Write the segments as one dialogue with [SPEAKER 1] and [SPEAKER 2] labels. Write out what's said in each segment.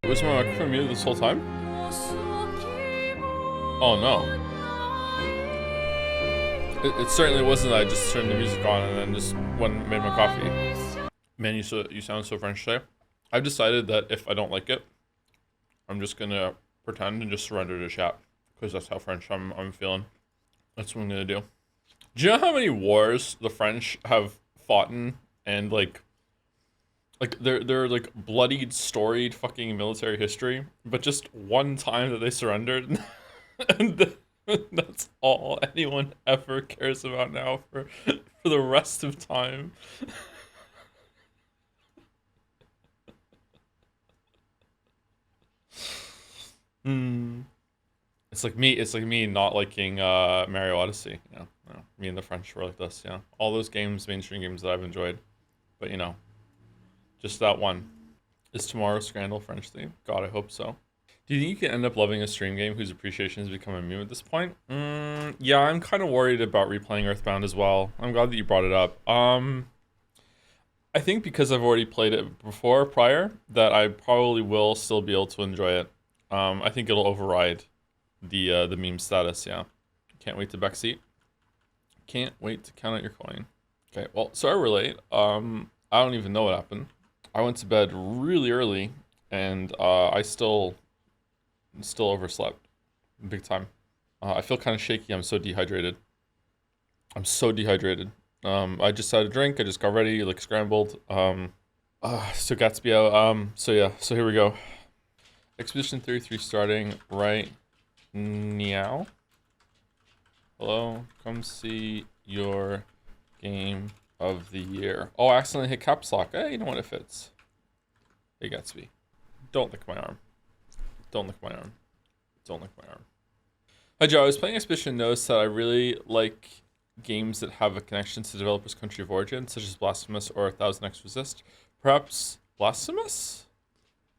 [SPEAKER 1] Was my microphone muted this whole time? Oh no. It certainly wasn't that I just turned the music on and then just went and made my coffee. Man, you sound so French today. I've decided that if I don't like it, I'm just gonna pretend and just surrender to chat. Because that's how French I'm feeling. That's what I'm gonna do. Do you know how many wars the French have fought in and like they're like bloodied, storied fucking military history, but just one time that they surrendered, and that's all anyone ever cares about now for the rest of time. It's like me not liking Mario Odyssey. You know, me and the French were like this. Yeah, all those games, mainstream games that I've enjoyed, but you know. Just that one. Is tomorrow Scrandal French theme? God, I hope so. Do you think you can end up loving a stream game whose appreciation has become immune at this point? Yeah, I'm kind of worried about replaying Earthbound as well. I'm glad that you brought it up. I think because I've already played it before, prior, that I probably will still be able to enjoy it. I think it'll override the meme status, yeah. Can't wait to backseat. Can't wait to count out your coin. Okay, well, sorry we're late. I don't even know what happened. I went to bed really early, and I still overslept, big time. I feel kind of shaky. I'm so dehydrated. I just had a drink. I just got ready, like scrambled. So Gatsby out. So yeah. So here we go. Expedition 33 starting right now. Hello, come see your game of the year. Oh, I accidentally hit caps lock. Hey, you know what, it fits. Hey, Gatsby. Don't lick my arm. Don't lick my arm. Don't lick my arm. Hi, Joe. I was playing Expedition and noticed that I really like games that have a connection to the developer's country of origin, such as Blasphemous or 1000x Resist. Perhaps Blasphemous?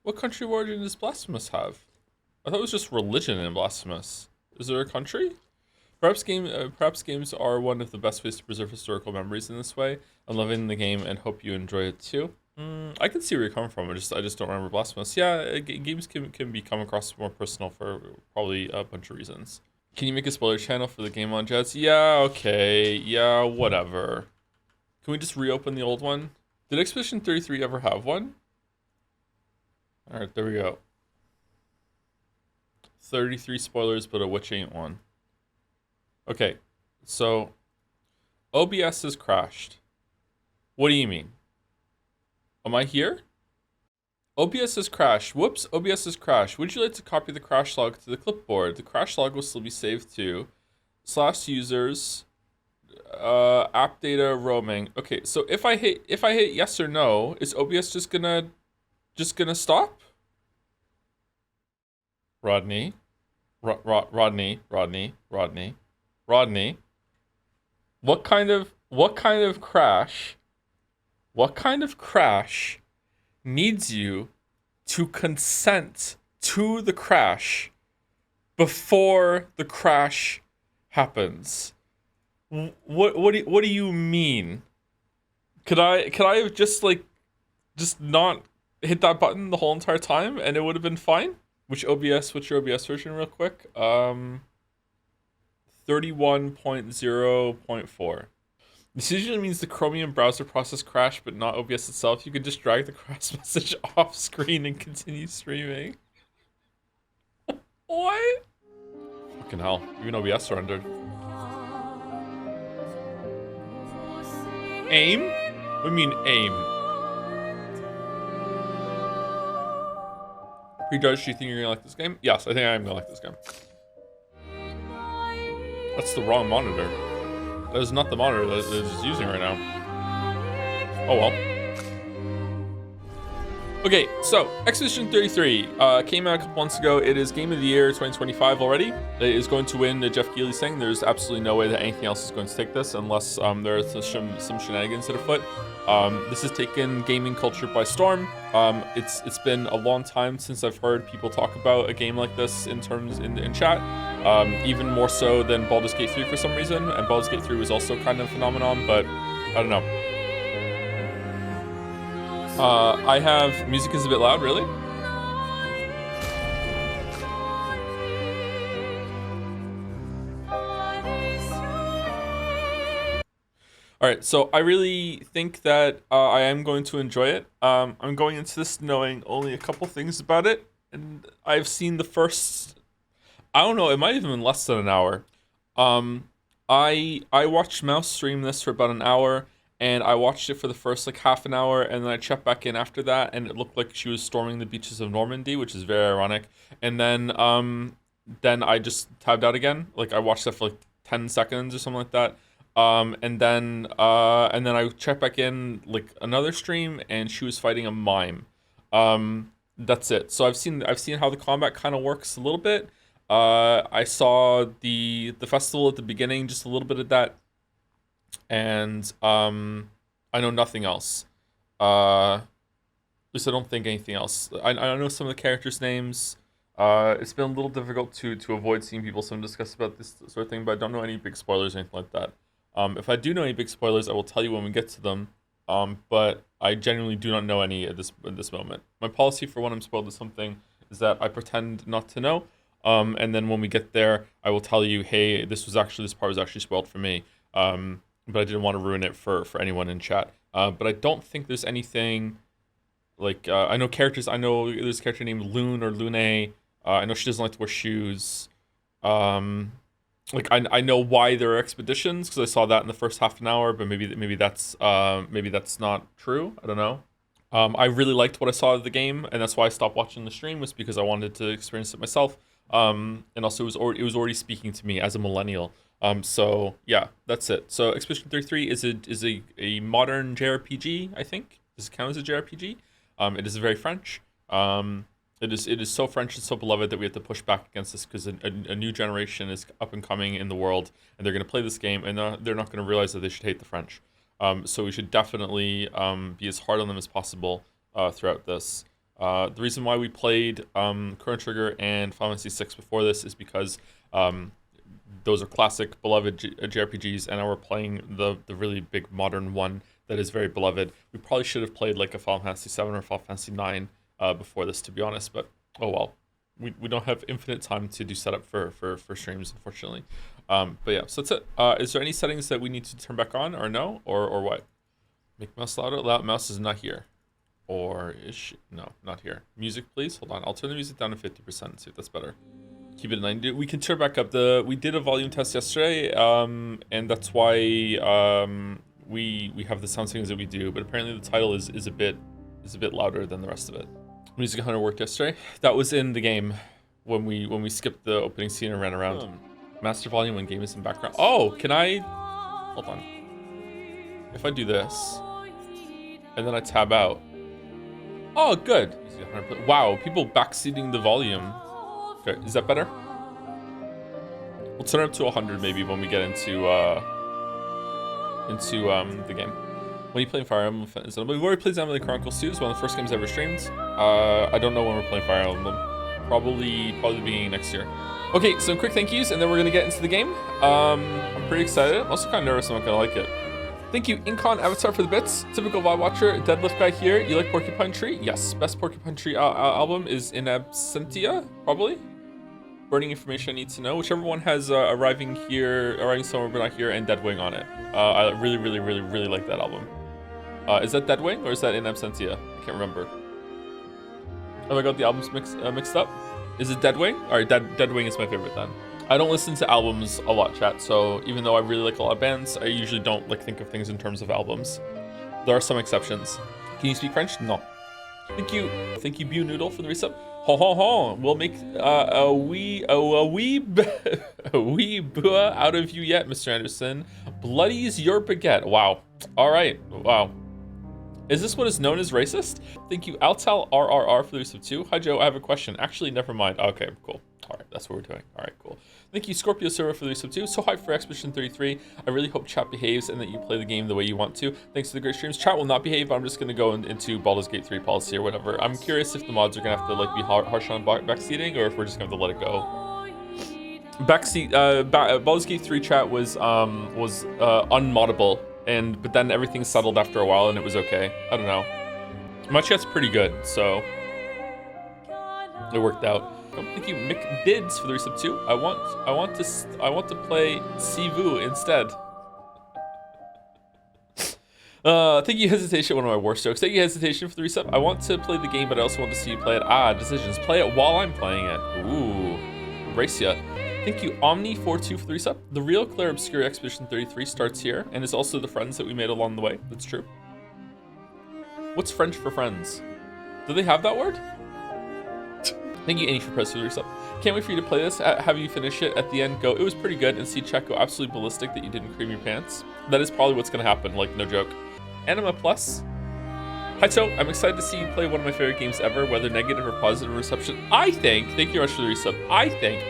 [SPEAKER 1] What country of origin does Blasphemous have? I thought it was just religion in Blasphemous. Is there a country? Perhaps games are one of the best ways to preserve historical memories in this way. I'm loving the game and hope you enjoy it too. I can see where you're coming from. I just don't remember Blasphemous. Yeah, games can become across more personal for probably a bunch of reasons. Can you make a spoiler channel for the game on Jets? Yeah, okay. Yeah, whatever. Can we just reopen the old one? Did Expedition 33 ever have one? Alright, there we go. 33 spoilers, but a witch ain't one. Okay, so OBS has crashed. What do you mean? Am I here? OBS has crashed. Whoops, OBS has crashed. Would you like to copy the crash log to the clipboard? The crash log will still be saved to /users app data roaming. Okay, so if I hit yes or no, is OBS just gonna stop? Rodney. Rodney. What kind of crash needs you to consent to the crash before the crash happens? What do you mean? Could I have just not hit that button the whole entire time and it would have been fine? What's your OBS version real quick? 31.0.4. This usually means the Chromium browser process crashed, but not OBS itself. You can just drag the crash message off screen and continue streaming. What? Fucking hell. Even OBS surrendered. Aim? What do you mean aim? Prejudge, do you think you're gonna like this game? Yes, I think I am gonna like this game. That's the wrong monitor. That is not the monitor that it's using right now. Oh well. Okay, so Expedition 33 came out a couple months ago. It is Game of the Year 2025 already. It is going to win the Jeff Keighley thing. There's absolutely no way that anything else is going to take this unless there are some shenanigans at afoot. This has taken gaming culture by storm. It's been a long time since I've heard people talk about a game like this in chat. Even more so than Baldur's Gate 3 for some reason, and Baldur's Gate 3 was also kind of a phenomenon, but I don't know. I have music is a bit loud, really? All right, so I really think that I am going to enjoy it. I'm going into this knowing only a couple things about it, and I've seen the first. I don't know. It might even been less than an hour. Um, I watched Mouse stream this for about an hour, and I watched it for the first like half an hour, and then I checked back in after that, and it looked like she was storming the beaches of Normandy, which is very ironic. And then I just tabbed out again. Like I watched that for like 10 seconds or something like that. And then I checked back in like another stream, and she was fighting a mime. That's it. So I've seen how the combat kind of works a little bit. I saw the festival at the beginning, just a little bit of that, and I know nothing else. At least I don't think anything else. I know some of the characters' names. It's been a little difficult to avoid seeing people some discuss about this sort of thing, but I don't know any big spoilers or anything like that. If I do know any big spoilers, I will tell you when we get to them. But I genuinely do not know any at this moment. My policy for when I'm spoiled to something is that I pretend not to know. And then when we get there, I will tell you, hey, this part was actually spoiled for me. But I didn't want to ruin it for anyone in chat. But I don't think there's anything like I know characters. I know there's a character named Lune or Lune. I know she doesn't like to wear shoes. Like I know why there are expeditions because I saw that in the first half an hour, but maybe that's not true. I don't know. I really liked what I saw of the game, and that's why I stopped watching the stream, was because I wanted to experience it myself. And also it was already speaking to me as a millennial. So yeah, that's it. So Expedition 33 is a modern JRPG. I think does it count as a JRPG? It is very French. It is so French and so beloved that we have to push back against this because a new generation is up and coming in the world, and they're going to play this game, and they're not going to realize that they should hate the French. So we should definitely be as hard on them as possible throughout this. The reason why we played Chrono Trigger and Final Fantasy VI before this is because those are classic, beloved JRPGs, and now we're playing the really big modern one that is very beloved. We probably should have played like a Final Fantasy VII or Final Fantasy IX before this, to be honest, but oh well. We don't have infinite time to do setup for streams, unfortunately. But yeah, so that's it. Is there any settings that we need to turn back on, or no, or what? Make mouse louder. Loud mouse is not here. Or is she? No, not here. Music, please. Hold on. I'll turn the music down to 50%. See if that's better. Keep it at 90. We can turn back up. We did a volume test yesterday, and that's why we have the sound settings that we do. But apparently the title is a bit louder than the rest of it. Music Hunter worked yesterday. That was in the game when we skipped the opening scene and ran around. Master volume when game is in background. Oh, can I? Hold on. If I do this, and then I tab out. Oh, good. Wow, people backseating the volume. Okay, is that better? We'll turn it up to 100 maybe when we get into the game. When you playing Fire Emblem? We've already played Xenoblade Chronicles 2. It's one of the first games I ever streamed. I don't know when we're playing Fire Emblem. Probably the beginning next year. Okay, some quick thank yous, and then we're gonna get into the game. I'm pretty excited. I'm also kind of nervous I'm not gonna like it. Thank you, Incon Avatar, for the bits. Typical VOD watcher, Deadlift guy here. You like Porcupine Tree? Yes. Best Porcupine Tree album is In Absentia, probably. Burning Information I Need to Know. Whichever one has arriving somewhere but not here, and Deadwing on it. I really like that album. Is that Deadwing or is that In Absentia? I can't remember. Have I got the albums mixed up? Is it Deadwing? Alright, Deadwing is my favorite then. I don't listen to albums a lot, chat, so even though I really like a lot of bands, I usually don't like think of things in terms of albums. There are some exceptions. Can you speak French? No. Thank you, Bu Noodle, for the resub. Ho ho ho! We'll make a wee bua out of you yet, Mr. Anderson. Bloody's your baguette. Wow. All right. Wow. Is this what is known as racist? Thank you, Altal RRR, for the resub too. Hi Joe, I have a question. Actually, never mind. Okay, cool. All right, that's what we're doing. All right, cool. Thank you, Scorpio Server, for the resub too. So hyped for Expedition 33. I really hope chat behaves and that you play the game the way you want to. Thanks for the great streams. Chat will not behave. I'm just gonna go into Baldur's Gate 3 policy or whatever. I'm curious if the mods are gonna have to like be harsh on backseating, or if we're just gonna have to let it go. Baldur's Gate 3 chat was unmoddable, but then everything settled after a while and it was okay. I don't know. My chat's pretty good, so it worked out. Thank you, Mick Bids, for the resub too. I want to play Sivu instead. Thank you, Hesitation, one of my worst jokes. Thank you, Hesitation, for the resub. I want to play the game, but I also want to see you play it. Ah, decisions. Play it while I'm playing it. Ooh. Race ya. Thank you, Omni42, for the resub. The Real Clear Obscure Expedition 33 starts here, and is also the friends that we made along the way. That's true. What's French for friends? Do they have that word? Thank you, Annie, for press for the resub. Can't wait for you to play this. Have you finish it at the end? Go. It was pretty good, and see Check go absolutely ballistic that you didn't cream your pants. That is probably what's gonna happen. Like, no joke. Anima Plus. Hi, So. I'm excited to see you play one of my favorite games ever, whether negative or positive reception. I think. Thank you very much for the resub. I think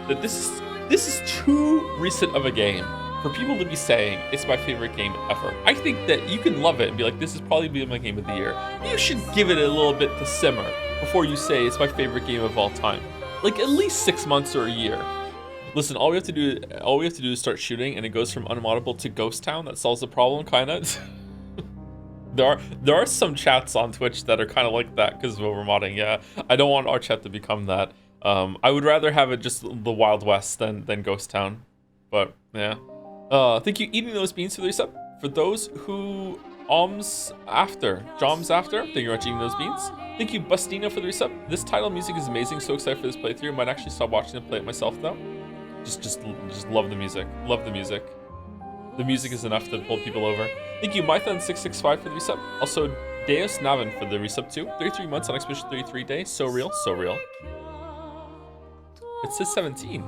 [SPEAKER 1] that this is too recent of a game for people to be saying it's my favorite game ever. I think that you can love it and be like, this is probably my game of the year. You should give it a little bit to simmer before you say it's my favorite game of all time. Like at least 6 months or a year. Listen, all we have to do is start shooting, and it goes from unmoddable to Ghost Town. That solves the problem, kind of. there are some chats on Twitch that are kind of like that because of overmodding. Yeah, I don't want our chat to become that. I would rather have it just the Wild West than Ghost Town. But yeah. Thank you, Eating Those Beans, for the resub. For those who joms after, thank you very much, Eating Those Beans. Thank you, Bustino, for the resub. This title music is amazing. So excited for this playthrough. Might actually stop watching and play it myself though. Just love the music. Love the music. The music is enough to pull people over. Thank you, Mython665, for the resub. Also, Deus Navin for the resub too. 33 months on Expedition 33 Day. So real, so real. It says 17.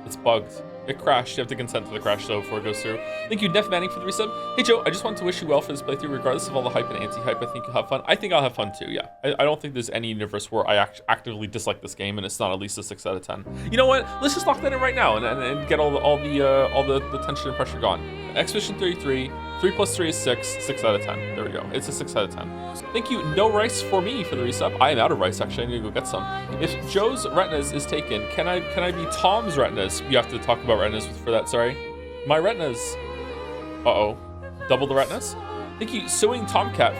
[SPEAKER 1] It's bugged. It crashed. You have to consent to the crash though before it goes through. Thank you, Neff Manning, for the resub. Hey Joe, I just want to wish you well for this playthrough. Regardless of all the hype and anti-hype, I think you'll have fun. I think I'll have fun too, yeah. I don't think there's any universe where I actively dislike this game and it's not at least a 6 out of 10. You know what? Let's just lock that in right now and get all the tension and pressure gone. Expedition 33, 3 plus 3 is 6, 6 out of 10. There we go. It's a 6 out of 10. Thank you, No Rice for me, for the resub. I am out of rice, actually. I need to go get some. If Joe's retinas is taken, can I be Tom's retinas? You have to talk about retinas for that, sorry. My retinas. Uh-oh. Double the retinas? Thank you, Sewing Tomcat,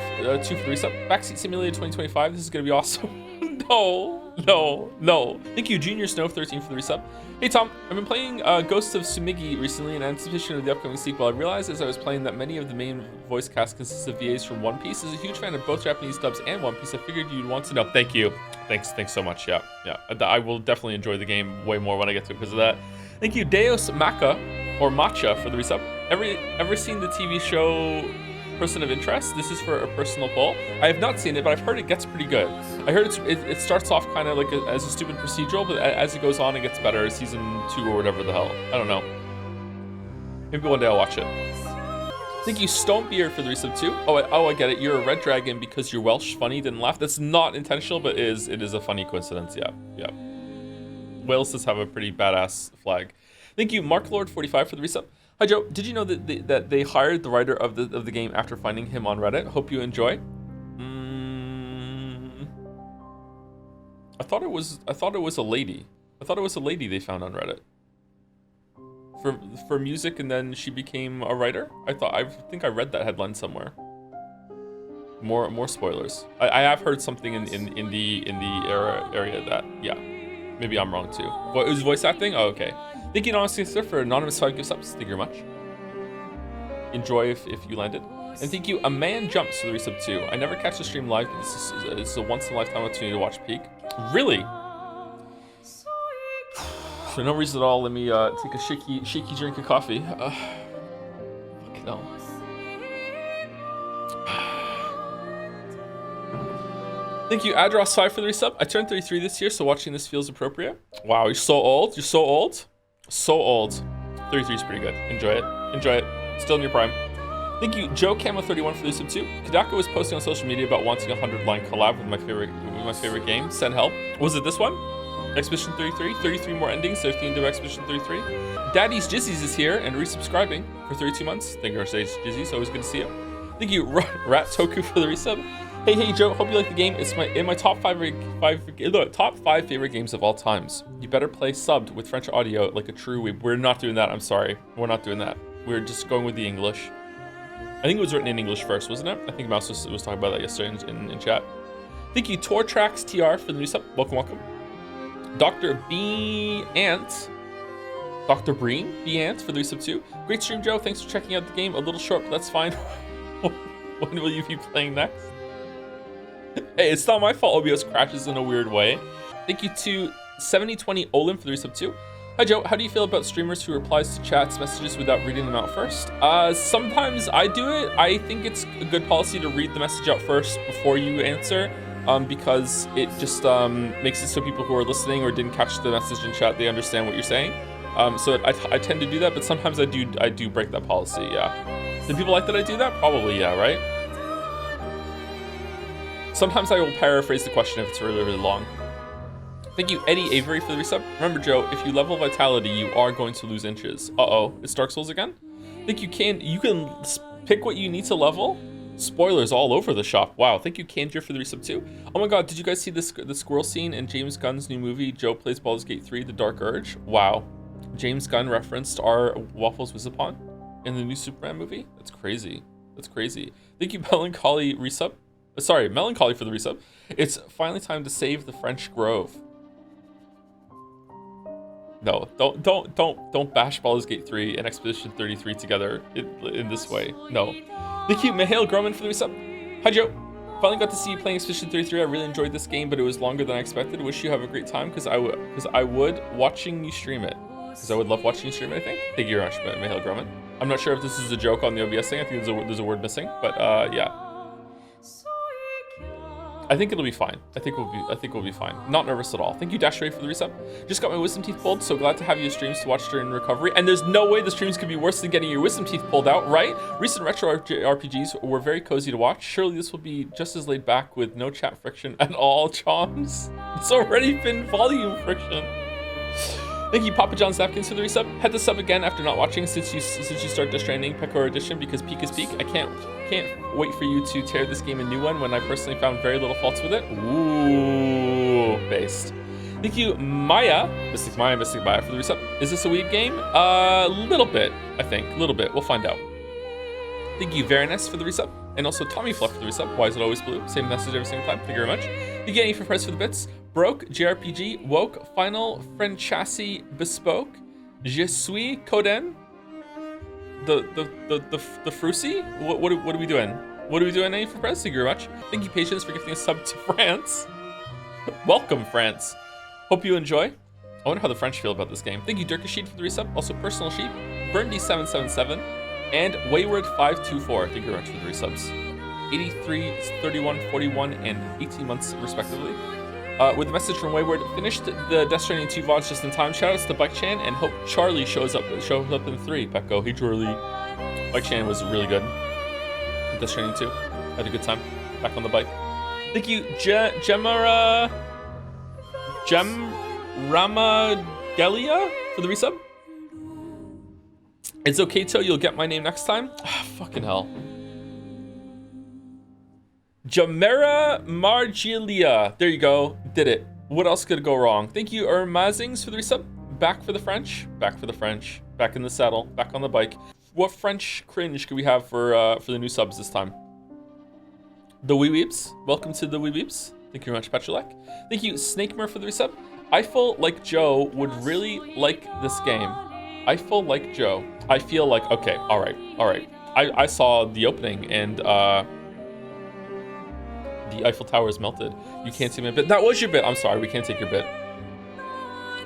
[SPEAKER 1] 2 for the resub. Backseat Simulator 2025. This is going to be awesome. No. Thank you, Junior Snow, 13 for the resub. Hey Tom, I've been playing Ghosts of Sumigi recently in anticipation of the upcoming sequel. I realized as I was playing that many of the main voice cast consists of VAs from One Piece. As a huge fan of both Japanese dubs and One Piece, I figured you'd want to know. Thank you. Thanks so much. Yeah. I will definitely enjoy the game way more when I get to it because of that. Thank you, Deus Maca, or Matcha, for the resub. Ever seen the TV show Person of Interest? This is for a personal poll. I have not seen it, but I've heard it gets pretty good. I heard it starts off kind of like as a stupid procedural, but as it goes on, it gets better. Season 2 or whatever the hell. I don't know. Maybe one day I'll watch it. Thank you, Stonebeard, for the resub too. Oh, I get it. You're a red dragon because you're Welsh. Funny, didn't laugh. That's not intentional, but it is a funny coincidence. Yeah. Wales does have a pretty badass flag. Thank you, Mark Lord 45, for the resub. Hi Joe, did you know that they hired the writer of the game after finding him on Reddit? Hope you enjoy. I thought it was a lady. I thought it was a lady they found on Reddit for music, and then she became a writer. I think I read that headline somewhere. More spoilers. I have heard something in the area that, yeah, maybe I'm wrong too. What, it was voice acting? Oh, okay. Thank you, Anonymous Sister, for Anonymous 5 gift subs. Thank you very much. Enjoy if you landed. And thank you, A Man Jumps, for the resub too. I never catch the stream live, but it's a once-in-a-lifetime opportunity to watch Peak. Really? For no reason at all, let me take a shaky drink of coffee. Fucking hell. Thank you, Adros5, for the resub. I turned 33 this year, so watching this feels appropriate. Wow, you're so old. You're so old. So old. 33 is pretty good. Enjoy it. Still in your prime. Thank you, Joe Camo31, for the resub too. Kadako was posting on social media about wanting a 100-line collab with my favorite game. Send help. Was it this one? Expedition 33. 33 more endings. 13 to Expedition 33. Daddy's Jizzies is here and resubscribing for 32 months. Thank you, Jizzies. Always good to see you. Thank you, Rat Toku, for the resub. Hey Joe, hope you like the game. It's in my top five favorite games of all times. You better play subbed with French audio like a true weeb. We're not doing that. I'm sorry. We're not doing that. We're just going with the English. I think it was written in English first, wasn't it? I think Mouse was talking about that yesterday in chat. Thank you, Tortrax TR, for the new sub. Welcome. Dr. B Ant Dr. Breen, Beant for the resub 2. Great stream, Joe. Thanks for checking out the game. A little short, but that's fine. When will you be playing next? Hey, it's not my fault OBS crashes in a weird way. Thank you to 7020 Olin for the resub 2. Hi Joe, how do you feel about streamers who replies to chats messages without reading them out first? Sometimes I do it. I think it's a good policy to read the message out first before you answer, because it just makes it so people who are listening or didn't catch the message in chat, they understand what you're saying. So I tend to do that, but sometimes I do break that policy, yeah. Do people like that I do that? Probably, yeah, right? Sometimes I will paraphrase the question if it's really, really long. Thank you, Eddie Avery, for the resub. Remember, Joe, if you level Vitality, you are going to lose inches. Uh-oh, it's Dark Souls again? I think you can pick what you need to level. Spoilers all over the shop. Wow, thank you, Kandra, for the resub too. Oh my god, did you guys see the squirrel scene in James Gunn's new movie, Joe Plays Baldur's Gate 3, The Dark Urge? Wow. James Gunn referenced our Waffles Wizapon in the new Superman movie? That's crazy. That's crazy. Thank you, Melancholy resub. Sorry, Melancholy for the resub. It's finally time to save the French Grove. No, don't bash Baldur's Gate 3 and Expedition 33 together in this way. No. Thank you, Mihail Groman, for the resub. Hi, Joe. Finally got to see you playing Expedition 33. I really enjoyed this game, but it was longer than I expected. Wish you have a great time, because I would watching you stream it. Because I would love watching you stream it, I think. Thank you very much, Mihail Groman. I'm not sure if this is a joke on the OBS thing. I think there's a word missing, but yeah. I think it'll be fine. I think we'll be fine. Not nervous at all. Thank you, Dash Ray, for the resub. Just got my wisdom teeth pulled, so glad to have you streams to watch during recovery. And there's no way the streams could be worse than getting your wisdom teeth pulled out, right? Recent retro RPGs were very cozy to watch. Surely this will be just as laid back with no chat friction at all, Choms. It's already been volume friction. Thank you, Papa John's Napkins, for the resub. Had to sub again after not watching since you start Death Stranding Pecora Edition, because peak is peak. I can't wait for you to tear this game a new one when I personally found very little faults with it. Ooh, based. Thank you, Mystic Maya, for the resub. Is this a weed game? Little bit, I think. A little bit. We'll find out. Thank you, Varinus, for the resub. And also Tommy Fluff for the resub. Why is it always blue? Same message every single time. Thank you very much. Thank you, Annie, for price for the bits. Broke, JRPG, Woke, Final, Francessi, Bespoke, Je suis Coden, the Frucy? What are we doing? What are we doing, Annie, for price? Thank you very much. Thank you, Patience, for gifting a sub to France. Welcome, France. Hope you enjoy. I wonder how the French feel about this game. Thank you, Dirkasheed, for the resub. Also, Personal Sheep, Burndy777, and Wayward524. Thank you very much for the resubs. 83, 31, 41, and 18 months, respectively. With a message from Wayward, finished the Death Stranding 2 VODs just in time. Shoutouts to Bike Chan, and hope Charlie shows up in 3. Pecco, hey Charlie. Bike Chan was really good. Death Stranding 2. Had a good time. Back on the bike. Thank you, Ramagelia for the resub. It's okay, Toe, you'll get my name next time. Ah, fucking hell. Jamera Margilia. There you go. Did it. What else could go wrong? Thank you, Ermazings, for the resub. Back for the French. Back for the French. Back in the saddle. Back on the bike. What French cringe could we have for the new subs this time? The Wee Weeps. Welcome to the Wee Weeps. Thank you very much, Petrolek. Thank you, Snakemer, for the resub. I feel like Joe would really like this game. I feel like Joe. I feel like, okay, all right. I saw the opening and the Eiffel Tower is melted. You can't see my bit. That was your bit. I'm sorry, we can't take your bit.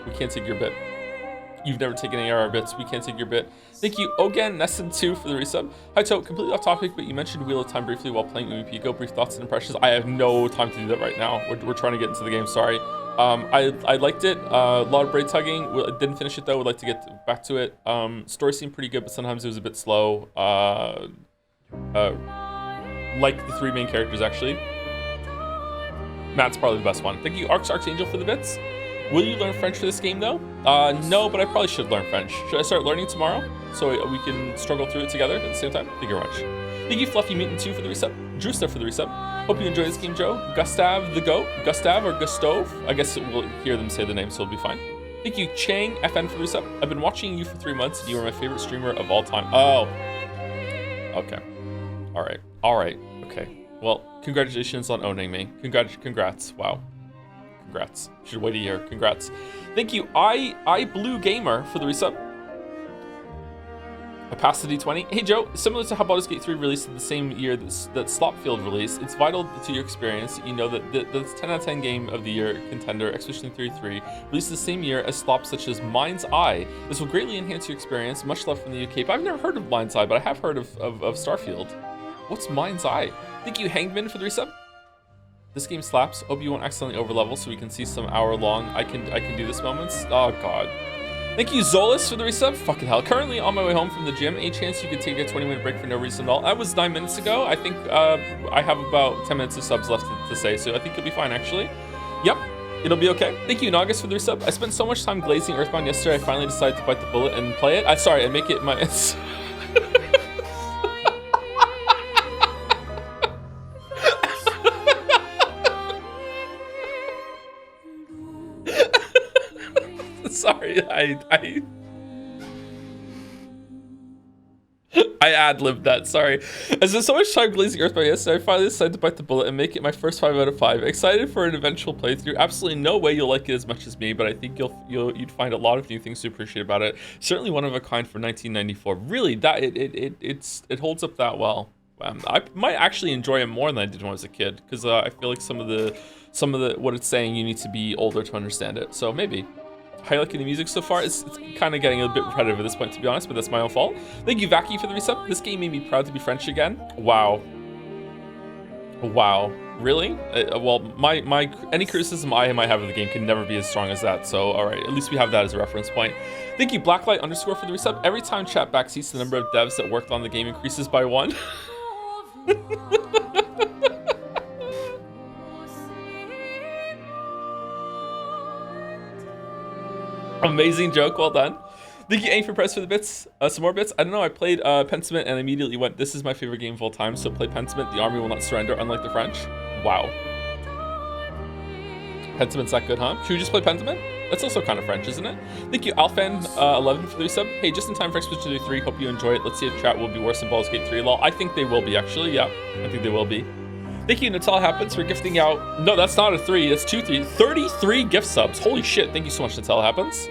[SPEAKER 1] We can't take your bit. You've never taken any of our bits. We can't take your bit. Thank you, Ogan Nesson2, for the resub. Hi, Tote. Completely off topic, but you mentioned Wheel of Time briefly while playing UEP. Go brief thoughts and impressions. I have no time to do that right now. We're trying to get into the game. Sorry. I liked it. A lot of braid tugging. Didn't finish it though. Would like to get back to it. Story seemed pretty good, but sometimes it was a bit slow. Like the 3 main characters actually. Matt's probably the best one. Thank you, Archangel, for the bits. Will you learn French for this game though? No, but I probably should learn French. Should I start learning tomorrow so we can struggle through it together at the same time? Thank you very much. Thank you, Fluffy Mutant 2, for the resub. Drewster for the resub. Hope you enjoy this game, Joe. Gustav the Goat. Gustav or Gustave? I guess we'll hear them say the name, so it'll be fine. Thank you, Chang FN, for the resub. I've been watching you for 3 months, and you are my favorite streamer of all time. Oh. Okay. All right. Okay. Well, congratulations on owning me. Congrats. Wow. Congrats. Should wait a year. Congrats. Thank you, I Blue Gamer, for the resub. Opacity 20. Hey Joe, similar to how Baldur's Gate 3 released in the same year that Slopfield released, it's vital to your experience that you know that the 10 out of 10 game of the year contender, Expedition 33, released the same year as slops such as Mind's Eye. This will greatly enhance your experience. Much love from the UK. But I've never heard of Mind's Eye, but I have heard of Starfield. What's Mind's Eye? Thank you, Hangman, for the resub. This game slaps. Hope you won't accidentally overlevel so we can see some hour-long I can do this moments. Oh god. Thank you, Zolas, for the resub. Fucking hell. Currently on my way home from the gym. Any chance you could take a 20-minute break for no reason at all? That was 9 minutes ago. I think I have about 10 minutes of subs left to say, so I think it'll be fine, actually. Yep, it'll be okay. Thank you, Nagas, for the resub. I spent so much time glazing Earthbound yesterday, I finally decided to bite the bullet and play it. Sorry, and make it my... Sorry, I ad-libbed that, sorry. I spent so much time glazing Earthbound yesterday, I finally decided to bite the bullet and make it my first 5 out of 5. Excited for an eventual playthrough. Absolutely no way you'll like it as much as me, but I think you'd find a lot of new things to appreciate about it. Certainly one of a kind for 1994. Really, that it holds up that well. I might actually enjoy it more than I did when I was a kid, because I feel like some of the what it's saying you need to be older to understand it. So maybe. How you liking the music so far? It's kind of getting a bit repetitive at this point, to be honest, but that's my own fault. Thank you, Vaki, for the resub. This game made me proud to be French again. Wow. Wow. Really? Well, any criticism I might have of the game can never be as strong as that, so alright, at least we have that as a reference point. Thank you, Blacklight_ for the resub. Every time chat backseats, the number of devs that worked on the game increases by 1. Amazing joke, well done. Thank you, Aim for Press, for the bits. Some more bits. I don't know, I played Pentiment and immediately went, this is my favorite game of all time, so play Pentiment, the army will not surrender, unlike the French. Wow. Pentiment's that good, huh? Should we just play Pentiment? That's also kind of French, isn't it? Thank you, Alfan11 for the resub. Hey, just in time for Expedition 3, hope you enjoy it. Let's see if chat will be worse than Baldur's Gate 3. Lol, I think they will be, actually, yeah. I think they will be. Thank you, Natal Happens, for gifting out... No, that's not a 3, that's 2, 3. 33 gift subs. Holy shit, thank you so much, Natal Happens.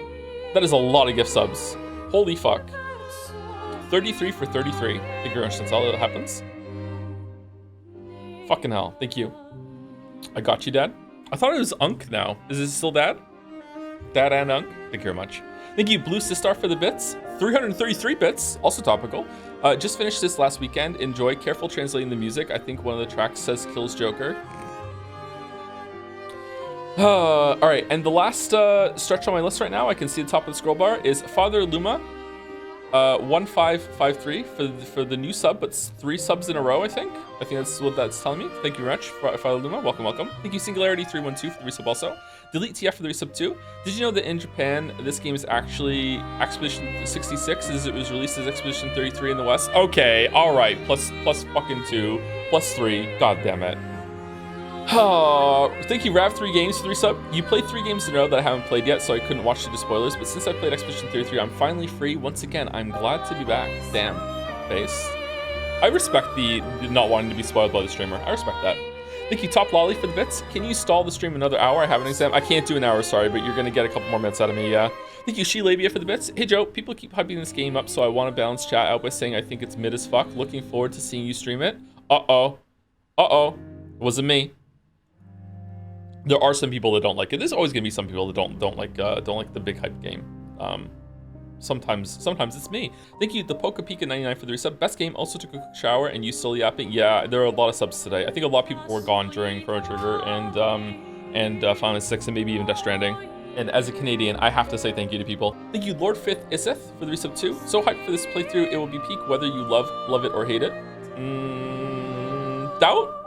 [SPEAKER 1] That is a lot of gift subs. Holy fuck. 33 for 33. Thank you very much, Natal Happens. Fucking hell, thank you. I got you, Dad. I thought it was Unk now. Is it still Dad? Dad and Unk? Thank you very much. Thank you, Blue Sistar, for the bits. 333 bits, also topical. Just finished this last weekend. Enjoy. Careful translating the music. I think one of the tracks says kills Joker. All right, and the last stretch on my list right now, I can see the top of the scroll bar, is Father Luma, 1553 for the new sub, but 3 subs in a row, I think. I think that's what that's telling me. Thank you very much, Father Luma. Welcome, welcome. Thank you, Singularity312 for the resub also. Delete TF for the resub too. Did you know that in Japan, this game is actually Expedition 66, as it was released as Expedition 33 in the West? Okay, all right, plus fucking 2, plus 3, god damn it. Thank you, Rav3 Games, for the resub. You played 3 games in a row that I haven't played yet, so I couldn't watch the spoilers, but since I played Expedition 33, I'm finally free. Once again, I'm glad to be back. Damn, face. I respect the not wanting to be spoiled by the streamer. I respect that. Thank you, Top Lolly, for the bits. Can you stall the stream another hour? I have an exam. I can't do an hour, sorry, but you're going to get a couple more minutes out of me, yeah. Thank you, She-Labia, for the bits. Hey, Joe, people keep hyping this game up, so I want to balance chat out by saying I think it's mid as fuck. Looking forward to seeing you stream it. Uh-oh. Uh-oh. It wasn't me. There are some people that don't like it. There's always gonna be some people that don't like the big hype game. Sometimes it's me. Thank you, the Poca Pika 99 for the resub. Best game. Also took a quick shower and you still yapping. Yeah, there are a lot of subs today. I think a lot of people were gone during Chrono Trigger and Final Fantasy 6 and maybe even Death Stranding. And as a Canadian, I have to say thank you to people. Thank you, Lord Fifth Iseth, for the resub too. So hyped for this playthrough. It will be peak whether you love it or hate it. Doubt.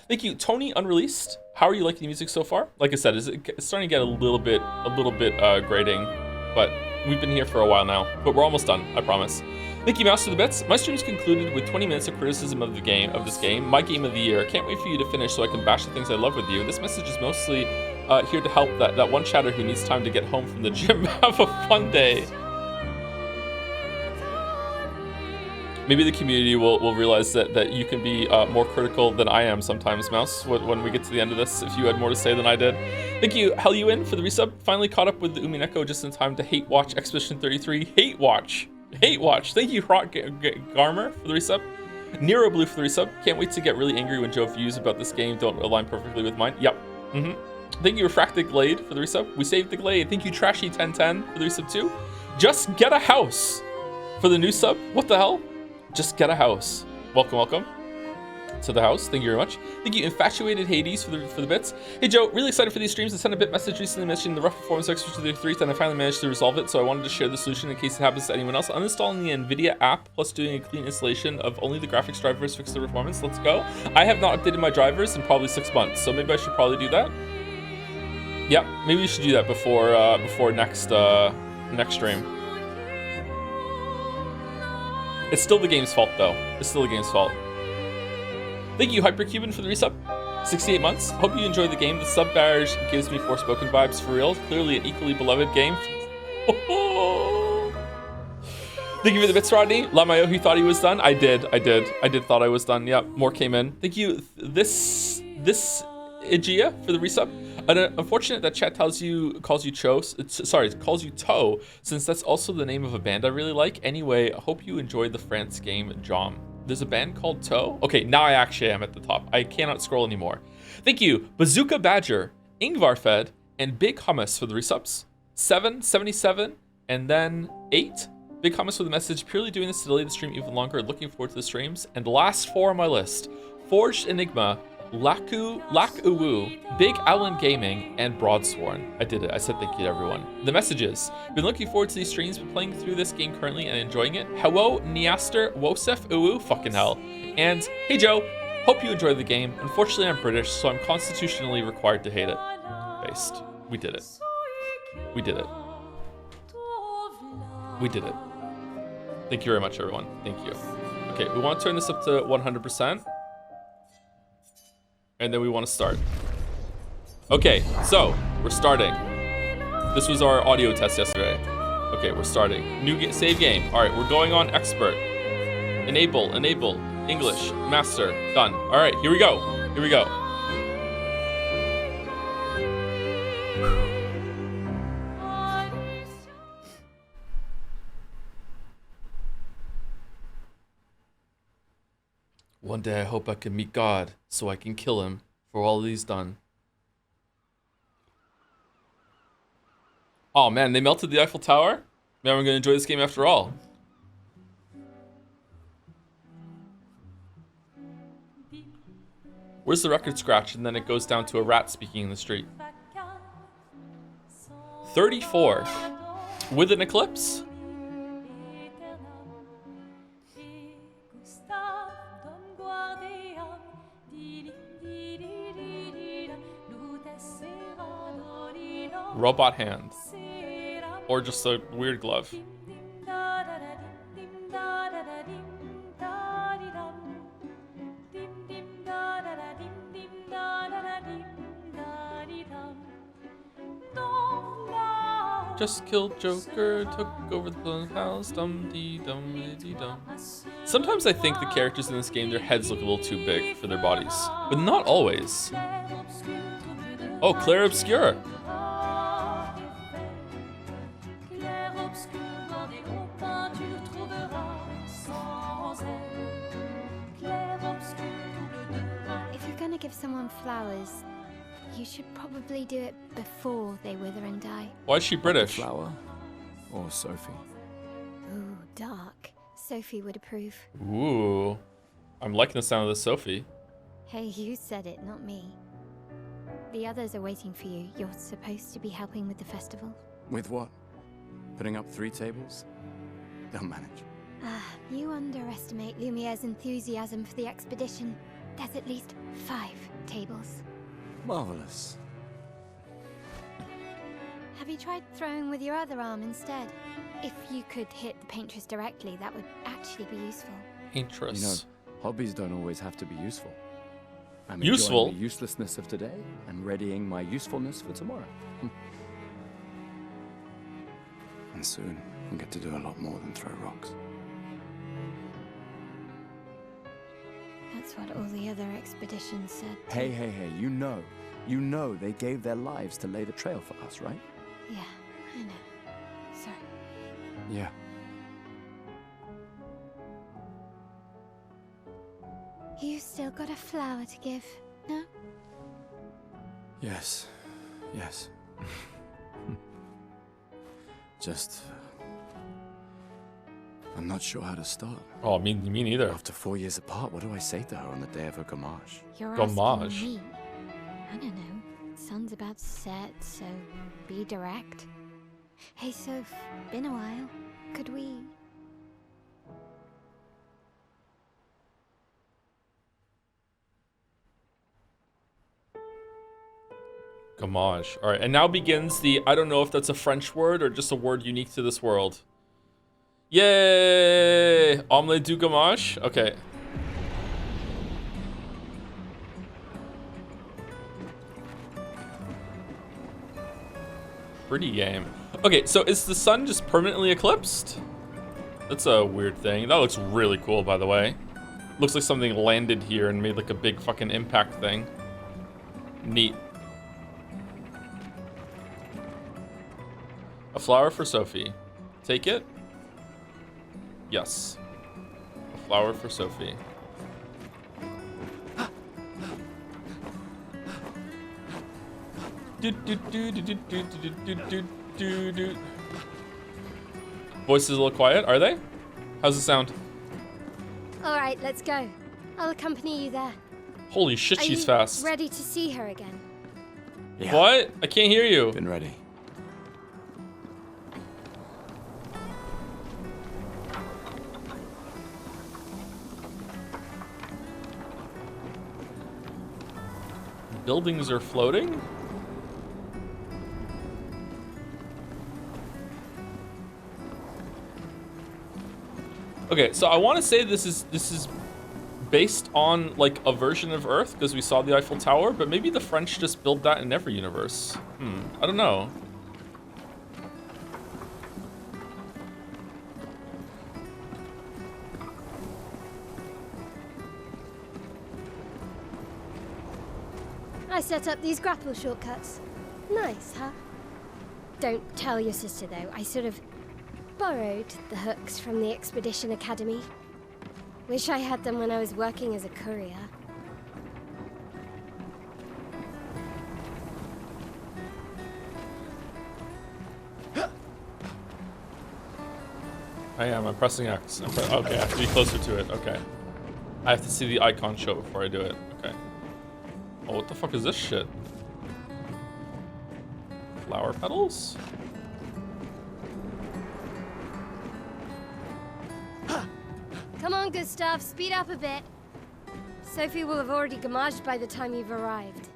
[SPEAKER 1] Thank you, Tony Unreleased. How are you liking the music so far? Like I said, it's starting to get a little bit grating, but we've been here for a while now. But we're almost done, I promise. Thank you, Mouse, for the bits. My stream's concluded with 20 minutes of criticism of this game, my game of the year. Can't wait for you to finish so I can bash the things I love with you. This message is mostly here to help that one chatter who needs time to get home from the gym. Have a fun day. Maybe the community will realize that you can be more critical than I am sometimes, Mouse, when we get to the end of this, if you had more to say than I did. Thank you, Helluin, for the resub. Finally caught up with the Umineko just in time to hate watch Expedition 33. Hate watch. Hate Watch. Thank you, Rock Garmer, for the resub. Nero Blue for the resub. Can't wait to get really angry when Joe views about this game don't align perfectly with mine. Yep. Thank you, Refracted Glade, for the resub. We saved the Glade. Thank you, Trashy1010, for the resub too. Just Get a House for the new sub. What the hell? Just Get a House. Welcome, welcome to the house. Thank you very much. Thank you, Infatuated Hades, for the bits. Hey Joe, really excited for these streams. I sent a bit message recently mentioning the rough performance extra to the 3, and I finally managed to resolve it, so I wanted to share the solution in case it happens to anyone else. Uninstalling the NVIDIA app plus doing a clean installation of only the graphics drivers fix the performance. Let's go. I have not updated my drivers in probably 6 months, so maybe I should probably do that. Yep, maybe you should do that before next stream. It's still the game's fault though. It's still the game's fault. Thank you, Hypercuban, for the resub. 68 months. Hope you enjoy the game. The sub badge gives me Forspoken vibes for real. Clearly an equally beloved game. Thank you for the bits, Rodney. Lamayo, who thought he was done. I did thought I was done. Yep, more came in. Thank you. This Igia for the resub. Unfortunate that chat calls you Toe, since that's also the name of a band I really like. Anyway, I hope you enjoyed the France game, Jom. There's a band called Toe. Okay, now I actually am at the top. I cannot scroll anymore. Thank you, Bazooka Badger, Ingvar Fed, and Big Hummus for the resubs. 7, 77, and then 8. Big Hummus with a message, purely doing this to delay the stream even longer. Looking forward to the streams. And the last 4 on my list, Forged Enigma, Lakuwu, Big Allen Gaming, and Broadsworn. I did it. I said thank you to everyone. The messages. Been looking forward to these streams, been playing through this game currently and enjoying it. Hello, Niaster, Wosef, Uwu, fucking hell. And, hey Joe, hope you enjoyed the game. Unfortunately, I'm British, so I'm constitutionally required to hate it. Based. We did it. We did it. We did it. Thank you very much, everyone. Thank you. Okay, we want to turn this up to 100%. And then we want to start. Okay, so we're starting. This was our audio test yesterday. Okay, we're starting. New save game. All right, we're going on expert. Enable, English, master, done. All right, here we go. Here we go. One day I hope I can meet God so I can kill him for all he's done. Oh man, they melted the Eiffel Tower? Man, we're gonna enjoy this game after all. Where's the record scratch? And then it goes down to a rat speaking in the street. 34. With an eclipse? Robot hand. Or just a weird glove. Just killed Joker, took over the house, dum-dee-dum-dee-dum. Sometimes I think the characters in this game, their heads look a little too big for their bodies. But not always. Oh, Clair Obscur.
[SPEAKER 2] If you're gonna give someone flowers, you should probably do it before they wither and die.
[SPEAKER 1] Why is she British?
[SPEAKER 3] Flower or Sophie?
[SPEAKER 2] Ooh, dark. Sophie would approve.
[SPEAKER 1] Ooh. I'm liking the sound of this Sophie.
[SPEAKER 2] Hey, you said it, not me. The others are waiting for you. You're supposed to be helping with the festival.
[SPEAKER 3] With what? Putting up 3 tables? They'll manage.
[SPEAKER 2] You underestimate Lumiere's enthusiasm for the expedition. There's at least 5 tables.
[SPEAKER 3] Marvelous.
[SPEAKER 2] Have you tried throwing with your other arm instead? If you could hit the paintress directly, that would actually be useful.
[SPEAKER 1] Paintress.
[SPEAKER 3] You know, hobbies don't always have to be useful. I'm
[SPEAKER 1] Useful?
[SPEAKER 3] enjoying the uselessness of today and readying my usefulness for tomorrow. And soon, I'll get to do a lot more than throw rocks.
[SPEAKER 2] That's what all the other expeditions said.
[SPEAKER 3] Hey, you know they gave their lives to lay the trail for us, right?
[SPEAKER 2] Yeah, I know. Sorry.
[SPEAKER 3] Yeah.
[SPEAKER 2] You still got a flower to give, no?
[SPEAKER 3] Yes. Yes. Just... I'm not sure how to start.
[SPEAKER 1] Oh, me neither.
[SPEAKER 3] After 4 years apart, what do I say to her on the day of her gamage?
[SPEAKER 2] You're
[SPEAKER 1] Gamage.
[SPEAKER 2] asking me. I don't know. Sun's about to set, so be direct. Hey, Soph, been a while. Could we...
[SPEAKER 1] Gamage. All right, and now begins the, I don't know if that's a French word or just a word unique to this world. Yay! Omelette du gamage? Okay. Pretty game. Okay, so is the sun just permanently eclipsed? That's a weird thing. That looks really cool, by the way. Looks like something landed here and made like a big fucking impact thing. Neat. A flower for Sophie. Take it? Yes. A flower for Sophie. Voices a little quiet, are they? How's it sound?
[SPEAKER 2] All right, let's go. I'll accompany you there.
[SPEAKER 1] Holy shit,
[SPEAKER 2] Are
[SPEAKER 1] she's
[SPEAKER 2] you
[SPEAKER 1] fast.
[SPEAKER 2] ready to see her again?
[SPEAKER 3] Yeah.
[SPEAKER 1] What? I can't hear you.
[SPEAKER 3] Been ready.
[SPEAKER 1] Buildings are floating? Okay, so I want to say this is based on like a version of Earth because we saw the Eiffel Tower, but maybe the French just build that in every universe. I don't know.
[SPEAKER 2] I set up these grapple shortcuts. Nice, huh? Don't tell your sister, though. I sort of borrowed the hooks from the Expedition Academy. Wish I had them when I was working as a courier.
[SPEAKER 1] I am. I'm pressing X. Okay, I have to be closer to it. Okay. I have to see the icon show before I do it. Okay. Oh, what the fuck is this shit? Flower petals?
[SPEAKER 2] Come on, Gustav, speed up a bit. Sophie will have already gamaged by the time you've arrived.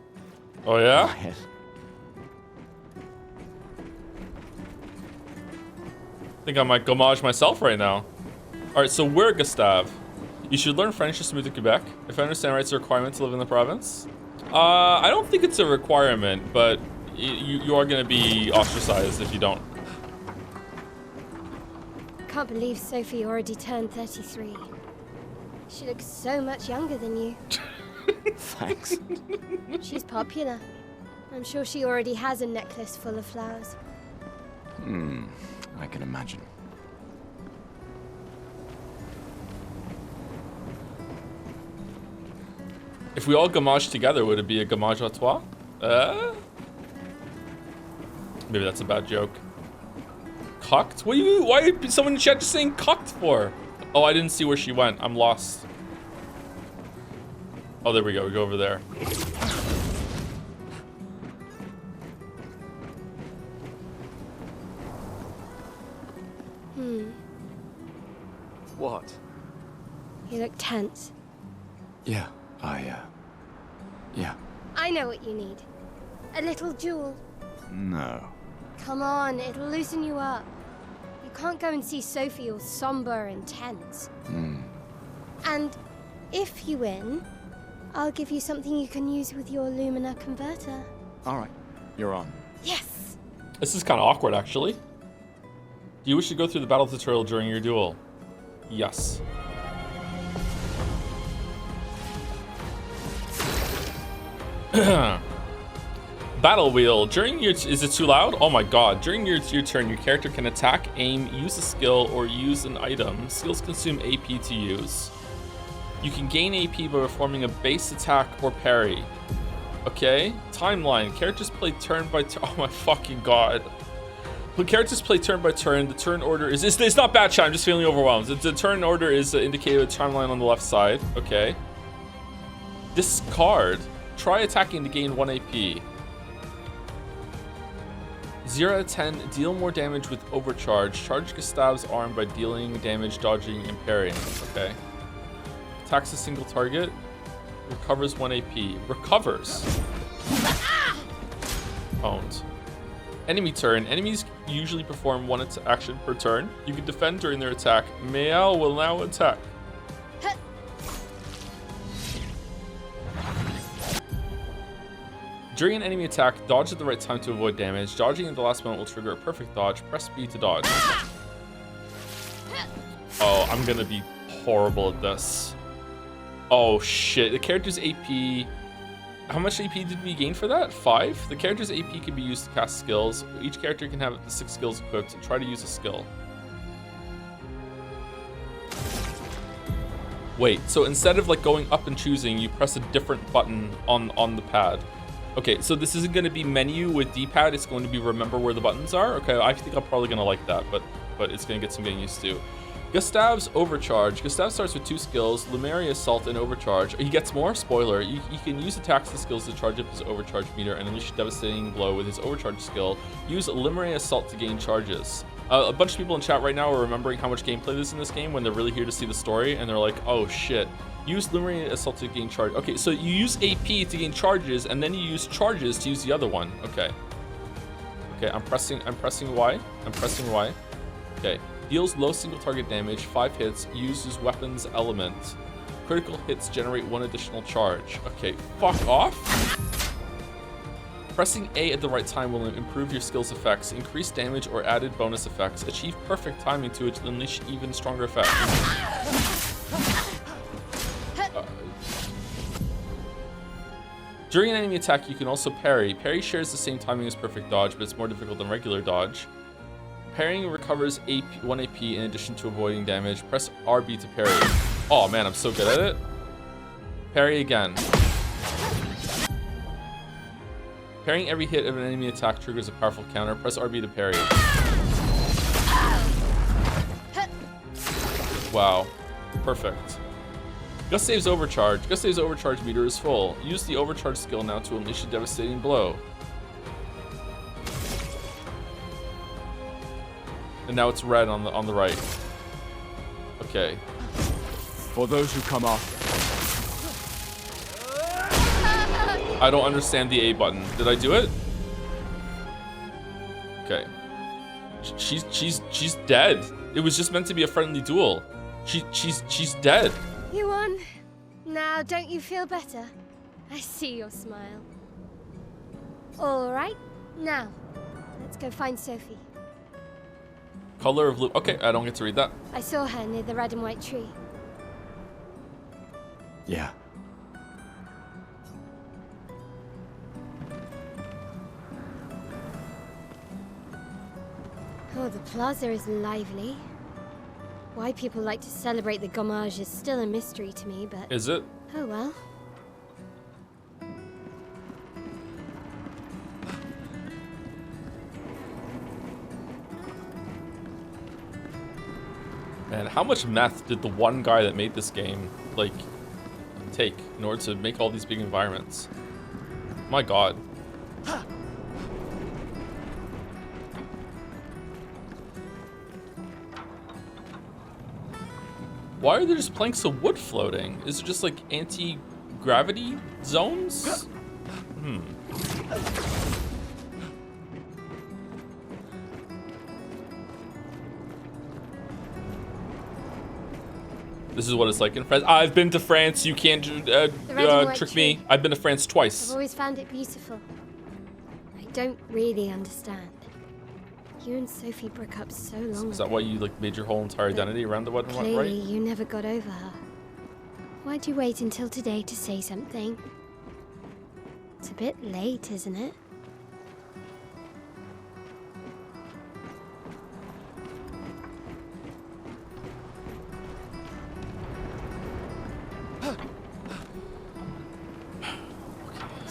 [SPEAKER 1] Oh yeah?
[SPEAKER 3] Quiet.
[SPEAKER 1] I think I might gamage myself right now. Alright, so we're Gustave. You should learn French to move to Quebec. If I understand right, it's a requirement to live in the province. I don't think it's a requirement, but you are going to be ostracized if you don't.
[SPEAKER 2] Can't believe Sophie already turned 33. She looks so much younger than you.
[SPEAKER 3] Thanks.
[SPEAKER 2] She's popular. I'm sure she already has a necklace full of flowers.
[SPEAKER 3] I can imagine.
[SPEAKER 1] If we all gamage together, would it be a gamage à trois? Maybe that's a bad joke. Cocked? What are you? Why is someone in chat just saying cocked for? Oh, I didn't see where she went. I'm lost. Oh, there we go. We go over there.
[SPEAKER 3] What?
[SPEAKER 2] You look tense.
[SPEAKER 3] Yeah, yeah.
[SPEAKER 2] I know what you need. A little jewel.
[SPEAKER 3] No.
[SPEAKER 2] Come on, it'll loosen you up. You can't go and see Sophie all somber and tense. And if you win, I'll give you something you can use with your Lumina converter.
[SPEAKER 3] All right, you're on.
[SPEAKER 2] Yes!
[SPEAKER 1] This is kind of awkward, actually. Do you wish to go through the battle tutorial during your duel? Yes. Battle wheel. During your... Is it too loud? Oh my god. During your turn, your character can attack, aim, use a skill, or use an item. Skills consume AP to use. You can gain AP by performing a base attack or parry. Okay. Timeline. Characters play turn by turn. Oh my fucking god. When characters play turn by turn, the turn order is... It's not bad, chat. I'm just feeling overwhelmed. The turn order is indicated with timeline on the left side. Okay. Discard. Try attacking to gain 1 AP. 0 out of 10. Deal more damage with overcharge. Charge Gustav's arm by dealing damage, dodging, and parrying. Okay. Attacks a single target. Recovers 1 AP. Recovers. Owned. Enemy turn. Enemies usually perform 1 action per turn. You can defend during their attack. Mayal will now attack. During an enemy attack, dodge at the right time to avoid damage. Dodging at the last moment will trigger a perfect dodge. Press B to dodge. Oh, I'm gonna be horrible at this. Oh shit, the character's AP... How much AP did we gain for that? 5? The character's AP can be used to cast skills. Each character can have up to 6 skills equipped. Try to use a skill. Wait, so instead of like going up and choosing, you press a different button on the pad. Okay, so this isn't going to be menu with D-pad. It's going to be remember where the buttons are. Okay, I think I'm probably going to like that, but it's going to get some getting used to. Gustav's Overcharge. Gustav starts with 2 skills, Limeri Assault and Overcharge. He gets more? Spoiler. You can use attacks and skills to charge up his Overcharge meter and unleash a devastating blow with his Overcharge skill. Use Limeri Assault to gain charges. A bunch of people in chat right now are remembering how much gameplay there's in this game when they're really here to see the story, and they're like, oh shit. Use Limeri Assault to gain charge. Okay, so you use AP to gain charges, and then you use charges to use the other one. Okay. Okay, I'm pressing Y. I'm pressing Y. Okay. Deals low single target damage, 5 hits, uses weapons element. Critical hits generate 1 additional charge. Okay, fuck off. Pressing A at the right time will improve your skill's effects, increase damage or added bonus effects, achieve perfect timing to unleash even stronger effects. During an enemy attack, you can also parry. Parry shares the same timing as perfect dodge, but it's more difficult than regular dodge. Parrying recovers 1 AP in addition to avoiding damage. Press RB to parry. Oh man, I'm so good at it. Parry again. Parrying every hit of an enemy attack triggers a powerful counter. Press RB to parry. Wow. Perfect. Gustav's Overcharge. Gustav's Overcharge meter is full. Use the Overcharge skill now to unleash a devastating blow. And now it's red on the right. Okay.
[SPEAKER 3] For those who come after.
[SPEAKER 1] I don't understand the A button. Did I do it? Okay. She's dead. It was just meant to be a friendly duel. She's dead.
[SPEAKER 2] You won. Now, don't you feel better? I see your smile. All right. Now, let's go find Sophie.
[SPEAKER 1] Color of blue. Okay, I don't get to read that.
[SPEAKER 2] I saw her near the red and white tree.
[SPEAKER 3] Yeah.
[SPEAKER 2] Oh, the plaza is lively. Why people like to celebrate the gommage is still a mystery to me, but...
[SPEAKER 1] Is it?
[SPEAKER 2] Oh well.
[SPEAKER 1] Man, how much meth did the one guy that made this game, like, take in order to make all these big environments? My god. Why are there just planks of wood floating? Is it just like anti-gravity zones? This is what it's like in France. I've been to France. You can't trick me. I've been to France twice.
[SPEAKER 2] I've always found it beautiful. I don't really understand. You and Sophie broke up so long ago.
[SPEAKER 1] Is that why you like made your whole entire identity around the wedding, right?
[SPEAKER 2] Clearly, you never got over her. Why'd you wait until today to say something? It's a bit late, isn't it?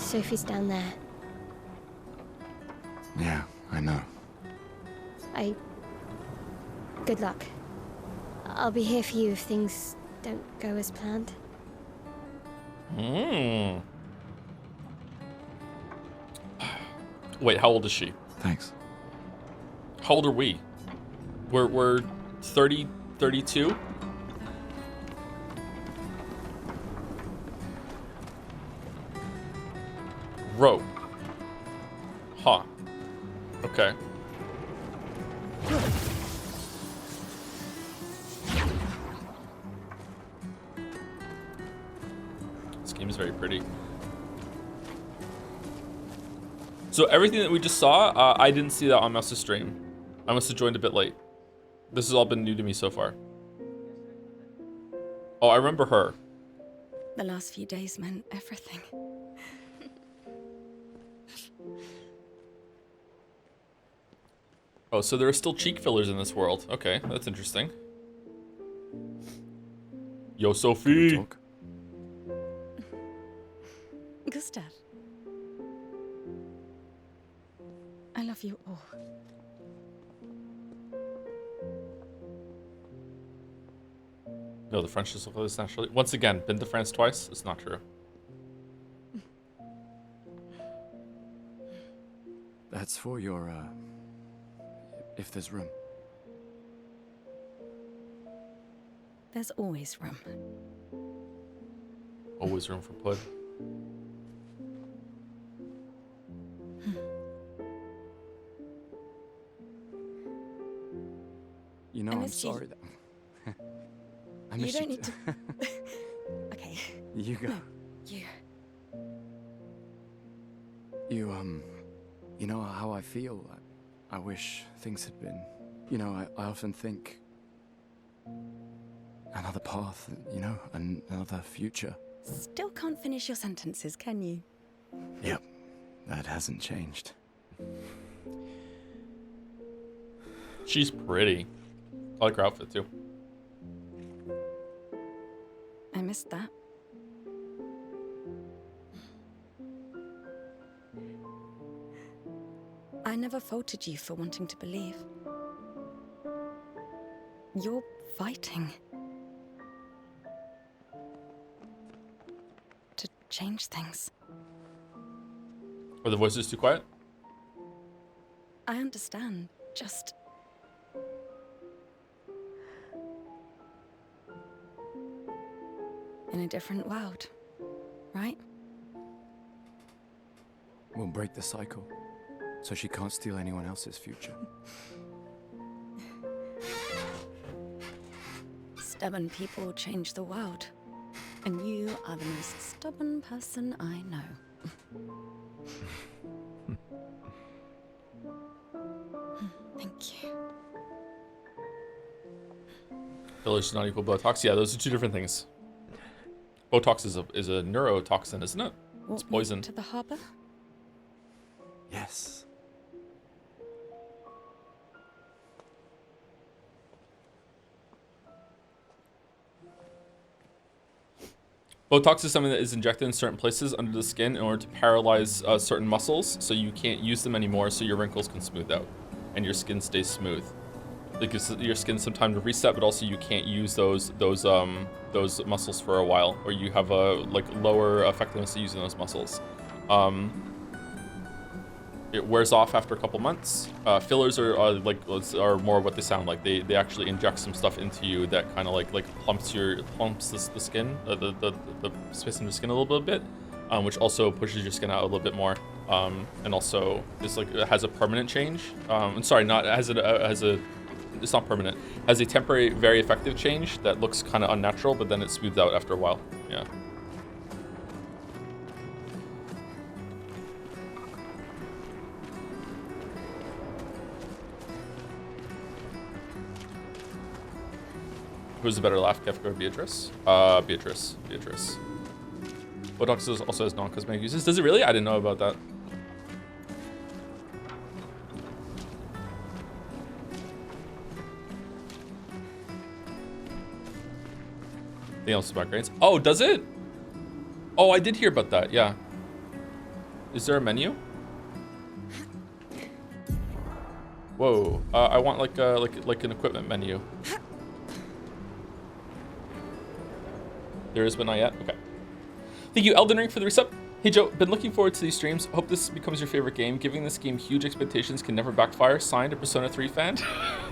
[SPEAKER 2] Sophie's down there.
[SPEAKER 3] Yeah, I know.
[SPEAKER 2] Good luck. I'll be here for you if things don't go as planned.
[SPEAKER 1] Wait, how old is she?
[SPEAKER 3] Thanks.
[SPEAKER 1] How old are we? We're 30, 32? Rope. Huh. Okay. This game is very pretty. So everything that we just saw, I didn't see that on Mouse's stream. I must have joined a bit late. This has all been new to me so far. Oh, I remember her.
[SPEAKER 4] The last few days meant everything.
[SPEAKER 1] Oh, so there are still cheek fillers in this world. Okay, that's interesting. Yo,
[SPEAKER 3] Can we
[SPEAKER 1] Sophie.
[SPEAKER 3] talk?
[SPEAKER 4] Gustav. I love you all.
[SPEAKER 1] No, the French just look like this naturally. Once again, been to France twice. It's not true.
[SPEAKER 3] That's for your, if there's room.
[SPEAKER 4] There's always room.
[SPEAKER 1] Always room for pud.
[SPEAKER 3] You know,
[SPEAKER 4] I
[SPEAKER 3] I'm
[SPEAKER 4] missed you.
[SPEAKER 3] sorry that... I
[SPEAKER 4] You
[SPEAKER 3] miss
[SPEAKER 4] don't
[SPEAKER 3] you
[SPEAKER 4] need to. Okay.
[SPEAKER 3] You go.
[SPEAKER 4] No, you.
[SPEAKER 3] You know how I feel? I wish things had been... You know, I often think... Another path, you know, another future.
[SPEAKER 4] Still can't finish your sentences, can you?
[SPEAKER 3] Yep, that hasn't changed.
[SPEAKER 1] She's pretty. I like her outfit too.
[SPEAKER 4] I missed that. I never faulted you for wanting to believe. You're fighting. To change things.
[SPEAKER 1] Are the voices too quiet?
[SPEAKER 4] I understand. Just... in a different world, right?
[SPEAKER 3] We'll break the cycle, so she can't steal anyone else's future.
[SPEAKER 4] Stubborn people change the world. And you are the most stubborn person I know. Thank you.
[SPEAKER 1] Fillers does not equal Botox. Yeah, those are two different things. Botox is a neurotoxin, isn't it? It's
[SPEAKER 4] Walk me
[SPEAKER 1] poison.
[SPEAKER 4] to the harbor?
[SPEAKER 3] Yes.
[SPEAKER 1] Botox is something that is injected in certain places under the skin in order to paralyze certain muscles, so you can't use them anymore, so your wrinkles can smooth out, and your skin stays smooth. It gives your skin some time to reset, but also you can't use those muscles for a while, or you have a lower effectiveness of using those muscles. It wears off after a couple months. Fillers are more what they sound like. They actually inject some stuff into you that kind of plumps the skin, the space in the skin a little bit, which also pushes your skin out a little bit more. And also it has a permanent change. It's not permanent. It has a temporary, very effective change that looks kind of unnatural, but then it smooths out after a while. Yeah. Who's the better laugh, Kefka or Beatrice? Beatrice. Botox also has non-cosmetic uses. Does it really? I didn't know about that. Anything else about grades? Oh, does it? Oh, I did hear about that, yeah. Is there a menu? Whoa. I want like an equipment menu. There is, but not yet. Okay. Thank you, Elden Ring, for the resub. Hey Joe, been looking forward to these streams. Hope this becomes your favorite game. Giving this game huge expectations can never backfire. Signed, a Persona 3 fan.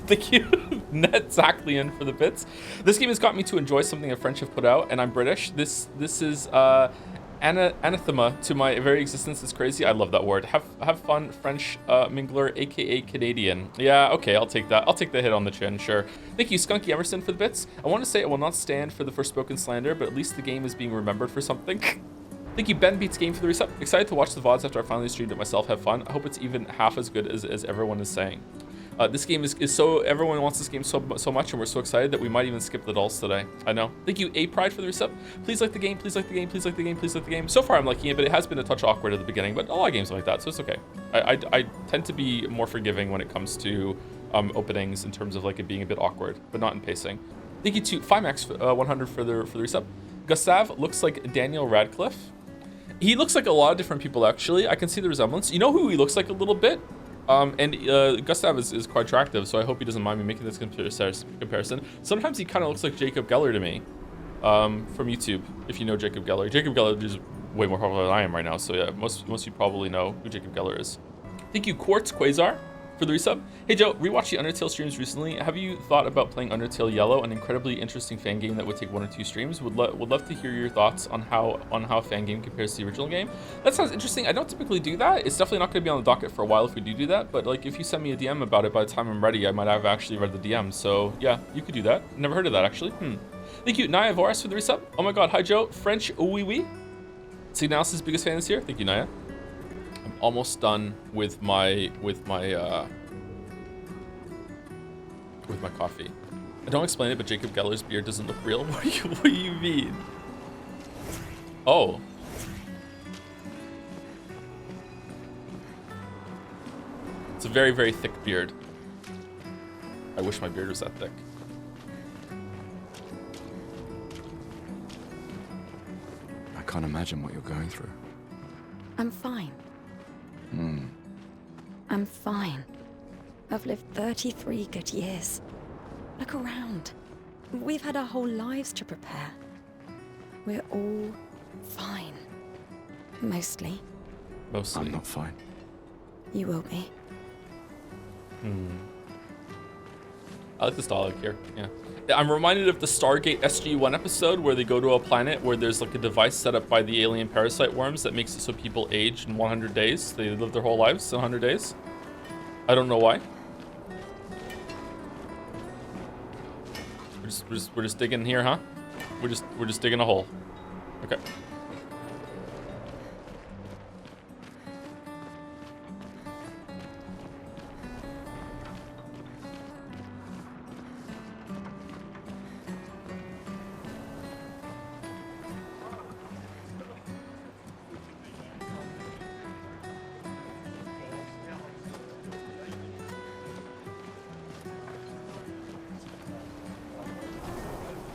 [SPEAKER 1] Thank you, Ned Zacklian, for the bits. This game has got me to enjoy something a French have put out, and I'm British. This is anathema to my very existence. Is crazy. I love that word. Have fun, French mingler, aka Canadian. Yeah, okay, I'll take that. I'll take the hit on the chin, sure. Thank you, Skunky Emerson, for the bits. I want to say I will not stand for the Forspoken slander, but at least the game is being remembered for something. Thank you, Ben Beats Game, for the reset. Excited to watch the VODs after I finally streamed it myself. Have fun. I hope it's even half as good as everyone is saying. This game is so, everyone wants this game so much, and we're so excited that we might even skip the dolls today. I know. Thank you, A Pride, for the reset. Please like the game, please like the game, please like the game, please like the game. So far I'm liking it, but it has been a touch awkward at the beginning, but a lot of games are like that, so it's okay. I tend to be more forgiving when it comes to openings in terms of like it being a bit awkward, but not in pacing. Thank you to 5max100 for the reset. Gustav looks like Daniel Radcliffe. He looks like a lot of different people, actually. I can see the resemblance. You know who he looks like a little bit? Gustav is quite attractive, so I hope he doesn't mind me making this comparison. Sometimes he kind of looks like Jacob Geller to me, from YouTube, if you know Jacob Geller. Jacob Geller is way more popular than I am right now, so yeah, most of you probably know who Jacob Geller is. Thank you, Quartz Quasar, for the resub. Hey Joe, rewatched the Undertale streams recently. Have you thought about playing Undertale Yellow, an incredibly interesting fan game that would take 1 or 2 streams? Would love to hear your thoughts on how a fan game compares to the original game. That sounds interesting. I don't typically do that. It's definitely not going to be on the docket for a while if we do that, but like if you send me a DM about it, by the time I'm ready, I might have actually read the DM. So yeah, you could do that. Never heard of that, actually. Thank you, Naya Voris, for the resub. Oh my god, hi Joe. French oui oui. Signal's biggest fan is here. Thank you, Naya. I'm almost done with my coffee. I don't explain it, but Jacob Geller's beard doesn't look real. What do you mean? Oh. It's a very, very thick beard. I wish my beard was that thick.
[SPEAKER 3] I can't imagine what you're going through.
[SPEAKER 4] I'm fine. I'm fine. I've lived 33 good years. Look around. We've had our whole lives to prepare. We're all fine. Mostly.
[SPEAKER 3] I'm not fine.
[SPEAKER 4] You will be.
[SPEAKER 1] I like this dialogue here, yeah. I'm reminded of the Stargate SG-1 episode where they go to a planet where there's like a device set up by the alien parasite worms that makes it so people age in 100 days. They live their whole lives in 100 days. I don't know why. We're just digging here, huh? We're just digging a hole. Okay.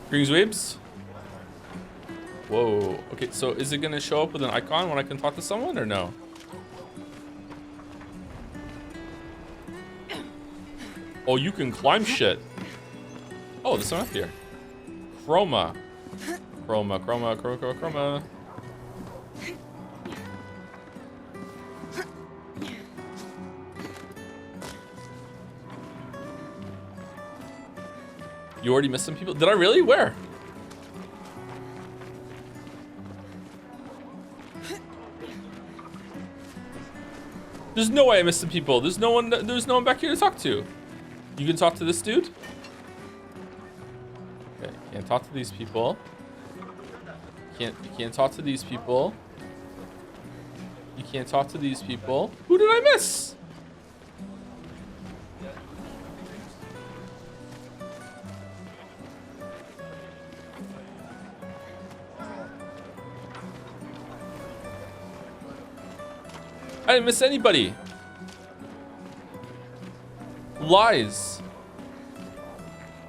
[SPEAKER 1] Greens Weebs? Whoa. Okay, so is it gonna show up with an icon when I can talk to someone or no? Oh, you can climb shit. Oh, there's someone up here. Chroma. Chroma. You already missed some people? Did I really? Where? There's no way I missed some people. There's no one back here to talk to. You can talk to this dude? Okay, can't talk to these people. You can't talk to these people. You can't talk to these people. Who did I miss? I didn't miss anybody. Lies.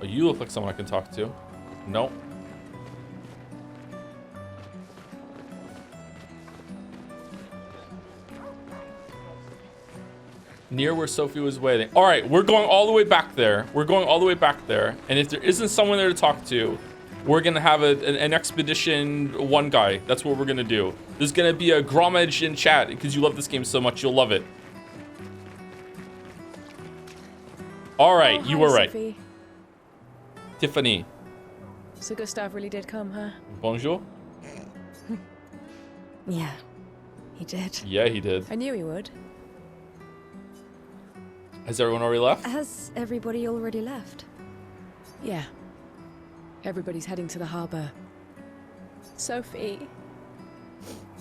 [SPEAKER 1] Oh, you look like someone I can talk to. Nope. Near where Sophie was waiting. All right, we're going all the way back there. We're going all the way back there. And if there isn't someone there to talk to, we're gonna have an expedition one guy. That's what we're gonna do. There's gonna be a Gromage in chat because you love this game so much, you'll love it. All right,
[SPEAKER 5] Oh,
[SPEAKER 1] you
[SPEAKER 5] hi,
[SPEAKER 1] were right.
[SPEAKER 5] Sophie.
[SPEAKER 1] Tiffany,
[SPEAKER 5] So Gustav really did come, huh?
[SPEAKER 1] bonjour.
[SPEAKER 4] Yeah, he did.
[SPEAKER 1] Yeah, he did.
[SPEAKER 5] I knew he would.
[SPEAKER 1] Has everyone already left?
[SPEAKER 4] Has everybody already left?
[SPEAKER 5] Yeah. Everybody's heading to the harbour. Sophie.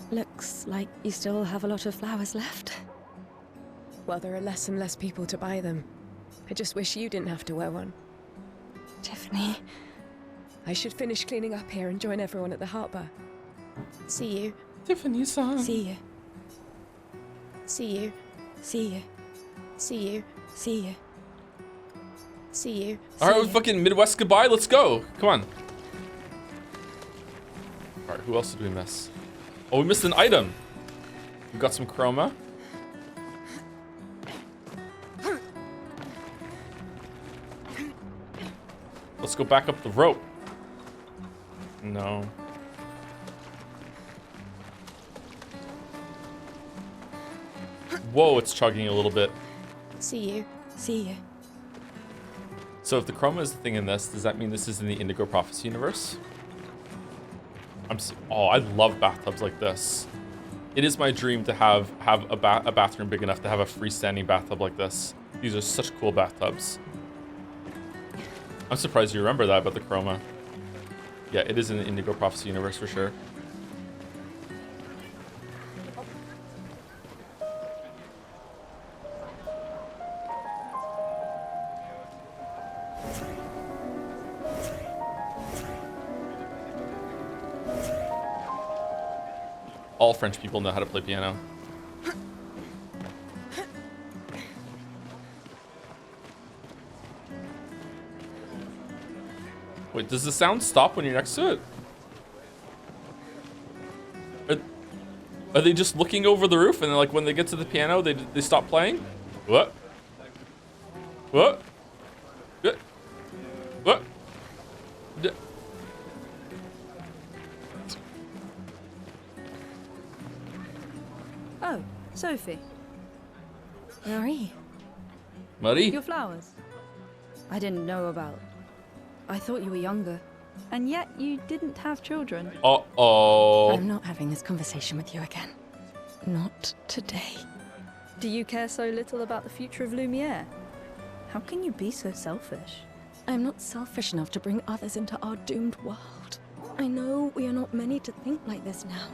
[SPEAKER 4] Looks like you still have a lot of flowers left.
[SPEAKER 5] Well, there are less and less people to buy them. I just wish you didn't have to wear one.
[SPEAKER 4] Tiffany.
[SPEAKER 5] I should finish cleaning up here and join everyone at the harbour. See you.
[SPEAKER 1] Tiffany-san.
[SPEAKER 4] See you.
[SPEAKER 5] See you.
[SPEAKER 4] See you.
[SPEAKER 5] See you.
[SPEAKER 4] See you.
[SPEAKER 5] See you.
[SPEAKER 1] All right,
[SPEAKER 4] See
[SPEAKER 1] we
[SPEAKER 4] ya.
[SPEAKER 1] fucking Midwest goodbye. Let's go. Come on. All right, who else did we miss? Oh, we missed an item. We got some chroma. Let's go back up the rope. No. Whoa, it's chugging a little bit.
[SPEAKER 5] See you.
[SPEAKER 4] See you.
[SPEAKER 1] So if the chroma is the thing in this, does that mean this is in the Indigo Prophecy universe? Oh, I love bathtubs like this. It is my dream to have a bathroom big enough to have a freestanding bathtub like this. These are such cool bathtubs. I'm surprised you remember that about the chroma. Yeah, it is in the Indigo Prophecy universe for sure. All French people know how to play piano. Wait, does the sound stop when you're next to it? Are they just looking over the roof and then, like, when they get to the piano, they stop playing? What? What? What? What?
[SPEAKER 6] Oh, Sophie,
[SPEAKER 4] Marie.
[SPEAKER 1] Marie?
[SPEAKER 6] your flowers. I didn't know about. I thought you were younger. And yet you didn't have children.
[SPEAKER 1] Uh-oh.
[SPEAKER 4] I'm not having this conversation with you again. Not today.
[SPEAKER 6] Do you care so little about the future of Lumiere? How can you be so selfish?
[SPEAKER 4] I'm not selfish enough to bring others into our doomed world. I know we are not many to think like this now.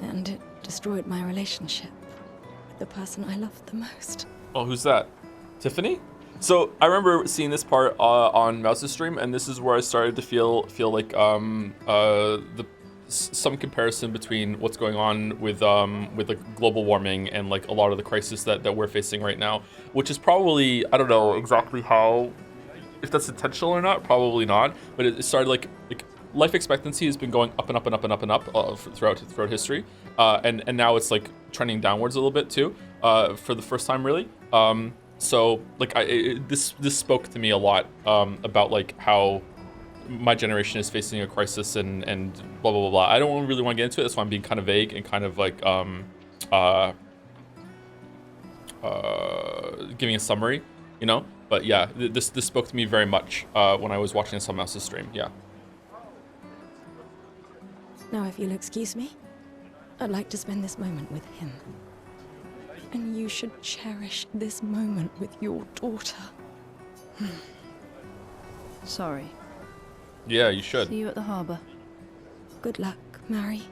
[SPEAKER 4] And it destroyed my relationship with the person I loved the most.
[SPEAKER 1] Oh, who's that? Tiffany? So I remember seeing this part on Mouse's stream, and this is where I started to feel like some comparison between what's going on with like global warming and like a lot of the crisis that we're facing right now, which is probably, I don't know exactly how, if that's intentional or not, probably not, but it started like life expectancy has been going up and up and up and up and up throughout history, and now it's like trending downwards a little bit too, for the first time really. So like this spoke to me a lot about like how my generation is facing a crisis and blah blah blah blah. I don't really want to get into it. That's why I'm being kind of vague and kind of like giving a summary, you know. But yeah, this spoke to me very much when I was watching someone else's stream. Yeah.
[SPEAKER 4] Now, if you'll excuse me, I'd like to spend this moment with him. And you should cherish this moment with your daughter.
[SPEAKER 6] Sorry.
[SPEAKER 1] Yeah, you should.
[SPEAKER 6] See you at the harbour.
[SPEAKER 4] Good luck, Mary.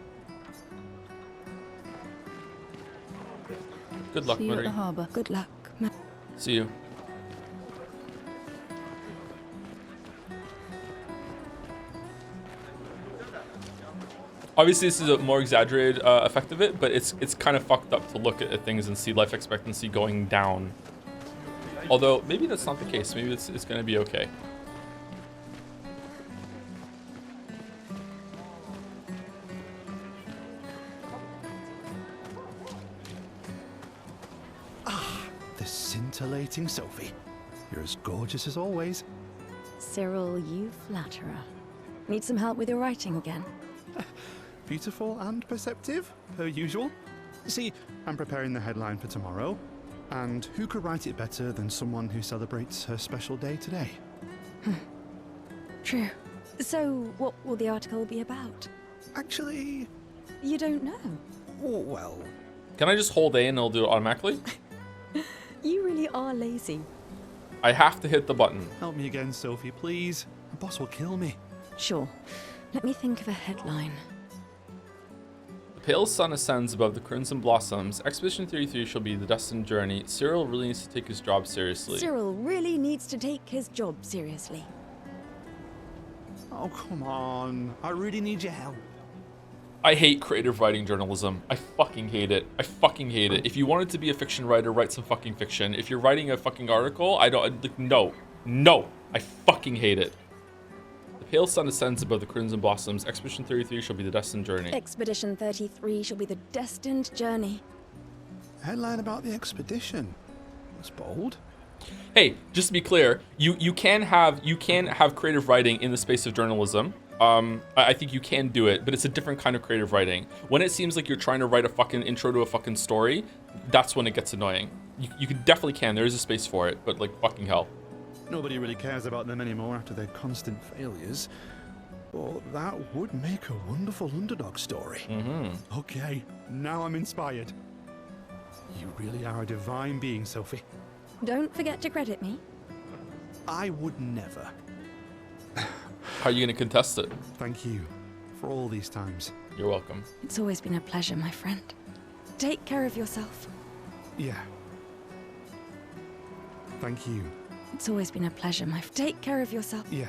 [SPEAKER 1] Good luck,
[SPEAKER 6] See you at
[SPEAKER 1] Marie.
[SPEAKER 6] the harbour.
[SPEAKER 4] Good luck, Mary.
[SPEAKER 1] See you. Obviously, this is a more exaggerated effect of it, but it's kind of fucked up to look at things and see life expectancy going down. Although, maybe that's not the case. Maybe it's going to be okay.
[SPEAKER 7] The the scintillating Sophie. You're as gorgeous as always.
[SPEAKER 4] Cyril, you flatterer. Need some help with your writing again?
[SPEAKER 7] Beautiful and perceptive, per usual. See, I'm preparing the headline for tomorrow. And who could write it better than someone who celebrates her special day today?
[SPEAKER 4] True. So, what will the article be about?
[SPEAKER 7] Actually,
[SPEAKER 4] You don't know.
[SPEAKER 7] well,
[SPEAKER 1] Can I just hold A and it'll do it automatically?
[SPEAKER 4] You really are lazy.
[SPEAKER 1] I have to hit the button.
[SPEAKER 7] help me again, Sophie, please. The boss will kill me.
[SPEAKER 4] Sure. Let me think of a headline.
[SPEAKER 1] The pale sun ascends above the crimson blossoms. Expedition 33 shall be the destined journey. Cyril really needs to take his job seriously.
[SPEAKER 4] Cyril really needs to take his job seriously.
[SPEAKER 7] Oh, come on. I really need your help.
[SPEAKER 1] I hate creative writing journalism. I fucking hate it. I fucking hate it. If you wanted to be a fiction writer, write some fucking fiction. If you're writing a fucking article, no. I fucking hate it. The pale sun ascends above the crimson blossoms. Expedition 33 shall be the destined journey.
[SPEAKER 4] Expedition 33 shall be the destined journey.
[SPEAKER 7] Headline about the expedition. That's bold.
[SPEAKER 1] Hey, just to be clear, you can have creative writing in the space of journalism. I think you can do it, but it's a different kind of creative writing. When it seems like you're trying to write a fucking intro to a fucking story, that's when it gets annoying. You definitely can. There is a space for it, but like fucking hell.
[SPEAKER 7] Nobody really cares about them anymore after their constant failures. But that would make a wonderful underdog story.
[SPEAKER 1] Mm-hmm.
[SPEAKER 7] Okay, now I'm inspired. You really are a divine being, Sophie.
[SPEAKER 4] Don't forget to credit me.
[SPEAKER 7] I would never.
[SPEAKER 1] How are you gonna contest it?
[SPEAKER 7] Thank you for all these times.
[SPEAKER 1] You're welcome.
[SPEAKER 4] It's always been a pleasure, my friend. Take care of yourself.
[SPEAKER 7] Yeah. Thank you.
[SPEAKER 4] It's always been a pleasure, Take care of yourself.
[SPEAKER 7] Yeah.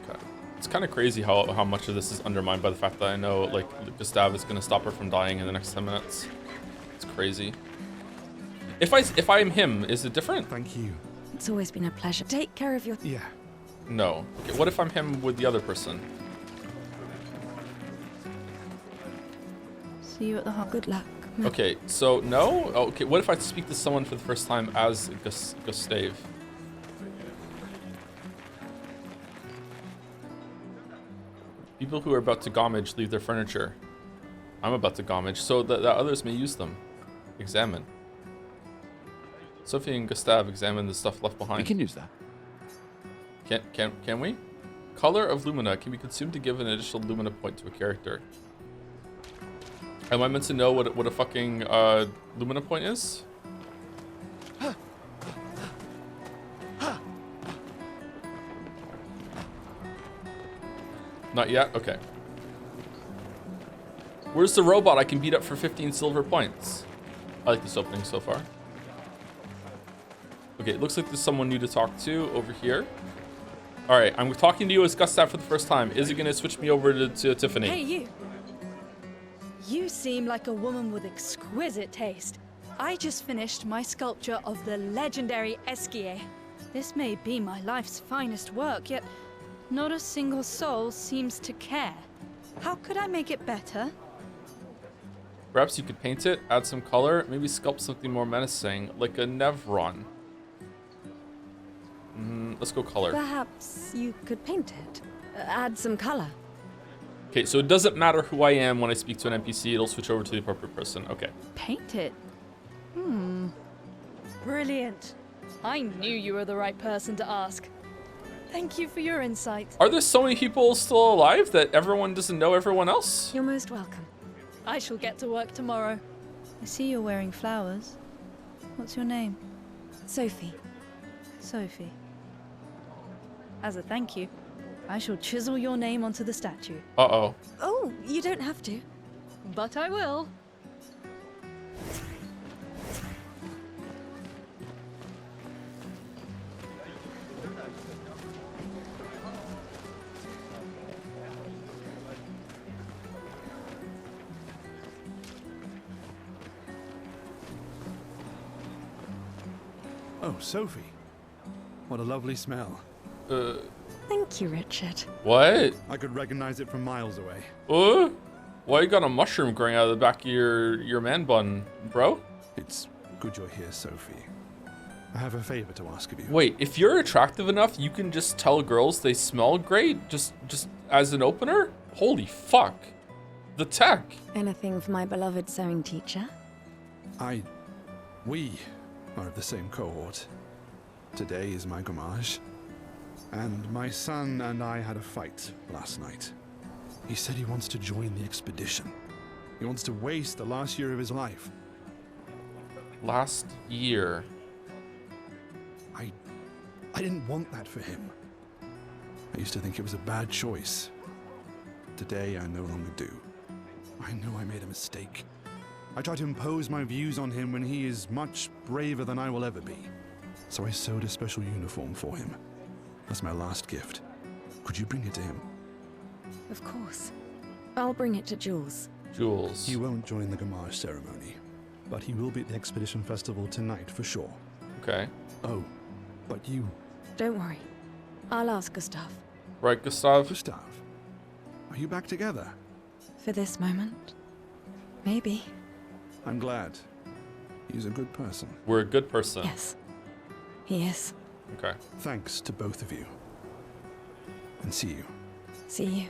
[SPEAKER 1] Okay. It's kind of crazy how much of this is undermined by the fact that I know like Gustave is gonna stop her from dying in the next 10 minutes. It's crazy. If I'm him, is it different?
[SPEAKER 7] Thank you.
[SPEAKER 4] It's always been a pleasure. Take care of your...
[SPEAKER 7] Yeah.
[SPEAKER 1] No. Okay, what if I'm him with the other person?
[SPEAKER 6] See you at the hub.
[SPEAKER 4] Good luck.
[SPEAKER 1] Okay, so no? Oh, okay, what if I speak to someone for the first time as Gustave? People who are about to gommage leave their furniture. I'm about to gommage, so that others may use them. Examine. Sophie and Gustave examine the stuff left behind.
[SPEAKER 3] We can use that.
[SPEAKER 1] Can we? Color of Lumina can be consumed to give an additional Lumina point to a character. Am I meant to know what a fucking Lumina point is? Not yet? Okay. Where's the robot I can beat up for 15 silver points? I like this opening so far. Okay, it looks like there's someone new to talk to over here. All right, I'm talking to you as Gustave for the first time. Is it gonna switch me over to Tiffany?
[SPEAKER 6] Hey, you! You seem like a woman with exquisite taste. I just finished my sculpture of the legendary Esquier. This may be my life's finest work, yet not a single soul seems to care. How could I make it better?
[SPEAKER 1] Perhaps you could paint it, add some color, maybe sculpt something more menacing, like a Nevron. Let's go color.
[SPEAKER 4] Perhaps you could paint it. Add some color.
[SPEAKER 1] Okay, so it doesn't matter who I am when I speak to an NPC, it'll switch over to the appropriate person. Okay.
[SPEAKER 6] Paint it? Brilliant. I knew you were the right person to ask. Thank you for your insight.
[SPEAKER 1] Are there so many people still alive that everyone doesn't know everyone else?
[SPEAKER 4] You're most welcome.
[SPEAKER 6] I shall get to work tomorrow. I see you're wearing flowers. What's your name?
[SPEAKER 4] Sophie.
[SPEAKER 6] Sophie. As a thank you, I shall chisel your name onto the statue.
[SPEAKER 1] Uh-oh.
[SPEAKER 4] Oh, you don't have to.
[SPEAKER 6] But I will.
[SPEAKER 7] Oh, Sophie. What a lovely smell.
[SPEAKER 4] Thank you, Richard.
[SPEAKER 1] What?
[SPEAKER 7] I could recognize it from miles away.
[SPEAKER 1] Why you got a mushroom growing out of the back of your man bun, bro?
[SPEAKER 7] It's Good you're here, Sophie. I have a favor to ask of you.
[SPEAKER 1] Wait, if you're attractive enough, you can just tell girls they smell great just as an opener? Holy fuck. The tech.
[SPEAKER 4] Anything for my beloved sewing teacher?
[SPEAKER 7] We are of the same cohort. Today is my gommage. And my son and I had a fight last night. He said he wants to join the expedition. He wants to waste the last year of his life.
[SPEAKER 1] Last year.
[SPEAKER 7] I didn't want that for him. I used to think it was a bad choice. Today, I no longer do. I know I made a mistake. I tried to impose my views on him when he is much braver than I will ever be. So I sewed a special uniform for him. That's my last gift. Could you bring it to him?
[SPEAKER 4] Of course. I'll bring it to Jules.
[SPEAKER 1] Jules.
[SPEAKER 7] He won't join the Gamage ceremony, but he will be at the Expedition Festival tonight for sure.
[SPEAKER 1] Okay.
[SPEAKER 7] Oh, but you...
[SPEAKER 4] Don't worry. I'll ask Gustav.
[SPEAKER 1] Right, Gustav?
[SPEAKER 7] Gustav, are you back together?
[SPEAKER 4] For this moment. Maybe.
[SPEAKER 7] I'm glad. He's a good person.
[SPEAKER 1] We're a good person.
[SPEAKER 4] Yes. He is.
[SPEAKER 1] Okay.
[SPEAKER 7] Thanks to both of you. And see you.
[SPEAKER 4] See you.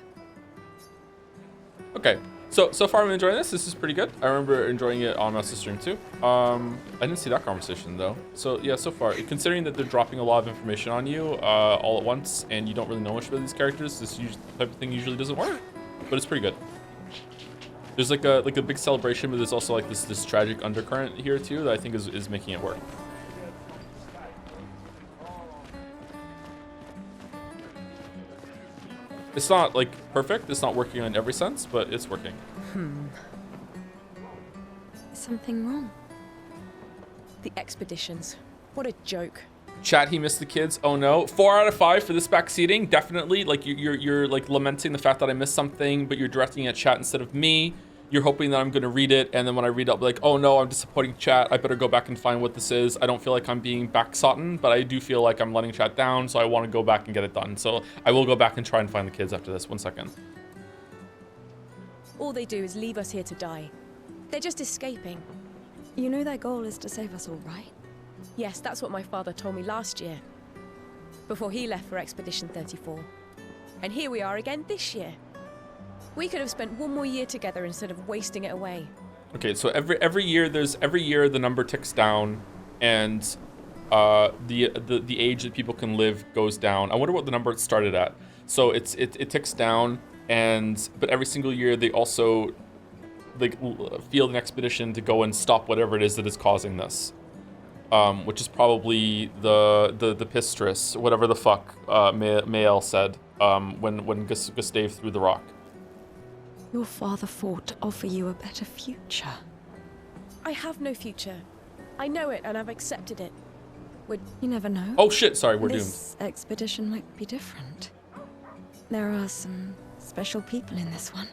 [SPEAKER 1] Okay. So far I'm enjoying this. This is pretty good. I remember enjoying it on my sister's stream too. I didn't see that conversation though. So yeah, so far, considering that they're dropping a lot of information on you all at once, and you don't really know much about these characters, this type of thing usually doesn't work. But it's pretty good. There's like a big celebration, but there's also like this tragic undercurrent here too that I think is making it work. It's not like perfect. It's not working in every sense, but it's working.
[SPEAKER 4] Is something wrong?
[SPEAKER 5] The expeditions. What a joke.
[SPEAKER 1] Chat, he missed the kids. Oh no. 4 out of 5 for this backseating. Definitely. Like you're like lamenting the fact that I missed something, but you're directing at chat instead of me. You're hoping that I'm gonna read it, and then when I read it, I'll be like, oh no, I'm disappointing chat. I better go back and find what this is. I don't feel like I'm being backsotten, but I do feel like I'm letting chat down, so I want to go back and get it done. So I will go back and try and find the kids after this. 1 second.
[SPEAKER 5] All they do is leave us here to die. They're just escaping.
[SPEAKER 4] You know their goal is to save us all, right?
[SPEAKER 5] Yes, that's what my father told me last year. Before he left for Expedition 34. And here we are again this year. We could have spent 1 more year together instead of wasting it away.
[SPEAKER 1] Okay, so every year the number ticks down, and the age that people can live goes down. I wonder what the number it started at. So it ticks down, but every single year they also like field an expedition to go and stop whatever it is that is causing this. Which is probably the Pistress, whatever the fuck Mael said when Gustave threw the rock.
[SPEAKER 4] Your father fought to offer you a better future.
[SPEAKER 5] I have no future. I know it, and I've accepted it.
[SPEAKER 4] You never know.
[SPEAKER 1] Oh shit, sorry, we're doomed.
[SPEAKER 4] This expedition might be different. There are some special people in this one.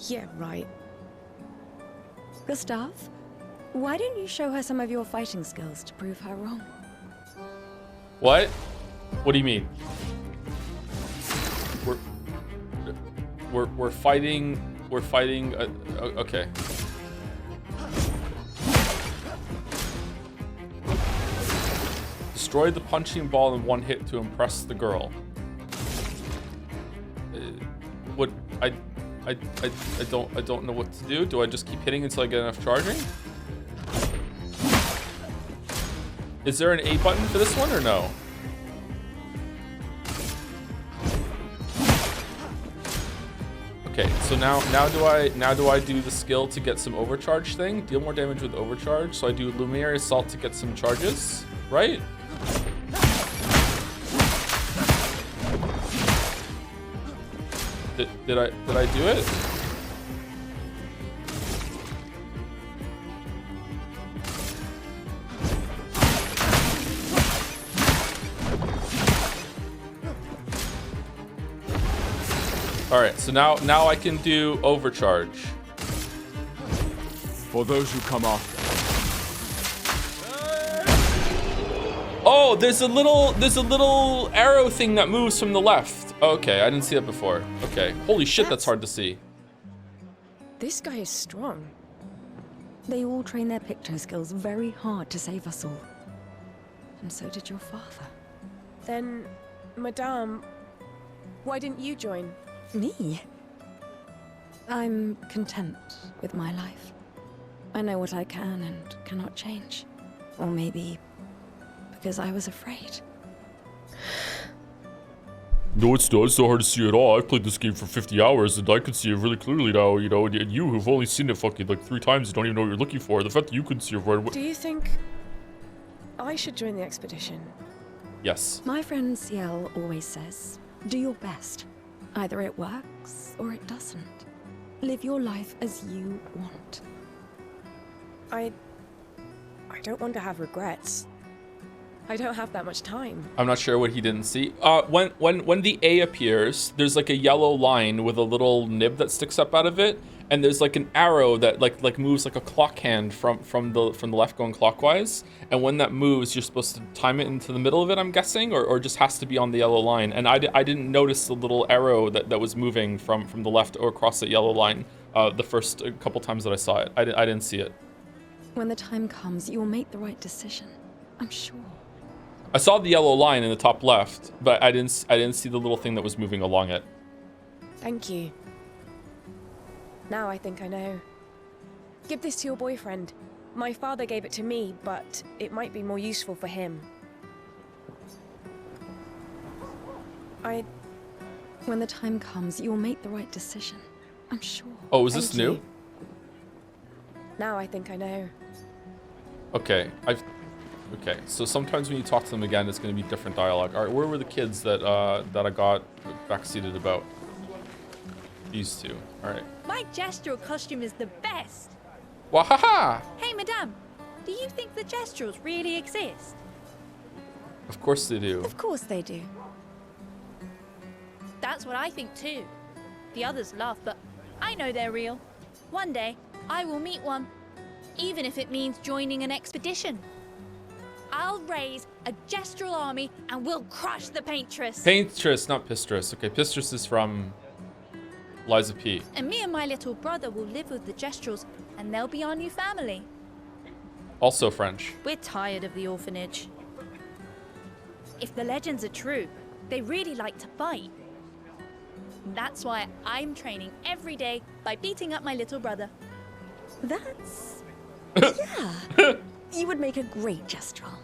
[SPEAKER 5] Yeah, right.
[SPEAKER 4] Gustav, why don't you show her some of your fighting skills to prove her wrong?
[SPEAKER 1] What? What do you mean? We're fighting. We're fighting. Okay. Destroy the punching ball in 1 hit to impress the girl. What? I don't know what to do. Do I just keep hitting until I get enough charging? Is there an A button for this one or no? Okay, so now do I do the skill to get some overcharge thing? Deal more damage with overcharge. So I do Luminary Assault to get some charges, right? Did I do it? All right, so now I can do overcharge.
[SPEAKER 3] For those who come after.
[SPEAKER 1] Oh, there's a little arrow thing that moves from the left. Okay, I didn't see that before. Okay, holy shit, that's hard to see.
[SPEAKER 5] This guy is strong.
[SPEAKER 4] They all train their picto skills very hard to save us all. And so did your father.
[SPEAKER 5] Then, Madame, why didn't you join?
[SPEAKER 4] Me? I'm content with my life. I know what I can and cannot change. Or maybe because I was afraid.
[SPEAKER 1] No, it's not. It's not hard to see at all. I've played this game for 50 hours and I can see it really clearly now, you know, and you who've only seen it fucking like 3 times, you don't even know what you're looking for. The fact that you couldn't see it right away.
[SPEAKER 5] Do you think I should join the expedition?
[SPEAKER 1] Yes.
[SPEAKER 4] My friend Ciel always says, do your best. Either it works or it doesn't. Live your life as you want.
[SPEAKER 5] I don't want to have regrets. I don't have that much time.
[SPEAKER 1] I'm not sure what he didn't see. When the A appears, there's like a yellow line with a little nib that sticks up out of it, and there's like an arrow that like moves like a clock hand from the left going clockwise. And when that moves, you're supposed to time it into the middle of it, I'm guessing, or just has to be on the yellow line. And I didn't notice the little arrow that was moving from the left or across the yellow line the first couple times that I saw it. I didn't see it.
[SPEAKER 4] When the time comes, you'll make the right decision. I'm sure.
[SPEAKER 1] I saw the yellow line in the top left, but I didn't see the little thing that was moving along it.
[SPEAKER 5] Thank you. Now I think I know. Give this to your boyfriend. My father gave it to me, but it might be more useful for him.
[SPEAKER 4] When the time comes, you'll make the right decision. I'm sure.
[SPEAKER 1] Oh, is this new?
[SPEAKER 5] Now I think I know.
[SPEAKER 1] Okay, okay, so sometimes when you talk to them again, it's going to be different dialogue. All right, where were the kids that I got backseated about? These two. All right.
[SPEAKER 6] My gestural costume is the best.
[SPEAKER 1] Wahaha!
[SPEAKER 6] Hey, Madame, do you think the gesturals really exist?
[SPEAKER 1] Of course they do.
[SPEAKER 4] Of course they do.
[SPEAKER 6] That's what I think too. The others laugh, but I know they're real. One day, I will meet one, even if it means joining an expedition. I'll raise a gestural army and we'll crush the Paintress.
[SPEAKER 1] Paintress, not Pistress. Okay, Pistress is from Liza P.
[SPEAKER 6] And me and my little brother will live with the gesturals, and they'll be our new family.
[SPEAKER 1] Also French.
[SPEAKER 6] We're tired of the orphanage. If the legends are true, they really like to fight. That's why I'm training every day by beating up my little brother.
[SPEAKER 4] That's... yeah. You would make a great gestural.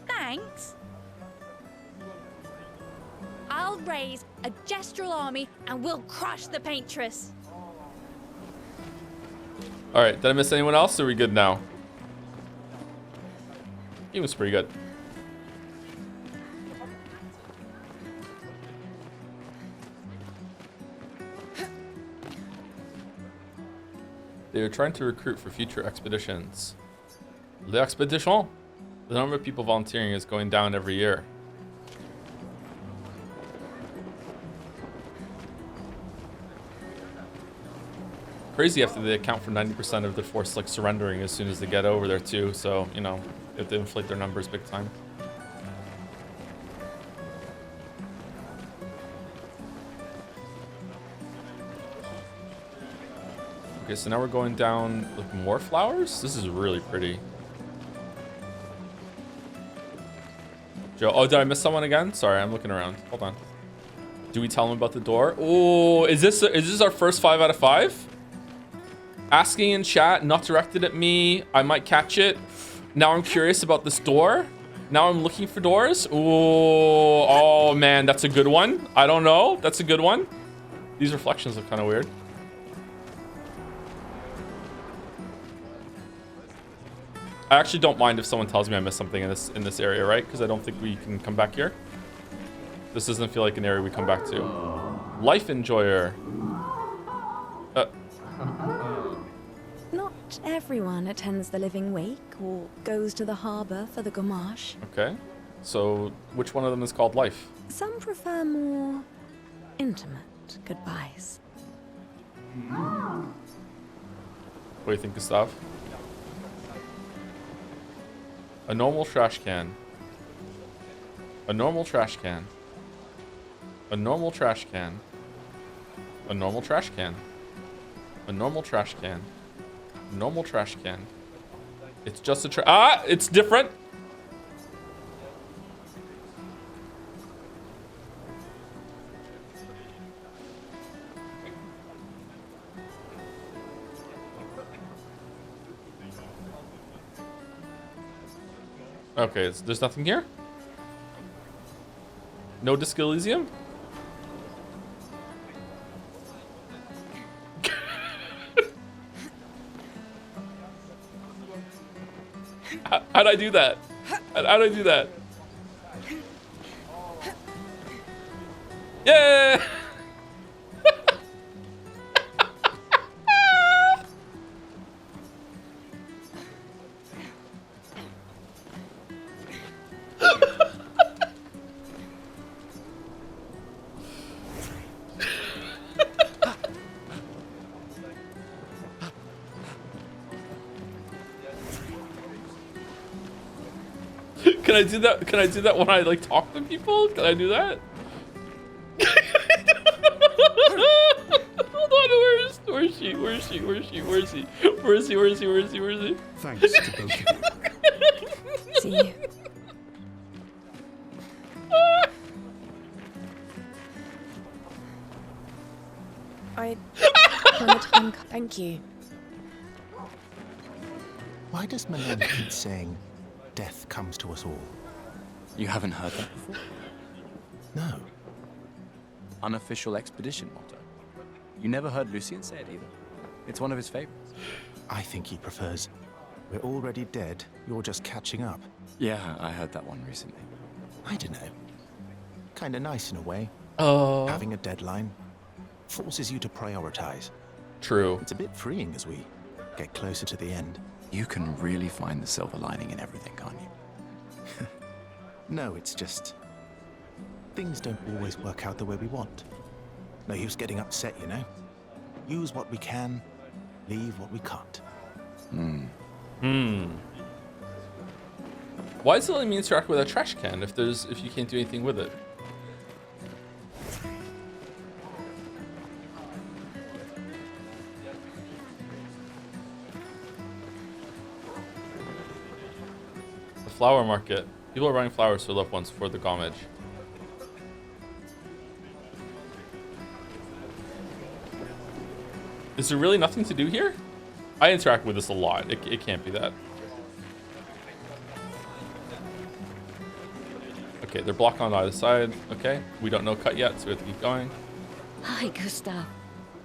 [SPEAKER 6] Thanks. I'll raise a gestural army and we'll crush the Paintress.
[SPEAKER 1] All right, did I miss anyone else? Or are we good now? He was pretty good. They are trying to recruit for future expeditions. L'expedition? The number of people volunteering is going down every year. Crazy after they account for 90% of the force like surrendering as soon as they get over there too, so you know, they have to inflate their numbers big time. Okay, so now we're going down with more flowers. This is really pretty. Joe, oh, did I miss someone again? Sorry, I'm looking around. Hold on. Do we tell them about the door? Oh, is this our first 5 out of 5? Asking in chat, not directed at me. I might catch it. Now I'm curious about this door. Now I'm looking for doors. Oh man, that's a good one. I don't know. That's a good one. These reflections look kind of weird. I actually don't mind if someone tells me I missed something in this area, right? Because I don't think we can come back here. This doesn't feel like an area we come back to. Life enjoyer.
[SPEAKER 4] Not everyone attends the Living Wake or goes to the harbor for the Gamache.
[SPEAKER 1] Okay. So which one of them is called life?
[SPEAKER 4] Some prefer more intimate goodbyes.
[SPEAKER 1] What do you think, Gustav? A normal trash can. A normal trash can. A normal trash can. A normal trash can. A normal trash can. Normal trash can. It's just a it's different. Okay, there's nothing here? No Disc Elysium? How'd I do that? How'd I do that? Yeah! Can I do that? Can I do that when I like talk to people? Can I do that? Hold on, where is she? Where is she? Where is she? Where is he? Where is he? Where is he? Where is he? Where is he?
[SPEAKER 7] Thanks to both of you.
[SPEAKER 4] See you.
[SPEAKER 5] Thank you.
[SPEAKER 8] Why does Milan keep saying death comes to us all?
[SPEAKER 3] You haven't heard that before?
[SPEAKER 8] No.
[SPEAKER 3] Unofficial expedition motto. You never heard Lucien say it either. It's one of his favorites.
[SPEAKER 8] I think he prefers, we're already dead, you're just catching up.
[SPEAKER 3] Yeah, I heard that one recently.
[SPEAKER 8] I don't know. Kinda nice in a way.
[SPEAKER 1] Oh.
[SPEAKER 8] Having a deadline forces you to prioritize.
[SPEAKER 1] True.
[SPEAKER 8] It's a bit freeing as we get closer to the end.
[SPEAKER 3] You can really find the silver lining in everything, can't you?
[SPEAKER 8] No, it's just things don't always work out the way we want. No use getting upset, you know? Use what we can, leave what we can't.
[SPEAKER 1] Why does it let me interact with a trash can if you can't do anything with it? The flower market. People are buying flowers for loved ones for the Gomage. Is there really nothing to do here? I interact with this a lot. It can't be that. Okay, they're blocked on either side. Okay, we don't know cut yet, so we have to keep going.
[SPEAKER 9] Hi, Gustav.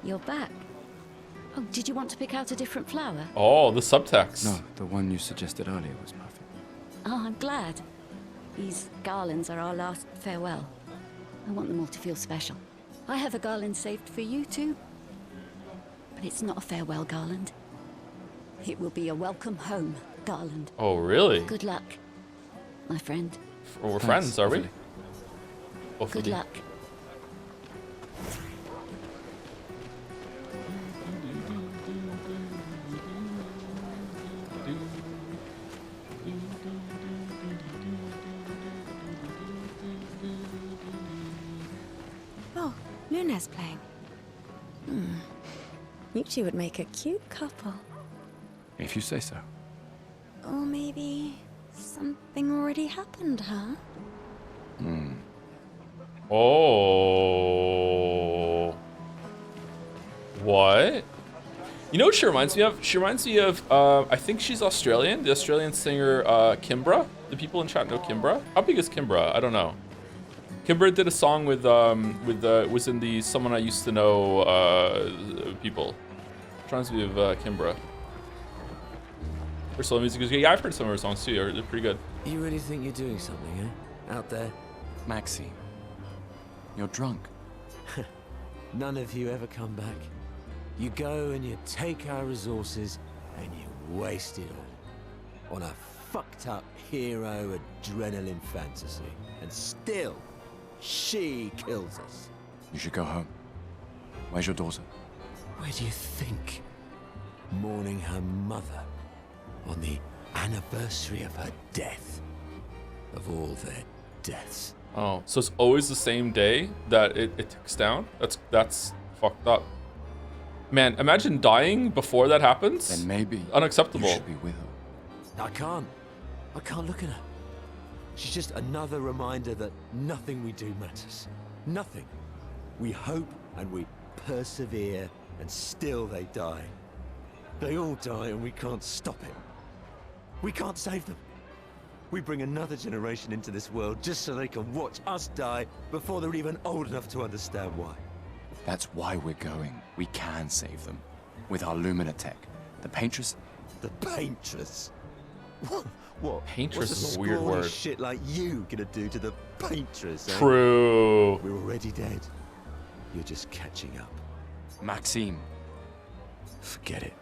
[SPEAKER 9] You're back. Oh, did you want to pick out a different flower?
[SPEAKER 1] Oh, the subtext.
[SPEAKER 3] No, the one you suggested earlier was perfect.
[SPEAKER 9] Oh, I'm glad. These garlands are our last farewell. I want them all to feel special. I have a garland saved for you too. But it's not a farewell garland. It will be a welcome home garland.
[SPEAKER 1] Oh, really?
[SPEAKER 9] Good luck, my friend.
[SPEAKER 1] We're friends, are we?
[SPEAKER 3] Hopefully.
[SPEAKER 1] Hopefully.
[SPEAKER 9] Good luck.
[SPEAKER 4] Oh, Luna's playing. You two would make a cute couple.
[SPEAKER 3] If you say so.
[SPEAKER 4] Or maybe something already happened, huh?
[SPEAKER 1] Oh. What? You know what she reminds me of? She reminds me of, I think she's Australian. The Australian singer, Kimbra. The people in chat know Kimbra. How big is Kimbra? I don't know. Kimbra did a song with was in the Someone I Used to Know, people. Reminds me of, Kimbra. Her solo music is good. Yeah, I've heard some of her songs too. They're pretty good.
[SPEAKER 10] You really think you're doing something, eh? Out there?
[SPEAKER 3] Maxie, you're drunk.
[SPEAKER 10] None of you ever come back. You go and you take our resources and you waste it all on a fucked up hero adrenaline fantasy. And still, she kills us.
[SPEAKER 3] You should go home. Where's your daughter?
[SPEAKER 10] Where do you think? Mourning her mother on the anniversary of her death. Of all their deaths.
[SPEAKER 1] Oh, so it's always the same day that it ticks down? That's fucked up. Man, imagine dying before that happens.
[SPEAKER 11] Then maybe
[SPEAKER 1] Unacceptable.
[SPEAKER 11] you should be with her.
[SPEAKER 10] I can't look at her. She's just another reminder that nothing we do matters. Nothing. We hope and we persevere, and still they die. They all die and we can't stop it. We can't save them. We bring another generation into this world just so they can watch us die before they're even old enough to understand why.
[SPEAKER 11] That's why we're going. We can save them. With our Lumina tech. The Paintress...
[SPEAKER 10] The Paintress? What?
[SPEAKER 1] Paintress
[SPEAKER 10] What's
[SPEAKER 1] is a weird
[SPEAKER 10] scrawny
[SPEAKER 1] word.
[SPEAKER 10] shit like you gonna do to the Paintress, eh?
[SPEAKER 1] True.
[SPEAKER 10] We're already dead. You're just catching up.
[SPEAKER 11] Maxime.
[SPEAKER 10] Forget it.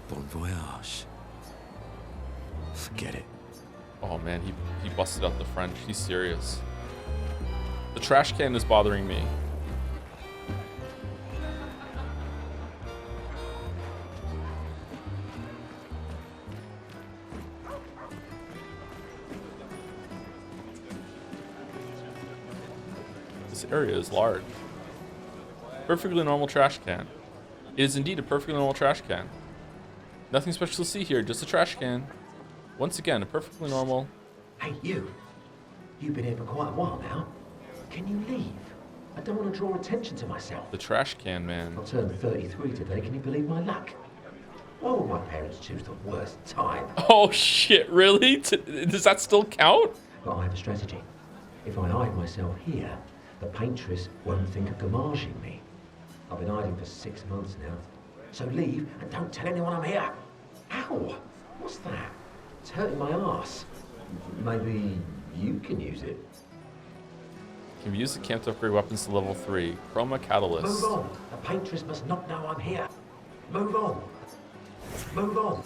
[SPEAKER 10] Bon voyage. Forget it.
[SPEAKER 1] Oh man, he busted out the French. He's serious. The trash can is bothering me. This area is large. Perfectly normal trash can. It is indeed a perfectly normal trash can. Nothing special to see here, just a trash can. Once again, a perfectly normal...
[SPEAKER 12] Hey, you. You've been here for quite a while now. Can you leave? I don't want to draw attention to myself.
[SPEAKER 1] The trash can, man.
[SPEAKER 12] I turned 33 today, can you believe my luck? Why would my parents choose the worst time?
[SPEAKER 1] Oh shit, really? Does that still count?
[SPEAKER 12] But I have a strategy. If I hide myself here, the Paintress won't think of gamaging me. I've been hiding for 6 months now. So leave and don't tell anyone I'm here. Ow! What's that? It's hurting my arse. Maybe you can use it.
[SPEAKER 1] Can be used to camp to upgrade weapons to level 3. Chroma Catalyst.
[SPEAKER 12] Move on. The Paintress must not know I'm here. Move on. Move on.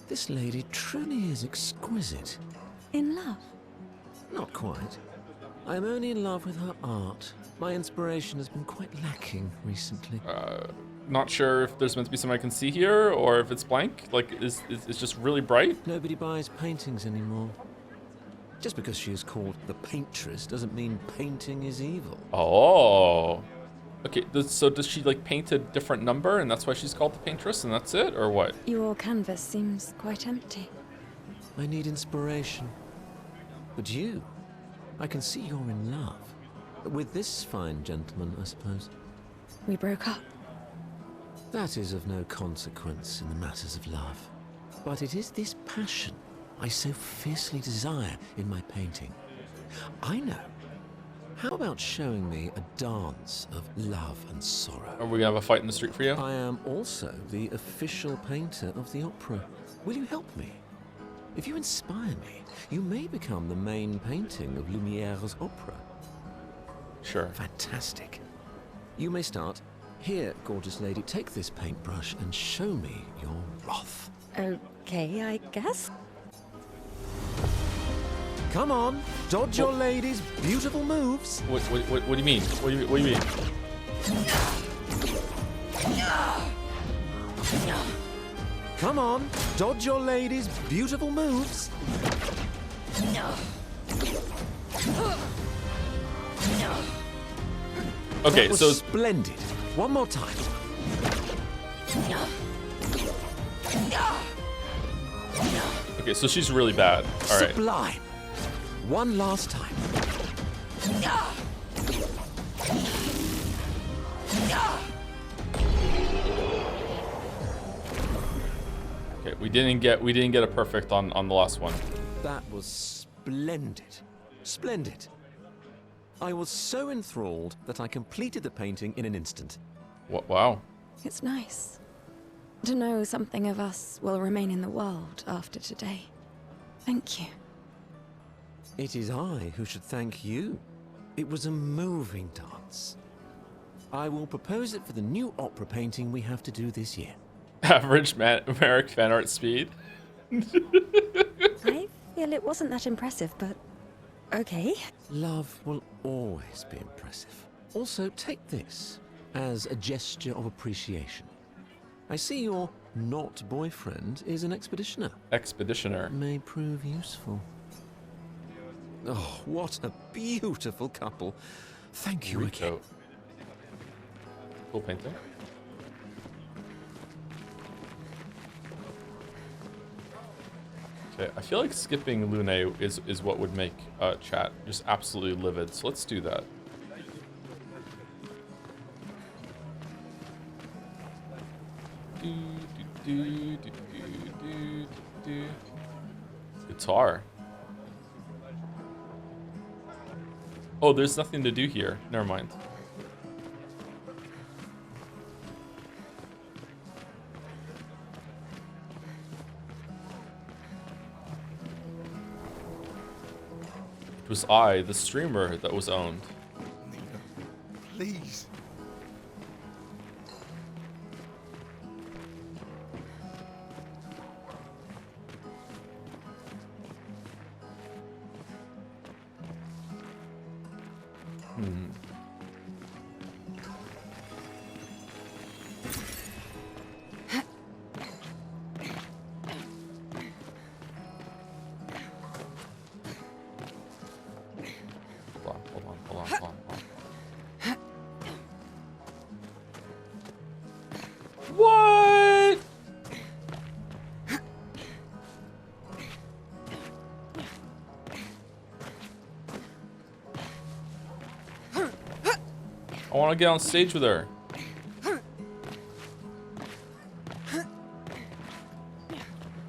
[SPEAKER 10] This lady truly is exquisite.
[SPEAKER 4] In love?
[SPEAKER 10] Not quite. I am only in love with her art. My inspiration has been quite lacking recently.
[SPEAKER 1] Not sure if there's meant to be something I can see here, or if it's blank. Like, it's just really bright.
[SPEAKER 10] Nobody buys paintings anymore. Just because she is called the Paintress doesn't mean painting is evil.
[SPEAKER 1] Oh. Okay, so does she, like, paint a different number, and that's why she's called the Paintress, and that's it, or what?
[SPEAKER 4] Your canvas seems quite empty.
[SPEAKER 10] I need inspiration. But you, I can see you're in love. With this fine gentleman, I suppose.
[SPEAKER 4] We broke up.
[SPEAKER 10] That is of no consequence in the matters of love. But it is this passion I so fiercely desire in my painting. I know. How about showing me a dance of love and sorrow?
[SPEAKER 1] Are we gonna have a fight in the street for you?
[SPEAKER 10] I am also the official painter of the opera. Will you help me? If you inspire me, you may become the main painting of Lumiere's opera.
[SPEAKER 1] Sure.
[SPEAKER 10] Fantastic. You may start. Here, gorgeous lady, take this paintbrush and show me your wrath.
[SPEAKER 4] Okay, I guess.
[SPEAKER 10] Come on, dodge your lady's beautiful moves.
[SPEAKER 1] What do you mean? What do you mean?
[SPEAKER 10] Come on, dodge your lady's beautiful moves.
[SPEAKER 1] Okay,
[SPEAKER 10] That was
[SPEAKER 1] so
[SPEAKER 10] splendid. One more time.
[SPEAKER 1] okay, so she's really bad. All right.
[SPEAKER 10] Sublime. One last time.
[SPEAKER 1] Okay, we didn't get a perfect on the last one.
[SPEAKER 10] That was splendid. Splendid. I was so enthralled that I completed the painting in an instant.
[SPEAKER 1] What? Wow.
[SPEAKER 4] It's nice to know something of us will remain in the world after today. Thank you.
[SPEAKER 10] It is I who should thank you. It was a moving dance. I will propose it for the new opera painting we have to do this year.
[SPEAKER 1] Average Merrick fan art speed.
[SPEAKER 4] I feel it wasn't that impressive, but okay.
[SPEAKER 10] Love will always be impressive. Also, take this as a gesture of appreciation. I see your not boyfriend is an expeditioner.
[SPEAKER 1] Expeditioner.
[SPEAKER 10] May prove useful. Oh, what a beautiful couple. Thank you again.
[SPEAKER 1] Rico. Cool painting. Okay, I feel like skipping Lune is what would make chat just absolutely livid. So let's do that. Guitar. Oh, there's nothing to do here. Never mind. It was I, the streamer, that was owned.
[SPEAKER 7] Please.
[SPEAKER 1] Hold on. What? I want to get on stage with her.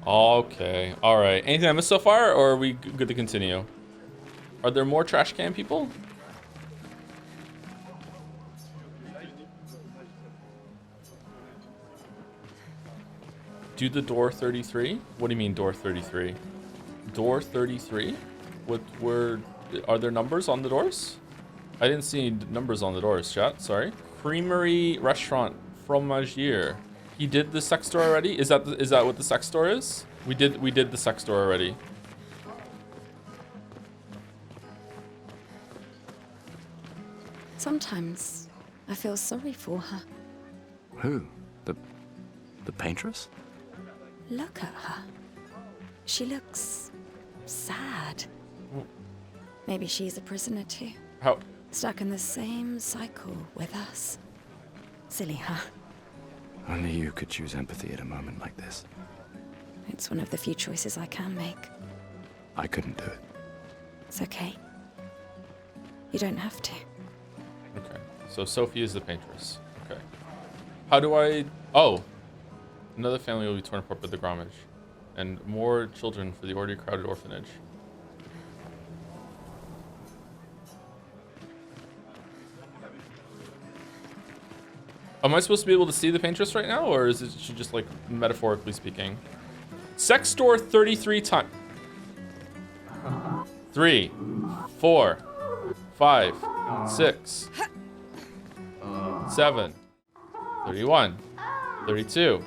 [SPEAKER 1] Okay. All right. Anything I missed so far, or are we good to continue? Are there more trash can people? Do the door 33? What do you mean door 33? Door 33? Are there numbers on the doors? I didn't see any numbers on the doors, chat. Sorry. Creamery Restaurant Fromagier. He did the sex store already? Is that what the sex store is? We did the sex store already.
[SPEAKER 4] Sometimes I feel sorry for her.
[SPEAKER 11] Who? The paintress?
[SPEAKER 4] Look at her. She looks sad. Maybe she's a prisoner too.
[SPEAKER 1] How?
[SPEAKER 4] Stuck in the same cycle with us. Silly, huh?
[SPEAKER 11] Only you could choose empathy at a moment like this.
[SPEAKER 4] It's one of the few choices I can make.
[SPEAKER 11] I couldn't do it.
[SPEAKER 4] It's okay. You don't have to.
[SPEAKER 1] Okay. So Sophie is the paintress. Okay. How do I... Oh. Another family will be torn apart by the Grommage. And more children for the already crowded orphanage. Am I supposed to be able to see the paintress right now, or is it she just like metaphorically speaking? Sex store 33 times. 3, 4, 5, 6, 7, 31, 32,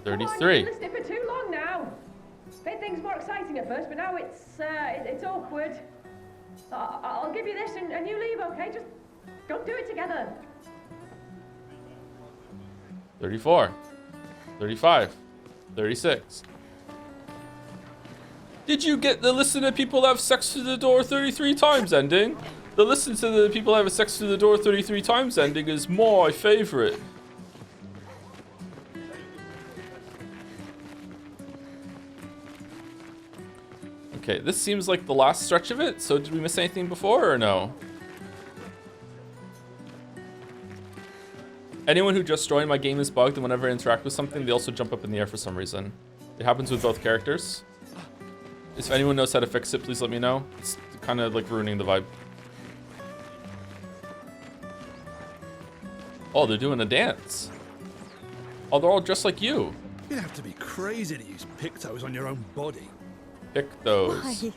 [SPEAKER 1] 33.
[SPEAKER 5] Listening for too long now. Made things more exciting at first, but now it's awkward. I'll give you this and you leave, okay? Just go do it together.
[SPEAKER 1] 34, 35, 36. Did you get the listen to people have sex through the door 33 times ending? The listen to the people have sex through the door 33 times ending is my favorite. Okay, this seems like the last stretch of it, so did we miss anything before or no? Anyone who just joined, my game is bugged, and whenever I interact with something, they also jump up in the air for some reason. It happens with both characters. If anyone knows how to fix it, please let me know. It's kind of like ruining the vibe. Oh, they're doing a dance. Oh, they're all just like you.
[SPEAKER 7] You'd have to be crazy to use pictos on your own body.
[SPEAKER 1] Pictos.
[SPEAKER 4] Why?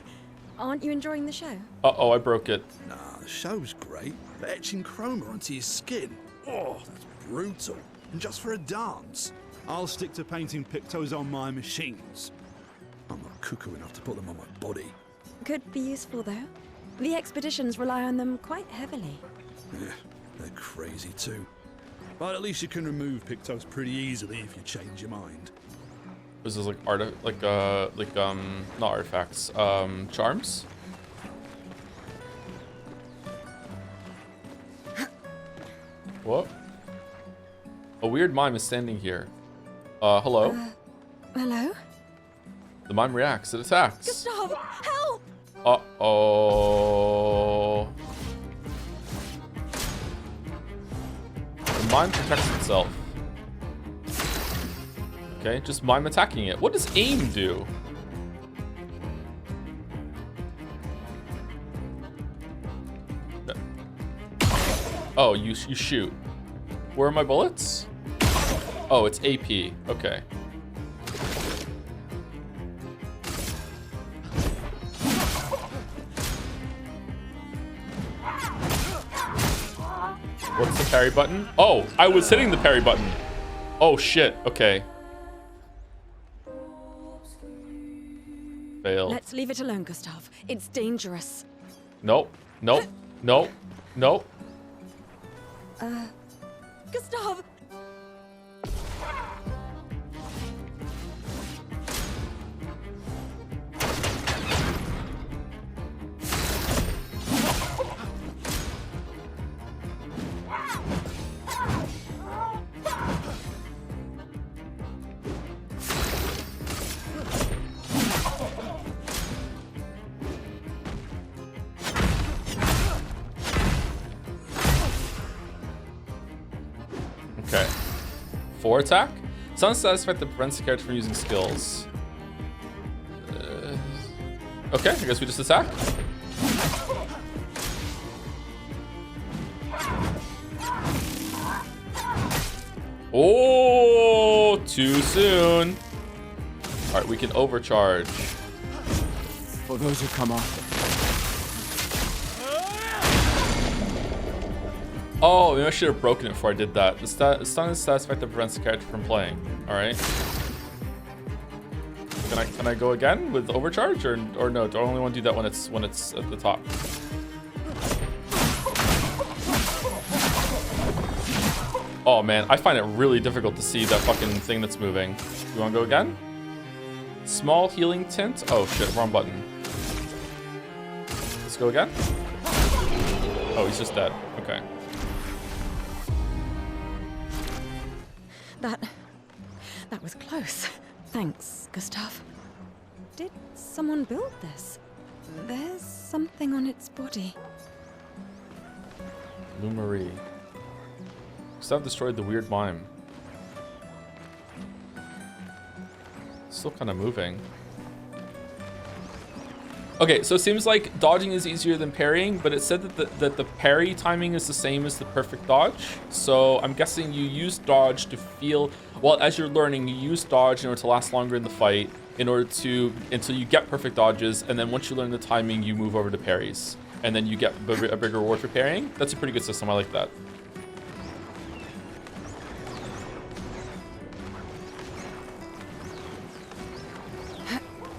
[SPEAKER 4] Aren't you enjoying the show?
[SPEAKER 1] Uh-oh, I broke it.
[SPEAKER 7] Nah, the show's great, but etching chroma onto your skin, oh, that's brutal. And just for a dance. I'll stick to painting pictos on my machines. I'm not cuckoo enough to put them on my body.
[SPEAKER 4] Could be useful though. The expeditions rely on them quite heavily.
[SPEAKER 7] Yeah, they're crazy too. But at least you can remove pictos pretty easily if you change your mind.
[SPEAKER 1] This is like not artifacts, charms? What? A weird mime is standing here. Hello?
[SPEAKER 4] Hello?
[SPEAKER 1] The mime reacts. It attacks.
[SPEAKER 4] Gustav, help!
[SPEAKER 1] Uh-oh. The mime protects itself. Okay, just mime attacking it. What does aim do? Oh, you shoot. Where are my bullets? Oh, it's AP. Okay. What's the parry button? Oh, I was hitting the parry button. Oh, shit. Okay. Fail.
[SPEAKER 4] Let's leave it alone, Gustav. It's dangerous.
[SPEAKER 1] Nope. Nope. Nope. Nope.
[SPEAKER 4] Gustav!
[SPEAKER 1] Okay. 4 attack? It's unsatisfied that prevents the character from using skills. Okay, I guess we just attack. Oh, too soon. All right, we can overcharge.
[SPEAKER 11] For those who come after.
[SPEAKER 1] Oh, maybe I should have broken it before I did that. The stun is stat effect that prevents the character from playing. All right. Can I go again with overcharge or no? Do I only want to do that when it's at the top? Oh man, I find it really difficult to see that fucking thing that's moving. You want to go again? Small healing tint. Oh shit, wrong button. Let's go again. Oh, he's just dead. Okay.
[SPEAKER 4] That was close. Thanks, Gustav. Did someone build this? There's something on its body.
[SPEAKER 1] Lumarie. Gustav destroyed the weird mime. Still kind of moving. Okay, so it seems like dodging is easier than parrying, but it said that the parry timing is the same as the perfect dodge. So I'm guessing you use dodge to feel, well, as you're learning, you use dodge in order to last longer in the fight, in order to, until you get perfect dodges, and then once you learn the timing, you move over to parries. And then you get a bigger reward for parrying. That's a pretty good system, I like that.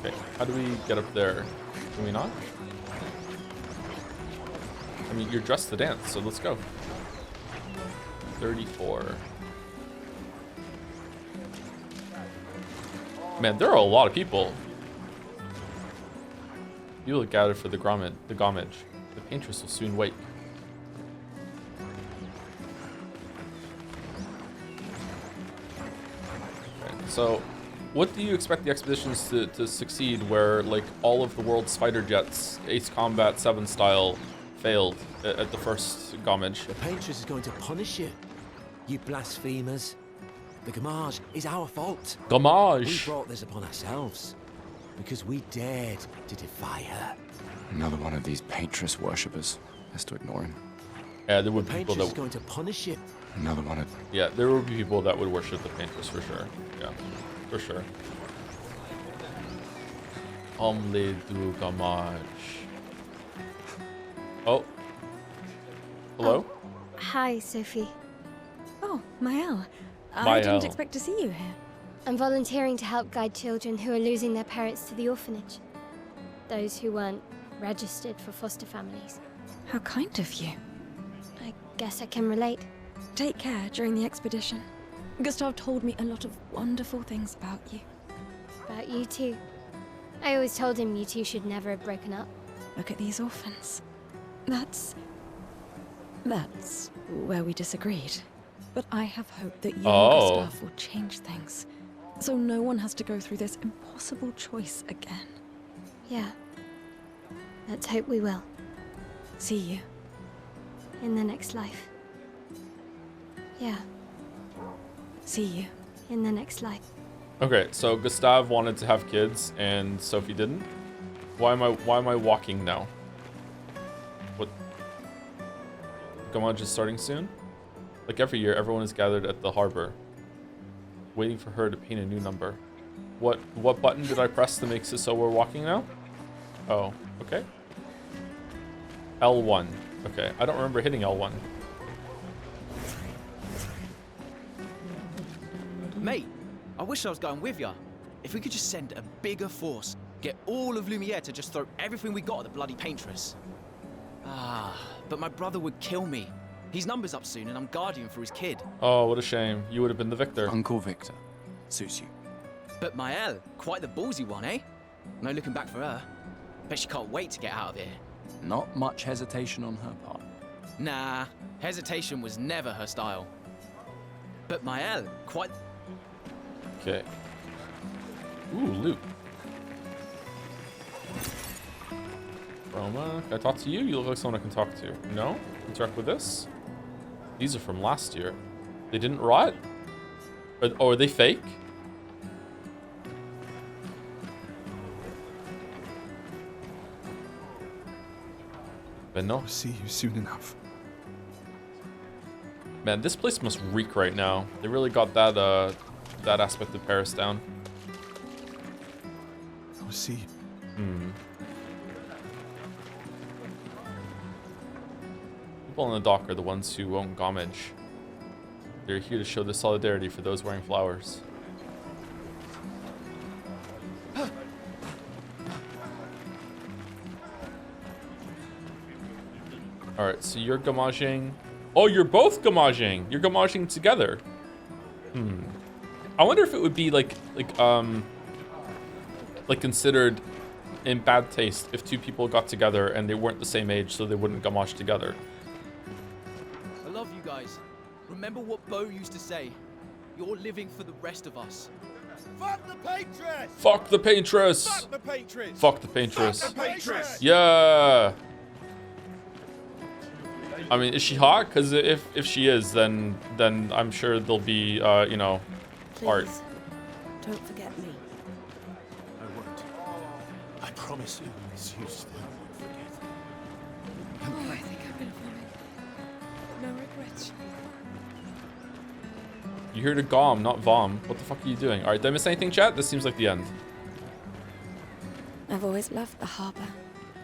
[SPEAKER 1] Okay, how do we get up there? Can we not? I mean, you're dressed to dance, so let's go. 34. Man, there are a lot of people. You will gather for the gommage. The paintress will soon wake. Okay, so what do you expect the expeditions to succeed where, like, all of the world's fighter jets, Ace Combat 7 style, failed at the first gommage?
[SPEAKER 10] The paintress is going to punish you, you blasphemers. The gommage is our fault.
[SPEAKER 1] Gommage!
[SPEAKER 10] We brought this upon ourselves because we dared to defy her.
[SPEAKER 11] Another one of these paintress worshippers has to ignore him.
[SPEAKER 1] Yeah, there would be people
[SPEAKER 10] Paintress
[SPEAKER 1] that
[SPEAKER 10] is going to punish you.
[SPEAKER 11] Another one of...
[SPEAKER 1] Yeah, there would be people that would worship the paintress for sure. Yeah, for sure. Omle du gommage. Oh. Hello?
[SPEAKER 2] Oh, hi, Sophie.
[SPEAKER 4] Oh, Mael. I
[SPEAKER 1] Mael.
[SPEAKER 4] didn't expect to see you here.
[SPEAKER 2] I'm volunteering to help guide children who are losing their parents to the orphanage. Those who weren't registered for foster families.
[SPEAKER 4] How kind of you.
[SPEAKER 2] I guess I can relate.
[SPEAKER 4] Take care during the expedition. Gustav told me a lot of wonderful things about you.
[SPEAKER 2] About you too. I always told him you two should never have broken up.
[SPEAKER 4] Look at these orphans. That's where we disagreed. But I have hope that you
[SPEAKER 1] Oh.
[SPEAKER 4] and Gustav will change things, so no one has to go through this impossible choice again.
[SPEAKER 2] Yeah. Let's hope we will.
[SPEAKER 4] See you.
[SPEAKER 2] In the next life. Yeah.
[SPEAKER 4] See you.
[SPEAKER 2] In the next life.
[SPEAKER 1] Okay, so Gustav wanted to have kids and Sophie didn't. Why am I walking now? What? Gamage is starting soon? Like every year, everyone is gathered at the harbor, waiting for her to paint a new number. What button did I press that makes it so we're walking now? Oh, okay. L1. Okay, I don't remember hitting L1.
[SPEAKER 13] Mate, I wish I was going with ya. If we could just send a bigger force, get all of Lumiere to just throw everything we got at the bloody paintress. But my brother would kill me. His number's up soon and I'm guardian for his kid.
[SPEAKER 1] Oh, what a shame. You would have been the victor.
[SPEAKER 11] Uncle Victor. Suits you.
[SPEAKER 13] But Maëlle, quite the ballsy one, eh? No looking back for her. Bet she can't wait to get out of here.
[SPEAKER 11] Not much hesitation on her part.
[SPEAKER 13] Nah, hesitation was never her style. But Maëlle, quite...
[SPEAKER 1] Okay. Ooh, loot. Roma, can I talk to you? You look like someone I can talk to. No? Interact with this? These are from last year. They didn't rot? Or are they fake? But no.
[SPEAKER 7] I'll see you soon enough.
[SPEAKER 1] Man, this place must reek right now. They really got that that aspect of Paris down.
[SPEAKER 7] I'll see you.
[SPEAKER 1] People on the dock are the ones who own Gomage. They're here to show their solidarity for those wearing flowers. Alright, so you're gamaging. Oh, you're both gamaging. You're gamaging together. I wonder if it would be like considered in bad taste if two people got together and they weren't the same age, so they wouldn't gamage together.
[SPEAKER 13] I love you guys. Remember what Bo used to say. You're living for the rest of us.
[SPEAKER 14] Fuck the Paintress!
[SPEAKER 1] Fuck the Paintress!
[SPEAKER 14] Fuck the Paintress!
[SPEAKER 1] Fuck the Paintress!
[SPEAKER 14] Fuck the Paintress!
[SPEAKER 1] Yeah! I mean, is she hot? Because if she is, then I'm sure there'll be, you know, art.
[SPEAKER 4] Please, don't forget me.
[SPEAKER 8] I won't. I promise you, Miss Houston.
[SPEAKER 4] Oh, I think I'm gonna vomit. No regrets.
[SPEAKER 1] You're here to gom, not vom. What the fuck are you doing? Alright, did I miss anything, chat? This seems like the end.
[SPEAKER 4] I've always loved the harbor.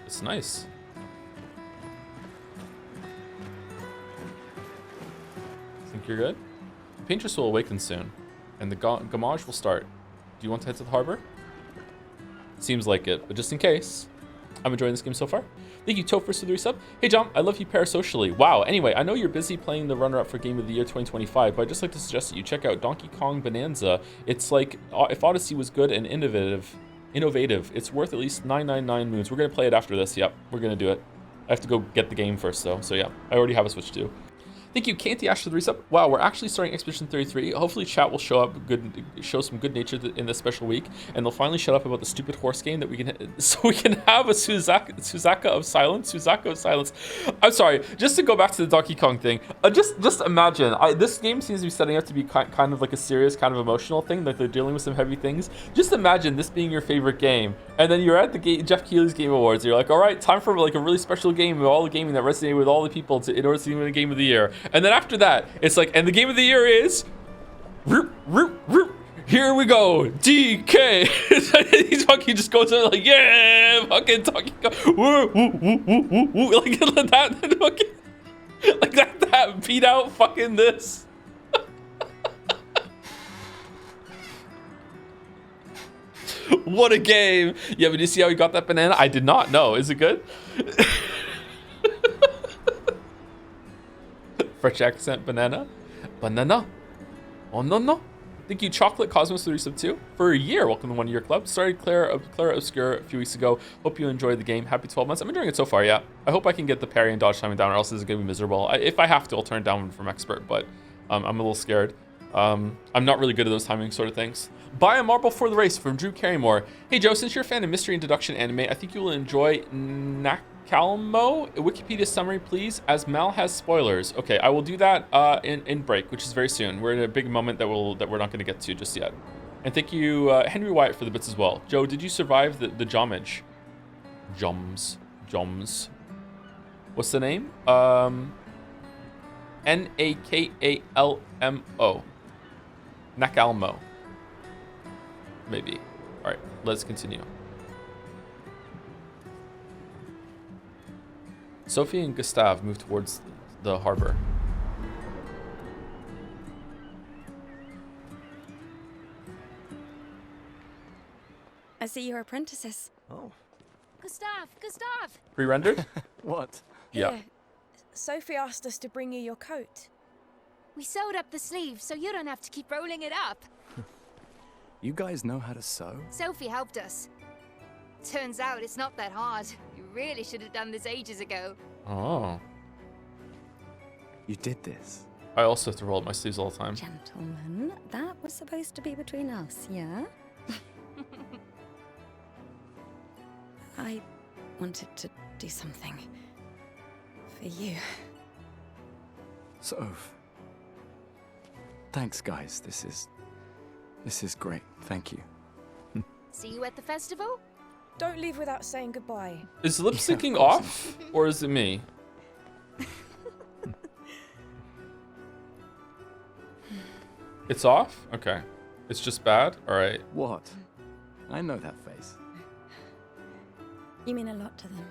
[SPEAKER 1] It's nice. Think you're good? The Paintress will awaken soon, and the gamage will start. Do you want to head to the harbor? Seems like it, but just in case. I'm enjoying this game so far. Thank you, Topher, for the resub. Hey, John, I love you parasocially. Wow, anyway, I know you're busy playing the runner-up for Game of the Year 2025, but I'd just like to suggest that you check out Donkey Kong Bonanza. It's like, if Odyssey was good and innovative, it's worth at least 999 moons. We're going to play it after this. Yep, we're going to do it. I have to go get the game first, though, so yeah. I already have a Switch, too. Thank you, Canty Ash, for the resub. Wow, we're actually starting Expedition 33. Hopefully chat will show some good nature in this special week, and they'll finally shut up about the stupid horse game that we can, so we can have a Suzaka of Silence. I'm sorry, just to go back to the Donkey Kong thing. Just imagine, this game seems to be setting up to be kind of like a serious, kind of emotional thing, like they're dealing with some heavy things. Just imagine this being your favorite game, and then you're at the Jeff Keighley's Game Awards. You're like, all right, time for like a really special game of all the gaming that resonated with all the people in order to win the Game of the Year. And then after that, it's like, and the Game of the Year is... Here we go, DK. He's fucking just goes in like, yeah, fucking Donkey Kong. Like that, fucking, like that beat out fucking this. What a game. Yeah, but you see how he got that banana? I did not know. Is it good? French accent banana. Banana. Oh no no. Thank you, Chocolate Cosmos 3 for a year. Welcome to the 1 year club. Started Clara Obscura a few weeks ago. Hope you enjoyed the game. Happy 12 months. I'm enjoying it so far, yeah. I hope I can get the parry and dodge timing down, or else it's going to be miserable. If I have to, I'll turn it down from expert, but I'm a little scared. I'm not really good at those timing sort of things. Buy a marble for the race from Drew Carrymore. Hey Joe, since you're a fan of mystery and deduction anime, I think you will enjoy Nakalmo. A Wikipedia summary, please, as Mal has spoilers. Okay, I will do that in break, which is very soon. We're in a big moment that we're not going to get to just yet. And thank you, Henry Wyatt, for the bits as well. Joe, did you survive the Jommage? Joms. What's the name? Nakalmo. Nakalmo. Maybe. All right, let's continue. Sophie and Gustav move towards the harbor.
[SPEAKER 4] I see you're apprentices.
[SPEAKER 3] Oh.
[SPEAKER 5] Gustav!
[SPEAKER 1] Pre-rendered?
[SPEAKER 3] What?
[SPEAKER 1] Yeah.
[SPEAKER 5] Here, Sophie asked us to bring you your coat.
[SPEAKER 15] We sewed up the sleeve so you don't have to keep rolling it up.
[SPEAKER 3] You guys know how to sew?
[SPEAKER 15] Sophie helped us. Turns out it's not that hard. You really should have done this ages ago.
[SPEAKER 1] Oh.
[SPEAKER 3] You did this?
[SPEAKER 1] I also have to roll up my sleeves all the time.
[SPEAKER 4] Gentlemen, that was supposed to be between us, yeah? I wanted to do something for you.
[SPEAKER 3] Soph. Thanks, guys. This is great. Thank you.
[SPEAKER 15] See you at the festival?
[SPEAKER 5] Don't leave without saying goodbye.
[SPEAKER 1] Is lip syncing off, or is it me? It's off? Okay. It's just bad? All right.
[SPEAKER 3] What? I know that face.
[SPEAKER 4] You mean a lot to them.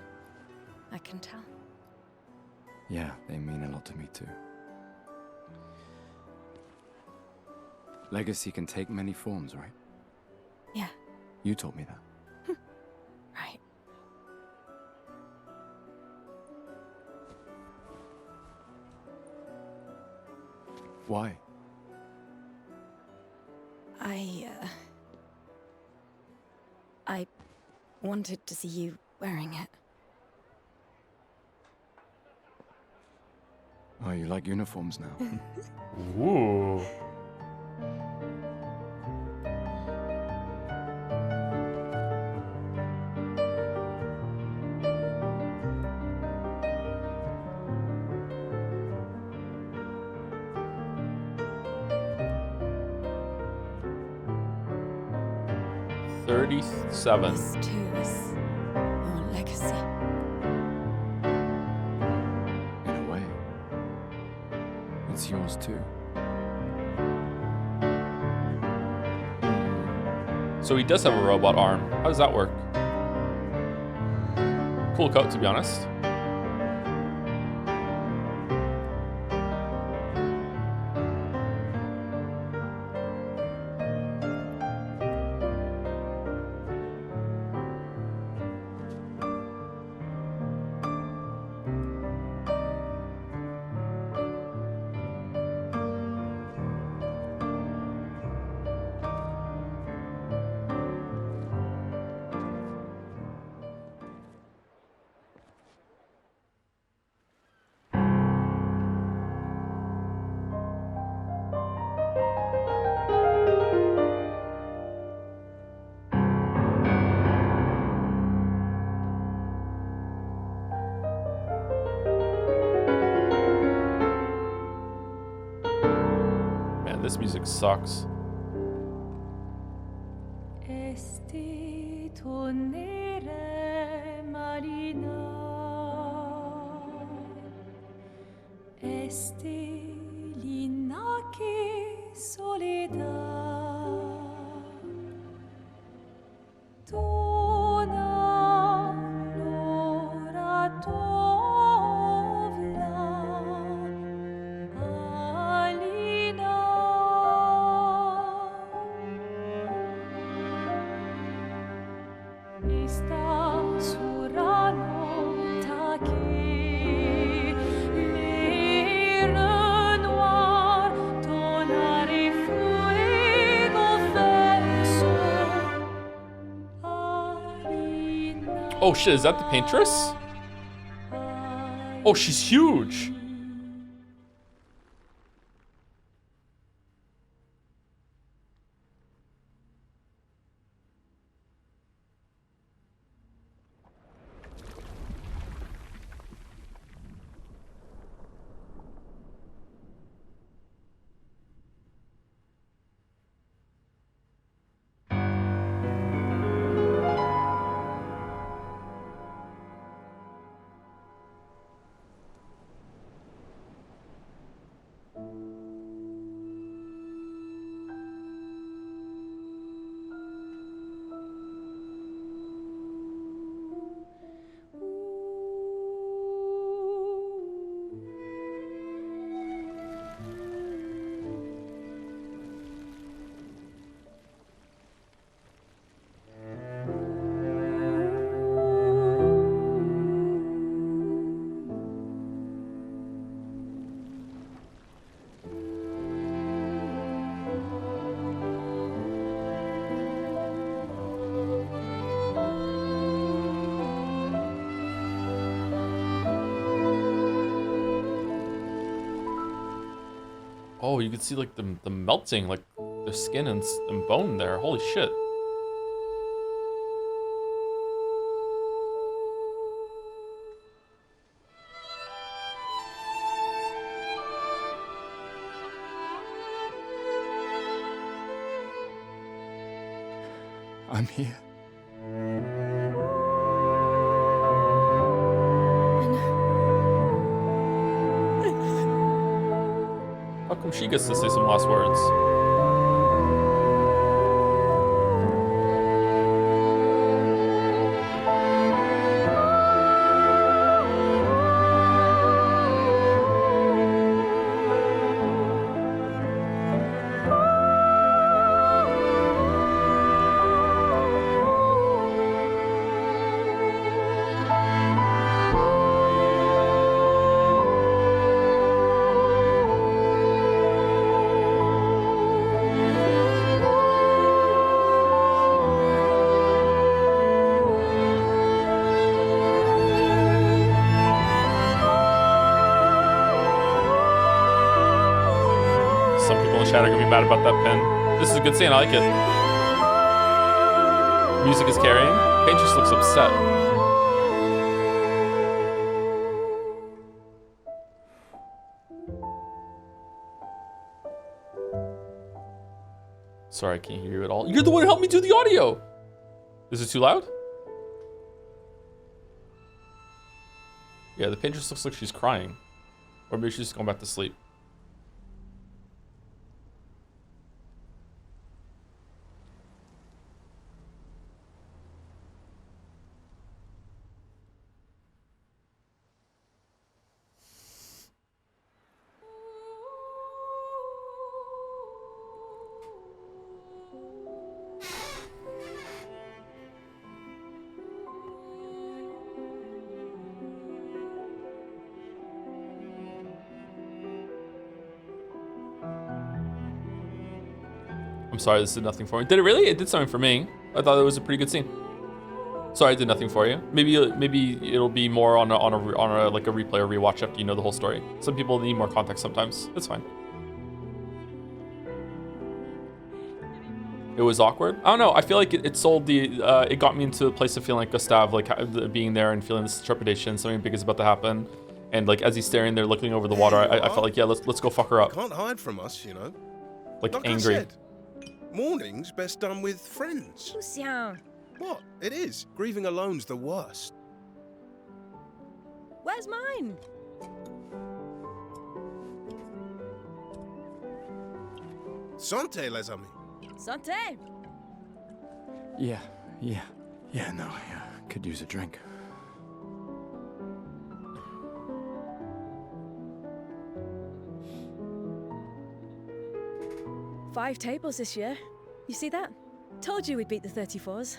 [SPEAKER 4] I can tell.
[SPEAKER 3] Yeah, they mean a lot to me too. Legacy can take many forms, right?
[SPEAKER 4] Yeah.
[SPEAKER 3] You told me that.
[SPEAKER 4] Right.
[SPEAKER 3] Why?
[SPEAKER 4] I wanted to see you wearing it.
[SPEAKER 3] Oh, you like uniforms now?
[SPEAKER 1] Ooh. $37.
[SPEAKER 4] This too is your legacy.
[SPEAKER 3] In a way. It's yours too.
[SPEAKER 1] So he does have a robot arm. How does that work? Cool coat, to be honest. This music sucks.
[SPEAKER 16] Later
[SPEAKER 1] Oh shit, is that the paintress? Oh, she's huge. Oh, you can see like the melting, like the skin and bone there. Holy shit.
[SPEAKER 7] I'm here.
[SPEAKER 1] How come she gets to say some last words? Chat are gonna be mad about that pin. This is a good scene, I like it. Music is carrying. Paige just looks upset. Sorry, I can't hear you at all. You're the one who helped me do the audio! Is it too loud? Yeah, the paintress looks like she's crying. Or maybe she's just going back to sleep. I'm sorry, this did nothing for me. Did it really? It did something for me. I thought it was a pretty good scene. Sorry, I did nothing for you. Maybe it'll be more on a like a replay or rewatch after you know the whole story. Some people need more context sometimes. That's fine. It was awkward. I don't know. I feel like it sold the. It got me into a place of feeling like Gustav, like being there and feeling this trepidation. Something big is about to happen, and like as he's staring there, looking over the water, I felt like, yeah, let's go fuck her up.
[SPEAKER 14] Can't hide from us, you know.
[SPEAKER 1] Like
[SPEAKER 14] I
[SPEAKER 1] angry.
[SPEAKER 14] said, mourning's best done with friends.
[SPEAKER 5] Lucien,
[SPEAKER 14] What? It is. Grieving alone's the worst.
[SPEAKER 5] where's mine?
[SPEAKER 14] Santé, les amis.
[SPEAKER 5] Santé.
[SPEAKER 3] Yeah, no, I could use a drink.
[SPEAKER 5] Five tables this year. You see that? Told you we'd beat the 34s.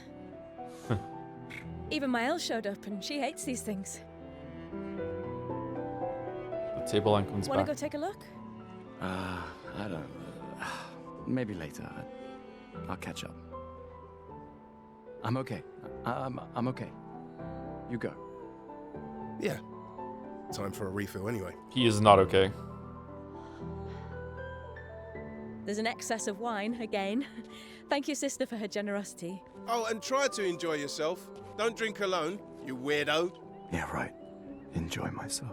[SPEAKER 5] Even my Elle showed up, and she hates these things.
[SPEAKER 1] The table line comes
[SPEAKER 5] Wanna
[SPEAKER 1] back.
[SPEAKER 5] go take a look?
[SPEAKER 3] I don't. Maybe later. I'll catch up. I'm okay. I'm okay.
[SPEAKER 11] You go.
[SPEAKER 14] Yeah. Time for a refill anyway.
[SPEAKER 1] He is not okay.
[SPEAKER 5] There's an excess of wine, again. Thank you, sister, for her generosity.
[SPEAKER 14] Oh, and try to enjoy yourself. Don't drink alone, you weirdo.
[SPEAKER 11] Yeah, right. Enjoy myself.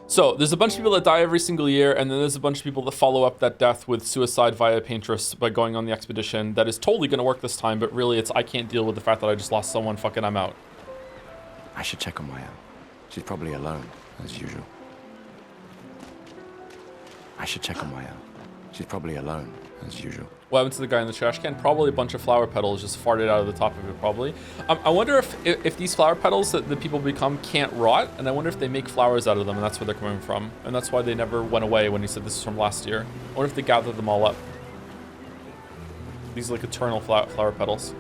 [SPEAKER 1] So, there's a bunch of people that die every single year, and then there's a bunch of people that follow up that death with suicide via paintress by going on the expedition. That is totally going to work this time, but really it's I can't deal with the fact that I just lost someone, fucking I'm out.
[SPEAKER 11] I should check on my own. She's probably alone, as usual. I should check on my own. She's probably alone, as usual.
[SPEAKER 1] What happened to the guy in the trash can? Probably a bunch of flower petals just farted out of the top of it, probably. I wonder if these flower petals that the people become can't rot, and I wonder if they make flowers out of them, and that's where they're coming from. And that's why they never went away when he said this is from last year. I wonder if they gathered them all up. These are like eternal flower petals.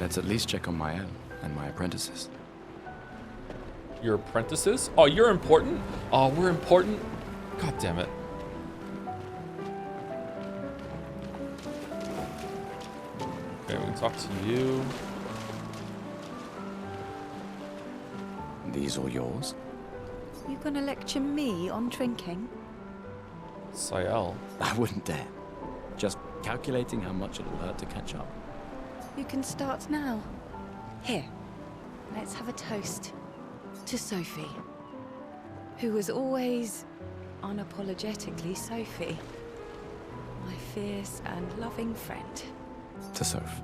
[SPEAKER 11] Let's at least check on my own and my apprentices.
[SPEAKER 1] Your apprentices? Oh, you're important? Oh, we're important? God damn it. Okay, we can talk to you.
[SPEAKER 11] These all yours?
[SPEAKER 6] You gonna lecture me on drinking?
[SPEAKER 1] Sayel.
[SPEAKER 11] I wouldn't dare. Just calculating how much it'll hurt to catch up.
[SPEAKER 6] You can start now. Here, let's have a toast to Sophie, who was always unapologetically Sophie, my fierce and loving friend.
[SPEAKER 11] To Soph.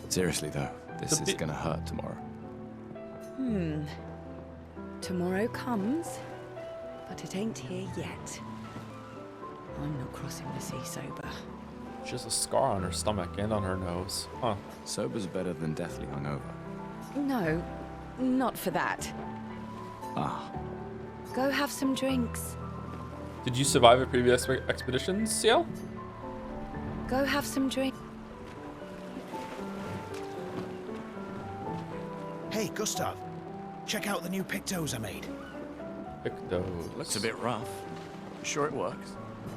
[SPEAKER 11] Seriously though, this is gonna hurt tomorrow.
[SPEAKER 4] Tomorrow comes, but it ain't here yet. I'm not crossing the sea sober.
[SPEAKER 1] She has a scar on her stomach and on her nose. Huh.
[SPEAKER 11] Sober's better than deathly hungover.
[SPEAKER 4] No, not for that.
[SPEAKER 11] Ah.
[SPEAKER 4] Go have some drinks.
[SPEAKER 1] Did you survive a previous expedition, Ciel?
[SPEAKER 4] Go have some drinks.
[SPEAKER 16] Hey, Gustav. Check out the new pictos I made.
[SPEAKER 1] Pictos.
[SPEAKER 11] Looks a bit rough. Sure it works?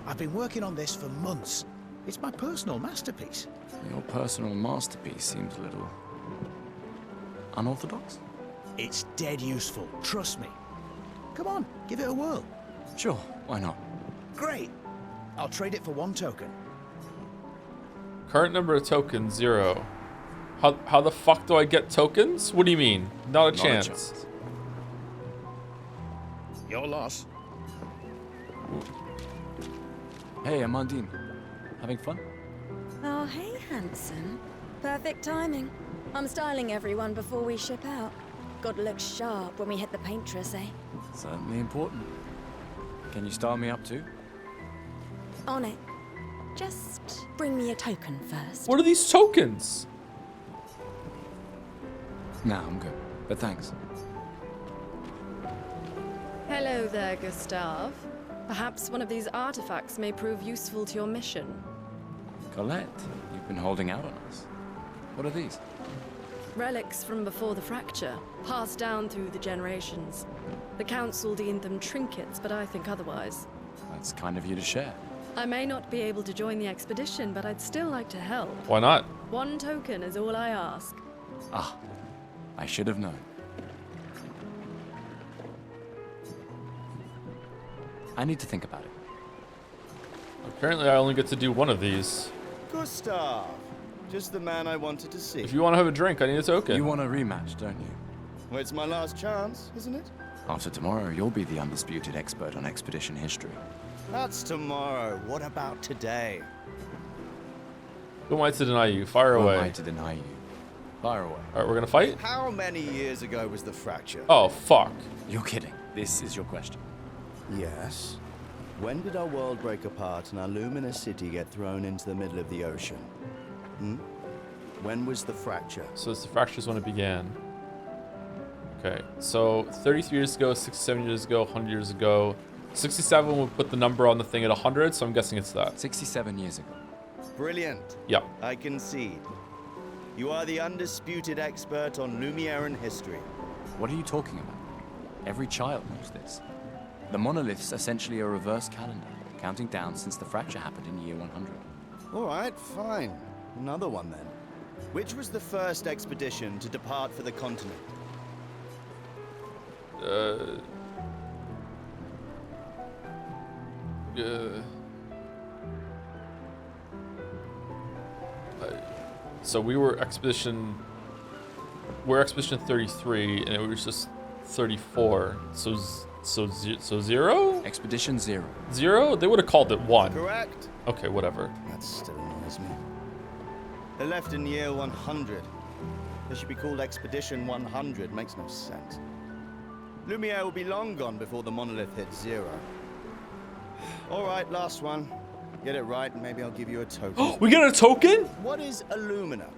[SPEAKER 16] I've been working on this for months. It's my personal masterpiece.
[SPEAKER 11] Your personal masterpiece seems a little unorthodox.
[SPEAKER 16] It's dead useful, trust me. Come on, give it a whirl.
[SPEAKER 11] Sure, why not?
[SPEAKER 16] Great. I'll trade it for 1 token.
[SPEAKER 1] Current number of tokens, 0. How the fuck do I get tokens? What do you mean? Not a chance.
[SPEAKER 16] Your loss.
[SPEAKER 11] Hey, Amandine. Having fun?
[SPEAKER 4] Oh, hey, handsome. Perfect timing. I'm styling everyone before we ship out. Gotta look sharp when we hit the paintress, eh?
[SPEAKER 11] Certainly important. Can you style me up too?
[SPEAKER 4] On it. Just bring me a token first.
[SPEAKER 1] What are these tokens?
[SPEAKER 11] Nah, I'm good. But thanks.
[SPEAKER 17] Hello there, Gustav. Perhaps one of these artifacts may prove useful to your mission.
[SPEAKER 11] Colette, you've been holding out on us. What are these?
[SPEAKER 17] Relics from before the fracture, passed down through the generations. The Council deemed them trinkets, but I think otherwise.
[SPEAKER 11] That's kind of you to share.
[SPEAKER 17] I may not be able to join the expedition, but I'd still like to help.
[SPEAKER 1] Why not?
[SPEAKER 17] 1 token is all I ask.
[SPEAKER 11] Ah, I should have known. I need to think about it.
[SPEAKER 1] Apparently I only get to do one of these.
[SPEAKER 18] Gustav, just the man I wanted to see.
[SPEAKER 1] If you want to have a drink, I need a token.
[SPEAKER 11] You want a rematch, don't you?
[SPEAKER 18] Well, it's my last chance, isn't it?
[SPEAKER 11] After tomorrow, you'll be the undisputed expert on expedition history.
[SPEAKER 18] That's tomorrow. What about today?
[SPEAKER 1] Who am I to deny you? Fire
[SPEAKER 11] Who
[SPEAKER 1] away.
[SPEAKER 11] am I to deny you? Fire away.
[SPEAKER 1] Alright, we're gonna fight?
[SPEAKER 18] How many years ago was the fracture?
[SPEAKER 1] Oh, fuck.
[SPEAKER 11] You're kidding. This is your question.
[SPEAKER 18] Yes. When did our world break apart and our luminous city get thrown into the middle of the ocean? When was the fracture?
[SPEAKER 1] So it's the fractures when it began. Okay, so 33 years ago, 67 years ago, 100 years ago. 67 would put the number on the thing at 100, so I'm guessing it's that.
[SPEAKER 11] 67 years ago.
[SPEAKER 18] Brilliant.
[SPEAKER 1] Yep.
[SPEAKER 18] I concede. You are the undisputed expert on Lumieran history.
[SPEAKER 11] What are you talking about? Every child knows this. The monolith's essentially a reverse calendar, counting down since the fracture happened in year 100.
[SPEAKER 18] All right, fine. Another one then. Which was the first expedition to depart for the continent?
[SPEAKER 1] So we're expedition 33, and it was just 34. So zero?
[SPEAKER 11] Expedition 0.
[SPEAKER 1] 0? They would have called it 1.
[SPEAKER 18] Correct.
[SPEAKER 1] Okay, whatever.
[SPEAKER 18] That still annoys me. They left in year 100. They should be called Expedition 100. Makes no sense. Lumiere will be long gone before the monolith hits 0. All right, last one. Get it right, and maybe I'll give you a token.
[SPEAKER 1] We get a token?
[SPEAKER 18] What is Illumina?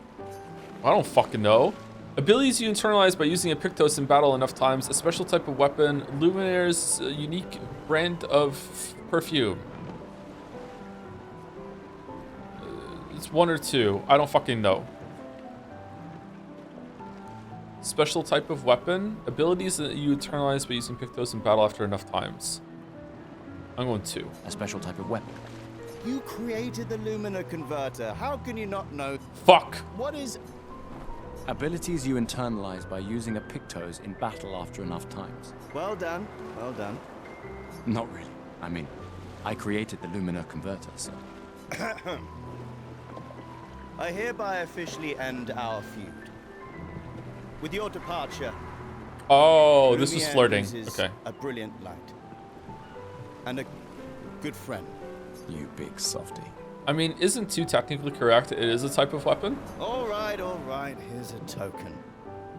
[SPEAKER 1] I don't fucking know. Abilities you internalize by using a Pictos in battle enough times. A special type of weapon. Luminaire's unique brand of perfume. It's 1 or 2. I don't fucking know. Special type of weapon. Abilities that you internalize by using Pictos in battle after enough times. I'm going 2.
[SPEAKER 11] A special type of weapon.
[SPEAKER 18] You created the Lumina converter. How can you not know?
[SPEAKER 1] Fuck.
[SPEAKER 18] What is...
[SPEAKER 11] Abilities you internalize by using a Pictos in battle after enough times.
[SPEAKER 18] Well done. Well done.
[SPEAKER 11] Not really. I mean, I created the Lumina converter, so...
[SPEAKER 18] I hereby officially end our feud. With your departure...
[SPEAKER 1] Oh, this was
[SPEAKER 18] Lumiere
[SPEAKER 1] flirting.
[SPEAKER 18] loses
[SPEAKER 1] Okay.
[SPEAKER 18] A brilliant light. And a good friend.
[SPEAKER 11] You big softy.
[SPEAKER 1] I mean, isn't 2 technically correct? It is a type of weapon?
[SPEAKER 18] All right. Here's a token.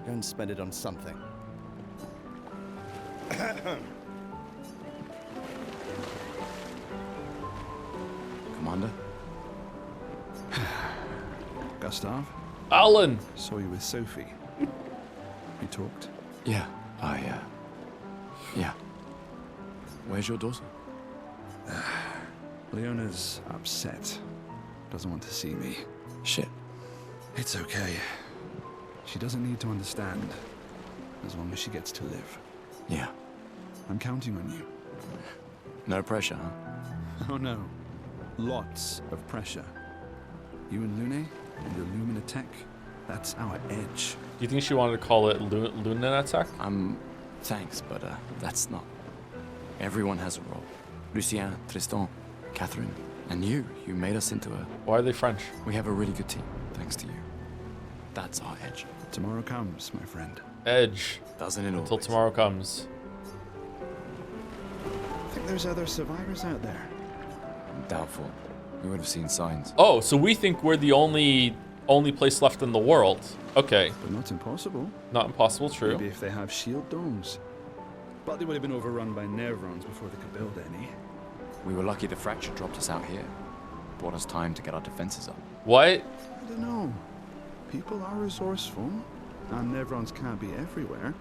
[SPEAKER 18] Go and spend it on something.
[SPEAKER 11] Commander?
[SPEAKER 7] Gustav?
[SPEAKER 1] Alan!
[SPEAKER 7] Saw you with Sophie. We talked?
[SPEAKER 11] Yeah, yeah. Where's your daughter?
[SPEAKER 7] Leona's upset. Doesn't want to see me.
[SPEAKER 11] Shit.
[SPEAKER 7] It's okay. She doesn't need to understand. As long as she gets to live.
[SPEAKER 11] Yeah.
[SPEAKER 7] I'm counting on you.
[SPEAKER 11] No pressure, huh?
[SPEAKER 7] Oh no. Lots of pressure. You and Lune and your Lumina tech, that's our edge.
[SPEAKER 1] Do you think she wanted to call it Luna Tech?
[SPEAKER 11] Thanks, but that's not. Everyone has a role. Lucien, Tristan, Catherine, and you made us into a...
[SPEAKER 1] Why are they French?
[SPEAKER 11] We have a really good team, thanks to you. That's our edge.
[SPEAKER 7] Tomorrow comes, my friend.
[SPEAKER 1] Edge.
[SPEAKER 11] Doesn't it
[SPEAKER 1] Until
[SPEAKER 11] always?
[SPEAKER 1] tomorrow comes.
[SPEAKER 7] I think there's other survivors out there.
[SPEAKER 11] Doubtful. We would have seen signs.
[SPEAKER 1] Oh, so we think we're the only place left in the world. Okay.
[SPEAKER 7] But not impossible.
[SPEAKER 1] Not impossible, true.
[SPEAKER 7] Maybe if they have shield domes. But they would have been overrun by Nevrons before they could build any.
[SPEAKER 11] We were lucky the fracture dropped us out here. Bought us time to get our defenses up.
[SPEAKER 1] What?
[SPEAKER 7] I don't know. People are resourceful, and Nevrons can't be everywhere.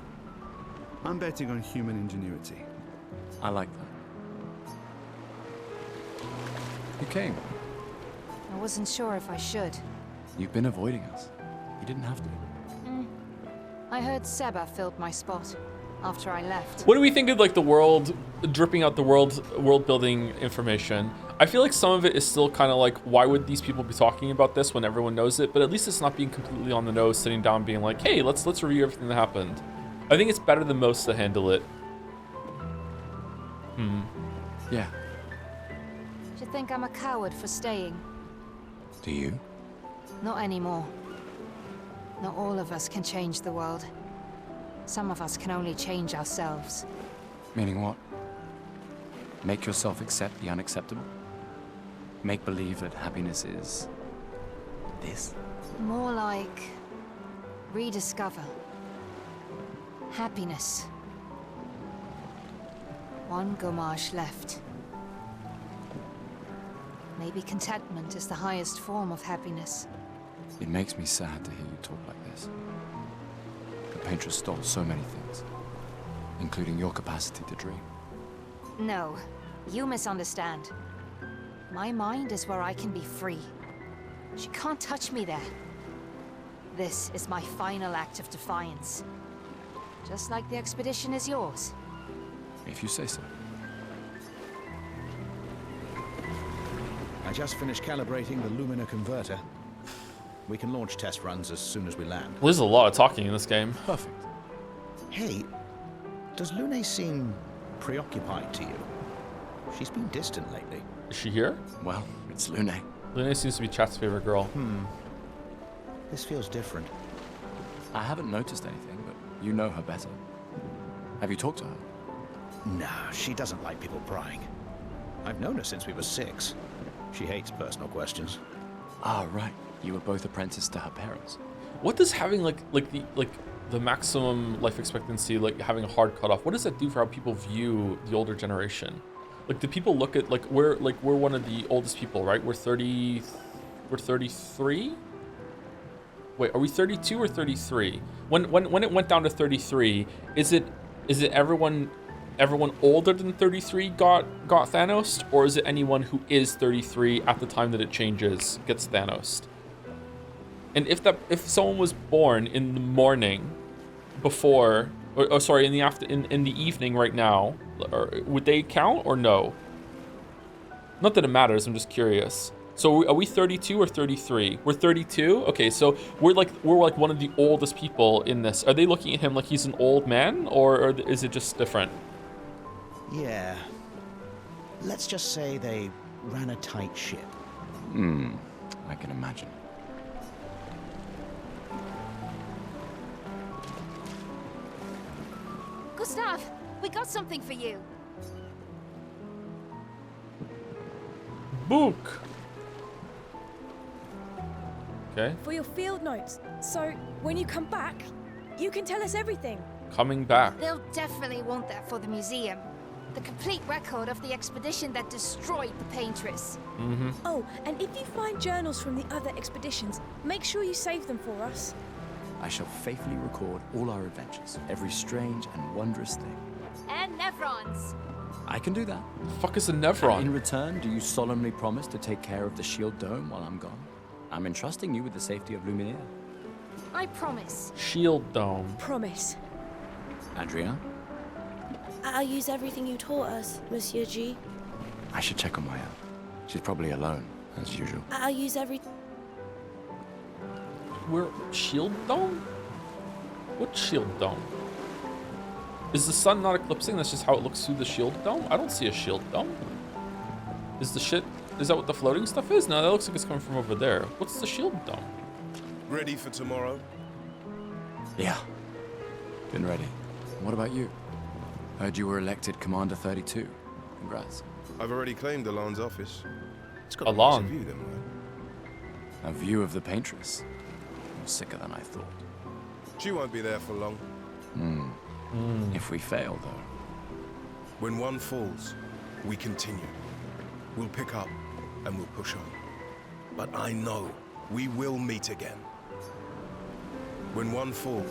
[SPEAKER 7] I'm betting on human ingenuity.
[SPEAKER 11] I like that. You came.
[SPEAKER 15] I wasn't sure if I should.
[SPEAKER 11] You've been avoiding us. You didn't have to.
[SPEAKER 15] I heard Seba filled my spot after I left.
[SPEAKER 1] What do we think of like the world, dripping out the world building information? I feel like some of it is still kind of like, why would these people be talking about this when everyone knows it? But at least it's not being completely on the nose, sitting down being like, hey, let's review everything that happened. I think it's better than most to handle it.
[SPEAKER 11] Yeah.
[SPEAKER 15] Do you think I'm a coward for staying?
[SPEAKER 11] Do you?
[SPEAKER 15] Not anymore. Not all of us can change the world. Some of us can only change ourselves.
[SPEAKER 11] Meaning what? Make yourself accept the unacceptable? Make believe that happiness is... this?
[SPEAKER 15] More like... rediscover. Happiness. One Gomage left. Maybe contentment is the highest form of happiness.
[SPEAKER 11] It makes me sad to hear you talk like this. The Paintress stole so many things, including your capacity to dream.
[SPEAKER 15] No, you misunderstand. My mind is where I can be free. She can't touch me there. This is my final act of defiance. Just like the expedition is yours.
[SPEAKER 11] If you say so.
[SPEAKER 16] I just finished calibrating the Lumina converter. We can launch test runs as soon as we land.
[SPEAKER 1] There's a lot of talking in this game.
[SPEAKER 16] Perfect. Hey, does Lune seem preoccupied to you? She's been distant lately.
[SPEAKER 1] Is she here?
[SPEAKER 3] Well, it's Lune.
[SPEAKER 1] Lune seems to be Chat's favorite girl.
[SPEAKER 16] This feels different.
[SPEAKER 3] I haven't noticed anything, but you know her better. Have you talked to her?
[SPEAKER 16] Nah, she doesn't like people prying. I've known her since we were 6. She hates personal questions.
[SPEAKER 3] Ah, right. You were both apprenticed to her parents.
[SPEAKER 1] What does having like the maximum life expectancy, like having a hard cutoff, what does that do for how people view the older generation? Like, do people look at we're one of the oldest people, right? We're 33. Wait, are we 32 or 33? When it went down to 33, is it everyone older than 33 got Thanos, or is it anyone who is 33 at the time that it changes gets Thanos? And if someone was born in the morning before, or sorry, in the evening right now, would they count or no? Not that it matters, I'm just curious. So are we 32 or 33? We're 32? Okay, so we're like one of the oldest people in this. Are they looking at him like he's an old man, or is it just different?
[SPEAKER 16] Yeah. Let's just say they ran a tight ship.
[SPEAKER 3] I can imagine.
[SPEAKER 15] Gustav, we got something for you.
[SPEAKER 1] Book. Okay.
[SPEAKER 5] For your field notes. So when you come back, you can tell us everything.
[SPEAKER 1] Coming back.
[SPEAKER 15] They'll definitely want that for the museum. The complete record of the expedition that destroyed the Paintress.
[SPEAKER 5] Oh, and if you find journals from the other expeditions, make sure you save them for us.
[SPEAKER 3] I shall faithfully record all our adventures, every strange and wondrous thing.
[SPEAKER 15] And Nevrons.
[SPEAKER 3] I can do that.
[SPEAKER 1] The fuck is a Nevron?
[SPEAKER 3] And in return, do you solemnly promise to take care of the Shield Dome while I'm gone? I'm entrusting you with the safety of Lumiere.
[SPEAKER 15] I promise.
[SPEAKER 1] Shield Dome.
[SPEAKER 5] Promise.
[SPEAKER 3] Adrien?
[SPEAKER 19] I'll use everything you taught us, Monsieur G.
[SPEAKER 3] I should check on Maya. She's probably alone, as usual.
[SPEAKER 19] I'll use every...
[SPEAKER 1] We're Shield Dome? What Shield Dome? Is the sun not eclipsing? That's just how it looks through the Shield Dome? I don't see a Shield Dome. Is that what the floating stuff is? No, that looks like it's coming from over there. What's the Shield Dome?
[SPEAKER 14] Ready for tomorrow?
[SPEAKER 3] Yeah. Been ready. What about you? Heard you were elected Commander 32. Congrats.
[SPEAKER 14] I've already claimed Alon's office. It's got
[SPEAKER 1] Alon.
[SPEAKER 14] a view, then, right?
[SPEAKER 3] A view of the Paintress. Sicker than I thought.
[SPEAKER 14] She won't be there for long.
[SPEAKER 3] If we fail, though.
[SPEAKER 14] When one falls, we continue. We'll pick up and we'll push on. But I know we will meet again. When one falls.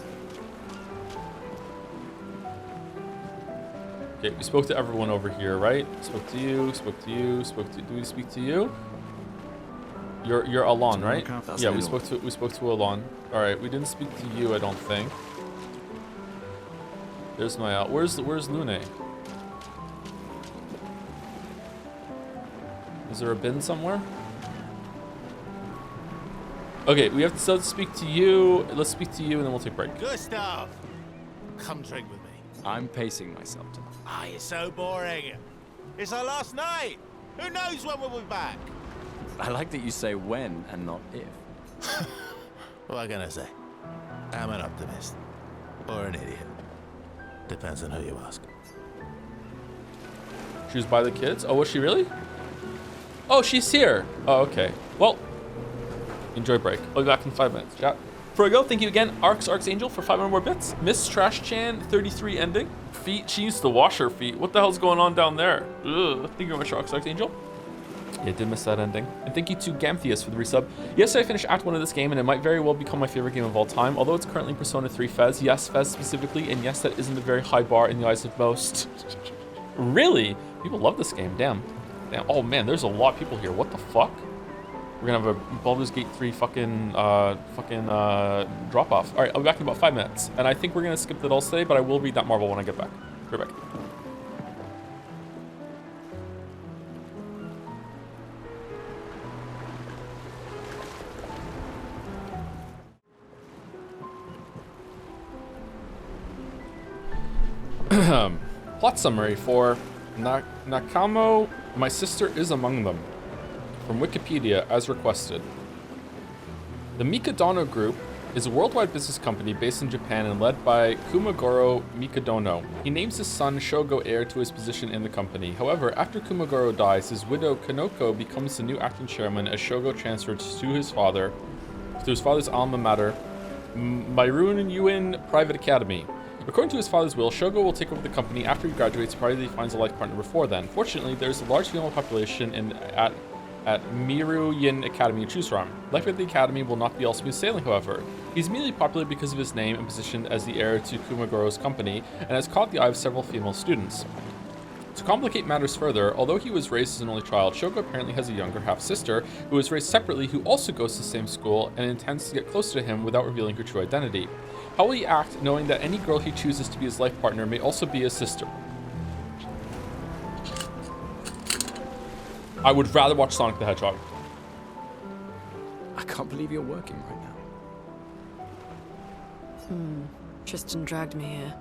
[SPEAKER 1] Okay, we spoke to everyone over here, right? Spoke to you, spoke to you, do we speak to you? You're Alon, right? Yeah, we spoke to Alon. All right, we didn't speak to you, I don't think. There's my where's Lune? Is there a bin somewhere? Okay, we have to still speak to you. Let's speak to you and then we'll take a break.
[SPEAKER 8] Gustav! Come drink with me.
[SPEAKER 3] I'm pacing myself tonight.
[SPEAKER 8] Ah, you're so boring. It's our last night. Who knows when we'll be back?
[SPEAKER 3] I like that you say when and not if.
[SPEAKER 8] What can I say? I'm an optimist. Or an idiot. Depends on who you ask.
[SPEAKER 1] She was by the kids? Oh, was she really? Oh, she's here. Oh, okay. Well, enjoy break. I'll be back in 5 minutes. Chat. Before I go, thank you again, Arxangel, for 500 more bits. Miss Trash Chan, 33 ending. Feet. She used to wash her feet. What the hell's going on down there? Ugh. Thank you very much, Arxangel. Yeah, did miss that ending. And thank you to Gamphius for the resub. Yesterday I finished Act 1 of this game, and it might very well become my favorite game of all time, although it's currently Persona 3 Fez. Yes, Fez specifically, and yes, that isn't a very high bar in the eyes of most. Really? People love this game, damn. Oh man, there's a lot of people here. What the fuck? We're gonna have a Baldur's Gate 3 fucking drop off. All right, I'll be back in about 5 minutes. And I think we're gonna skip the dolls today, but I will read that Marvel when I get back. Be right back. Plot summary for Nakamo. My sister is among them. From Wikipedia, as requested. The Mikadono Group is a worldwide business company based in Japan and led by Kumagoro Mikadono. He names his son Shogo heir to his position in the company. However, after Kumagoro dies, his widow Kanoko becomes the new acting chairman as Shogo transfers to his father's alma mater, Mairun Yuin Private Academy. According to his father's will, Shogo will take over the company after he graduates, provided he finds a life partner before then. Fortunately, there's a large female population at Miru Yin Academy to choose from. Life at the academy will not be all smooth sailing, however. He's immediately popular because of his name and position as the heir to Kumagoro's company, and has caught the eye of several female students. To complicate matters further, although he was raised as an only child, Shogo apparently has a younger half-sister who was raised separately, who also goes to the same school and intends to get closer to him without revealing her true identity. How will he act knowing that any girl he chooses to be his life partner may also be his sister? I would rather watch Sonic the Hedgehog.
[SPEAKER 11] I can't believe you're working right now.
[SPEAKER 17] Tristan dragged me here.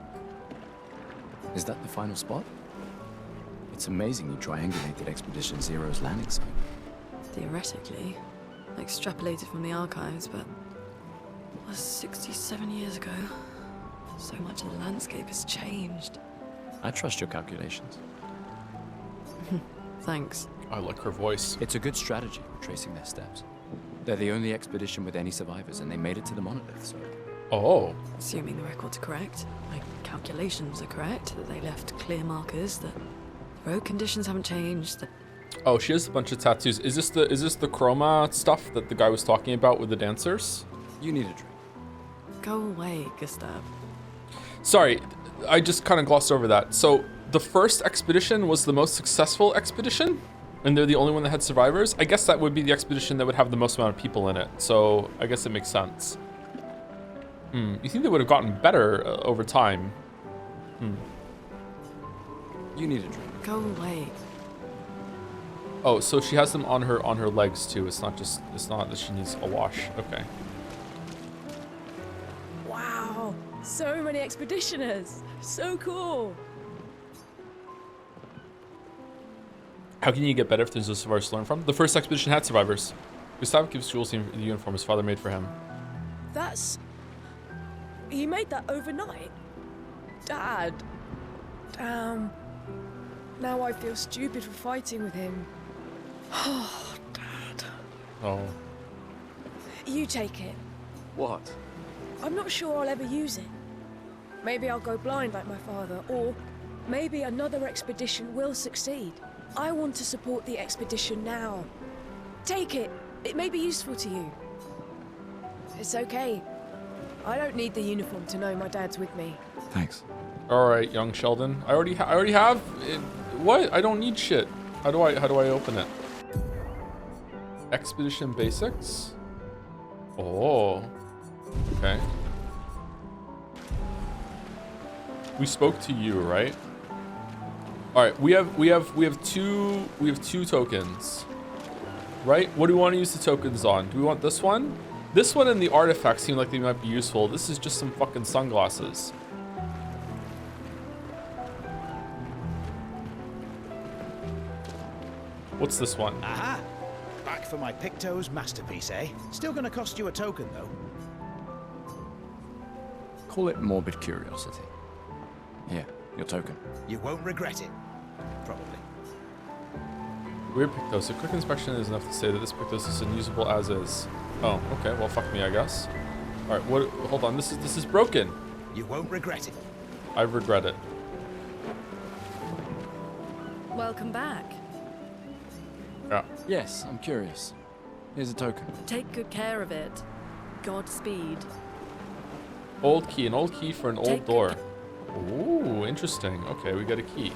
[SPEAKER 11] Is that the final spot? It's amazing you triangulated Expedition Zero's landing site.
[SPEAKER 17] Theoretically. Extrapolated from the archives, but... It was 67 years ago. So much of the landscape has changed.
[SPEAKER 11] I trust your calculations.
[SPEAKER 17] Thanks.
[SPEAKER 1] I like her voice.
[SPEAKER 11] It's a good strategy, tracing their steps. They're the only expedition with any survivors, and they made it to the monolith, so...
[SPEAKER 1] Oh.
[SPEAKER 17] Assuming the record's correct, my calculations are correct, that they left clear markers, that the road conditions haven't changed, that...
[SPEAKER 1] Oh, she has a bunch of tattoos. Is this the chroma stuff that the guy was talking about with the dancers?
[SPEAKER 11] You need a drink.
[SPEAKER 17] Go away, Gustav.
[SPEAKER 1] Sorry, I just kind of glossed over that. So, the first expedition was the most successful expedition? And they're the only one that had survivors? I guess that would be the expedition that would have the most amount of people in it. So, I guess it makes sense. You think they would have gotten better over time?
[SPEAKER 11] You need a drink.
[SPEAKER 17] Go away.
[SPEAKER 1] Oh, so she has them on her legs too. It's not that she needs a wash. Okay.
[SPEAKER 5] Wow, so many expeditioners. So cool.
[SPEAKER 1] How can you get better if there's no survivors to learn from? The first expedition had survivors. Gustav gives Jules the uniform his father made for him.
[SPEAKER 5] That's... He made that overnight? Dad. Damn. Now I feel stupid for fighting with him. Oh, Dad.
[SPEAKER 1] Oh.
[SPEAKER 5] You take it.
[SPEAKER 11] What?
[SPEAKER 5] I'm not sure I'll ever use it. Maybe I'll go blind like my father, or maybe another expedition will succeed. I want to support the expedition now. Take it. It may be useful to you. It's okay. I don't need the uniform to know my dad's with me.
[SPEAKER 11] Thanks.
[SPEAKER 1] All right, young Sheldon. I already have it. What? I don't need shit. How do I open it? Expedition basics. Oh. Okay. We spoke to you, right? All right. We have two tokens. Right? What do we want to use the tokens on? Do we want this one? This one and the artifacts seem like they might be useful. This is just some fucking sunglasses. What's this one?
[SPEAKER 16] Aha! Back for my Picto's masterpiece, eh? Still gonna cost you a token, though.
[SPEAKER 11] Call it morbid curiosity. Here, your token.
[SPEAKER 16] You won't regret it. Probably.
[SPEAKER 1] Weird Pictos. A quick inspection is enough to say that this Pictos is unusable as is. Oh, okay. Well, fuck me, I guess. All right. What? Hold on. This is broken.
[SPEAKER 16] You won't regret it.
[SPEAKER 1] I regret it.
[SPEAKER 17] Welcome back.
[SPEAKER 1] Yeah.
[SPEAKER 11] Yes, I'm curious. Here's a token.
[SPEAKER 17] Take good care of it. Godspeed.
[SPEAKER 1] Old key. An old key for an old door. Ooh, interesting. Okay, we got a key.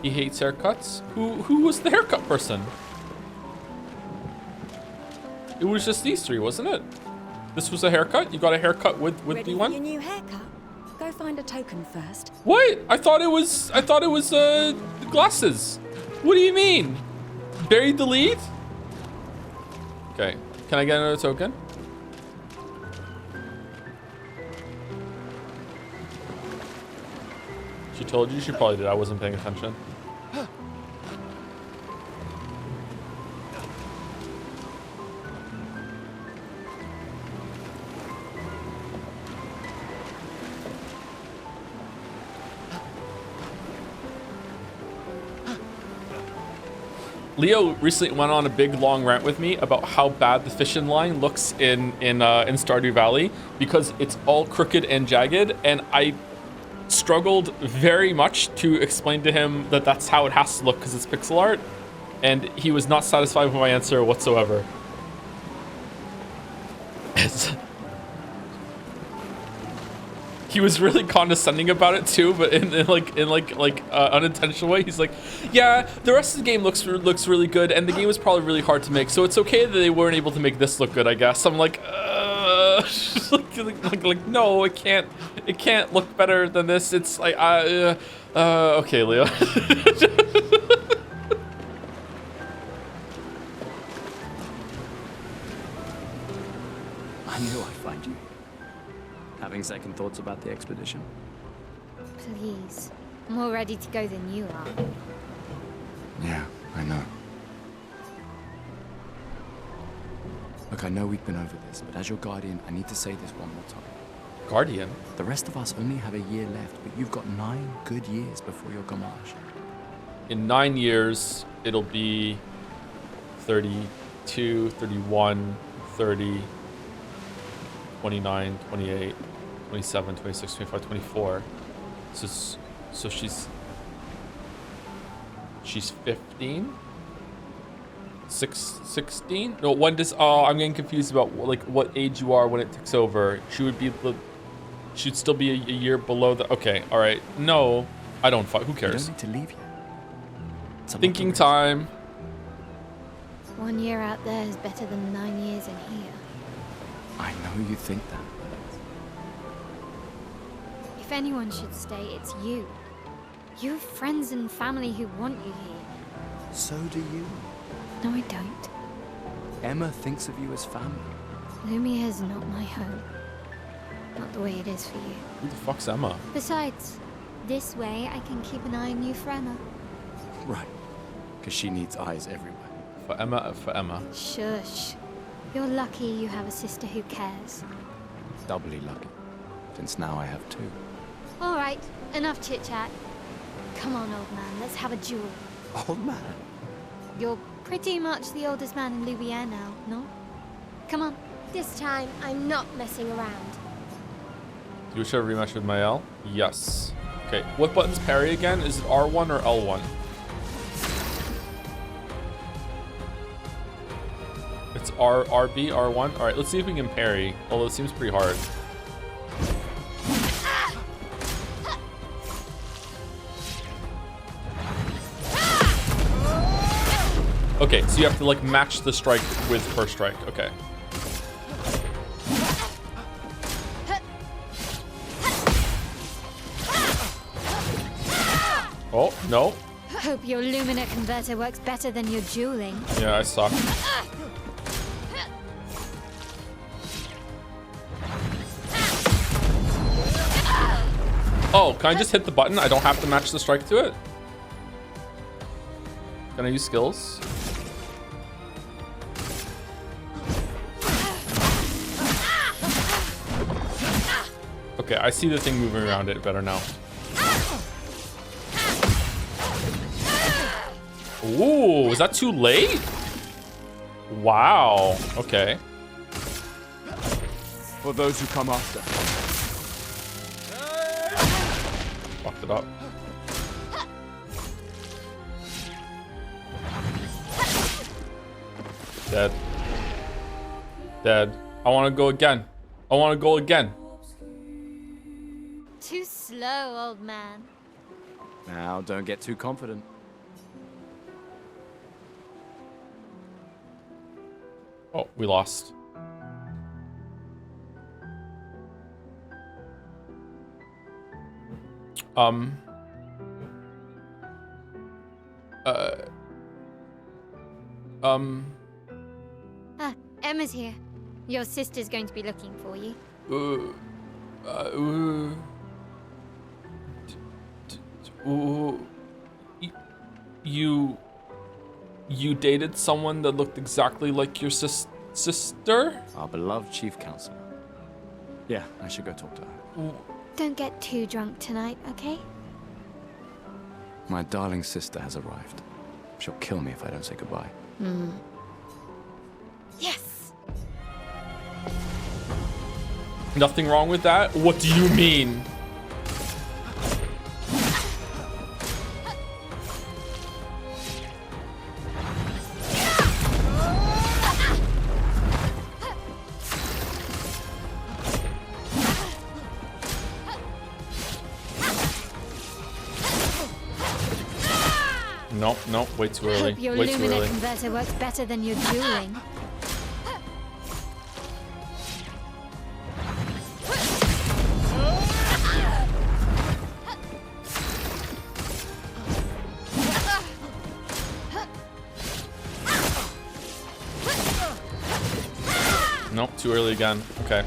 [SPEAKER 1] He hates haircuts. Who was the haircut person? It was just these three, wasn't it? This was a haircut? You got a haircut with
[SPEAKER 4] Ready
[SPEAKER 1] the
[SPEAKER 4] for
[SPEAKER 1] one?
[SPEAKER 4] your new haircut? Go find a token first.
[SPEAKER 1] What? I thought it was glasses. What do you mean? Buried the lead? Okay. Can I get another token? She told you? She probably did. I wasn't paying attention. Leo recently went on a big long rant with me about how bad the fishing line looks in Stardew Valley because it's all crooked and jagged, and I struggled very much to explain to him that that's how it has to look because it's pixel art, and he was not satisfied with my answer whatsoever. He was really condescending about it too, but in unintentional way. He's like, yeah, the rest of the game looks really good, and the game was probably really hard to make, so it's okay that they weren't able to make this look good, I guess. I'm like, like no, it can't look better than this. It's like, okay, Leo.
[SPEAKER 11] I knew I'd find you. Having second thoughts about the expedition?
[SPEAKER 2] Please. I'm more ready to go than you are.
[SPEAKER 11] Yeah, I know. Look, I know we've been over this, but as your guardian, I need to say this one more time.
[SPEAKER 1] Guardian?
[SPEAKER 11] The rest of us only have a year left, but you've got 9 good years before your Gamage.
[SPEAKER 1] In 9 years, it'll be 32, 31, 30, 29, 28, 27, 26, 25, 24. So she's 15? 16? No, when does, I'm getting confused about like what age you are when it takes over. She'd still be a year below the, okay, all right. No, I don't fight, who cares?
[SPEAKER 11] You don't need to leave yet.
[SPEAKER 1] Thinking time.
[SPEAKER 2] 1 year out there is better than 9 years in here.
[SPEAKER 11] I know you think that.
[SPEAKER 2] If anyone should stay, it's you. You have friends and family who want you here.
[SPEAKER 11] So do you.
[SPEAKER 2] No, I don't.
[SPEAKER 11] Emma thinks of you as family.
[SPEAKER 2] Lumiere's not my home. Not the way it is for you.
[SPEAKER 1] Who the fuck's Emma?
[SPEAKER 2] Besides, this way I can keep an eye on you for Emma.
[SPEAKER 11] Right. Because she needs eyes everywhere.
[SPEAKER 1] For Emma.
[SPEAKER 2] Shush. You're lucky you have a sister who cares.
[SPEAKER 11] Doubly lucky, since now I have 2.
[SPEAKER 2] All right, enough chit-chat. Come on, old man, let's have a duel.
[SPEAKER 11] Old man?
[SPEAKER 2] You're pretty much the oldest man in Lumiere now, no? Come on. This time, I'm not messing around.
[SPEAKER 1] You wish I rematch with Mael? Yes. Okay, what button's parry again? Is it R1 or L1? It's RB, R1? Alright, let's see if we can parry. Although it seems pretty hard. Okay, so you have to like match the strike with her strike. Okay. Oh, no.
[SPEAKER 2] Hope your Lumina converter works better than your dueling.
[SPEAKER 1] Yeah, I suck. Oh, can I just hit the button? I don't have to match the strike to it? Can I use skills? Okay, I see the thing moving around it better now. Ooh, is that too late? Wow, okay.
[SPEAKER 11] For those who come after.
[SPEAKER 1] Fucked it up. Dead. Dead. I want to go again. I want to go again.
[SPEAKER 2] Too slow, old man.
[SPEAKER 11] Now, don't get too confident.
[SPEAKER 1] Oh, we lost.
[SPEAKER 2] Ah, Emma's here. Your sister's going to be looking for you.
[SPEAKER 1] You dated someone that looked exactly like your sister?
[SPEAKER 11] Our beloved chief counselor. Yeah, I should go talk to her.
[SPEAKER 2] Don't get too drunk tonight, okay?
[SPEAKER 11] My darling sister has arrived. She'll kill me if I don't say goodbye.
[SPEAKER 2] Yes!
[SPEAKER 1] Nothing wrong with that? What do you mean? Nope, way too early.
[SPEAKER 2] Hope your
[SPEAKER 1] Way too
[SPEAKER 2] Lumina
[SPEAKER 1] early.
[SPEAKER 2] converter works better than your dueling.
[SPEAKER 1] Nope, too early again. Okay.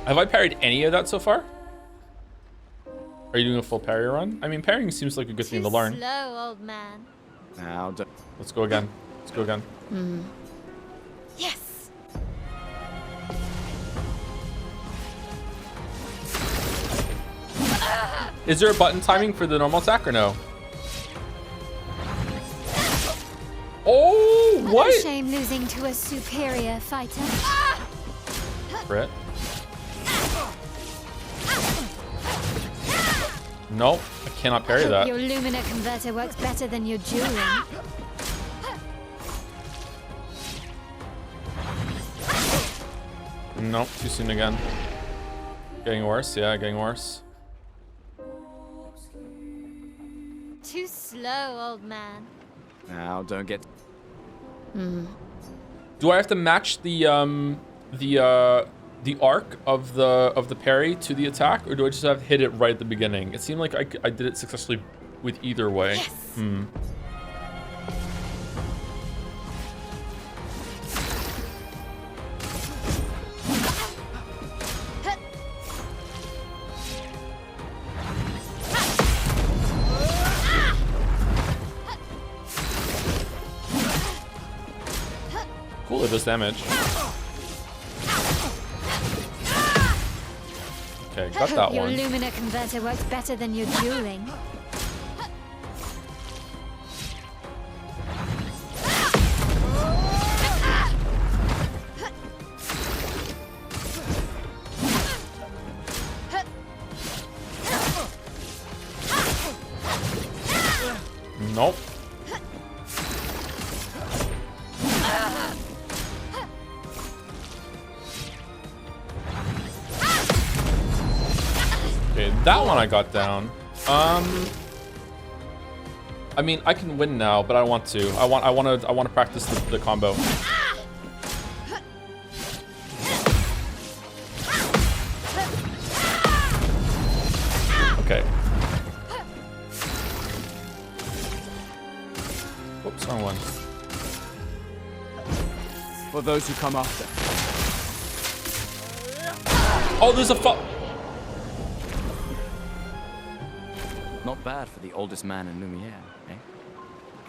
[SPEAKER 1] Have I parried any of that so far? Are you doing a full parry run? I mean, parrying seems like a good thing to learn.
[SPEAKER 2] Slow, old man.
[SPEAKER 11] Now,
[SPEAKER 1] Let's go again. Let's go again.
[SPEAKER 2] Yes!
[SPEAKER 1] Is there a button timing for the normal attack or no? Oh,
[SPEAKER 2] What
[SPEAKER 1] what?
[SPEAKER 2] a shame losing to a superior fighter.
[SPEAKER 1] Crit. Nope, I cannot parry
[SPEAKER 2] Hope
[SPEAKER 1] that.
[SPEAKER 2] your Lumina converter works better than your dueling.
[SPEAKER 1] Nope, too soon again. Getting worse, yeah, getting worse.
[SPEAKER 2] Too slow, old man.
[SPEAKER 11] Now, don't get...
[SPEAKER 1] Do I have to match the arc of the parry to the attack, or do I just have to hit it right at the beginning? It seemed like I did it successfully with either way.
[SPEAKER 2] Yes.
[SPEAKER 1] Cool, it does damage. Okay, got that
[SPEAKER 2] Your
[SPEAKER 1] one.
[SPEAKER 2] Lumina converter works better than your dueling.
[SPEAKER 1] Nope. Okay, that one I got down. I mean, I can win now, but I don't want to. I want to practice the combo. Okay. Whoops, wrong one.
[SPEAKER 11] For those who come after.
[SPEAKER 1] Oh, there's a
[SPEAKER 11] Not bad for the oldest man in Lumiere, eh?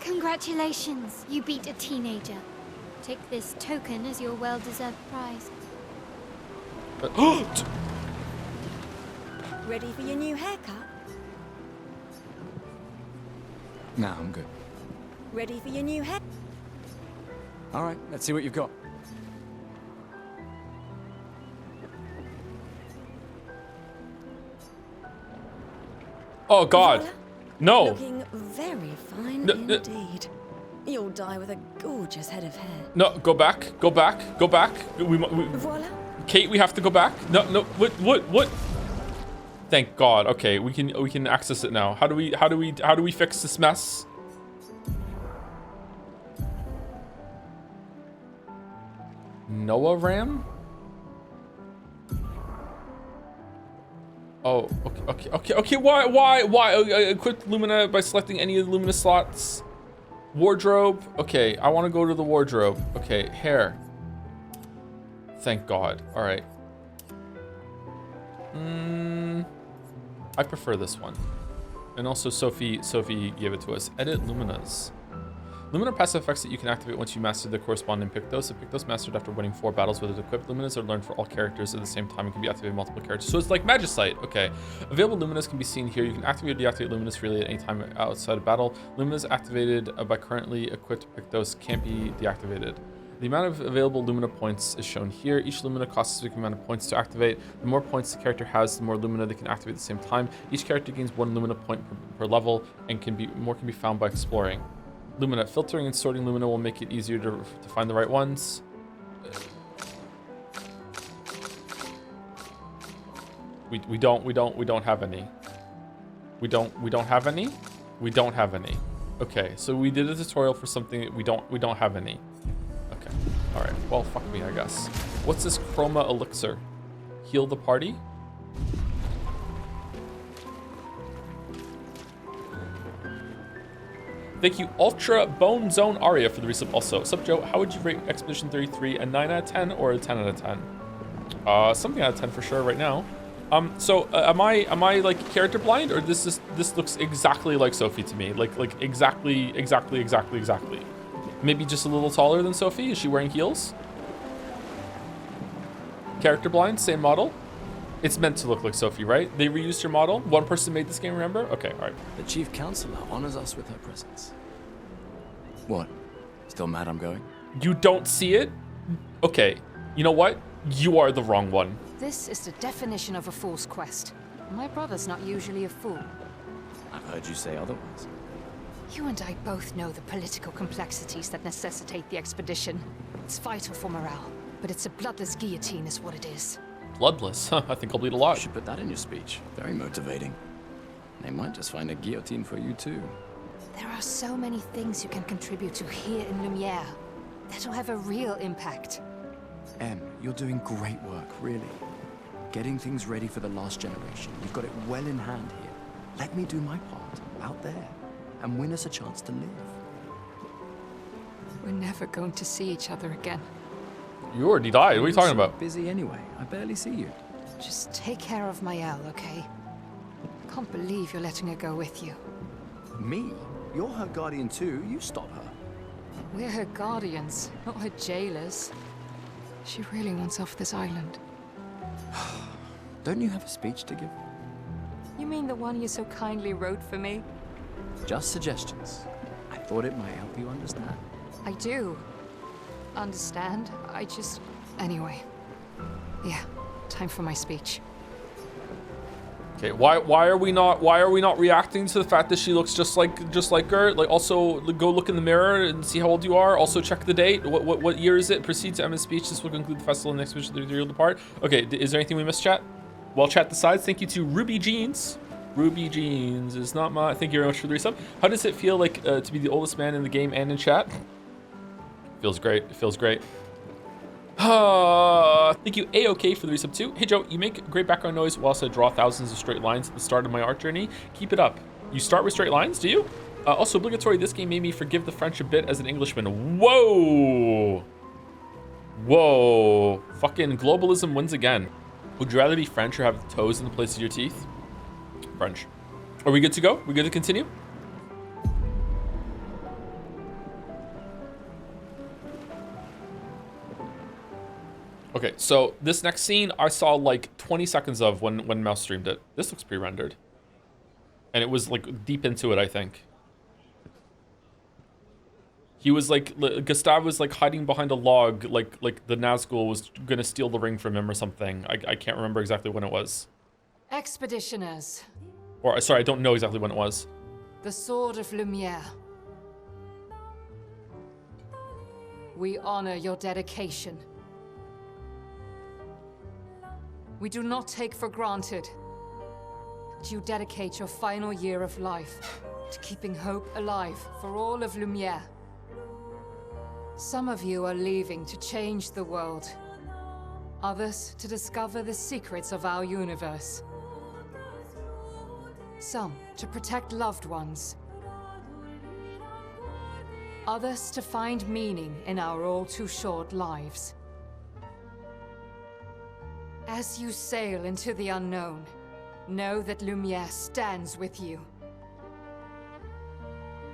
[SPEAKER 2] Congratulations, you beat a teenager. Take this token as your well-deserved prize.
[SPEAKER 4] Ready for your new haircut?
[SPEAKER 11] Nah, I'm good.
[SPEAKER 4] Ready for your new hair?
[SPEAKER 11] All right, let's see what you've got.
[SPEAKER 1] Oh God, no.
[SPEAKER 4] Looking very fine indeed. You'll die with a gorgeous head of hair.
[SPEAKER 1] No, go back, go back, go back.
[SPEAKER 4] Voila.
[SPEAKER 1] Kate, we have to go back. No, what? Thank God. Okay, we can access it now. How do we fix this mess? Noah RAM? Oh, okay. Why? Equip Lumina by selecting any of the Lumina slots. Wardrobe. Okay, I want to go to the wardrobe. Okay, hair. Thank God. All right. I prefer this one. And also Sophie gave it to us. Edit Lumina's. Lumina passive effects that you can activate once you master the corresponding Pictos. If Pictos mastered after winning 4 battles with it equipped, Luminas are learned for all characters at the same time and can be activated multiple characters. So it's like Magicite. Okay. Available Luminas can be seen here. You can activate or deactivate Luminas freely at any time outside of battle. Luminas activated by currently equipped Pictos can't be deactivated. The amount of available Lumina points is shown here. Each Lumina costs a specific amount of points to activate. The more points the character has, the more Lumina they can activate at the same time. Each character gains 1 Lumina point per level, and more can be found by exploring. Lumina. Filtering and sorting Lumina will make it easier to find the right ones. We don't have any. We don't have any? We don't have any. Okay, so we did a tutorial for something that we don't have any. Okay. Alright. Well, fuck me, I guess. What's this Chroma Elixir? Heal the party? Thank you, Ultra Bone Zone Aria, for the resub also. Sup, Joe? How would you rate Expedition 33? A 9 out of 10 or a 10 out of 10? Something out of 10 for sure right now. So am I like character blind, or this looks exactly like Sophie to me? Like exactly. Maybe just a little taller than Sophie. Is she wearing heels? Character blind, same model. It's meant to look like Sophie, right? They reused her model. One person made this game, remember? Okay, all right.
[SPEAKER 3] The Chief Counselor honors us with her presence. What? Still mad I'm going?
[SPEAKER 1] You don't see it? Okay, you know what? You are the wrong one.
[SPEAKER 15] This is the definition of a fool's quest. My brother's not usually a fool.
[SPEAKER 3] I've heard you say otherwise.
[SPEAKER 15] You and I both know the political complexities that necessitate the expedition. It's vital for morale, but it's a bloodless guillotine is what it is.
[SPEAKER 1] Bloodless? Huh, I think I'll bleed a lot.
[SPEAKER 3] You should put that in your speech. Very motivating. They might just find a guillotine for you too.
[SPEAKER 15] There are so many things you can contribute to here in Lumiere that'll have a real impact.
[SPEAKER 3] Em, you're doing great work, really. Getting things ready for the last generation. You've got it well in hand here. Let me do my part out there and win us a chance to live.
[SPEAKER 15] We're never going to see each other again.
[SPEAKER 1] You already died. What are you talking about?
[SPEAKER 3] Busy anyway. I barely see you.
[SPEAKER 15] Just take care of Mael, okay? Can't believe you're letting her go with you.
[SPEAKER 3] Me? You're her guardian too. You stop her.
[SPEAKER 15] We're her guardians, not her jailers. She really wants off this island.
[SPEAKER 3] Don't you have a speech to give?
[SPEAKER 15] You mean the one you so kindly wrote for me?
[SPEAKER 3] Just suggestions. I thought it might help you understand.
[SPEAKER 15] I do. Understand? Anyway. Yeah, time for my speech.
[SPEAKER 1] Okay, why are we not reacting to the fact that she looks just like her? Like, also go look in the mirror and see how old you are. Also check the date. What year is it? Proceed to Emma's speech. This will conclude the festival and the expedition 33 will depart. Okay, is there anything we missed, chat? Well, chat decides. Thank you to Ruby Jeans. Ruby Jeans is not my. Thank you very much for the resub. How does it feel like to be the oldest man in the game and in chat? Feels great. It feels great. Thank you, A-OK, for the resub too. Hey Joe, you make great background noise whilst I draw thousands of straight lines at the start of my art journey. Keep it up. You start with straight lines, do you? Also obligatory, this game made me forgive the French a bit as an Englishman. Whoa! Whoa. Fucking globalism wins again. Would you rather be French or have toes in the place of your teeth? French. Are we good to go? We good to continue? Okay, so this next scene I saw like 20 seconds of when Mouse streamed it. This looks pre-rendered. And it was like deep into it, I think. He was like, Gustave was like hiding behind a log, like the Nazgul was gonna steal the ring from him or something. I can't remember exactly when it was.
[SPEAKER 15] Expeditioners.
[SPEAKER 1] Or, sorry, I don't know exactly when it was.
[SPEAKER 15] The Sword of Lumiere. We honor your dedication. We do not take for granted that you dedicate your final year of life to keeping hope alive for all of Lumiere. Some of you are leaving to change the world. Others to discover the secrets of our universe. Some to protect loved ones. Others to find meaning in our all too short lives. As you sail into the unknown, know that Lumiere stands with you.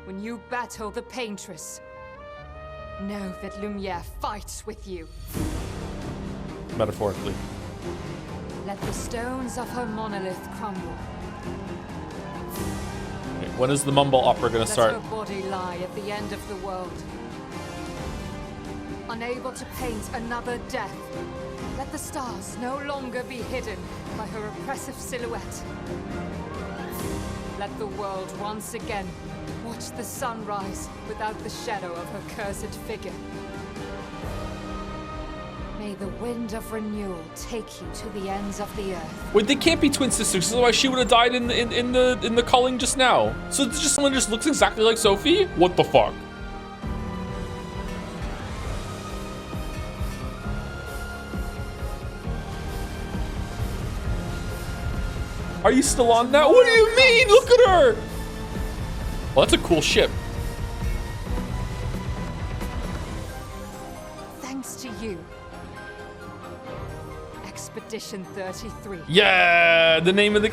[SPEAKER 20] when you battle the Paintress. Know that Lumiere fights with you.
[SPEAKER 1] Metaphorically.
[SPEAKER 20] Let the stones of her monolith crumble.
[SPEAKER 1] Okay, when is the mumble opera gonna start?
[SPEAKER 20] Let her body lie at the end of the world. Unable to paint another death, let the stars no longer be hidden by her oppressive silhouette. Let the world once again watch the sun rise without the shadow of her cursed figure. May the wind of renewal take you to the ends of the earth.
[SPEAKER 1] Wait, they can't be twin sisters, otherwise she would have died in the culling just now. So it's just someone just looks exactly like Sophie? What the fuck? Are you still on that? What do you mean? Look at her! Well, that's a cool ship.
[SPEAKER 20] Thanks to you. Expedition 33.
[SPEAKER 1] Yeah, the name of the...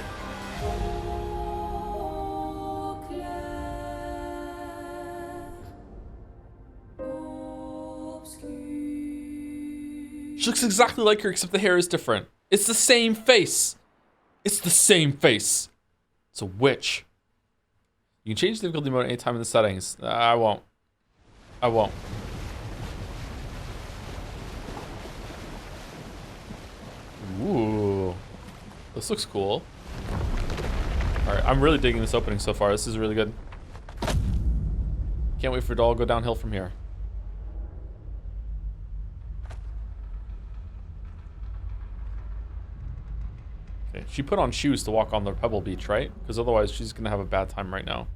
[SPEAKER 1] She looks exactly like her, except the hair is different. It's the same face. It's the same face. It's a witch. You can change the difficulty mode anytime in the settings. I won't. I won't. Ooh. This looks cool. Alright, I'm really digging this opening so far. This is really good. Can't wait for it to all go downhill from here. Okay, she put on shoes to walk on the Pebble Beach, right? Because otherwise she's gonna have a bad time right now.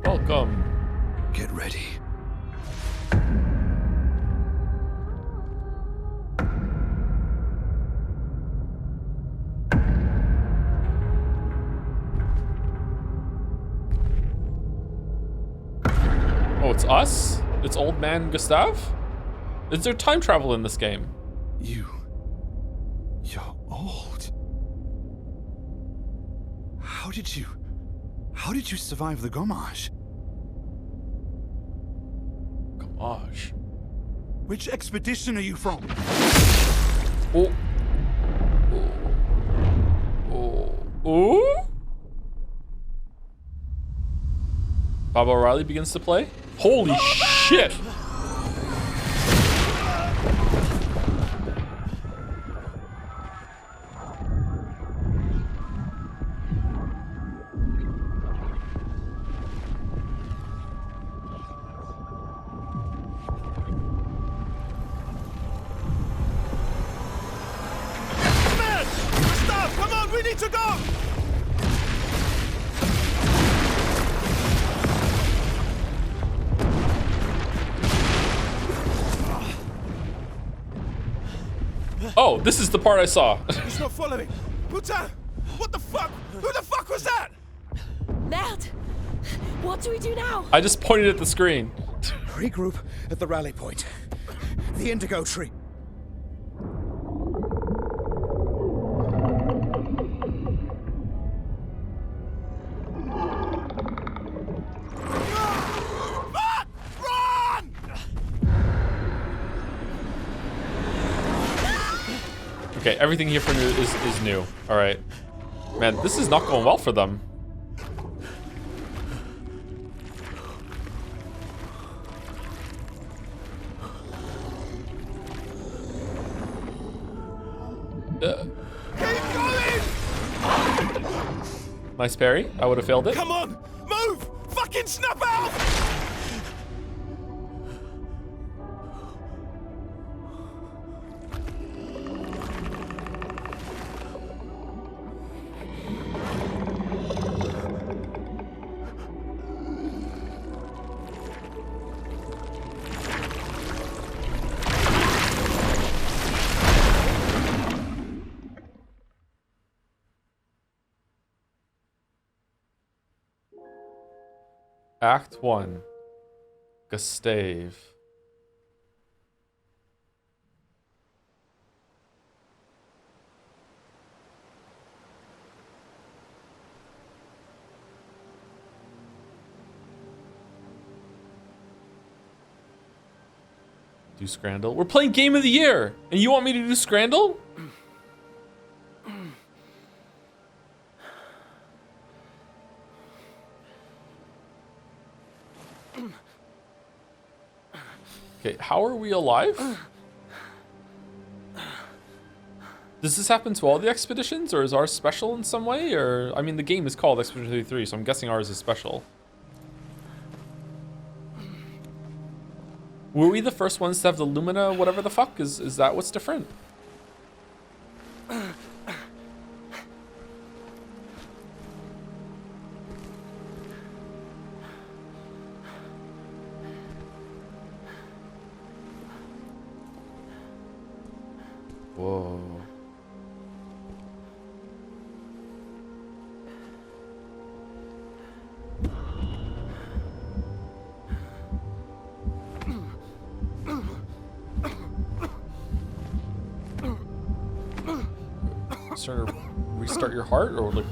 [SPEAKER 1] Welcome.
[SPEAKER 7] Get ready.
[SPEAKER 1] Oh, it's us? It's old man Gustav? Is there time travel in this game?
[SPEAKER 7] You're old. How did you survive the Gommage?
[SPEAKER 1] Gommage?
[SPEAKER 7] Which expedition are you from?
[SPEAKER 1] Oh. Ooh? Baba O'Reilly begins to play? Holy shit!
[SPEAKER 14] Man! Stop! Come on, we need to go!
[SPEAKER 1] Oh, this is the part I saw.
[SPEAKER 14] He's not following. Putain! What the fuck? Who the fuck was that?
[SPEAKER 19] Merde! What do we do now?
[SPEAKER 1] I just pointed at the screen.
[SPEAKER 16] Regroup at the rally point. The Indigo Tree.
[SPEAKER 1] Okay, everything here for new is new. All right, man, this is not going well for them.
[SPEAKER 14] Keep going!
[SPEAKER 1] Nice parry. I would have failed it.
[SPEAKER 14] Come on! Move! Fucking snap out!
[SPEAKER 1] Act 1. Gustave. Do Scrandle. We're playing Game of the Year, and you want me to do Scrandle? Okay, how are we alive? Does this happen to all the expeditions, or is ours special in some way? Or, I mean, the game is called Expedition 33, so I'm guessing ours is special. Were we the first ones to have the Lumina, whatever the fuck? Is that what's different? Whoa. Sort of restart your heart, or like?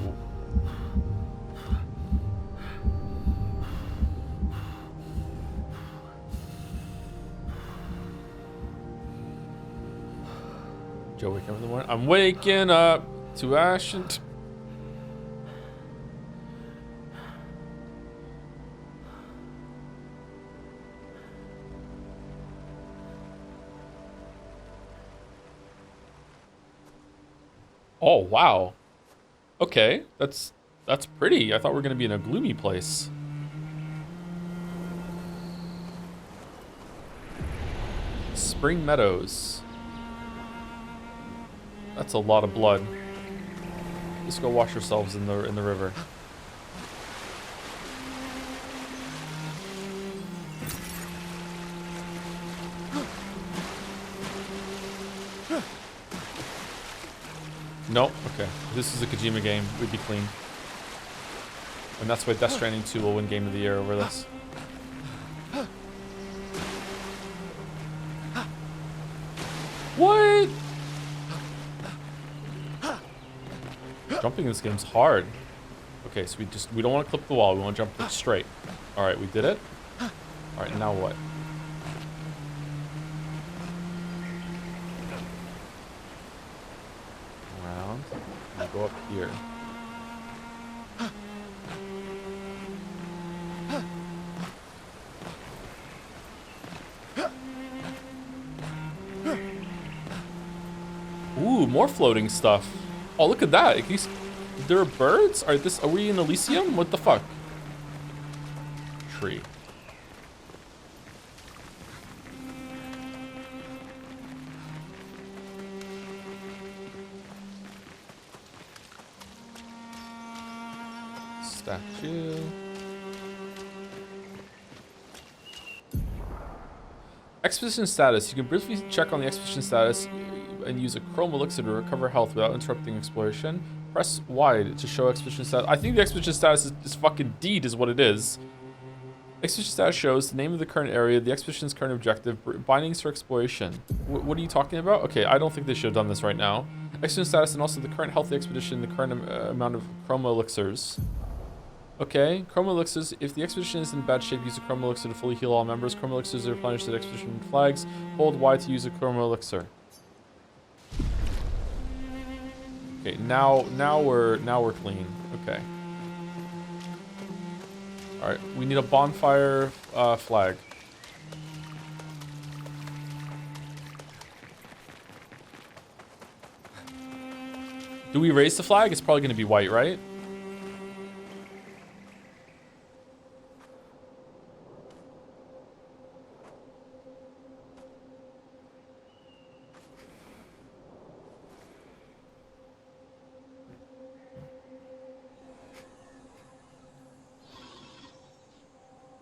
[SPEAKER 1] Joe, wake up in the morning. I'm waking up to ash and. Oh, wow. Okay, that's pretty. I thought we were gonna be in a gloomy place. Spring Meadows. That's a lot of blood. Let's go wash ourselves in the river. Nope. Okay. If this is a Kojima game, we'd be clean. And that's why Death Stranding 2 will win Game of the Year over this. What? Jumping in this game's hard. Okay, so we don't want to clip the wall. We want to jump straight. All right, we did it. All right, now what? Around. And go up here. Ooh, more floating stuff. Oh, look at that. There are birds? Are we in Elysium? What the fuck? Tree. Statue. Expedition status. You can briefly check on the expedition status and use a chrome elixir to recover health without interrupting exploration. Press Y to show expedition status. I think the expedition status is fucking deed is what it is. Expedition status shows the name of the current area, the expedition's current objective, bindings for exploration. What are you talking about? Okay, I don't think they should have done this right now. Expedition status and also the current healthy expedition, the current amount of chrome elixirs. Okay, chrome elixirs. If the expedition is in bad shape, use a chrome elixir to fully heal all members. Chrome elixirs are replenished at expedition flags. Hold Y to use a chrome elixir. Okay, now we're clean. Okay. All right, we need a bonfire flag. Do we raise the flag? It's probably going to be white, right?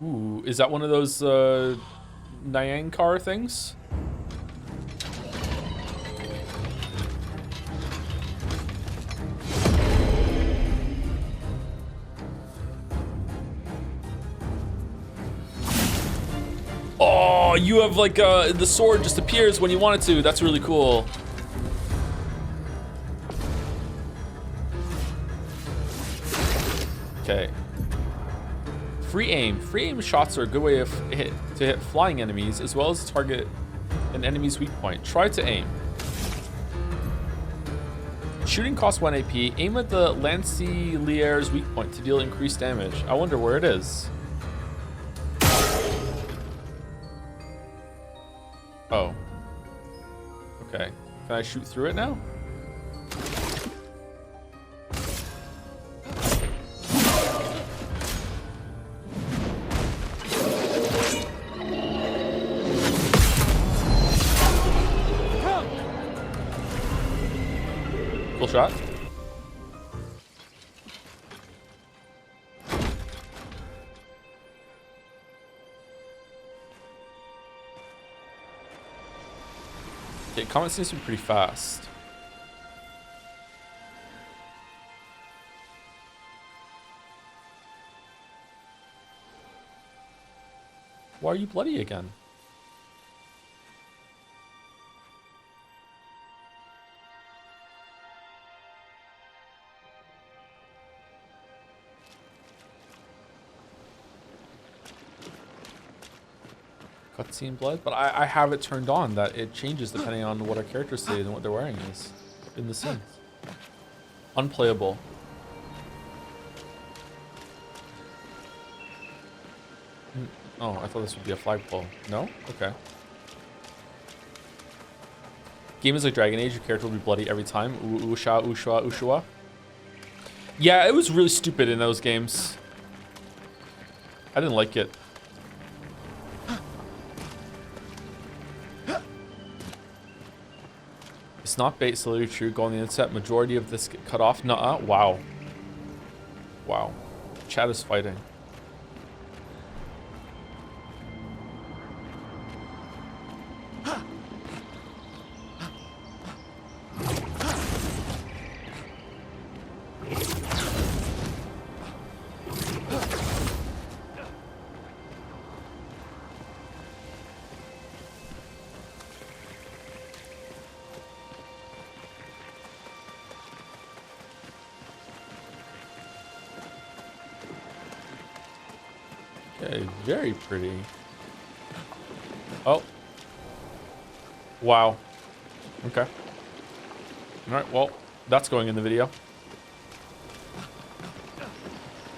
[SPEAKER 1] Ooh, is that one of those Nyang car things? Oh, you have like the sword just appears when you want it to. That's really cool. Okay. Free aim. Free aim shots are a good way to hit flying enemies as well as target an enemy's weak point. Try to aim. Shooting costs 1 AP. Aim at the Lancilier's weak point to deal increased damage. I wonder where it is. Oh. Okay. Can I shoot through it now? Cool shot. Okay, combat seems to be pretty fast. Why are you bloody again? Cutscene blood, but I have it turned on that it changes depending on what our character says and what they're wearing is in the scenes. Unplayable. Oh, I thought this would be a flagpole. No? Okay. Game is like Dragon Age. Your character will be bloody every time. Usha, Ushua, Ushua. Yeah, it was really stupid in those games. I didn't like it. It's not bait, solely true. Go on the internet. Majority of this get cut off. Nuh-uh. Wow. Wow. Chat is fighting. Okay, very pretty. Oh. Wow. Okay. Alright, well, that's going in the video.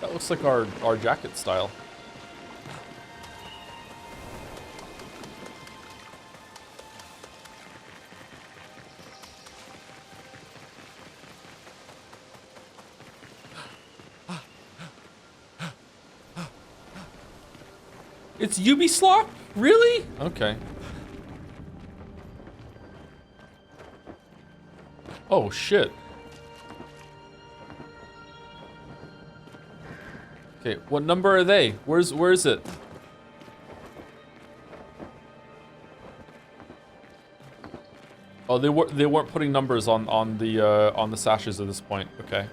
[SPEAKER 1] That looks like our jacket style. It's Ubislop? Really? Okay. Oh shit. Okay, what number are they? Where is it? Oh, they weren't putting numbers on the sashes at this point. Okay.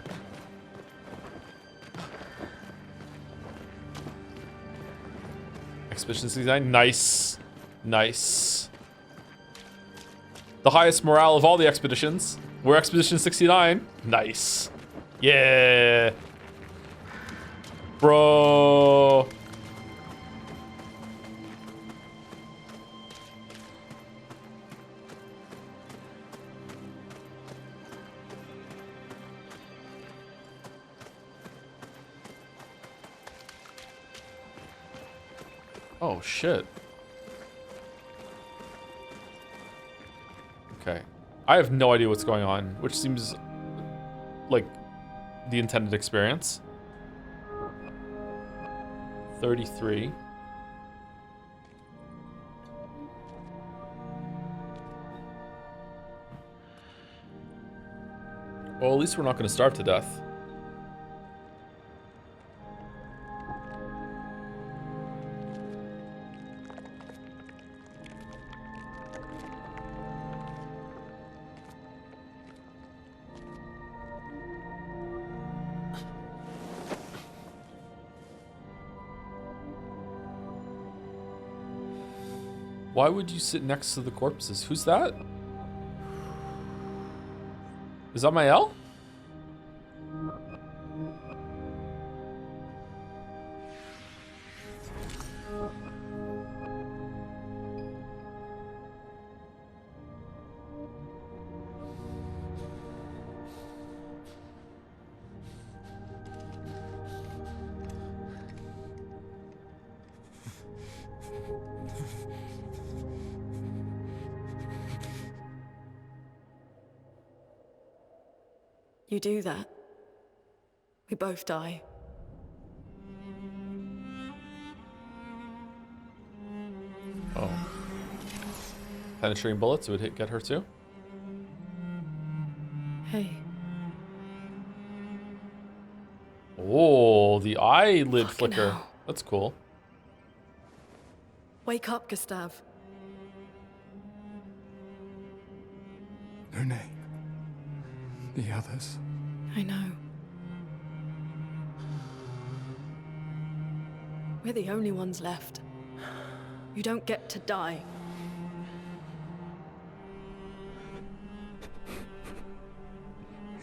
[SPEAKER 1] Expedition 69, nice. Nice. The highest morale of all the expeditions. We're Expedition 69. Nice. Yeah. Bro. Oh, shit. Okay. I have no idea what's going on, which seems like the intended experience. 33. Well, at least we're not going to starve to death. Why would you sit next to the corpses? Who's that? Is that my L?
[SPEAKER 17] You do that, we both die.
[SPEAKER 1] Oh. Penetrating bullets would get her too?
[SPEAKER 17] Hey.
[SPEAKER 1] Oh, the eyelid
[SPEAKER 17] Fucking
[SPEAKER 1] flicker.
[SPEAKER 17] hell.
[SPEAKER 1] That's cool.
[SPEAKER 17] Wake up, Gustav.
[SPEAKER 3] Lune. The others.
[SPEAKER 17] I know. We're the only ones left. You don't get to die.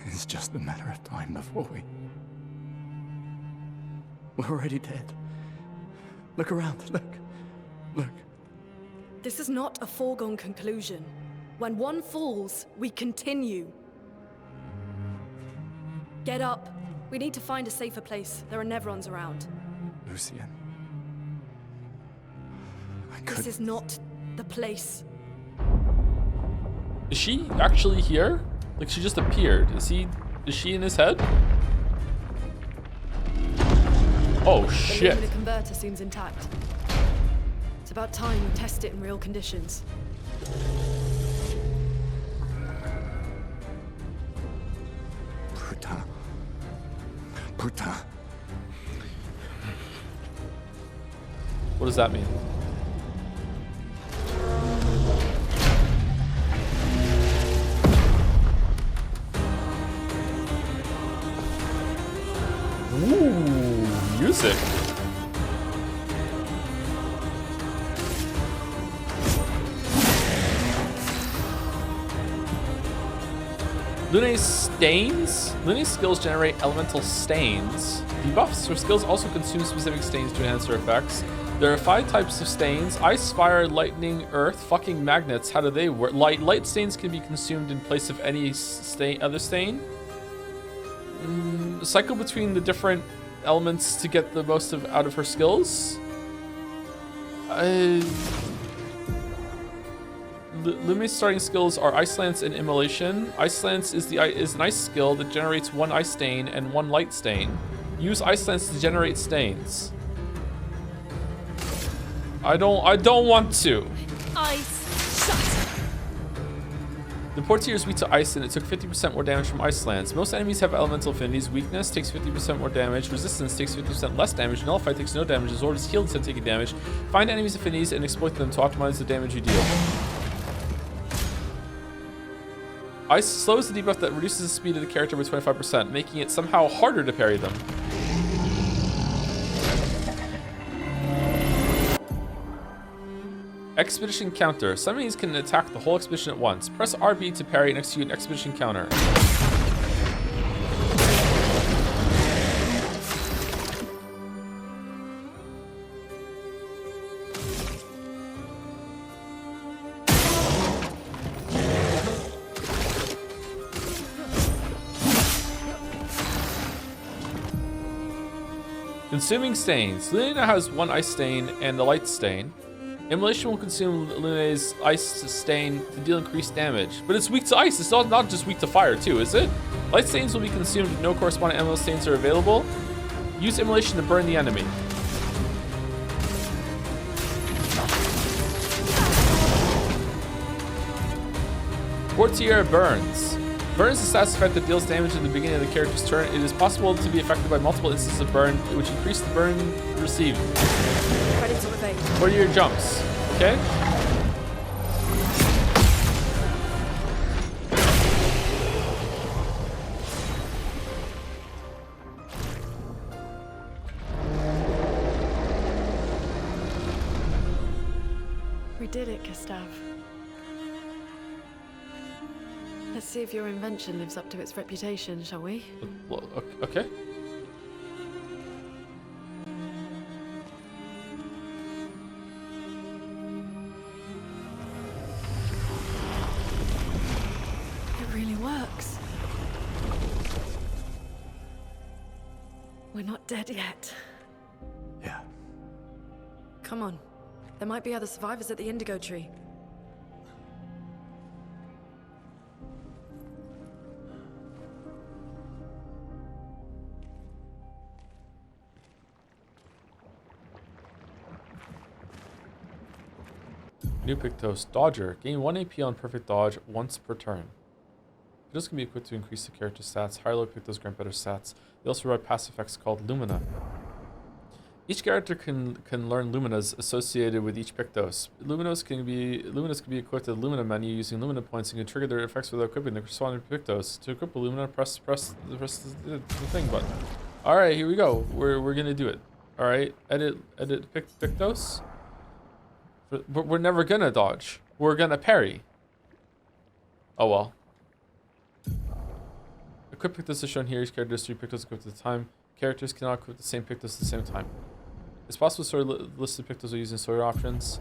[SPEAKER 3] It's just a matter of time before we're already dead. Look around, look.
[SPEAKER 17] This is not a foregone conclusion. When one falls, we continue. Get up. We need to find a safer place. There are Nevrons around.
[SPEAKER 3] Lucien.
[SPEAKER 17] This is not the place.
[SPEAKER 1] Is she actually here? Like she just appeared. Is she in his head? Oh
[SPEAKER 17] The
[SPEAKER 1] shit.
[SPEAKER 17] luminous converter seems intact. It's about time we test it in real conditions.
[SPEAKER 3] Putain.
[SPEAKER 1] What does that mean? Ooh, music. Lune's stains? Lune's skills generate elemental stains. Debuffs. Her skills also consume specific stains to enhance her effects. There are 5 types of stains: ice, fire, lightning, earth, fucking magnets. How do they work? Light stains can be consumed in place of any other stain. Cycle between the different elements to get the most out of her skills. Lumi's starting skills are Ice Lance and Immolation. Ice Lance is an ice skill that generates 1 ice stain and 1 light stain. Use Ice Lance to generate stains. I don't want to.
[SPEAKER 2] Ice shut.
[SPEAKER 1] The Portier is weak to ice and it took 50% more damage from Ice Lance. Most enemies have elemental affinities. Weakness takes 50% more damage. Resistance takes 50% less damage. Nullify takes no damage. Azord is healed instead of taking damage. Find enemies' affinities and exploit them to optimize the damage you deal. Ice slows the debuff that reduces the speed of the character by 25%, making it somehow harder to parry them. Expedition counter. Some enemies can attack the whole expedition at once. Press RB to parry and execute an expedition counter. Consuming stains. Luna has 1 ice stain and a light stain. Immolation will consume Lune's ice stain to deal increased damage. But it's weak to ice. It's not just weak to fire too, is it? Light stains will be consumed if no corresponding emerald stains are available. Use Immolation to burn the enemy. Portier burns. Burns is a status effect that deals damage at the beginning of the character's turn. It is possible to be affected by multiple instances of burn, which increase the burn received.
[SPEAKER 17] Ready to evade.
[SPEAKER 1] Portier jumps. Okay?
[SPEAKER 17] we did it, Gustav. Let's see if your invention lives up to its reputation, shall we?
[SPEAKER 1] Well, okay.
[SPEAKER 17] It really works. We're not dead yet.
[SPEAKER 3] Yeah.
[SPEAKER 17] Come on. There might be other survivors at the Indigo Tree.
[SPEAKER 1] New Pictos. Dodger. Gain 1 AP on perfect dodge once per turn. Pictos can be equipped to increase the character stats. Higher low Pictos grant better stats. They also provide passive effects called Lumina. Each character can learn Luminas associated with each Pictos. Luminas can be equipped to the Lumina menu using Lumina points and can trigger their effects without equipping the corresponding Pictos. To equip a Lumina, press the thing button. All right, here we go. We're gonna do it. All right, edit Pictos. We're never gonna dodge. We're gonna parry. Oh well. Equip Pictos is shown here. Each character has 3 Pictos equipped at a time. Characters cannot equip the same Pictos at the same time. It's possible to sort listed Pictos are using sort options.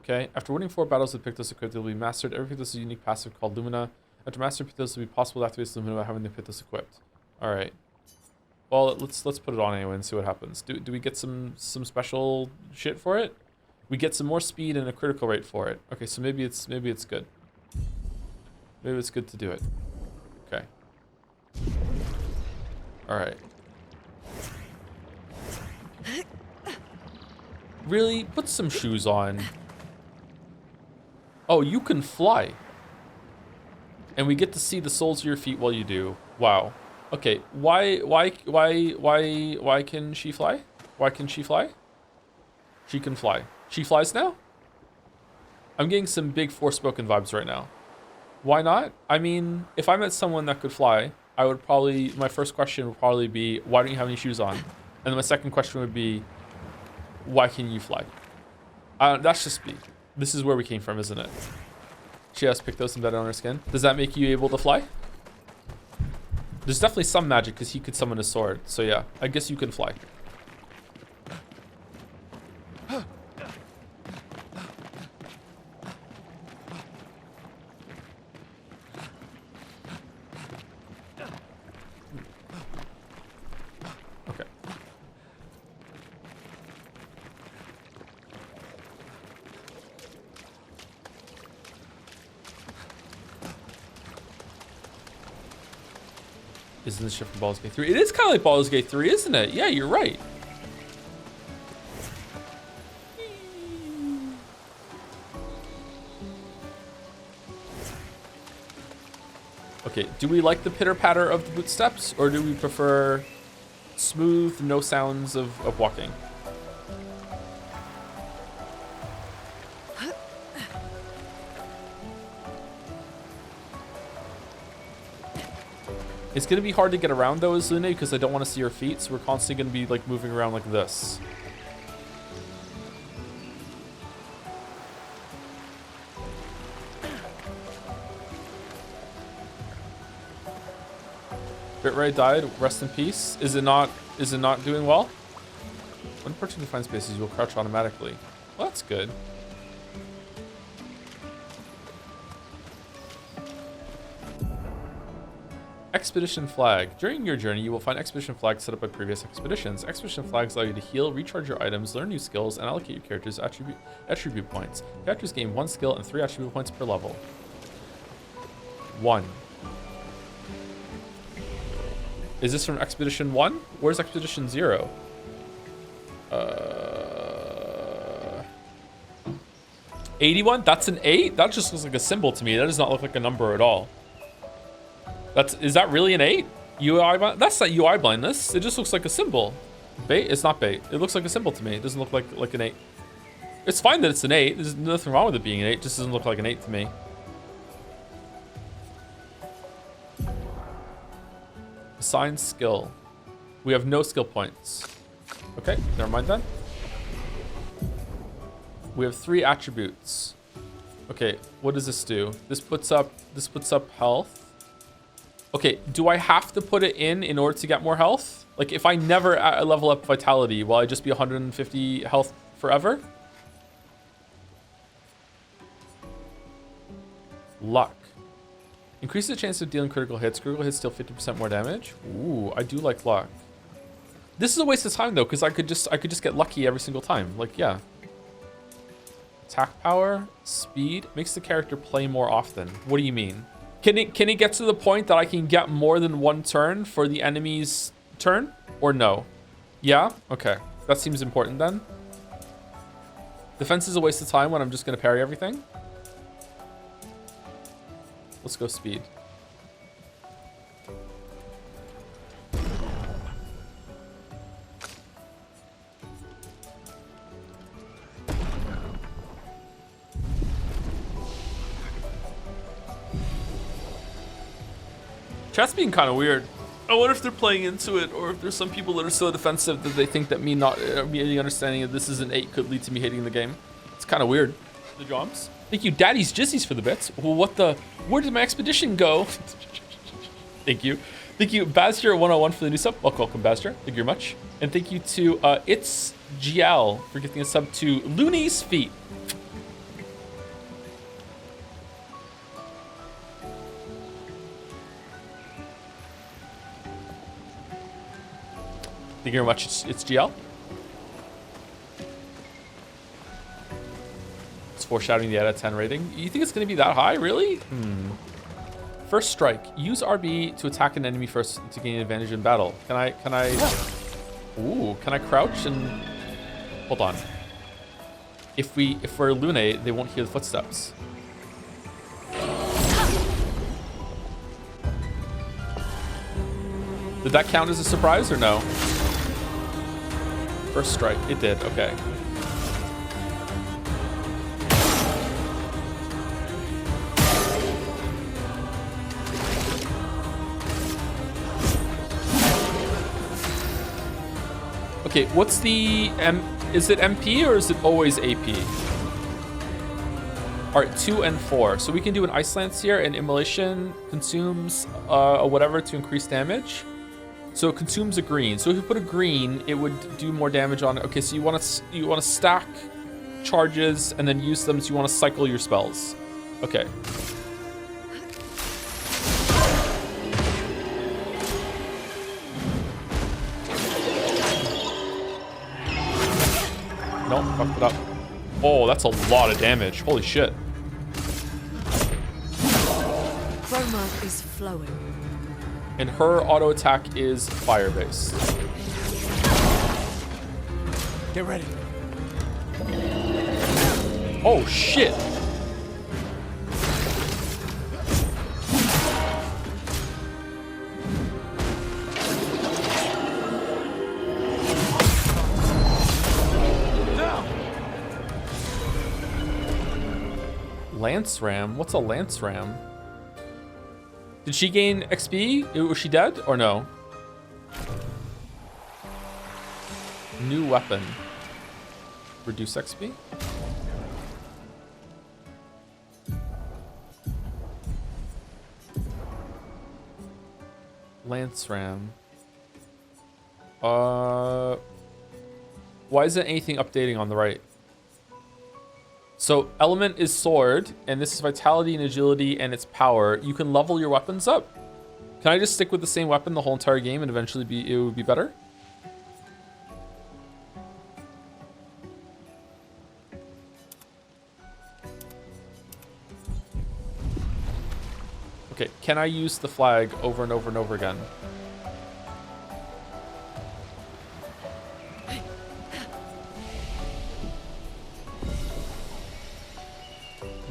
[SPEAKER 1] Okay. After winning 4 battles with Pictos equipped, they will be mastered. Every Pictos has a unique passive called Lumina. After mastering Pictos, it will be possible to activate Lumina by having the Pictos equipped. All right. Well, let's put it on anyway and see what happens. Do we get some special shit for it? We get some more speed and a critical rate for it. Okay, so maybe it's good. Maybe it's good to do it. Okay. All right. Really? Put some shoes on. Oh, you can fly. And we get to see the soles of your feet while you do. Wow. Okay, why can she fly? Why can she fly? She can fly. She flies now? I'm getting some big Forspoken vibes right now. Why not? I mean, if I met someone that could fly, I would probably, my first question would probably be, why don't you have any shoes on? And then my second question would be, why can you fly? That's just me. This is where we came from, isn't it? She has Pictos embedded on her skin. Does that make you able to fly? There's definitely some magic because he could summon a sword. So yeah, I guess you can fly. Okay. Isn't this shit from Baldur's Gate 3? It is kind of like Baldur's Gate 3, isn't it? Yeah, you're right. Okay, do we like the pitter-patter of the footsteps, or do we prefer smooth, no sounds of walking? It's going to be hard to get around though as Lune because I don't want to see her feet, so we're constantly going to be like moving around like this. Bitrate died. Rest in peace. Is it not doing well? When approaching defined spaces, you will crouch automatically. Well, that's good. Expedition flag. During your journey, you will find expedition flags set up by previous expeditions. Expedition flags allow you to heal, recharge your items, learn new skills, and allocate your character's attribute points. Characters gain 1 skill and 3 attribute points per level. 1. Is this from Expedition 1? Where's Expedition 0? 81? That's an 8? That just looks like a symbol to me. That does not look like a number at all. Is that really an 8? UI? That's not UI blindness. It just looks like a symbol. Bait? It's not bait. It looks like a symbol to me. It doesn't look like an 8. It's fine that it's an 8. There's nothing wrong with it being an 8. It just doesn't look like an 8 to me. Assign skill. We have no skill points. Okay, never mind then. We have 3 attributes. Okay, what does this do? This puts up health. Okay, do I have to put it in order to get more health? Like if I never level up vitality, will I just be 150 health forever? Luck. Increase the chance of dealing critical hits. Critical hits deal 50% more damage. Ooh, I do like luck. This is a waste of time though, because I could just get lucky every single time. Like, yeah. Attack power, speed, makes the character play more often. What do you mean? Can it get to the point that I can get more than 1 turn for the enemy's turn? Or no? Yeah? Okay. That seems important then. Defense is a waste of time when I'm just going to parry everything. Let's go speed. Chat's being kind of weird. I wonder if they're playing into it, or if there's some people that are so defensive that they think that me not immediately understanding that this is an 8 could lead to me hating the game. It's kind of weird. The jobs. Thank you, Daddy's Jizzies, for the bits. Well, where did my expedition go? Thank you. Thank you, Bazster101 for the new sub. Welcome, Bazster. Thank you very much. And thank you to It's GL for gifting a sub to Looney's Feet. Thank you very much. It's GL. It's foreshadowing the out of 10 rating. You think it's going to be that high? Really? First strike. Use RB to attack an enemy first to gain advantage in battle. Can I? Ooh, can I crouch and hold on? If we're Lune, they won't hear the footsteps. Did that count as a surprise or no? First strike. It did. Okay. Okay, what's the is it MP or is it always AP? All right, 2 and 4. So we can do an Ice Lance here, and Immolation consumes whatever to increase damage. So it consumes a green. So if you put a green, it would do more damage on it. Okay, so you want to stack charges and then use them. So you want to cycle your spells. Okay. Nope, fucked it up. Oh, that's a lot of damage. Holy shit.
[SPEAKER 17] Prologue is flowing.
[SPEAKER 1] And her auto attack is fire based.
[SPEAKER 10] Get ready.
[SPEAKER 1] Oh shit. Lance Ram? What's a Lance Ram? Did she gain XP? Was she dead or no? New weapon. Reduce XP? Lance Ram. Why isn't anything updating on the right? So element is sword, and this is vitality and agility, and it's power. You can level your weapons up. Can I just stick with the same weapon the whole entire game and eventually it would be better? Okay, can I use the flag over and over and over again?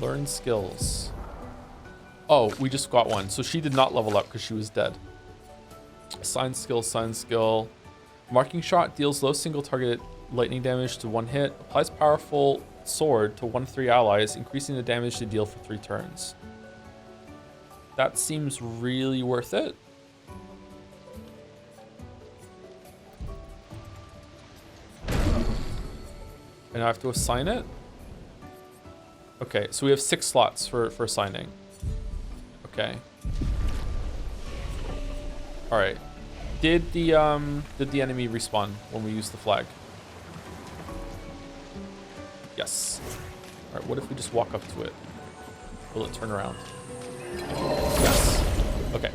[SPEAKER 1] Learn skills. Oh, we just got one. So she did not level up because she was dead. Sign skill, sign skill. Marking shot deals low single target lightning damage to 1 hit. Applies powerful sword to 1 of 3 allies, increasing the damage they deal for 3 turns. That seems really worth it. And I have to assign it? Okay, so we have 6 slots for signing. Okay. All right. Did the enemy respawn when we used the flag? Yes. All right. What if we just walk up to it? Will it turn around? Yes. Okay.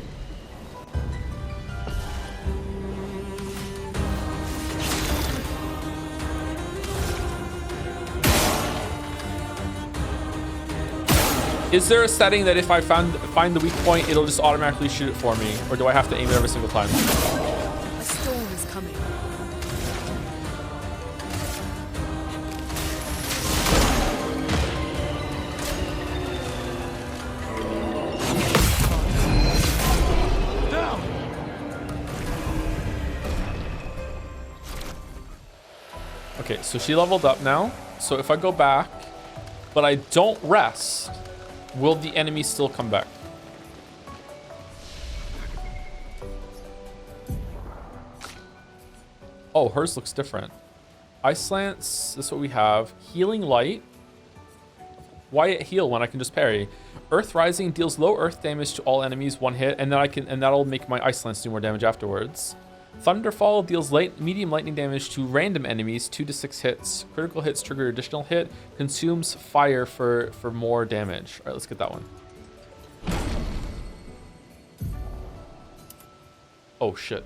[SPEAKER 1] Is there a setting that if I find the weak point, it'll just automatically shoot it for me? Or do I have to aim it every single time?
[SPEAKER 17] A storm is coming.
[SPEAKER 1] Okay, so she leveled up now. So if I go back, but I don't rest, will the enemy still come back? Oh, hers looks different. Ice Lance, this is what we have. Healing Light. Why it heal when I can just parry? Earth Rising deals low earth damage to all enemies, 1 hit, and then that'll make my Ice Lance do more damage afterwards. Thunderfall deals medium lightning damage to random enemies, 2 to 6 hits. Critical hits trigger additional hit. Consumes fire for more damage. All right, let's get that one. Oh, shit.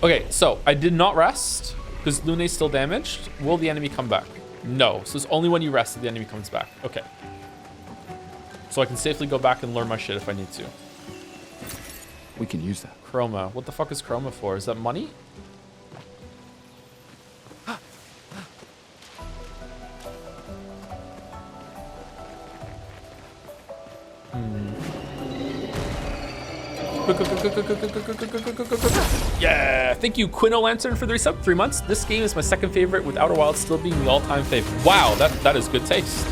[SPEAKER 1] Okay, so I did not rest because Lune's still damaged. Will the enemy come back? No. So it's only when you rest that the enemy comes back. Okay. So I can safely go back and learn my shit if I need to.
[SPEAKER 11] We can use that.
[SPEAKER 1] Chroma. What the fuck is Chroma for? Is that money? Yeah, thank you Quino Lantern for the resub, 3 months. This game is my second favorite, with Outer Wilds still being the all-time favorite. Wow, that is good taste.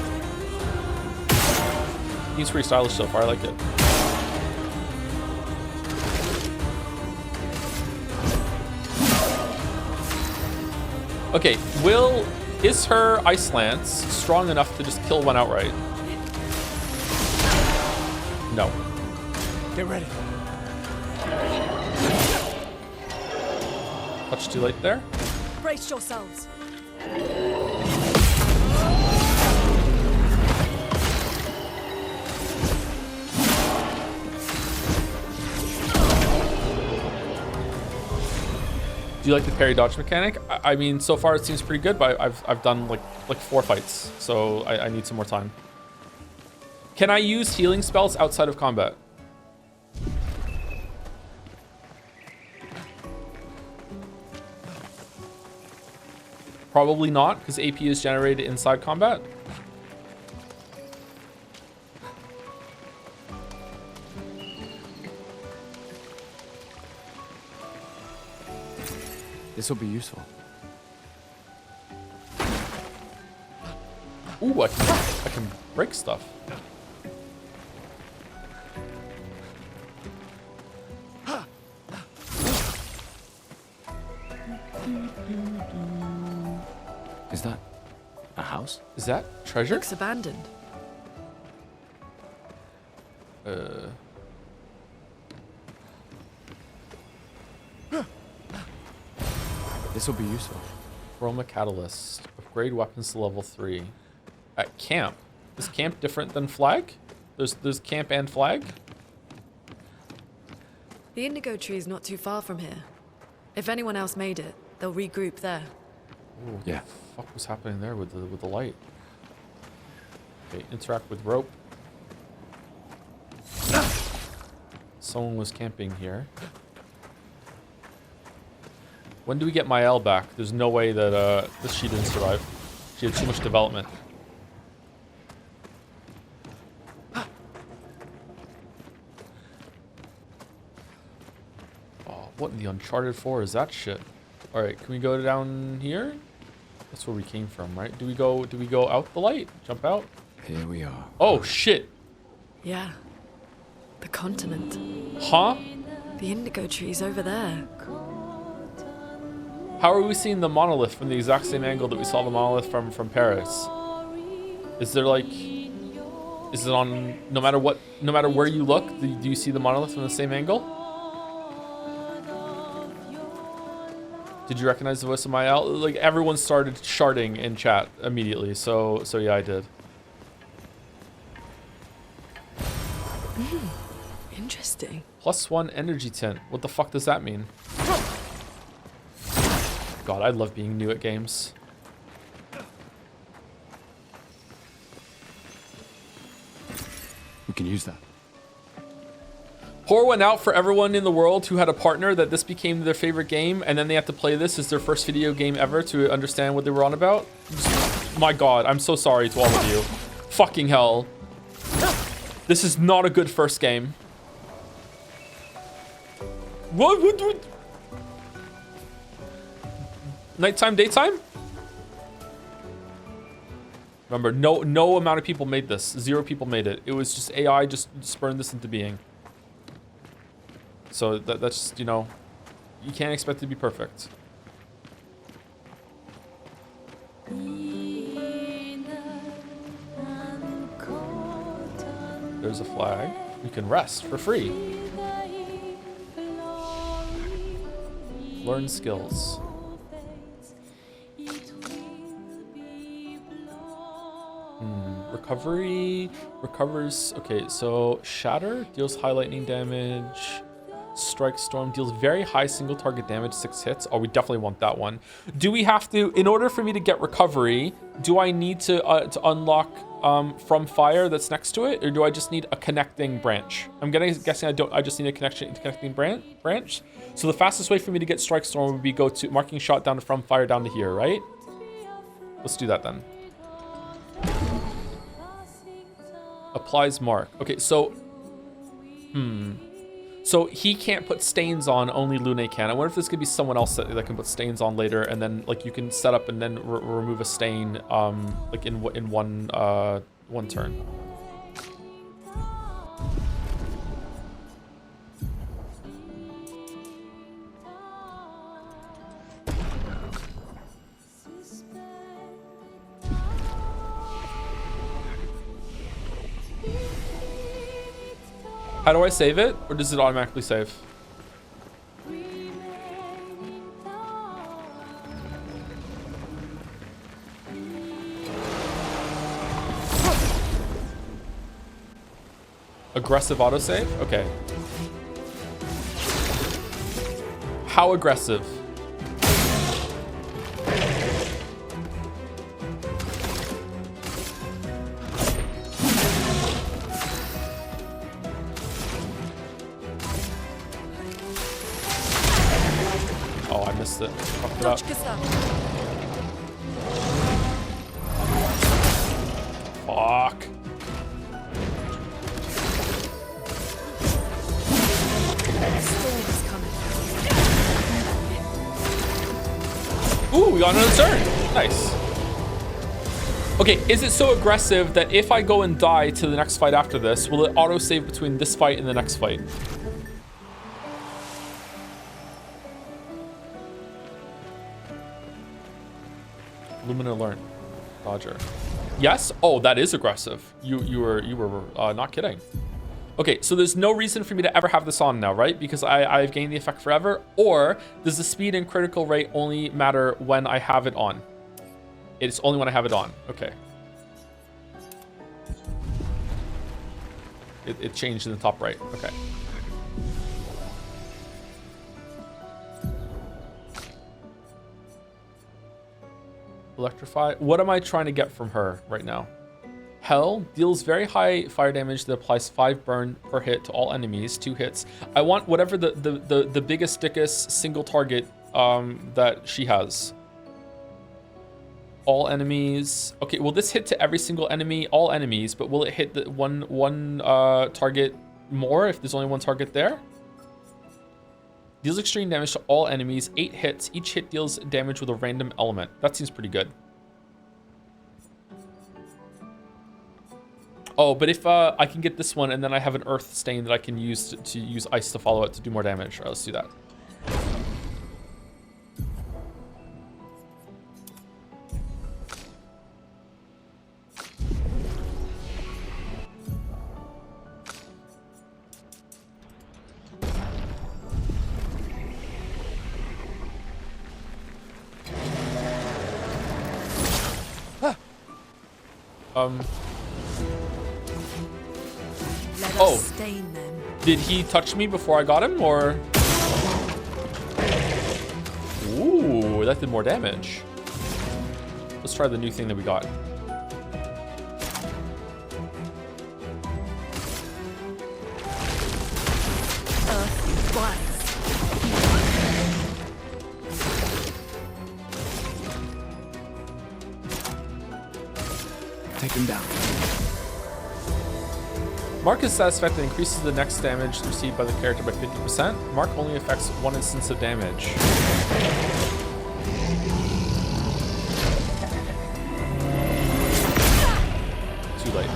[SPEAKER 1] He's pretty stylish so far, I like it. Okay, is her Ice Lance strong enough to just kill one outright? No.
[SPEAKER 3] Get ready.
[SPEAKER 1] Much too late there.
[SPEAKER 17] Brace yourselves.
[SPEAKER 1] Do you like the parry dodge mechanic? I mean, so far it seems pretty good, but I've done like 4 fights, so I need some more time. Can I use healing spells outside of combat? Probably not, because AP is generated inside combat.
[SPEAKER 11] This will be useful.
[SPEAKER 1] Ooh, I can break stuff.
[SPEAKER 11] Is that a house?
[SPEAKER 1] Is that treasure?
[SPEAKER 17] Looks abandoned.
[SPEAKER 11] This will be useful.
[SPEAKER 1] Chroma Catalyst. Upgrade weapons to level 3. At camp. Is camp different than flag? There's camp and flag?
[SPEAKER 17] The indigo tree is not too far from here. If anyone else made it, they'll regroup there.
[SPEAKER 1] Ooh, yeah. What the fuck was happening there with the light? Okay, interact with rope. Someone was camping here. When do we get Mael back? There's no way that she didn't survive. She had too much development. Oh, what in the Uncharted 4 is that shit? Alright, can we go down here? That's where we came from, right? Do we go out the light? Jump out?
[SPEAKER 3] Here we are.
[SPEAKER 1] Oh, shit.
[SPEAKER 17] Yeah. The continent.
[SPEAKER 1] Huh?
[SPEAKER 17] The indigo trees over there.
[SPEAKER 1] How are we seeing the monolith from the exact same angle that we saw the monolith from Paris? Is there like... Is it on... No matter where you look, do you see the monolith from the same angle? Did you recognize the voice of my owl? Like, everyone started sharding in chat immediately, so yeah, I did.
[SPEAKER 17] Interesting.
[SPEAKER 1] +1 energy tint. What the fuck does that mean? God, I love being new at games.
[SPEAKER 3] We can use that.
[SPEAKER 1] Pour one out for everyone in the world who had a partner that this became their favorite game, and then they have to play this as their first video game ever to understand what they were on about. My God, I'm so sorry to all of you. Fucking hell. This is not a good first game. What? Nighttime, daytime? Remember, no amount of people made this. 0 people made it. It was just AI just spurned this into being. So that's just, you know, you can't expect it to be perfect. There's a flag. You can rest for free. Learn skills. Recovery recovers. Okay, so Shatter deals high lightning damage. Strike Storm deals very high single target damage, 6 hits. Oh, we definitely want that one. Do we have to, in order for me to get recovery, do I need to unlock from fire that's next to it, or do I just need a connecting branch? I'm guessing I just need a connecting branch. So the fastest way for me to get Strike Storm would be go to marking shot down to from fire down to here, right? Let's do that then. Applies mark. Okay, so so he can't put stains on, only Lune can. I wonder if this could be someone else that can put stains on later, and then like you can set up and then remove a stain like in one turn. How do I save it, or does it automatically save? Aggressive autosave? Okay. How aggressive? Oh, I missed it. Fucked it up. Fuck. Ooh, we got another turn. Nice. Okay, is it so aggressive that if I go and die to the next fight after this, will it auto-save between this fight and the next fight? Lumina learn. Dodger. Yes? Oh, that is aggressive. You were not kidding. Okay, so there's no reason for me to ever have this on now, right? Because I've gained the effect forever. Or does the speed and critical rate only matter when I have it on? It's only when I have it on. Okay. It changed in the top right. Okay. Electrify. What am I trying to get from her right now? Hell deals very high fire damage that applies 5 burn per hit to all enemies, 2 hits. I want whatever the biggest, thickest single target that she has. All enemies. Okay, will this hit to every single enemy? All enemies, but will it hit the one target more if there's only one target there? Deals extreme damage to all enemies. 8 hits. Each hit deals damage with a random element. That seems pretty good. Oh, but if I can get this one and then I have an earth stain that I can use to use ice to follow it to do more damage. All right, let's do that.
[SPEAKER 17] Let us stain them.
[SPEAKER 1] Did he touch me before I got him, or? Ooh, that did more damage. Let's try the new thing that we got.
[SPEAKER 3] Take him down.
[SPEAKER 1] Mark is satisfactory, increases the next damage received by the character by 50%. Mark only affects 1 instance of damage. Too late.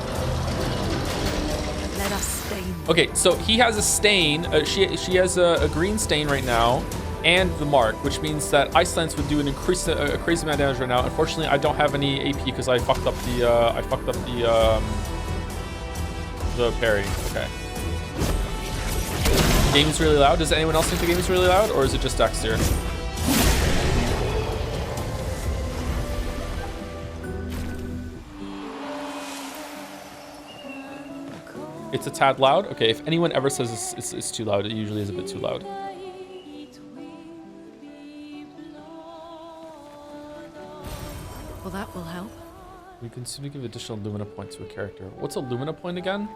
[SPEAKER 17] Let us stain.
[SPEAKER 1] Okay, so he has a stain. She has a green stain right now, and the mark, which means that Ice Lance would do a crazy amount of damage right now. Unfortunately, I don't have any AP because I fucked up the parry. Okay. Game is really loud. Does anyone else think the game is really loud, or is it just Dexter? It's a tad loud. Okay, if anyone ever says it's too loud, it usually is a bit too loud.
[SPEAKER 17] Well, that will help.
[SPEAKER 1] We can simply give additional Lumina point to a character. What's a Lumina point again?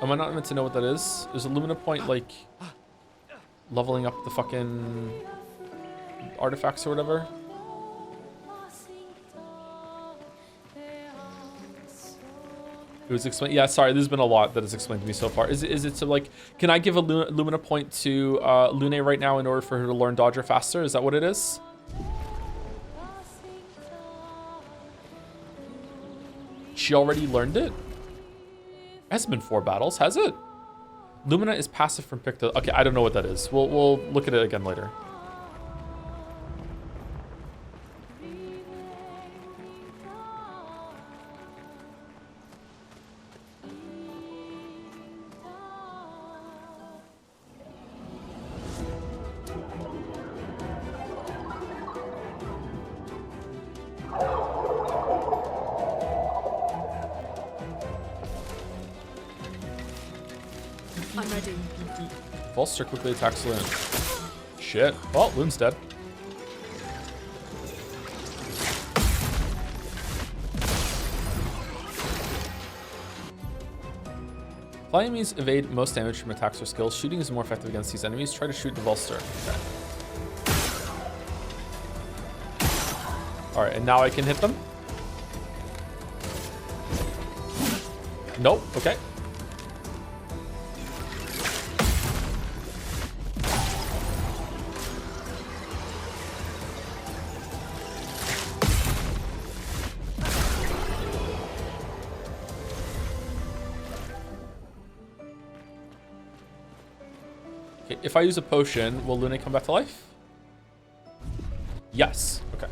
[SPEAKER 1] Am I not meant to know what that is? Is a Lumina point like leveling up the fucking artifacts or whatever? It was explained. Yeah, sorry, there's been a lot that is explained to me so far. Is it to like, can I give a Lumina point to Lune right now in order for her to learn Dodger faster? Is that what it is? She already learned it? It hasn't been 4 battles, has it? Lumina is passive from Picto. Okay, I don't know what that is. We'll look at it again later.
[SPEAKER 17] I'm ready.
[SPEAKER 1] Volster quickly attacks Lune. Shit. Oh, Lune's dead. Flying enemies evade most damage from attacks or skills. Shooting is more effective against these enemies. Try to shoot the Volster. Okay. Alright, and now I can hit them? Nope. Okay. Okay, if I use a potion, will Lune come back to life? Yes. Okay.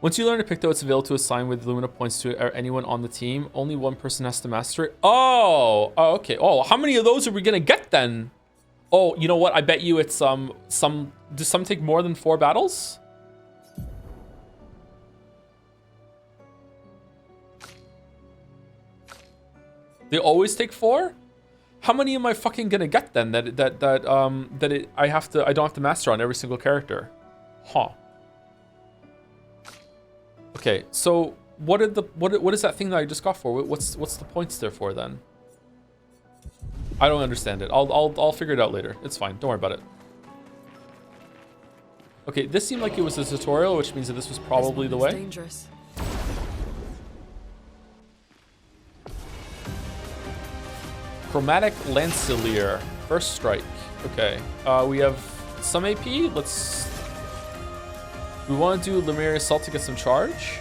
[SPEAKER 1] Once you learn a Picto, it's available to assign with Lumina points to anyone on the team. Only one person has to master it. Oh, okay. Oh, how many of those are we gonna get then? Oh, you know what? I bet you it's does some take more than 4 battles? They always take 4? How many am I fucking gonna get then I don't have to master on every single character? Huh. Okay, so what is that thing that I just got for? What's the points there for then? I don't understand it. I'll figure it out later. It's fine. Don't worry about it. Okay, this seemed like it was a tutorial, which means that this was probably the way.
[SPEAKER 17] Dangerous.
[SPEAKER 1] Chromatic Lancelier. First strike. Okay. We have some AP. We want to do Lumiere Assault to get some charge.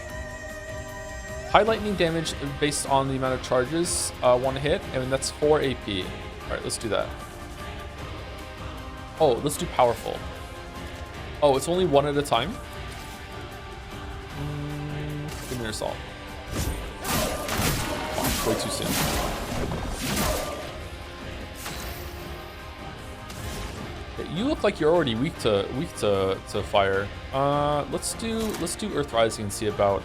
[SPEAKER 1] High lightning damage based on the amount of charges one hit, and that's 4 AP. Alright, let's do that. Oh, let's do powerful. Oh, it's only one at a time? Lumiere Assault. Way too soon. You look like you're already weak to fire. Let's do Earth Rising and see about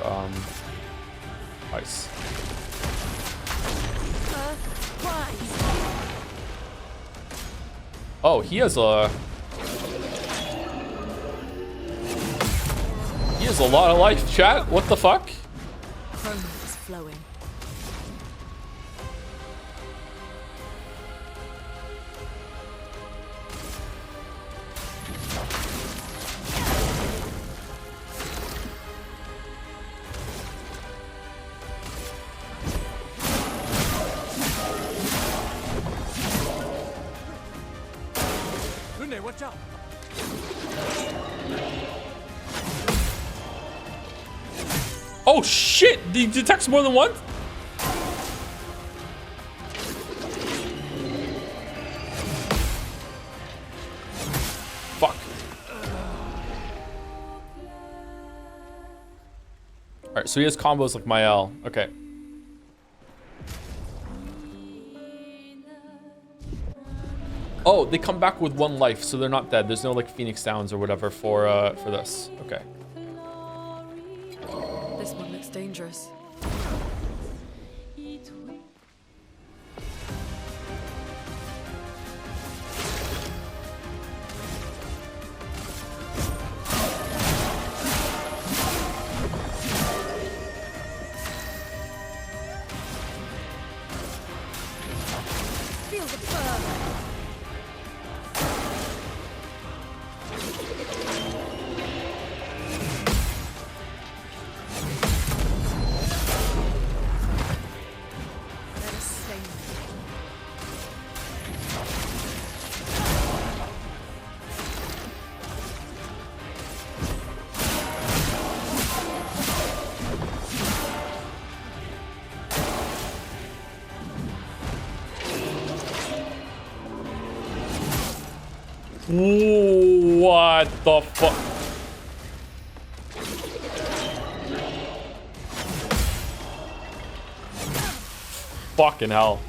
[SPEAKER 1] ice. Oh, he has a lot of life, chat. What the fuck?
[SPEAKER 17] Chrome is flowing.
[SPEAKER 3] Watch out!
[SPEAKER 1] Oh shit! He detects more than one? Fuck. Alright, so he has combos like Mael. Okay. Oh, they come back with 1 life, so they're not dead. There's no like Phoenix Downs or whatever for this. Okay.
[SPEAKER 17] This one looks dangerous.
[SPEAKER 2] Feel the burn.
[SPEAKER 1] What the fuck? Fucking hell.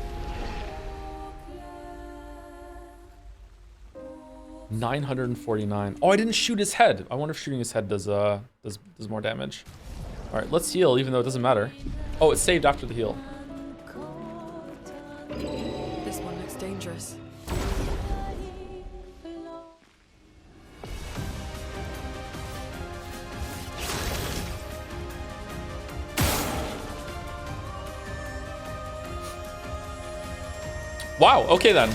[SPEAKER 1] 949. Oh, I didn't shoot his head. I wonder if shooting his head does more damage. All right, let's heal, even though it doesn't matter. Oh, it's saved after the heal.
[SPEAKER 17] This one looks dangerous.
[SPEAKER 1] Wow, okay then.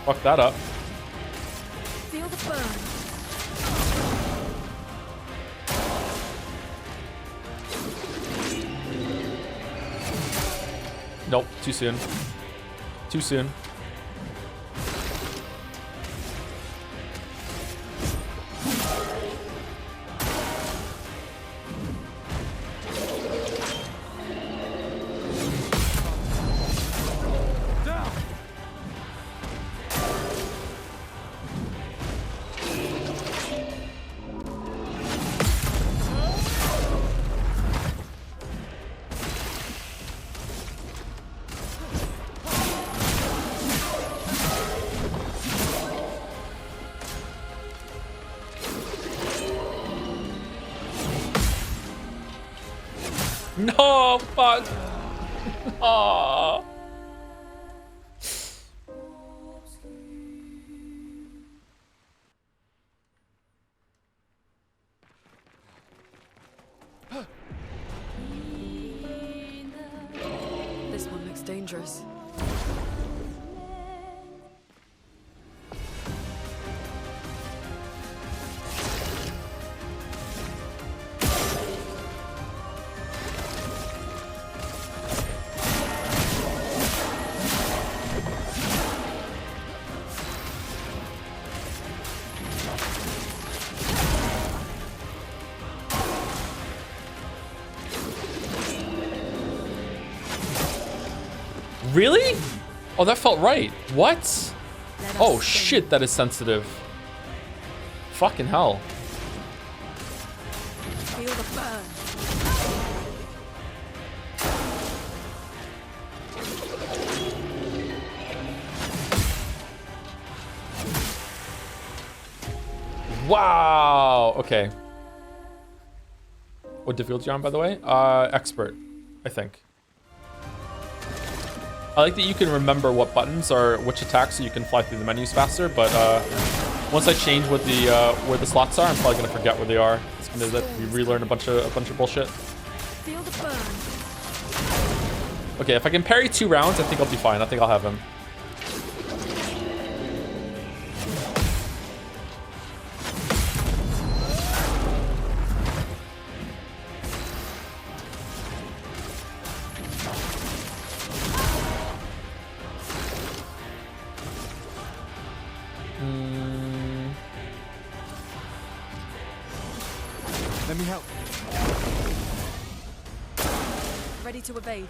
[SPEAKER 1] Fuck that up.
[SPEAKER 2] Feel the burn.
[SPEAKER 1] Nope, too soon. Too soon. No, fuck. Aww.
[SPEAKER 17] This one looks dangerous.
[SPEAKER 1] Really? Oh, that felt right. What? Oh shit, that is sensitive. Fucking hell.
[SPEAKER 17] Feel the burn.
[SPEAKER 1] Wow. Okay. What difficulty on, by the way? Expert, I think. I like that you can remember what buttons are which attacks, so you can fly through the menus faster. But once I change what the where the slots are, I'm probably gonna forget where they are. It's gonna that we relearn a bunch of bullshit.
[SPEAKER 17] Feel the burn.
[SPEAKER 1] Okay, if I can parry 2 rounds, I think I'll be fine. I think I'll have him.
[SPEAKER 3] Let me help.
[SPEAKER 17] Ready to evade.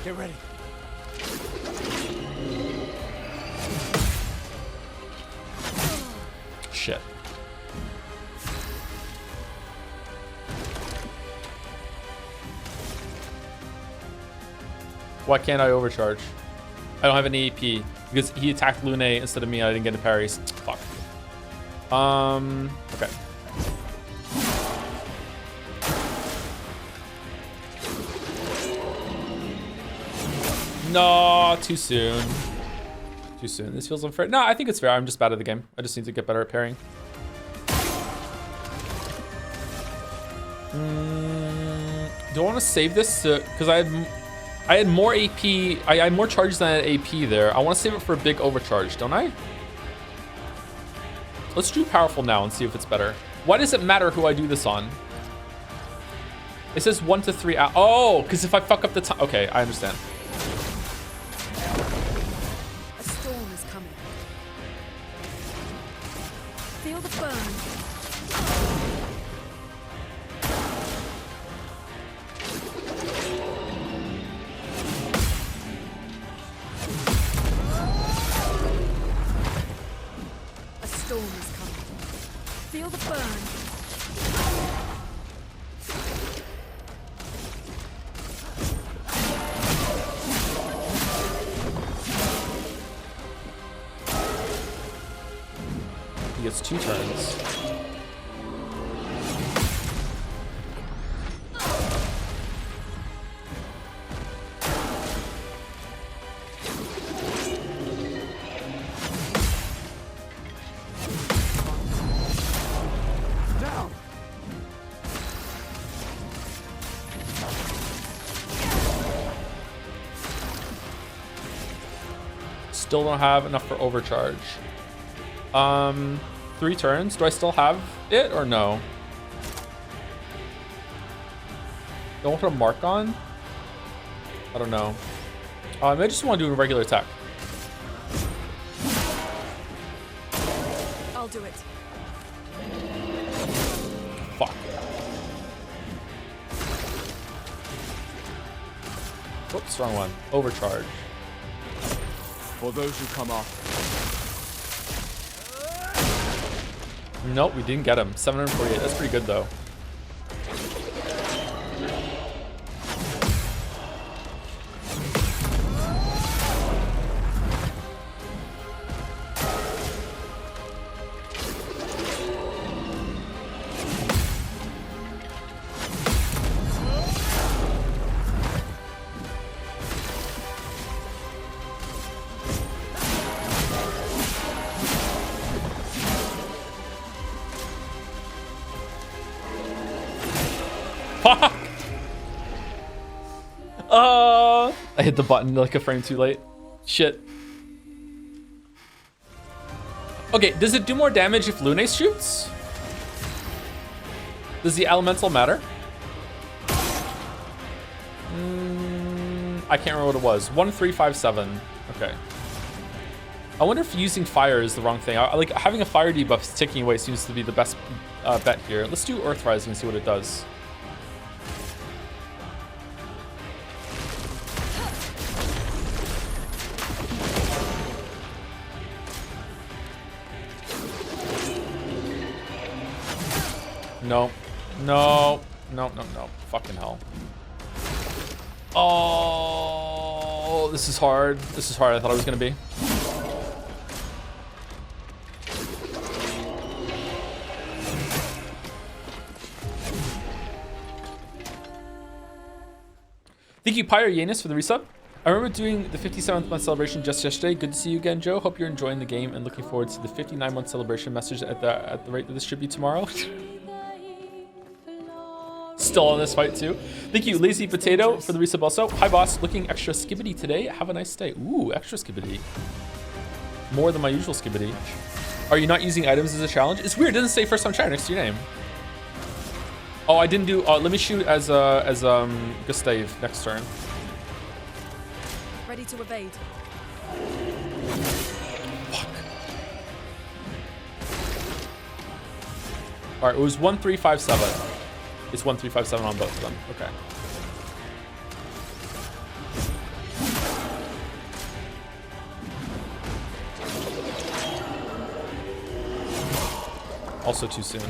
[SPEAKER 3] Get ready.
[SPEAKER 1] Shit. Why can't I overcharge? I don't have any AP because he attacked Lune instead of me. I didn't get a parries. Fuck. Okay. No, too soon. Too soon. This feels unfair. No, I think it's fair. I'm just bad at the game. I just need to get better at parrying. Do I want to save this? Because I had more AP. I had more charges than I had AP there. I want to save it for a big overcharge, don't I? Let's do powerful now and see if it's better. Why does it matter who I do this on? It says 1 to 3 out. Oh, because if I fuck up the time. Okay, I understand.
[SPEAKER 17] A storm is coming. Feel the burn. A storm is coming. Feel the burn.
[SPEAKER 1] He gets 2 turns.
[SPEAKER 3] Down.
[SPEAKER 1] Still don't have enough for overcharge. 3 turns. Do I still have it or no? Don't want to put a mark on? I don't know. I just want to do a regular attack.
[SPEAKER 17] I'll do it.
[SPEAKER 1] Fuck. Whoops, wrong one. Overcharge.
[SPEAKER 3] For those who come after.
[SPEAKER 1] Nope, we didn't get him. 748. That's pretty good though. Fuck! I hit the button like a frame too late. Shit. Okay, does it do more damage if Lune shoots? Does the elemental matter? I can't remember what it was. 1357. Okay. I wonder if using fire is the wrong thing. Like having a fire debuff ticking away seems to be the best bet here. Let's do Earth Rising and see what it does. No. No. No, no, no. Fucking hell. Oh, this is hard. This is hard. I thought it was going to be. Thank you, Pyre Yannis, for the resub. I remember doing the 57th month celebration just yesterday. Good to see you again, Joe. Hope you're enjoying the game and looking forward to the 59-month celebration message at the rate that this should be tomorrow. Still on this fight too. Thank you, Lazy Potato, for the resub also. Hi, boss. Looking extra skibbity today. Have a nice day. Ooh, extra skibbity. More than my usual skibbity. Are you not using items as a challenge? It's weird. It doesn't say first time try next to your name. Oh, I didn't do. Let me shoot as Gustave next turn.
[SPEAKER 17] Ready to evade.
[SPEAKER 1] Fuck. All right, it was 1357. It's 1357 on both of them. Okay. Also too soon.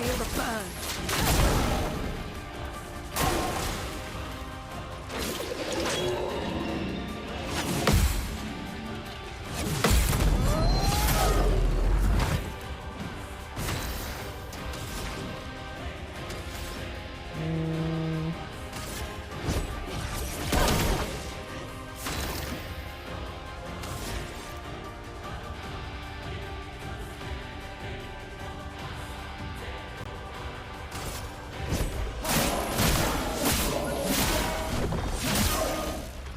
[SPEAKER 17] Feel the burn.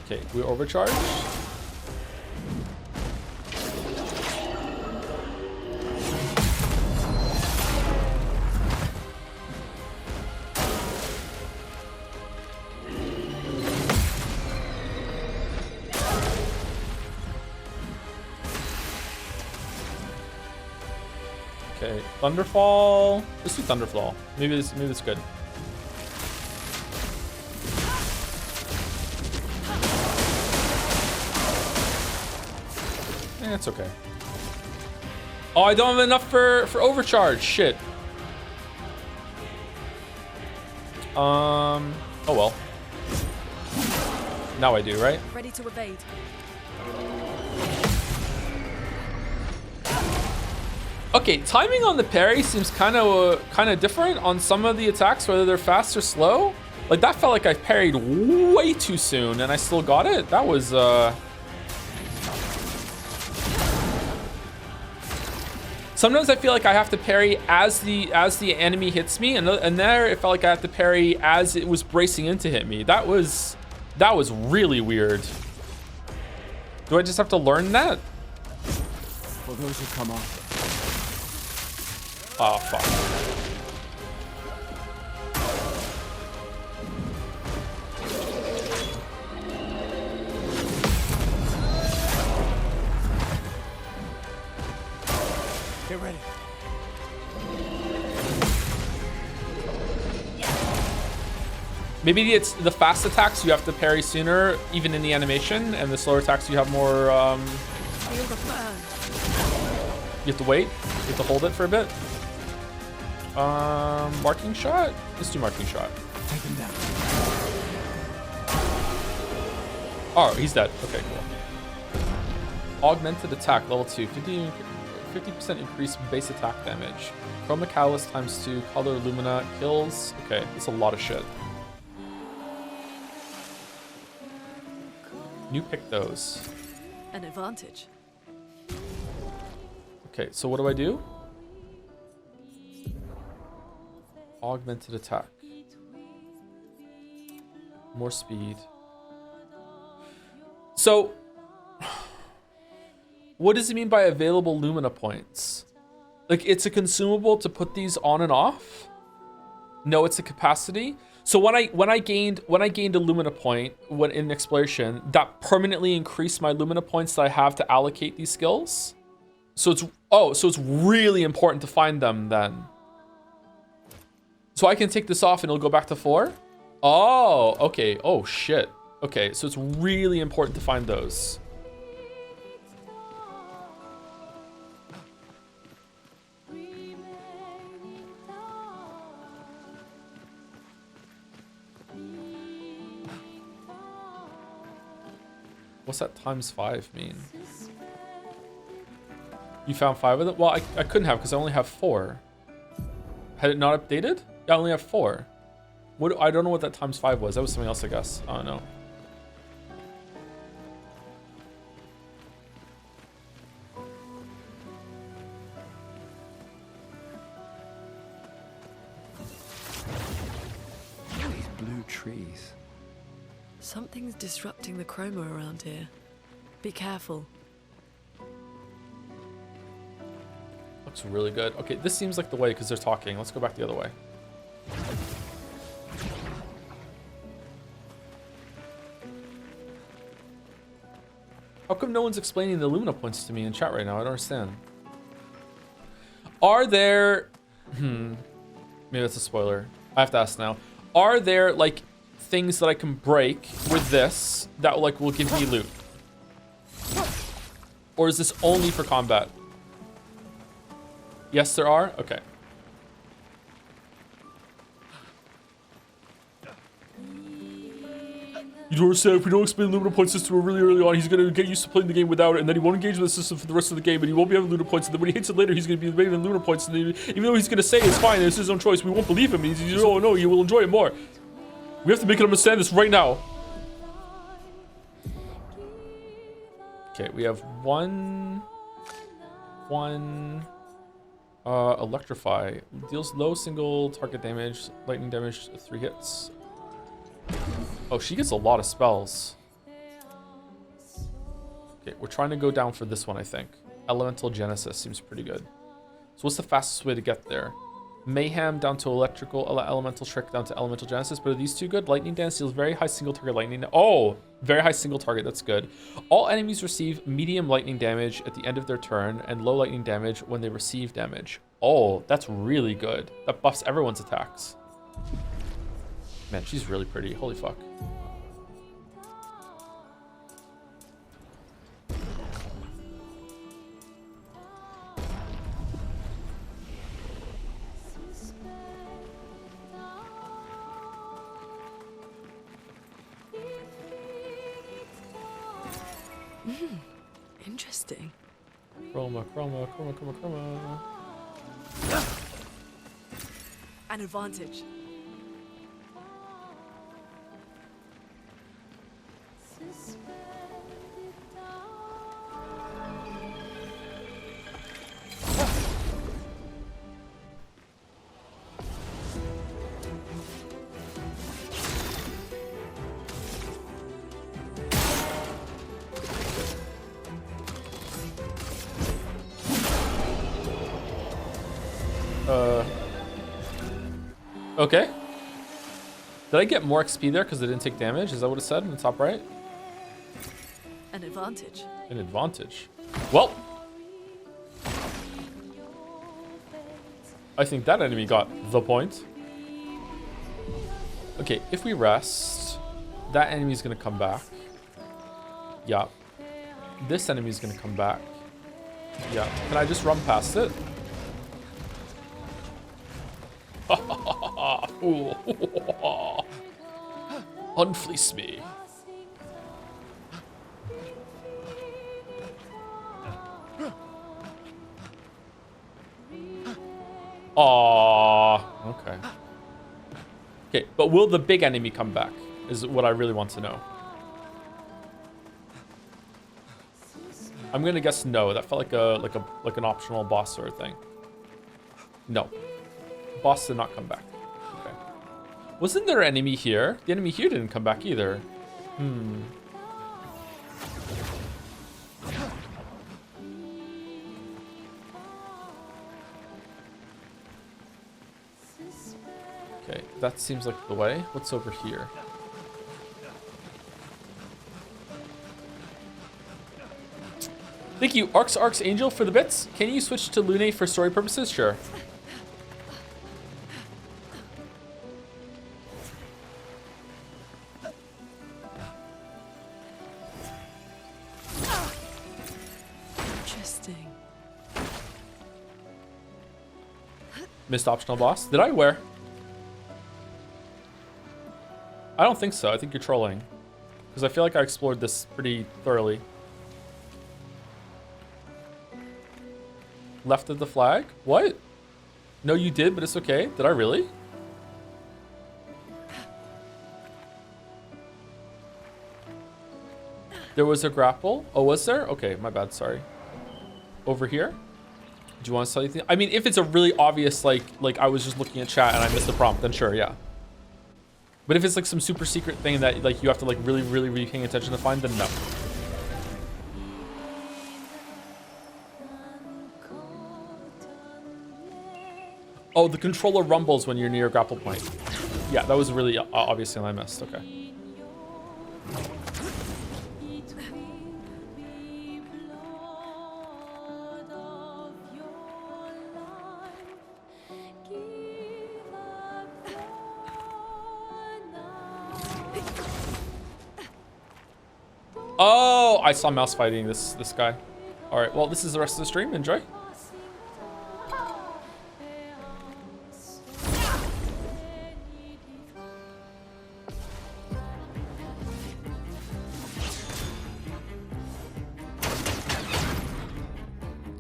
[SPEAKER 1] Okay, we overcharge. Okay, Thunderfall. Let's do Thunderfall. Maybe it's good. It's okay. Oh, I don't have enough for overcharge. Shit. Oh well. Now I do, right?
[SPEAKER 17] Ready to evade.
[SPEAKER 1] Okay, timing on the parry seems kind of different on some of the attacks, whether they're fast or slow. Like that felt like I parried way too soon, and I still got it. That was Sometimes I feel like I have to parry as the enemy hits me, and there it felt like I have to parry as it was bracing in to hit me. That was really weird. Do I just have to learn that?
[SPEAKER 3] For those who come after.
[SPEAKER 1] Oh fuck.
[SPEAKER 3] Get ready.
[SPEAKER 1] Maybe it's the fast attacks you have to parry sooner, even in the animation, and the slower attacks you have more.
[SPEAKER 17] Feel the burn.
[SPEAKER 1] You have to wait. You have to hold it for a bit. Marking shot. Let's do marking shot.
[SPEAKER 3] Take him down.
[SPEAKER 1] Oh, he's dead. Okay, cool. Augmented attack level 2. 50% increased base attack damage. Chroma Catalyst ×2. Color Lumina kills. Okay, that's a lot of shit. New pick those.
[SPEAKER 17] An advantage.
[SPEAKER 1] Okay, so what do I do? Augmented attack. More speed. So, what does it mean by available Lumina points? Like, it's a consumable to put these on and off? No, it's a capacity. So when I gained a Lumina point when in exploration, that permanently increased my Lumina points that I have to allocate these skills. So it's really important to find them then. So I can take this off and it'll go back to 4? Oh, okay. Oh shit. Okay, so it's really important to find those. What's that times 5 mean? You found 5 of them? Well, I couldn't have because I only have 4. Had it not updated? Yeah, I only have 4. What? I don't know what that times 5 was. That was something else, I guess. I don't know.
[SPEAKER 3] These blue trees.
[SPEAKER 17] Something's disrupting the chroma around here. Be careful.
[SPEAKER 1] Looks really good. Okay, this seems like the way because they're talking. Let's go back the other way. How come no one's explaining the Lumina points to me in chat right now? I don't understand. Are there... Maybe that's a spoiler. I have to ask now. Are there, like, things that I can break with this that, like, will give me loot? Or is this only for combat? Yes, there are? Okay. You don't understand, if we don't explain the Lumina point system really early on, he's going to get used to playing the game without it, and then he won't engage with the system for the rest of the game, and he won't be having Lumina points, and then when he hits it later, he's going to be debating Lumina points, and then, even though he's going to say it's fine, it's his own choice, we won't believe him, he's, oh no, you will enjoy it more. We have to make him understand this right now. Okay, we have one... Electrify. Deals low single target damage, lightning damage, 3 hits. Oh, she gets a lot of spells. Okay, we're trying to go down for this one, I think. Elemental Genesis seems pretty good. So what's the fastest way to get there? Mayhem down to electrical, elemental trick down to elemental genesis, but are these two good? Lightning dance deals very high single target lightning. Oh, very high single target, that's good. All enemies receive medium lightning damage at the end of their turn and low lightning damage when they receive damage. Oh, that's really good. That buffs everyone's attacks. Man, she's really pretty, holy fuck.
[SPEAKER 17] Interesting.
[SPEAKER 1] Chroma.
[SPEAKER 17] An advantage.
[SPEAKER 1] Okay. Did I get more XP there because I didn't take damage? Is that what it said in the top right?
[SPEAKER 17] An advantage.
[SPEAKER 1] An advantage. Well. I think that enemy got the point. Okay, if we rest, that enemy's gonna come back. Yeah. This enemy's gonna come back. Yeah. Can I just run past it? Unfleece me. Aww. Okay. Okay, but will the big enemy come back? Is what I really want to know. I'm gonna guess no. That felt like an optional boss sort of thing. No. Boss did not come back. Okay. Wasn't there an enemy here? The enemy here didn't come back either. Okay, that seems like the way. What's over here? Thank you, Arcs Angel, for the bits. Can you switch to Lune for story purposes? Sure.
[SPEAKER 17] Interesting.
[SPEAKER 1] Missed optional boss. Did I wear? I don't think so. I think you're trolling. Because I feel like I explored this pretty thoroughly. Left of the flag? What? No, you did, but it's okay. Did I really? There was a grapple. Oh, was there? Okay, my bad. Sorry. Over here? Do you want to say anything? I mean, if it's a really obvious, like I was just looking at chat and I missed the prompt, then sure, yeah. But if it's like some super secret thing that like you have to like really be paying attention to find, then no. Oh, the controller rumbles when you're near a grapple point. Yeah, that was really obvious and I missed. Okay. Oh, I saw Mouse fighting this guy. All right, well, this is the rest of the stream. Enjoy.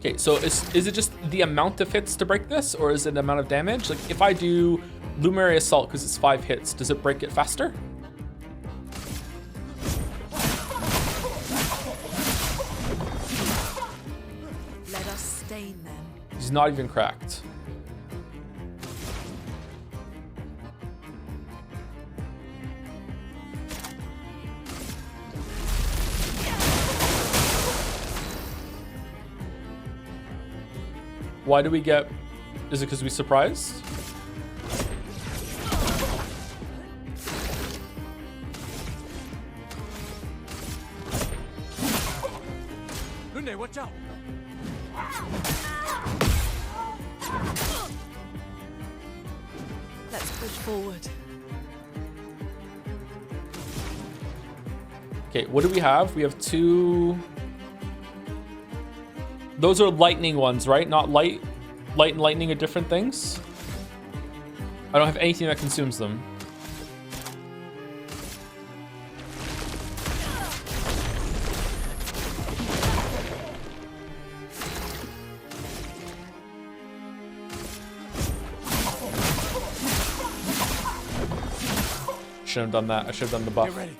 [SPEAKER 1] Okay, so is it just the amount of hits to break this, or is it the amount of damage? Like, if I do Luminary Assault because it's 5 hits, does it break it faster?
[SPEAKER 17] Let us stain them.
[SPEAKER 1] He's not even cracked. Why do we get... Is it because we surprised?
[SPEAKER 10] Lune, watch out!
[SPEAKER 17] Let's push forward.
[SPEAKER 1] Okay, what do we have? We have 2... Those are lightning ones, right? Not light and lightning are different things. I don't have anything that consumes them. Shouldn't have done that. I should have done the buff.
[SPEAKER 10] Get ready.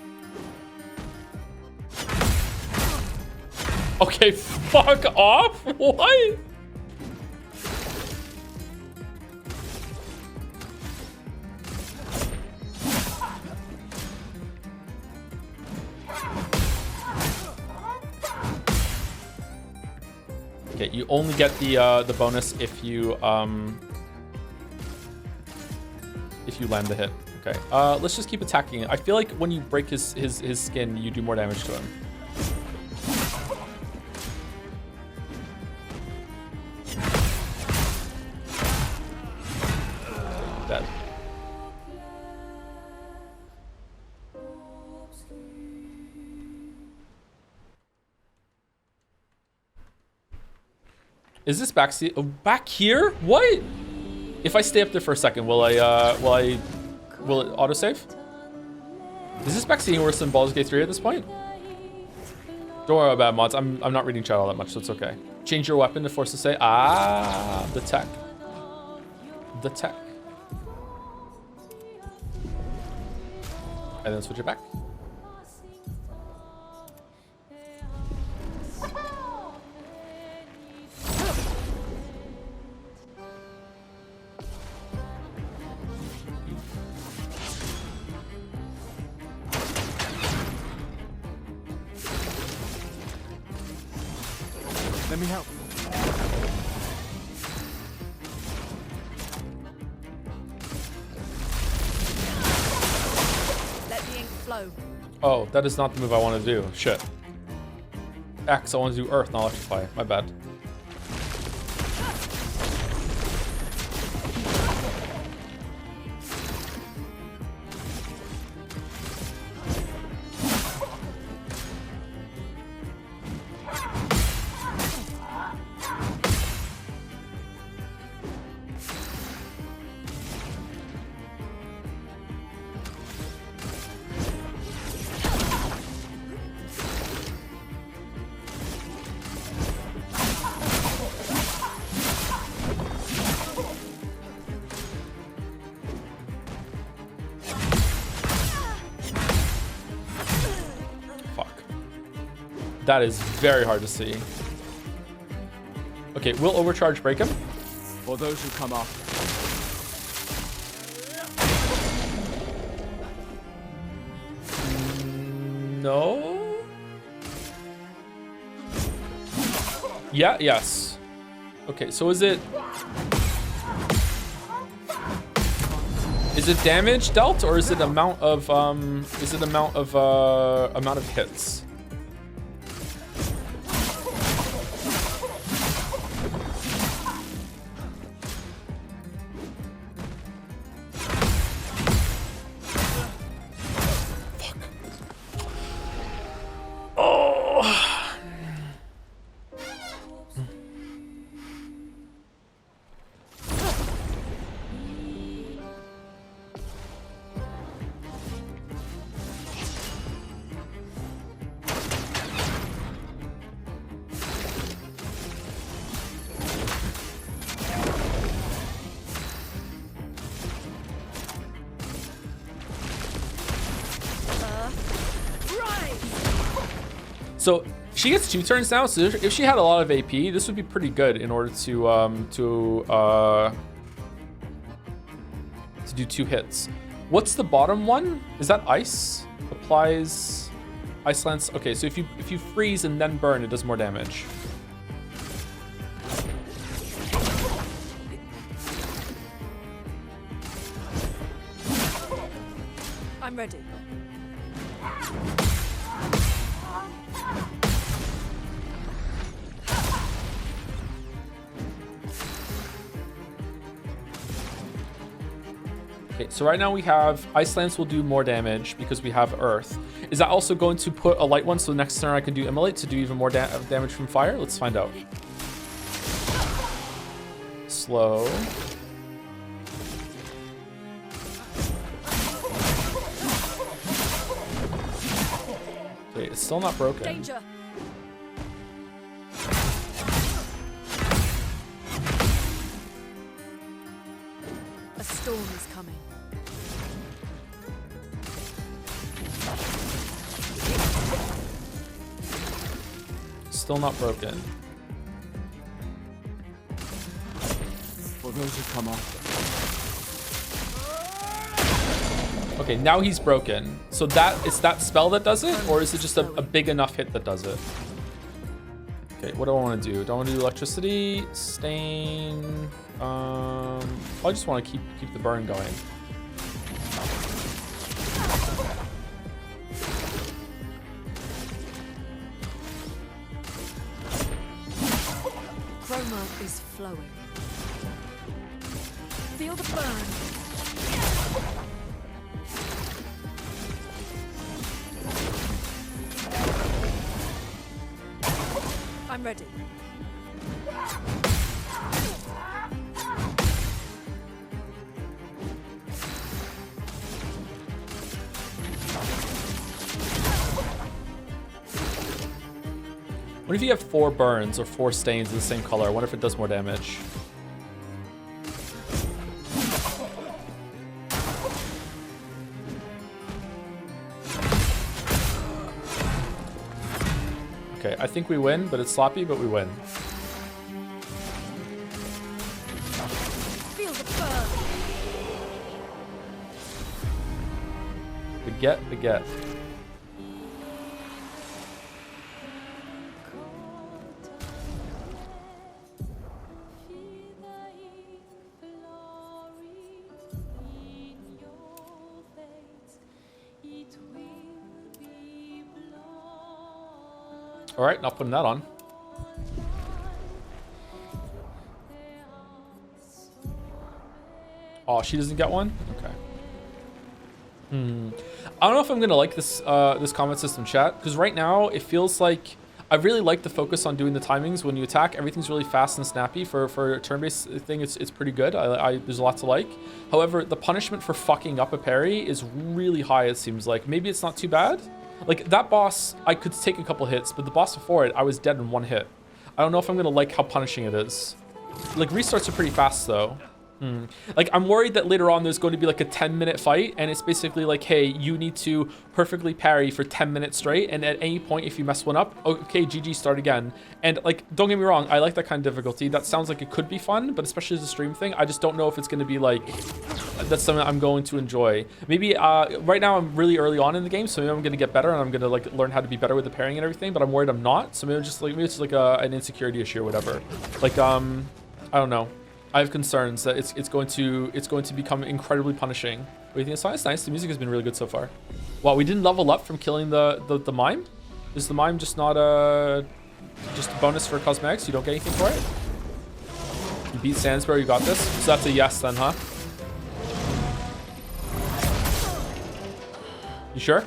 [SPEAKER 1] Okay, fuck off. What? Okay, you only get the bonus if you land the hit. Okay, let's just keep attacking it. I feel like when you break his skin, you do more damage to him. Dead. Is this back here? What? If I stay up there for a second, will it autosave? Is this backseating worse than Baldur's Gate 3 at this point? Don't worry about mods. I'm not reading chat all that much, so it's okay. Change your weapon to force to say. Ah, the tech. The tech. And then switch it back.
[SPEAKER 10] Let me help.
[SPEAKER 17] flow.
[SPEAKER 1] Oh, that is not the move I want to do. Shit. X, I want to do Earth, not Electrify. My bad. That is very hard to see. Okay, will overcharge break him?
[SPEAKER 11] For those who come up.
[SPEAKER 1] No? Yeah, yes. Okay, so is it damage dealt, or is it amount of amount of hits? So she gets 2 turns now. So if she had a lot of AP, this would be pretty good in order to do 2 hits. What's the bottom one? Is that ice? Applies ice lance. Okay, so if you freeze and then burn, it does more damage.
[SPEAKER 17] I'm ready.
[SPEAKER 1] Okay, so right now we have Ice Lance will do more damage because we have Earth. Is that also going to put a light one so next turn I can do Immolate to do even more damage from fire? Let's find out. Slow. Okay, it's still not broken.
[SPEAKER 17] Danger. A storm is coming.
[SPEAKER 1] Still not broken.
[SPEAKER 11] For those who come after.
[SPEAKER 1] Okay, now he's broken. So it's that spell that does it, or is it just a big enough hit that does it? Okay, what do I want to do? Do I want to do electricity, stain? I just want to keep the burn going.
[SPEAKER 17] Chroma is flowing. Feel the burn. I'm ready.
[SPEAKER 1] What if you have 4 burns or 4 stains of the same color? I wonder if it does more damage. Okay, I think we win, but it's sloppy, but we win.
[SPEAKER 17] Feel the burn.
[SPEAKER 1] Baguette.
[SPEAKER 21] It will
[SPEAKER 1] All right, not putting that on. Oh, she doesn't get one? Okay. I don't know if I'm gonna like this this combat system, chat, because right now it feels like I really like the focus on doing the timings when you attack. Everything's really fast and snappy for a turn-based thing. It's pretty good. There's lots to like. However, the punishment for fucking up a parry is really high. It seems like maybe it's not too bad. Like that boss, I could take a couple hits, but the boss before it, I was dead in one hit. I don't know if I'm gonna like how punishing it is. Like restarts are pretty fast though. Like I'm worried that later on there's going to be like a 10-minute fight, and it's basically like, hey, you need to perfectly parry for 10 minutes straight, and at any point if you mess one up, okay, GG, start again. And like, don't get me wrong, I like that kind of difficulty. That sounds like it could be fun, but especially as a stream thing, I just don't know if it's going to be like that's something I'm going to enjoy. Maybe right now I'm really early on in the game, so maybe I'm going to get better and I'm going to like learn how to be better with the parrying and everything, but I'm worried I'm not. So maybe it's just like an insecurity issue or whatever. Like I don't know. I have concerns that it's going to become incredibly punishing. What do you think? It's nice. The music has been really good so far. Wow, we didn't level up from killing the mime? Is the mime just not just a bonus for cosmetics? You don't get anything for it? You beat Sandsbury, you got this? So that's a yes then, huh? You sure?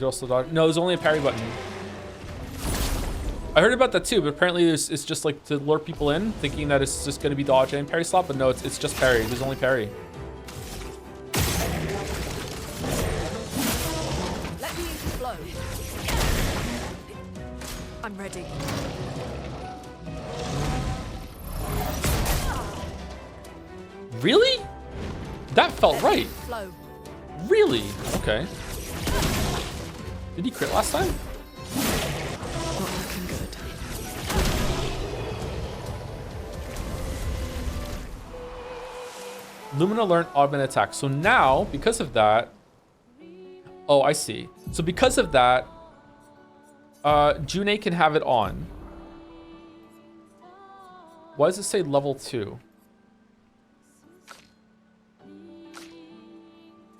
[SPEAKER 1] Also dodge. No, there's only a parry button. I heard about that too, but apparently it's just like to lure people in, thinking that it's just going to be dodge and parry slot, but no, it's just parry. There's only parry.
[SPEAKER 20] Let me flow. I'm ready.
[SPEAKER 1] Really? That felt right.
[SPEAKER 20] Flow.
[SPEAKER 1] Really? Okay. Did he crit last time?
[SPEAKER 17] Not looking good.
[SPEAKER 1] Lumina learned augment attack. So now, because of that... Oh, I see. So because of that, June can have it on. Why does it say level 2?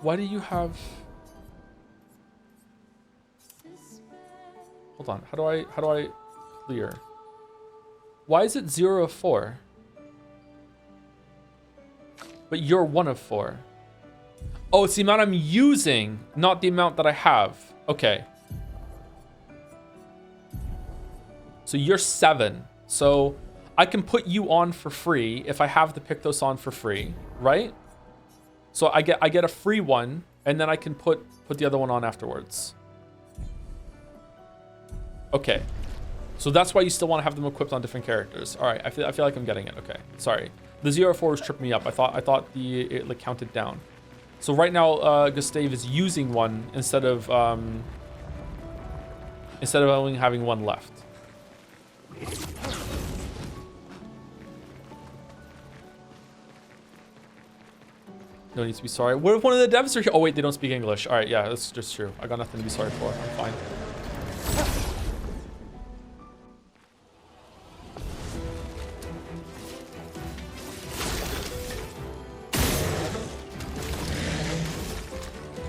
[SPEAKER 1] Why do you have... Hold on, how do I clear? Why is it 0 of 4? But you're 1 of 4. Oh, it's the amount I'm using, not the amount that I have. Okay. So you're 7. So I can put you on for free if I have the Pictos on for free, right? So I get a free one, and then I can put the other one on afterwards. Okay, so that's why you still want to have them equipped on different characters. All right, I feel like I'm getting it. Okay, sorry. The 0-4 was tripping me up. I thought it like counted down. So right now, Gustave is using one instead of only having one left. No need to be sorry. What if one of the devs are here? Oh wait, they don't speak English. All right, yeah, that's just true. I got nothing to be sorry for. I'm fine.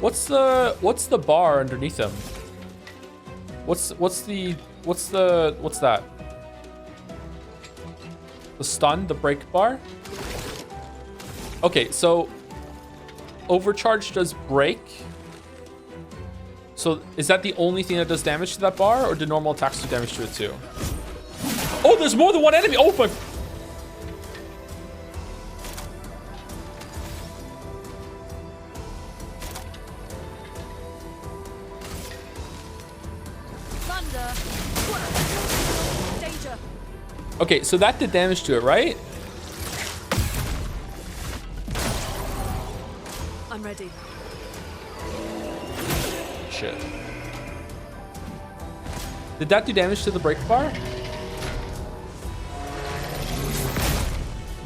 [SPEAKER 1] What's the bar underneath him? What's that? The stun, the break bar? Okay, so overcharge does break. So is that the only thing that does damage to that bar, or do normal attacks do damage to it too? Oh, there's more than one enemy. Oh my.
[SPEAKER 20] Danger.
[SPEAKER 1] Okay, so that did damage to it, right?
[SPEAKER 20] I'm ready.
[SPEAKER 1] Shit. Did that do damage to the break bar?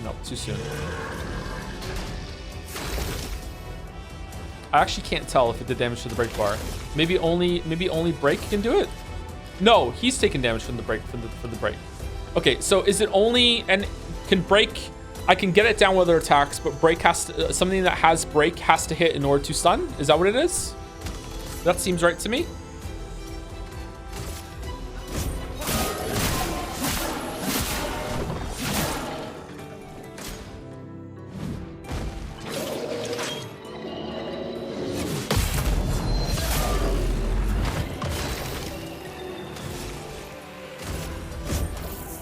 [SPEAKER 1] No, too soon. I actually can't tell if it did damage to the break bar. Maybe only break can do it. No, he's taking damage from the break from the break. Okay, so is it only and can break? I can get it down with other attacks, but break has to, something that has break has to hit in order to stun. Is that what it is? That seems right to me.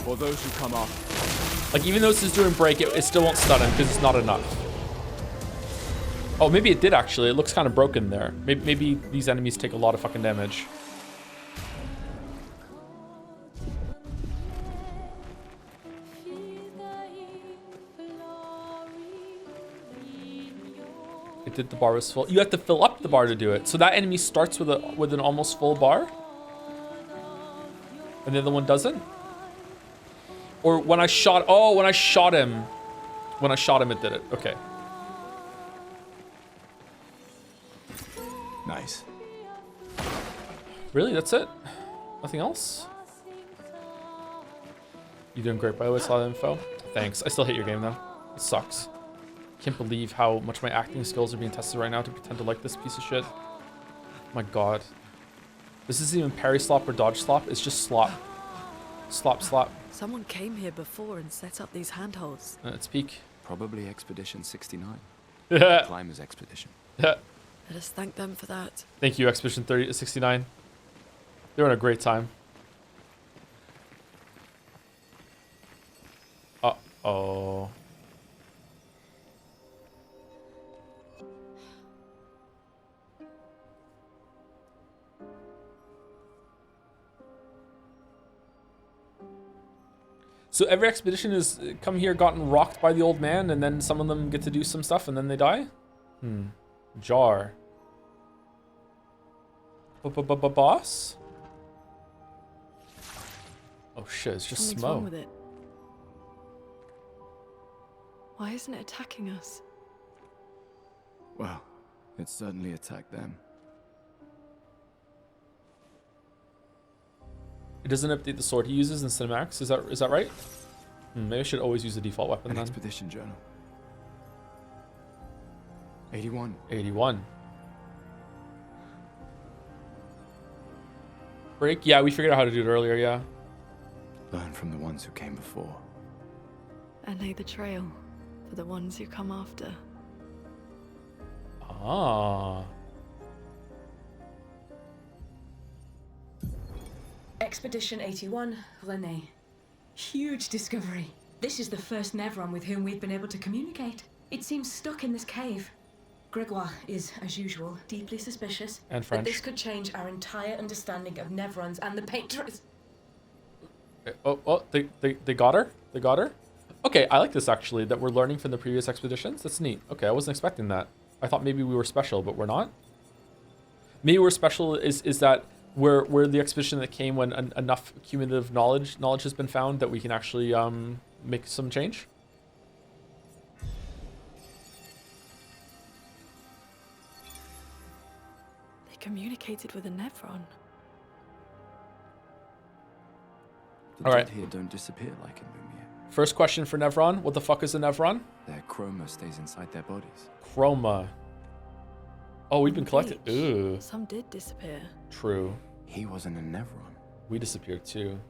[SPEAKER 11] For those who come off.
[SPEAKER 1] Like, even though this is doing break, it still won't stun him because it's not enough. Oh, maybe it did actually. It looks kind of broken there. Maybe these enemies take a lot of fucking damage. It did. The bar was full. You have to fill up the bar to do it. So that enemy starts with an almost full bar, and the other one doesn't. Or when I shot, when I shot him, it did it. Okay.
[SPEAKER 3] Nice.
[SPEAKER 1] Really, that's it? Nothing else? You're doing great, by the way. Saw the info. Thanks. I still hate your game though. It sucks. Can't believe how much my acting skills are being tested right now to pretend to like this piece of shit. My God. This isn't even parry slop or dodge slop. It's just slop. Slop, slop.
[SPEAKER 17] Someone came here before and set up these handholds.
[SPEAKER 1] It's peak.
[SPEAKER 3] Probably Expedition 69.
[SPEAKER 1] Yeah.
[SPEAKER 3] Climber's Expedition.
[SPEAKER 1] Yeah.
[SPEAKER 17] Let us thank them for that.
[SPEAKER 1] Thank you, Expedition 69. They're having a great time. Uh-oh. So every expedition has come here, gotten rocked by the old man, and then some of them get to do some stuff, and then they die? Jar. Boss? Oh shit, it's just
[SPEAKER 17] Something's
[SPEAKER 1] smoke.
[SPEAKER 17] wrong with it. Why isn't it attacking us?
[SPEAKER 3] Well, it certainly attacked them.
[SPEAKER 1] It doesn't update the sword he uses in cinematics. Is that right? Maybe I should always use the default weapon
[SPEAKER 3] An
[SPEAKER 1] then.
[SPEAKER 3] expedition journal. 81.
[SPEAKER 1] 81. Break? Yeah, we figured out how to do it earlier, yeah.
[SPEAKER 3] Learn from the ones who came before.
[SPEAKER 17] And lay the trail for the ones who come after.
[SPEAKER 1] Ah.
[SPEAKER 21] Expedition 81, René. Huge discovery. This is the first Nevron with whom we've been able to communicate. It seems stuck in this cave. Gregoire is, as usual, deeply suspicious.
[SPEAKER 1] And French.
[SPEAKER 21] But this could change our entire understanding of Nevrons and the Paintress.
[SPEAKER 1] They got her? They got her? Okay, I like this actually, that we're learning from the previous expeditions. That's neat. Okay, I wasn't expecting that. I thought maybe we were special, but we're not. Maybe we're special is that we're the expedition that came when enough cumulative knowledge has been found that we can actually make some change.
[SPEAKER 17] They communicated with a Nevron.
[SPEAKER 3] The
[SPEAKER 1] All right.
[SPEAKER 3] dead here don't disappear like in Lumiere.
[SPEAKER 1] First question for Nevron. What the fuck is a Nevron?
[SPEAKER 3] Their chroma stays inside their bodies.
[SPEAKER 1] Chroma. Oh, we've been collecting. Ooh.
[SPEAKER 17] Some did disappear.
[SPEAKER 1] True.
[SPEAKER 3] He wasn't a Nevron.
[SPEAKER 1] We disappeared too.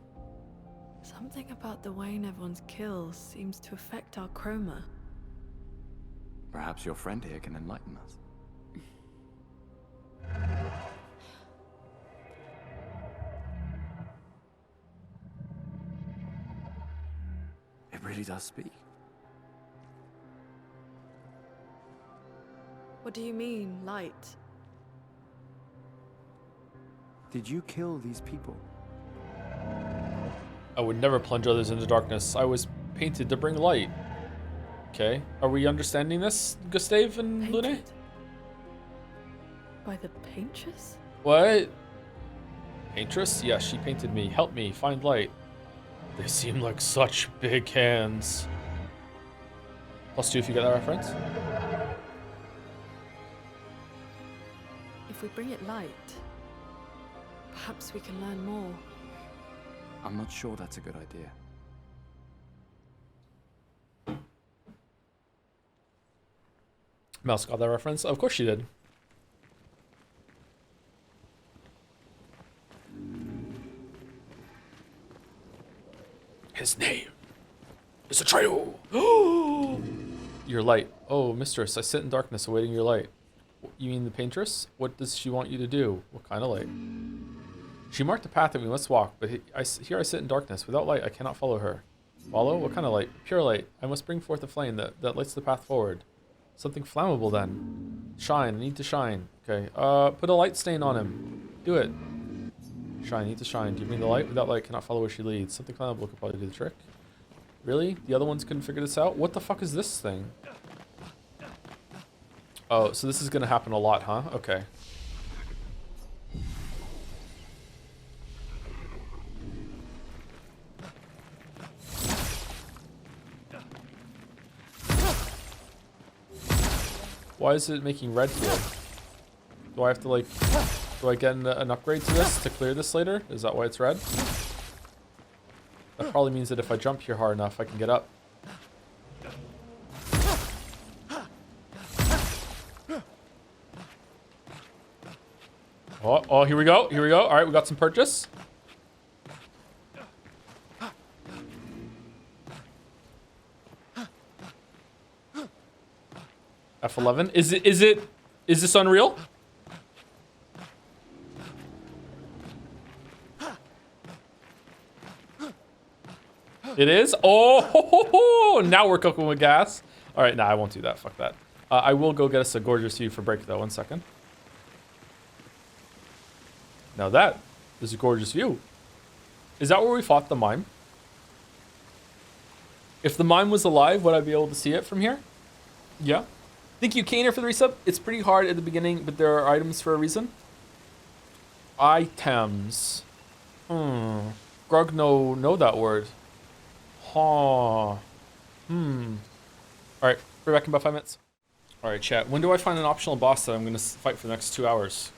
[SPEAKER 17] Something about the way Nevrons kill seems to affect our chroma.
[SPEAKER 3] Perhaps your friend here can enlighten us. It really does speak.
[SPEAKER 17] What do you mean, light?
[SPEAKER 3] Did you kill these people?
[SPEAKER 1] I would never plunge others into darkness. I was painted to bring light. Okay. Are we understanding this, Gustave and Lune?
[SPEAKER 17] By the Paintress?
[SPEAKER 1] What? Paintress? Yeah, she painted me. Help me find light. They seem like such big hands. +2 if you get that reference.
[SPEAKER 17] we bring it light, perhaps we can learn more.
[SPEAKER 11] I'm not sure that's a good idea.
[SPEAKER 1] Mouse got that reference? Of course she did. His name is Atreyu. Your light. Oh, mistress, I sit in darkness awaiting your light. You mean the paintress? What does she want you to do? What kind of light? She marked a path that we must walk, but here I sit in darkness. Without light, I cannot follow her. Follow? What kind of light? Pure light. I must bring forth a flame that lights the path forward. Something flammable then. Shine. I need to shine. Okay. Put a light stain on him. Do it. Shine. Need to shine. Do you mean the light? Without light, I cannot follow where she leads. Something flammable could probably do the trick. Really? The other ones couldn't figure this out? What the fuck is this thing? Oh, so this is gonna happen a lot, huh? Okay. Why is it making red here? Do I have to like, do I get an upgrade to this to clear this later? Is that why it's red? That probably means that if I jump here hard enough, I can get up. Oh, here we go. Here we go. All right, we got some purchase. F11. Is this unreal? It is? Oh, now we're cooking with gas. All right, nah, I won't do that. Fuck that. I will go get us a gorgeous view for break, though. 1 second. Now that is a gorgeous view. Is that where we fought the mime? If the mime was alive, would I be able to see it from here? Yeah. Thank you, Kaner, for the resub. It's pretty hard at the beginning, but there are items for a reason. Items. Grog know that word. Huh. Alright, we're back in about 5 minutes. Alright, chat. When do I find an optional boss that I'm going to fight for the next 2 hours?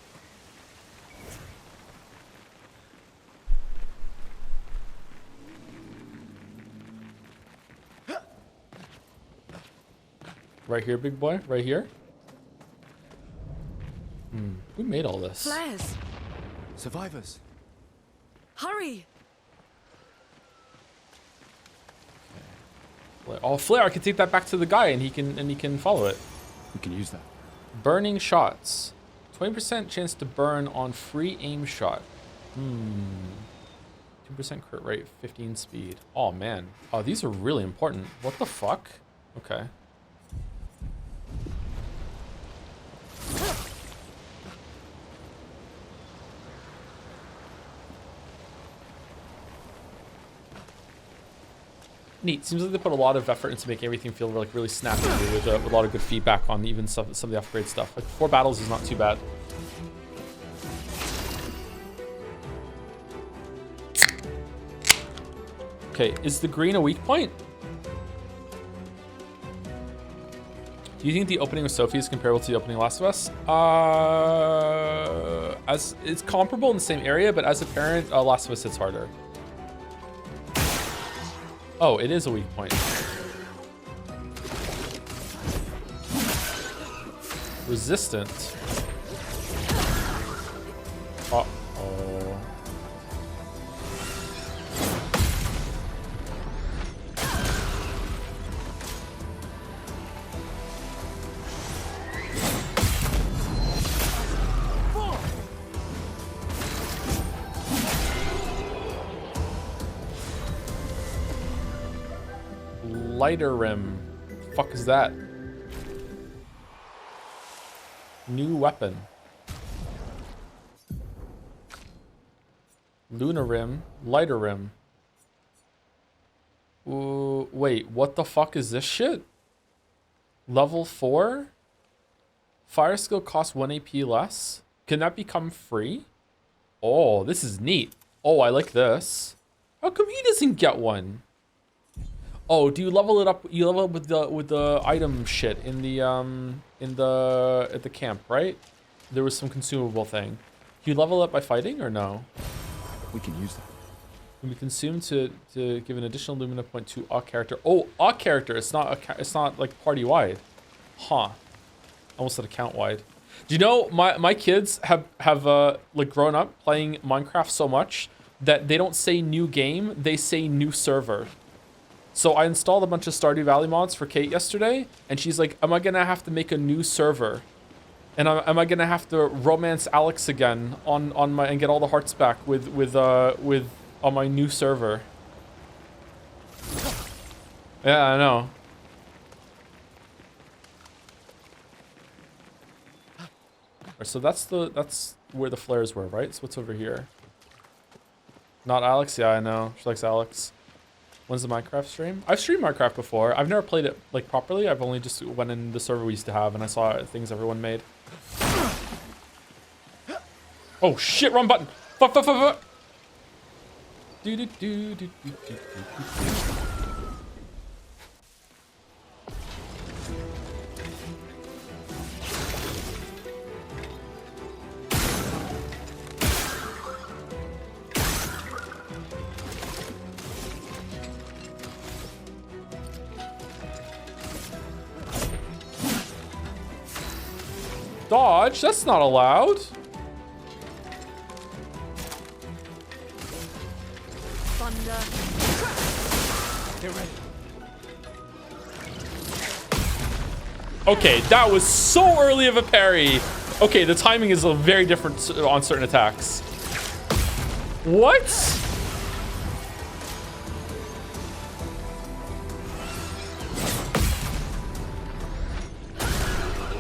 [SPEAKER 1] Right here, big boy. Right here. Who made all this?
[SPEAKER 17] Flares!
[SPEAKER 3] Survivors.
[SPEAKER 17] Hurry!
[SPEAKER 1] Oh, flare! I can take that back to the guy, and he can follow it.
[SPEAKER 11] We can use that.
[SPEAKER 1] Burning shots. 20% chance to burn on free aim shot. 2% crit rate, 15 speed. Oh man. Oh, these are really important. What the fuck? Okay. Neat. Seems like they put a lot of effort into making everything feel like really snappy with a lot of good feedback on even some of the upgrade stuff. Like 4 battles is not too bad. Okay, is the green a weak point? Do you think the opening of Sophie is comparable to the opening of Last of Us? As it's comparable in the same area, but as a parent, Last of Us hits harder. Oh, it is a weak point. Resistant. Uh-oh. Lighter rim. Fuck is that? New weapon. Lunar rim. Lighter rim. Ooh, wait, what the fuck is this shit? Level 4? Fire skill costs 1 AP less? Can that become free? Oh, this is neat. Oh, I like this. How come he doesn't get one? Oh, do you level it up? You level up with the item shit in the at the camp, right? there was some consumable thing. Can you level up by fighting or no?
[SPEAKER 3] We can use that.
[SPEAKER 1] Can be consumed to give an additional Lumina point to a character. Oh, a character. It's not like party wide. Huh. Almost said account wide. Do you know my kids have like grown up playing Minecraft so much that they don't say new game, they say new server. So I installed a bunch of Stardew Valley mods for Kate yesterday, and she's like, am I gonna have to make a new server? And am I gonna have to romance Alex again on my and get all the hearts back with on my new server? Yeah, I know. Right, so that's where the flares were, right? So what's over here? Not Alex? Yeah, I know. She likes Alex. When's the Minecraft stream? I've streamed Minecraft before. I've never played it like properly. I've only just went in the server we used to have and I saw things everyone made. Oh shit, wrong button. Fuck, fuck, fuck, fuck. Do, do, do, do, do, do, do. Dodge? That's not allowed.
[SPEAKER 6] Thunder.
[SPEAKER 3] Get ready.
[SPEAKER 1] Okay, that was so early of a parry. Okay, the timing is very different on certain attacks. What?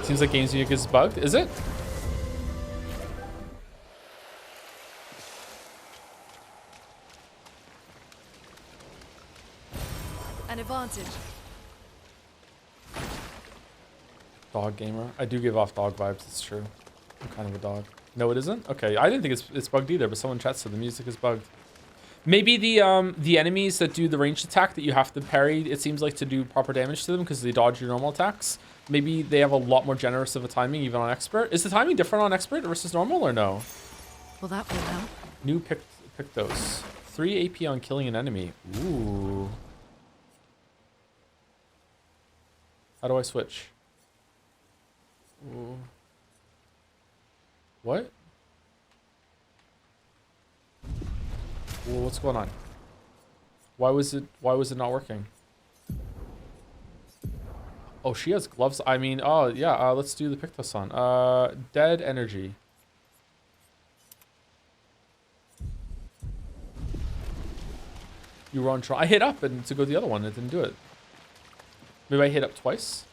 [SPEAKER 1] Seems like Games Music is bugged. Is it?
[SPEAKER 6] An advantage.
[SPEAKER 1] Dog gamer. I do give off dog vibes. It's true. I'm kind of a dog. No, it isn't. Okay, I didn't think it's bugged either. But someone chat said the music is bugged. Maybe the enemies that do the ranged attack that you have to parry, it seems like, to do proper damage to them because they dodge your normal attacks. Maybe they have a lot more generous of a timing even on expert. Is the timing different on expert versus normal or no?
[SPEAKER 6] Well, that will help.
[SPEAKER 1] New Pictos. 3 AP on killing an enemy. Ooh. How do I switch? Ooh. What? Well, what's going on? Why was it not working? Oh, she has gloves. I mean, oh yeah, let's do the Pictos on. Dead energy. You were on trial. I hit up and to go the other one, it didn't do it. Maybe I hit up twice.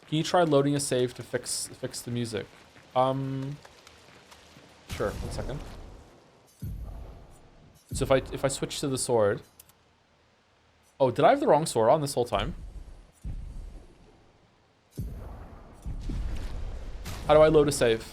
[SPEAKER 1] Can you try loading a save to fix the music? Sure, 1 second. So if I switch to the sword. Oh, did I have the wrong sword on this whole time? How do I load a save?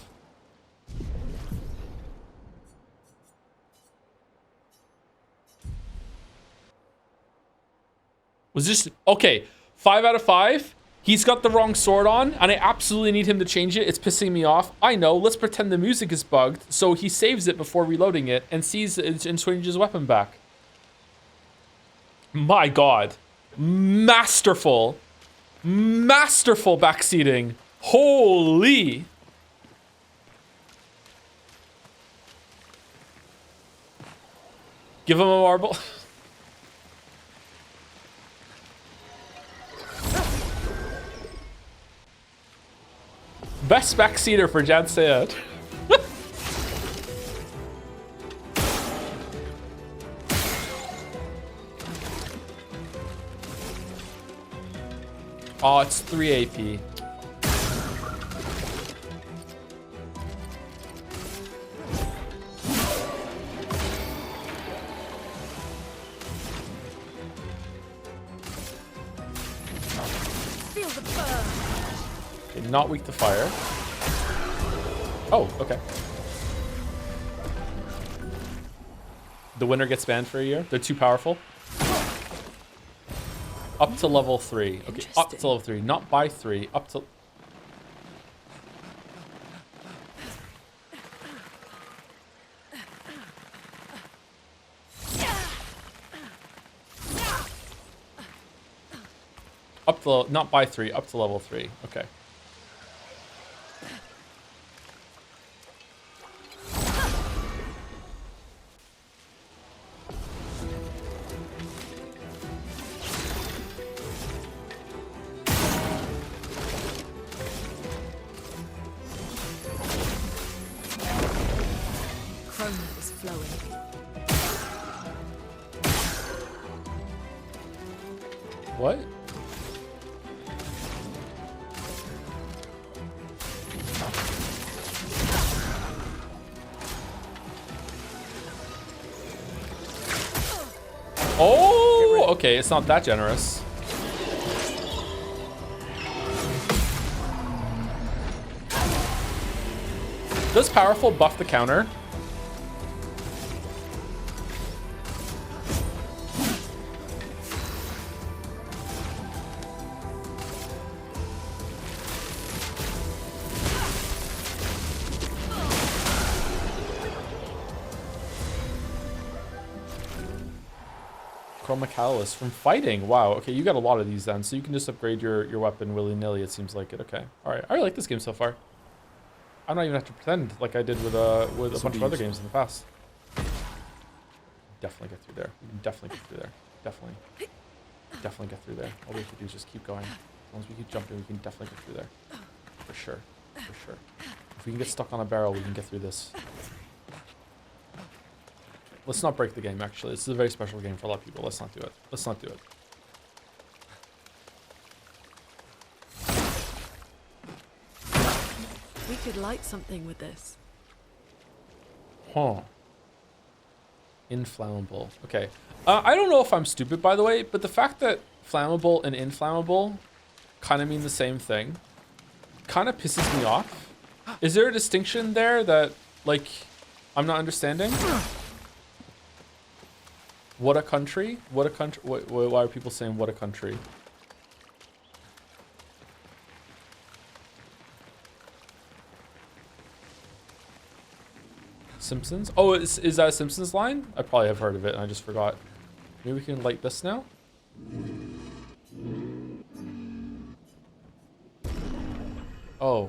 [SPEAKER 1] Was this okay? 5 out of 5. He's got the wrong sword on, and I absolutely need him to change it. It's pissing me off. I know. Let's pretend the music is bugged, so he saves it before reloading it and sees it and changes his weapon back. My God, masterful, masterful backseating. Holy. Give him a marble. Best backseater for Jan Sayed. Oh, it's 3 AP.
[SPEAKER 6] Feel the burn.
[SPEAKER 1] Okay, not weak to fire. Oh, okay. The winner gets banned for a year. They're too powerful. Up to level 3. Okay, up to level 3. Not by 3. Up to... not by 3, up to level 3. Okay.
[SPEAKER 17] Chrome is flowing.
[SPEAKER 1] What? Oh, okay, it's not that generous. Does powerful buff the counter? Chroma Catalyst from fighting. Wow. Okay, you got a lot of these then, so you can just upgrade your weapon willy-nilly. It seems like it. Okay. All right. I really like this game so far. I'm not even have to pretend like I did with a bunch of other games in the past. Definitely get through there. We can definitely get through there. Definitely get through there. All we have to do is just keep going. As long as we keep jumping, we can definitely get through there. For sure. For sure. If we can get stuck on a barrel, we can get through this. Let's not break the game, actually. This is a very special game for a lot of people. Let's not do it. Let's not do it.
[SPEAKER 17] We could light something with this.
[SPEAKER 1] Huh. Inflammable. Okay. I don't know if I'm stupid, by the way, but the fact that flammable and inflammable kind of mean the same thing kind of pisses me off. Is there a distinction there that, like, I'm not understanding? What a country? What a country? Why are people saying what a country? Simpsons? Oh, is that a Simpsons line? I probably have heard of it and I just forgot. Maybe we can light this now? Oh,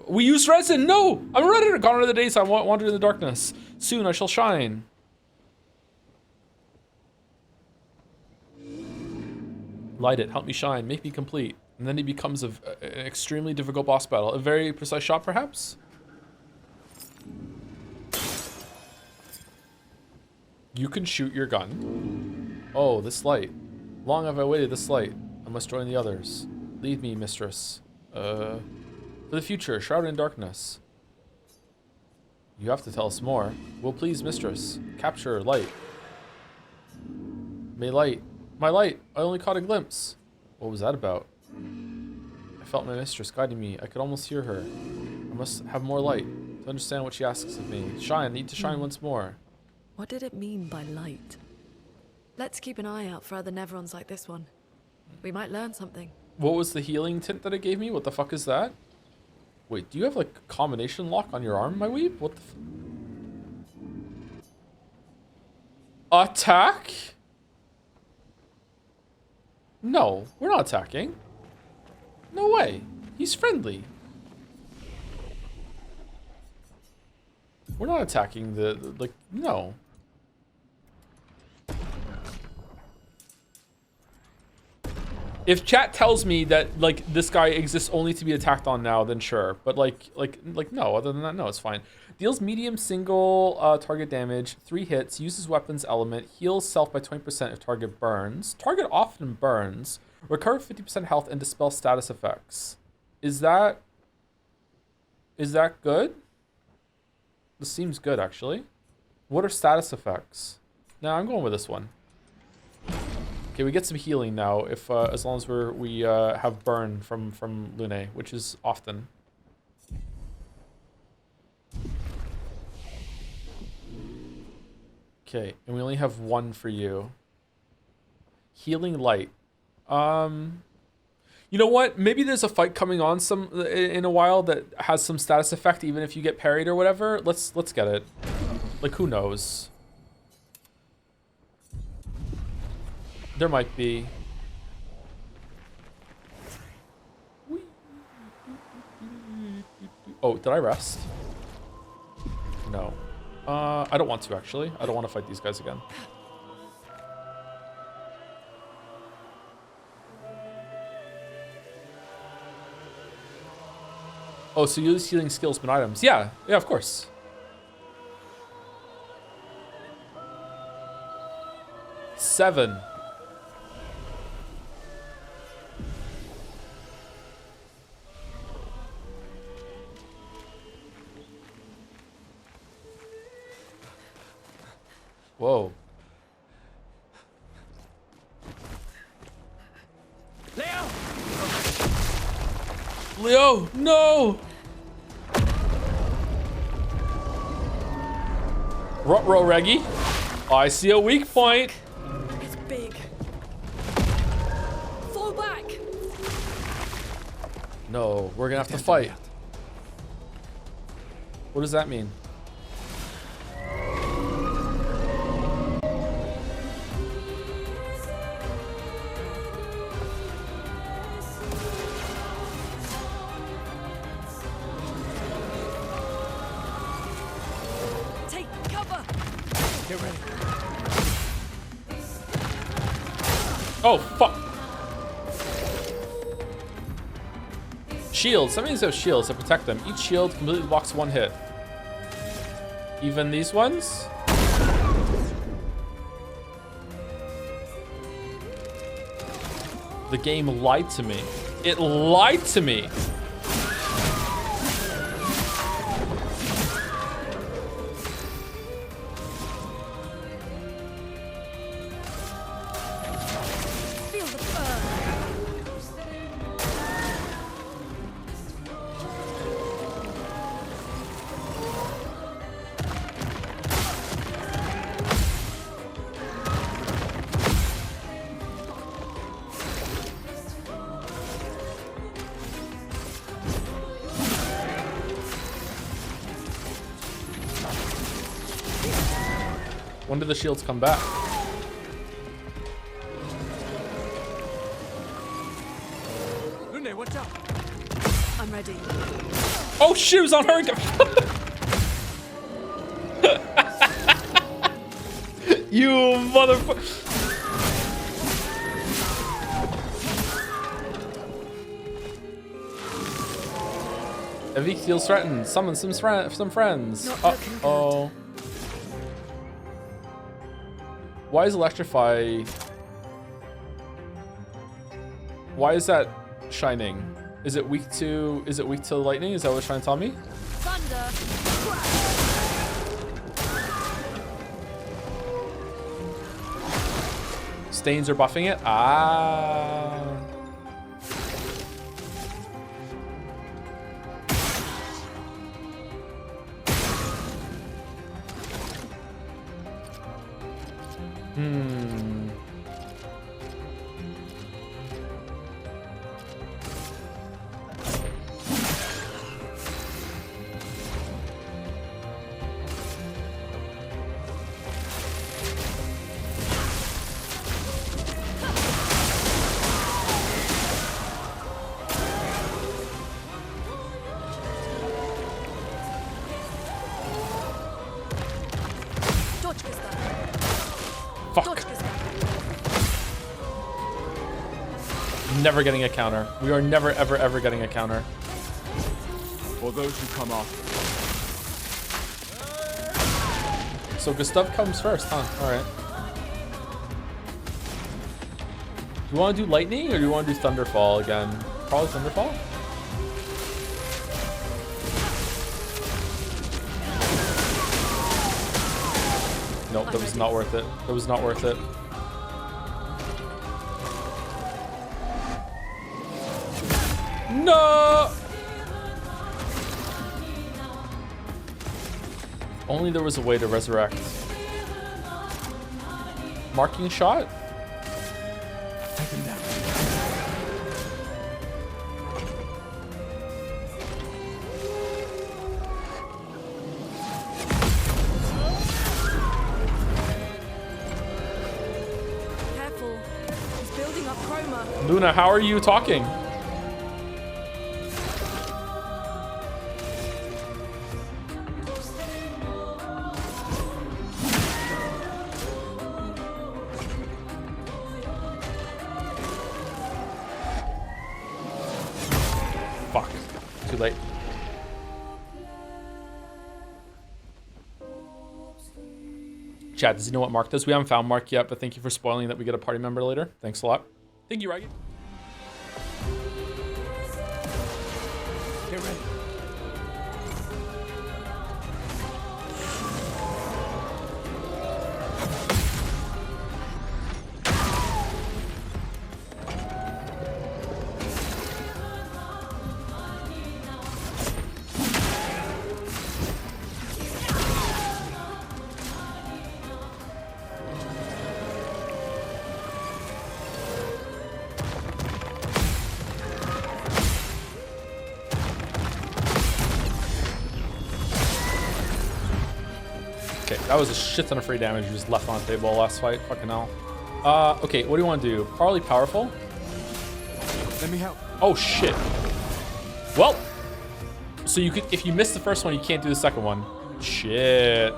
[SPEAKER 1] we used resin! No! I'm a redditor! Gone are the days I wander in the darkness. Soon I shall shine. Light it, help me shine, make me complete. And then he becomes an extremely difficult boss battle. A very precise shot, perhaps? You can shoot your gun. Oh, this light. Long have I waited this light. I must join the others. Lead me, mistress. For the future, shrouded in darkness. You have to tell us more. Will please, mistress. Capture light. May light. My light! I only caught a glimpse. What was that about? I felt my mistress guiding me. I could almost hear her. I must have more light to understand what she asks of me. Shine, need to shine once more.
[SPEAKER 17] What did it mean by light? Let's keep an eye out for other Nevrons like this one. We might learn something. What
[SPEAKER 1] was the healing tint that it gave me? What the fuck is that? Wait, do you have like a combination lock on your arm, my weeb? What the Attack? No, we're not attacking. No way. He's friendly. We're not attacking like, no. If chat tells me that, like, this guy exists only to be attacked on now, then sure. But, like, no. Other than that, no, it's fine. Deals medium single target damage, 3 hits, uses weapons element, heals self by 20% if target burns. Target often burns. Recover 50% health and dispel status effects. Is that good? This seems good, actually. What are status effects? No, I'm going with this one. Okay, we get some healing now, if as long as we have burn from Lune, which is often. Okay, and we only have 1 for you. Healing light. You know what? Maybe there's a fight coming on in a while that has some status effect, even if you get parried or whatever. Let's get it. Like, who knows? There might be. Oh, did I rest? No. I don't want to, actually. I don't want to fight these guys again. Oh, so you use healing skills and items. Yeah, yeah, of course. Seven. Whoa. Leo, no! Ruh-roh, Reggie. I see a weak point.
[SPEAKER 6] It's big. Fall back.
[SPEAKER 1] No, we're gonna have to fight. What does that mean?
[SPEAKER 6] Take cover.
[SPEAKER 3] Get ready.
[SPEAKER 1] Oh, fuck. Shields. That means they have shields to protect them. Each shield completely blocks one hit. Even these ones? The game lied to me. It lied to me.
[SPEAKER 6] Feel the burn.
[SPEAKER 1] When do the shields come back?
[SPEAKER 3] Lune, watch out.
[SPEAKER 6] I'm ready.
[SPEAKER 1] Oh, shoes on her. You motherfucker. Evie feels threatened. Summon some friends. Uh-oh. Why is Electrify... Why is that shining? Is it weak to lightning? Is that what it's trying to tell me?
[SPEAKER 6] Thunder.
[SPEAKER 1] Stains are buffing it? Ah. Hmm. Fuck. Never getting a counter. We are never, ever, ever getting a counter.
[SPEAKER 3] For those who come after.
[SPEAKER 1] So Gustav comes first, huh? Alright. Do you want to do lightning or do you want to do Thunderfall again? Probably Thunderfall? Nope, that was not worth it. That was not worth it. No! Only there was a way to resurrect. Marking shot?
[SPEAKER 3] Take him down.
[SPEAKER 6] Careful. He's building up chroma.
[SPEAKER 1] Luna, how are you talking? too late. Chat, does he know what Mark does? We haven't found Mark yet, but thank you for spoiling that we get a party member later. Thanks a lot. Thank you, Raggy.
[SPEAKER 3] Get ready.
[SPEAKER 1] That was a shit ton of free damage you just left on the table last fight. Fucking hell. Okay, what do you want to do? Parley powerful?
[SPEAKER 3] Let me help.
[SPEAKER 1] Oh shit. Well, so you could, if you miss the first one, you can't do the second one. Shit.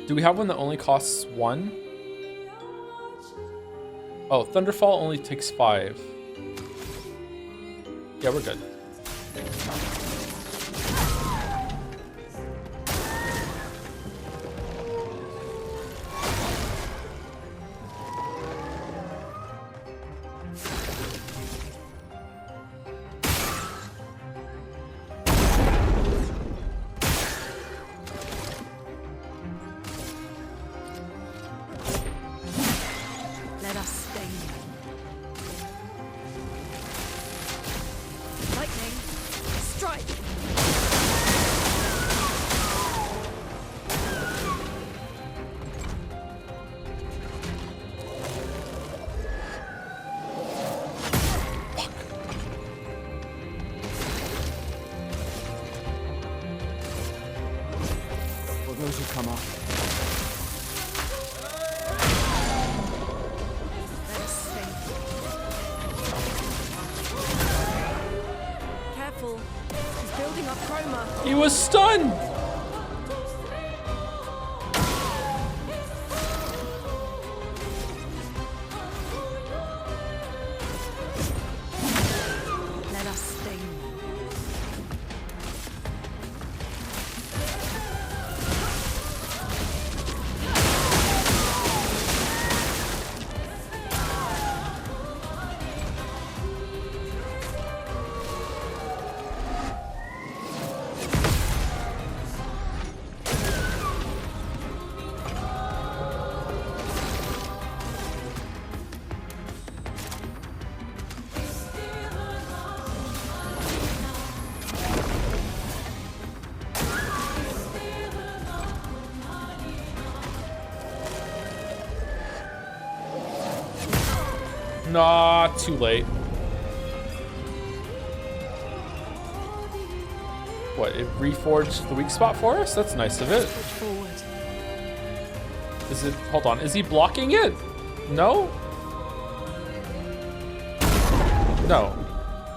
[SPEAKER 1] Do we have one that only costs 1? Oh, Thunderfall only takes 5. Yeah, we're good.
[SPEAKER 3] Those will come up.
[SPEAKER 5] Careful. He's building up chroma.
[SPEAKER 1] He was stunned!
[SPEAKER 5] Let us sting them.
[SPEAKER 1] Nah, too late. What, it reforged the weak spot for us? That's nice of it. Is it, hold on, is he blocking it? No? No.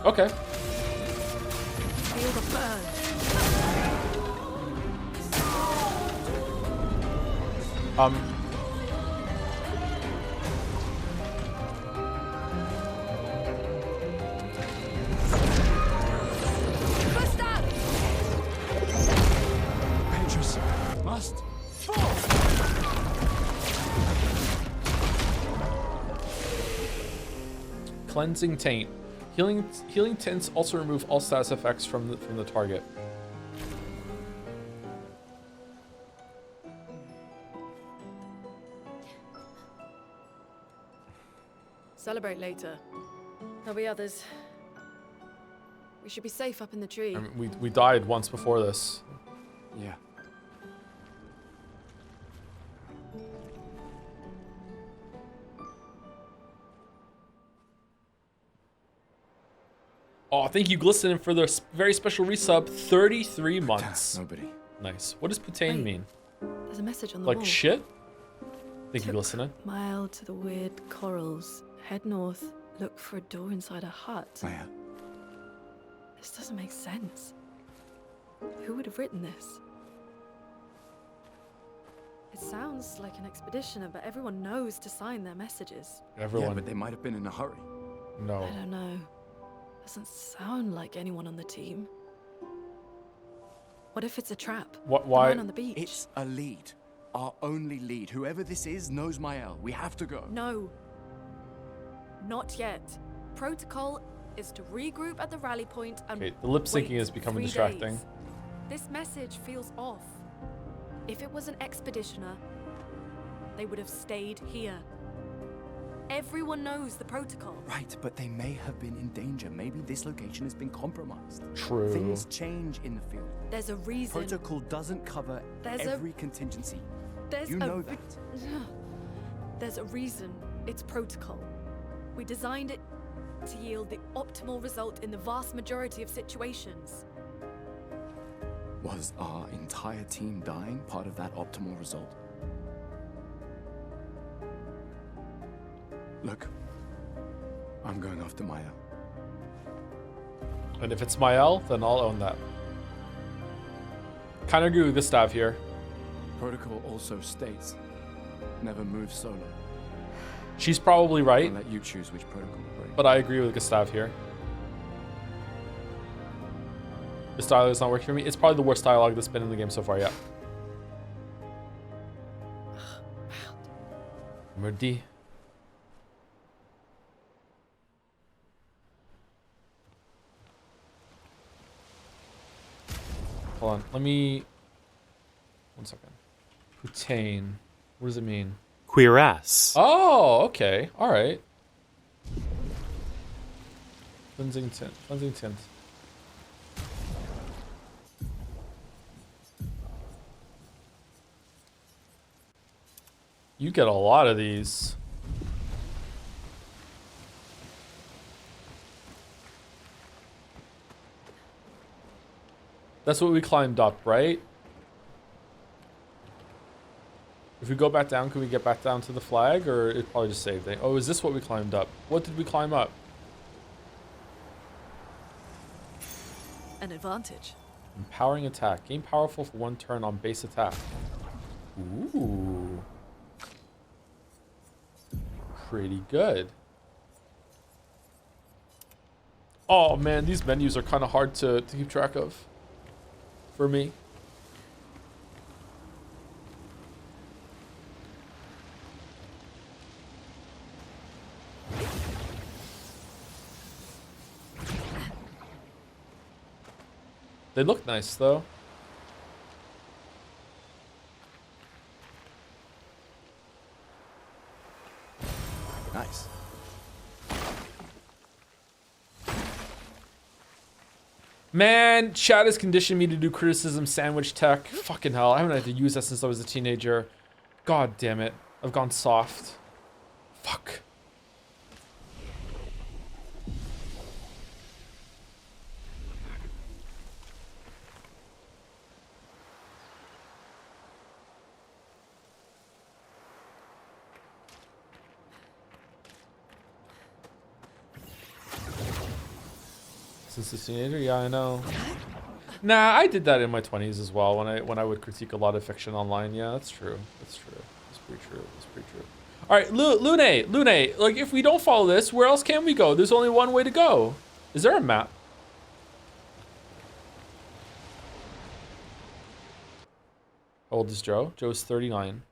[SPEAKER 1] Okay.
[SPEAKER 5] Feel the burn.
[SPEAKER 3] Must
[SPEAKER 1] fall. Cleansing Taint. Healing tints also remove all status effects from the target.
[SPEAKER 17] Celebrate later. There'll be others. We should be safe up in the tree.
[SPEAKER 1] I mean, we died once before this.
[SPEAKER 3] Yeah.
[SPEAKER 1] Oh, thank you, Glisten, for the very special resub. 33 months.
[SPEAKER 3] Nobody.
[SPEAKER 1] Nice. What does putain
[SPEAKER 17] Wait.
[SPEAKER 1] mean?
[SPEAKER 17] There's a message on the
[SPEAKER 1] Like
[SPEAKER 17] wall.
[SPEAKER 1] shit? Thank you, Glisten.
[SPEAKER 17] Mile to the weird corals. Head north. Look for a door inside a hut.
[SPEAKER 3] Maya.
[SPEAKER 17] This doesn't make sense. Who would have written this? It sounds like an expeditioner, but everyone knows to sign their messages.
[SPEAKER 1] Everyone.
[SPEAKER 3] Yeah, but they might have been in a hurry.
[SPEAKER 1] No.
[SPEAKER 17] I don't know. Doesn't sound like anyone on the team. What if it's a trap?
[SPEAKER 1] What?
[SPEAKER 17] The
[SPEAKER 1] Why?
[SPEAKER 17] man on the beach.
[SPEAKER 3] It's a lead. Our only lead. Whoever this is knows Mael. We have to go.
[SPEAKER 17] No. Not yet. Protocol is to regroup at the rally point and
[SPEAKER 1] Okay, the lip syncing
[SPEAKER 17] wait
[SPEAKER 1] is becoming
[SPEAKER 17] 3
[SPEAKER 1] distracting.
[SPEAKER 17] days. This message feels off. If it was an expeditioner, they would have stayed here. Everyone knows the protocol.
[SPEAKER 3] Right, but they may have been in danger. Maybe this location has been compromised.
[SPEAKER 1] True.
[SPEAKER 3] Things change in the field.
[SPEAKER 17] There's a reason.
[SPEAKER 3] Protocol doesn't cover
[SPEAKER 17] There's
[SPEAKER 3] every contingency.
[SPEAKER 17] There's
[SPEAKER 3] You
[SPEAKER 17] a
[SPEAKER 3] know
[SPEAKER 17] re-
[SPEAKER 3] that.
[SPEAKER 17] There's a reason it's protocol. We designed it to yield the optimal result in the vast majority of situations.
[SPEAKER 3] Was our entire team dying part of that optimal result? Look, I'm going after Maya.
[SPEAKER 1] And if it's Mael, then I'll own that. Kind of agree with Gustav here.
[SPEAKER 3] Protocol also states, never move solo.
[SPEAKER 1] She's probably right.
[SPEAKER 3] I'll let you choose which protocol to break.
[SPEAKER 1] But I agree with Gustav here. This dialogue is not working for me. It's probably the worst dialogue that's been in the game so far yet. Murdi. Hold on. Let me... 1 second. Putain. What does it mean?
[SPEAKER 9] Queer ass.
[SPEAKER 1] Oh, okay. All right. Cleansing tint. Cleansing tint. You get a lot of these. That's what we climbed up, right? If we go back down, can we get back down to the flag? Or it probably just saved it. Oh, is this what we climbed up? What did we climb up?
[SPEAKER 17] An advantage.
[SPEAKER 1] Empowering attack. Gain powerful for 1 turn on base attack. Ooh. Pretty good. Oh man, these menus are kind of hard to keep track of. For me. They look nice though.
[SPEAKER 3] Nice.
[SPEAKER 1] Man, chat has conditioned me to do criticism sandwich tech. Fucking hell, I haven't had to use that since I was a teenager. God damn it. I've gone soft. Fuck. Since a teenager, yeah, I know. Nah, I did that in my 20s as well when I would critique a lot of fiction online. Yeah, that's true. That's true. That's pretty true. That's pretty true. All right, Lune, like if we don't follow this, where else can we go? There's only one way to go. Is there a map? How old is Joe? Joe's 39.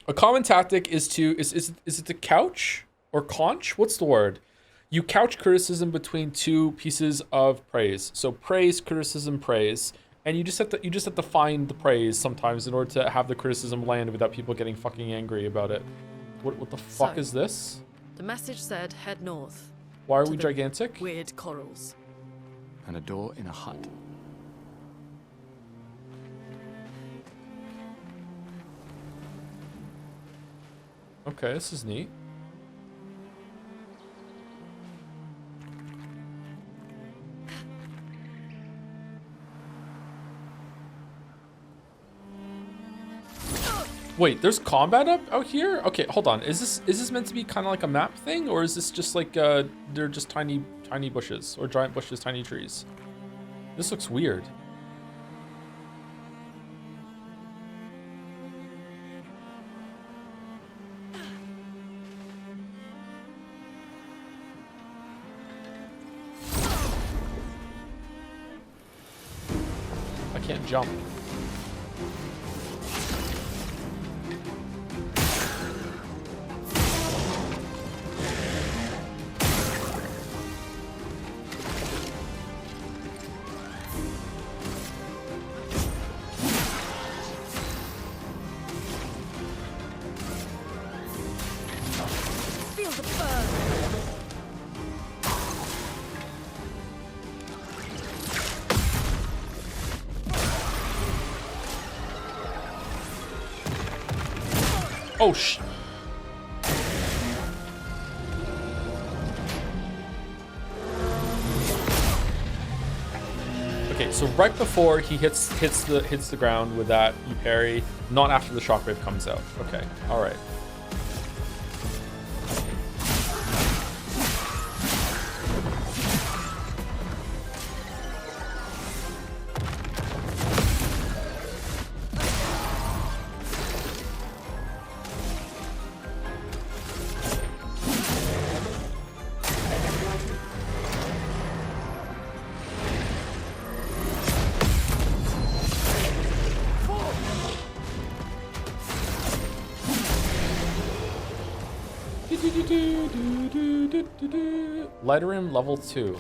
[SPEAKER 1] A common tactic is to is it to couch or conch? What's the word? You couch criticism between 2 pieces of praise. So praise, criticism, praise, and you just have to find the praise sometimes in order to have the criticism land without people getting fucking angry about it. What the fuck
[SPEAKER 17] So,
[SPEAKER 1] is this?
[SPEAKER 17] The message said head north.
[SPEAKER 1] Why are
[SPEAKER 17] to
[SPEAKER 1] we
[SPEAKER 17] the
[SPEAKER 1] gigantic?
[SPEAKER 17] Weird corals.
[SPEAKER 3] And a door in a hut.
[SPEAKER 1] Okay, this is neat. Wait, there's combat up out here? Okay, hold on. Is this meant to be kind of like a map thing, or is this just like they're just tiny bushes or giant bushes, tiny trees? This looks weird. I can't jump.
[SPEAKER 5] Feel the burn.
[SPEAKER 1] Oh, sh... Okay, so right before he hits the ground with that, you parry. Not after the shockwave comes out. Okay, all right. Leiterim level 2.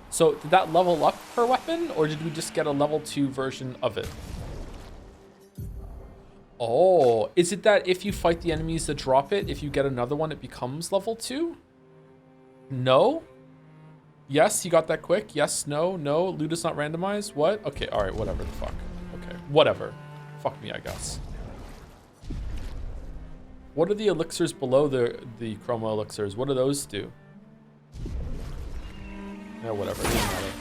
[SPEAKER 1] So did that level up her weapon, or did we just get a level 2 version of it? Oh, is it that if you fight the enemies that drop it, if you get another one, it becomes level 2? No? Yes, you got that quick. Yes, no, no. Loot is not randomized. What? Okay, all right, whatever the fuck. Okay, whatever. Fuck me, I guess. What are the elixirs below the chroma elixirs? What do those do? Yeah, whatever. It doesn't matter.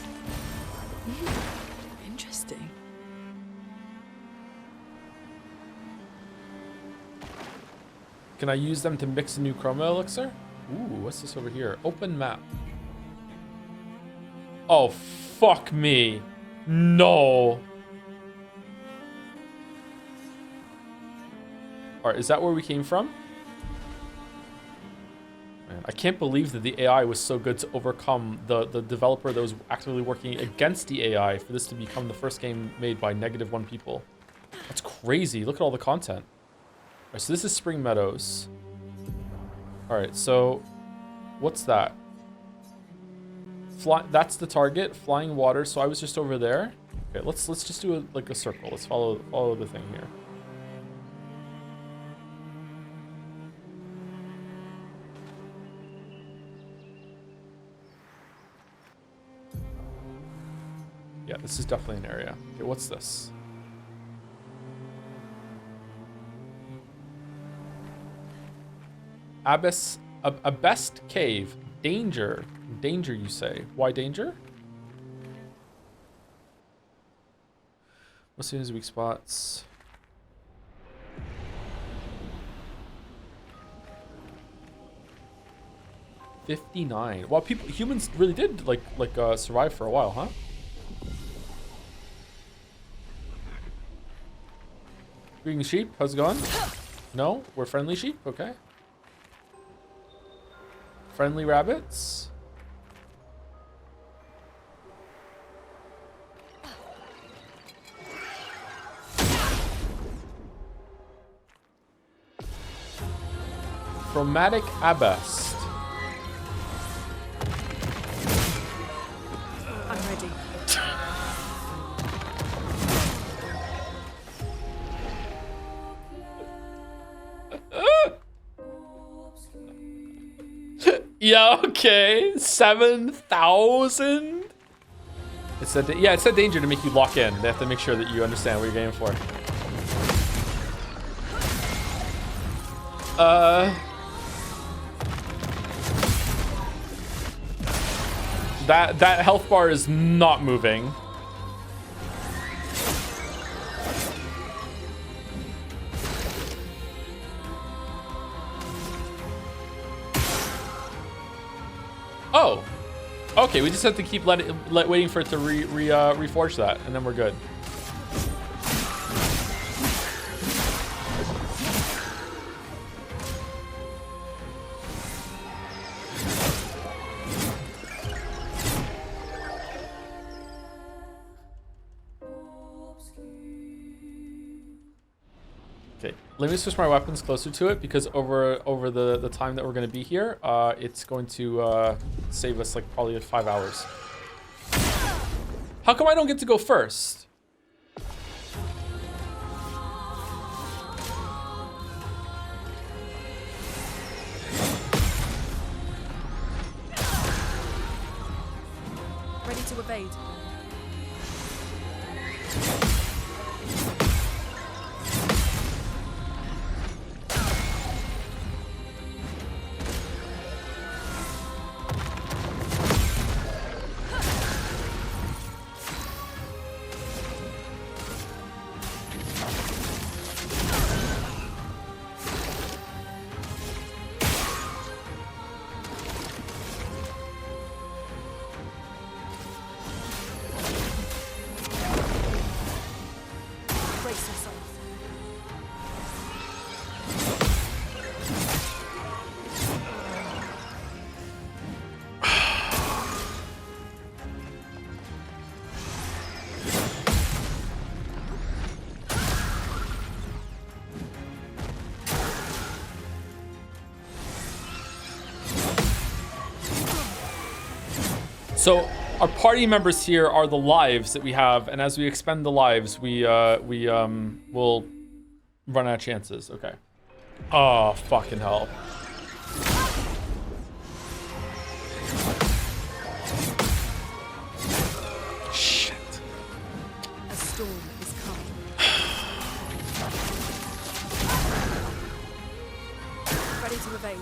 [SPEAKER 17] Interesting.
[SPEAKER 1] Can I use them to mix a new chroma elixir? Ooh, what's this over here? Open map. Oh, fuck me. No. Alright, is that where we came from? Man, I can't believe that the AI was so good to overcome the developer that was actively working against the AI for this to become the first game made by -1 people. That's crazy. Look at all the content. Alright, so this is Spring Meadows. Alright, so what's that? That's the target, flying water. So I was just over there. Okay, let's just do like a circle. Let's follow the thing here. Yeah, this is definitely an area. Okay, what's this? Abyss, a best cave. Danger. Danger, you say. Why danger? What's his weak spots? $59. Well, humans really did survive for a while, huh? Greeting sheep, how's it going? No, we're friendly sheep, okay. Friendly rabbits. Chromatic Abbast.
[SPEAKER 17] I'm ready.
[SPEAKER 1] Yeah, okay. 7,000? It said, yeah, it said danger to make you lock in. They have to make sure that you understand what you're going for. That health bar is not moving. Oh, okay. We just have to keep waiting for it to reforge that, and then we're good. Okay, let me switch my weapons closer to it because over the time that we're going to be here, it's going to save us like probably 5 hours. How come I don't get to go first?
[SPEAKER 6] Ready to evade.
[SPEAKER 1] So our party members here are the lives that we have, and as we expend the lives, we will run out of chances. Okay. Oh, fucking hell. Shit.
[SPEAKER 6] A storm is coming. Ready to evade.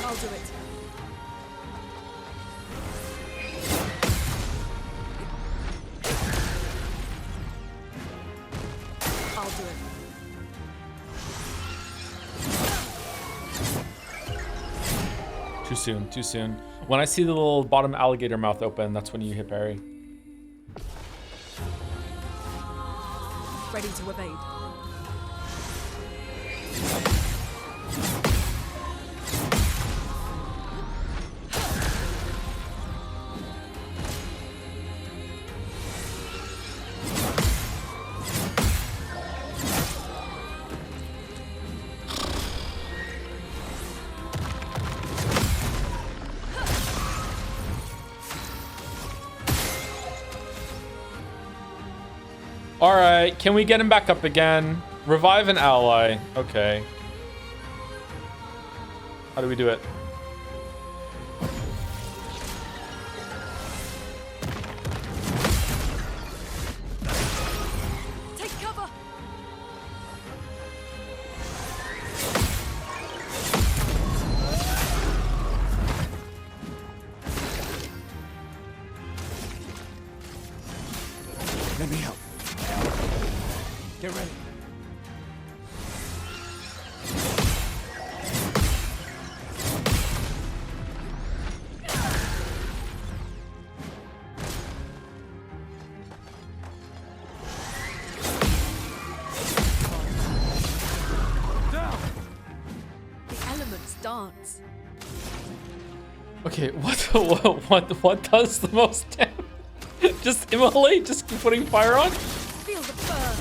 [SPEAKER 6] I'll do it. I'll do it.
[SPEAKER 1] Too soon, too soon. When I see the little bottom alligator mouth open, that's when you hit parry.
[SPEAKER 6] Ready to evade.
[SPEAKER 1] All right, can we get him back up again? Revive an ally. Okay. How do we do it?
[SPEAKER 6] Take cover.
[SPEAKER 3] Let me help. Get ready.
[SPEAKER 6] The elements dance.
[SPEAKER 1] Okay, what does the most damage? Just immolate? Just keep putting fire on?
[SPEAKER 6] Feel the burn.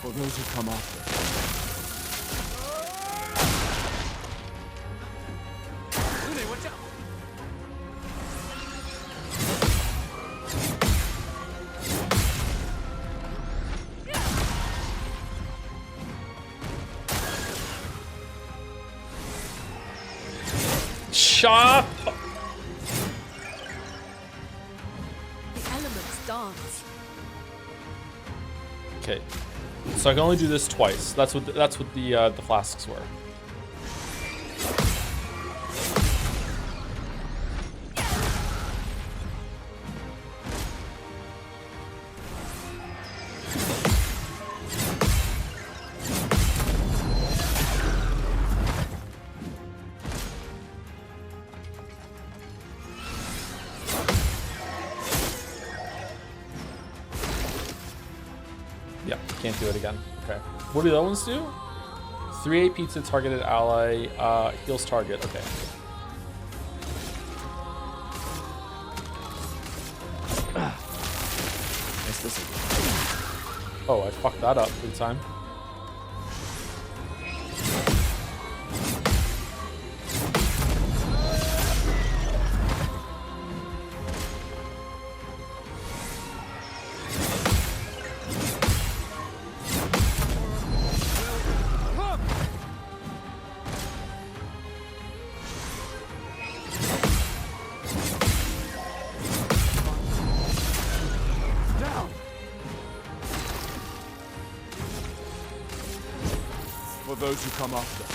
[SPEAKER 3] For those who come after. Lune, watch out!
[SPEAKER 1] Chop!
[SPEAKER 6] The elements dance.
[SPEAKER 1] Okay. So I can only do this twice. That's what the flasks were. Yeah, can't do it again. Okay. What do the other ones do? 3 AP to targeted ally, heals target. Okay. Oh, I fucked that up big time.
[SPEAKER 9] For those who come after.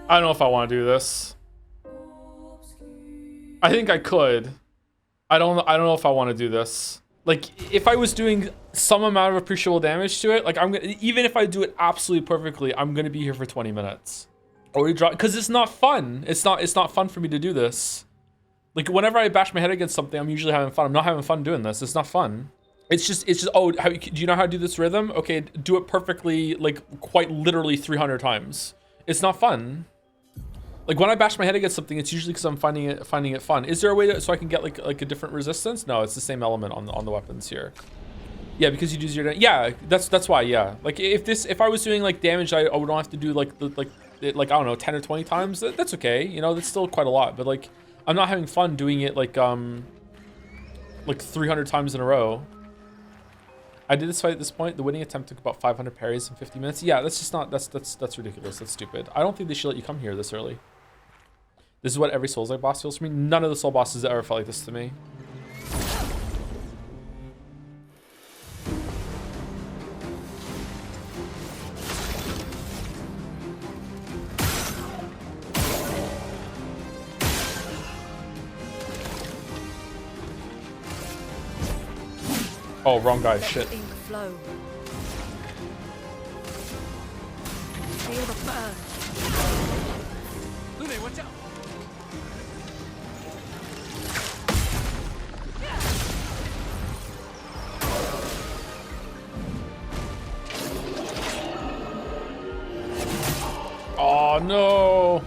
[SPEAKER 1] I don't know if I want to do this. I think I could. I don't know if I want to do this. Like, if I was doing some amount of appreciable damage to it, like even if I do it absolutely perfectly, I'm gonna be here for 20 minutes. Or draw, because it's not fun. It's not fun for me to do this. Like, whenever I bash my head against something, I'm usually having fun. I'm not having fun doing this. It's not fun. It's just oh, do you know how to do this rhythm? Okay, do it perfectly, like quite literally 300 times. It's not fun. Like, when I bash my head against something, it's usually because I'm finding it fun. Is there a way to, so I can get like a different resistance? No, it's the same element on the weapons here. Yeah, because you do zero. Yeah, that's why. Yeah, like if I was doing like damage, I would not have to do like I don't know, 10 or 20 times. That's okay. You know, that's still quite a lot. But like, I'm not having fun doing it like 300 times in a row. I did this fight at this point. The winning attempt took about 500 parries in 50 minutes. Yeah, that's just not, that's ridiculous. That's stupid. I don't think they should let you come here this early. This is what every Souls-like boss feels for me. None of the Soul bosses ever felt like this to me. Oh, wrong guy. Shit.
[SPEAKER 4] Flow. Feel the burn.
[SPEAKER 9] Lune, watch out!
[SPEAKER 1] Oh no.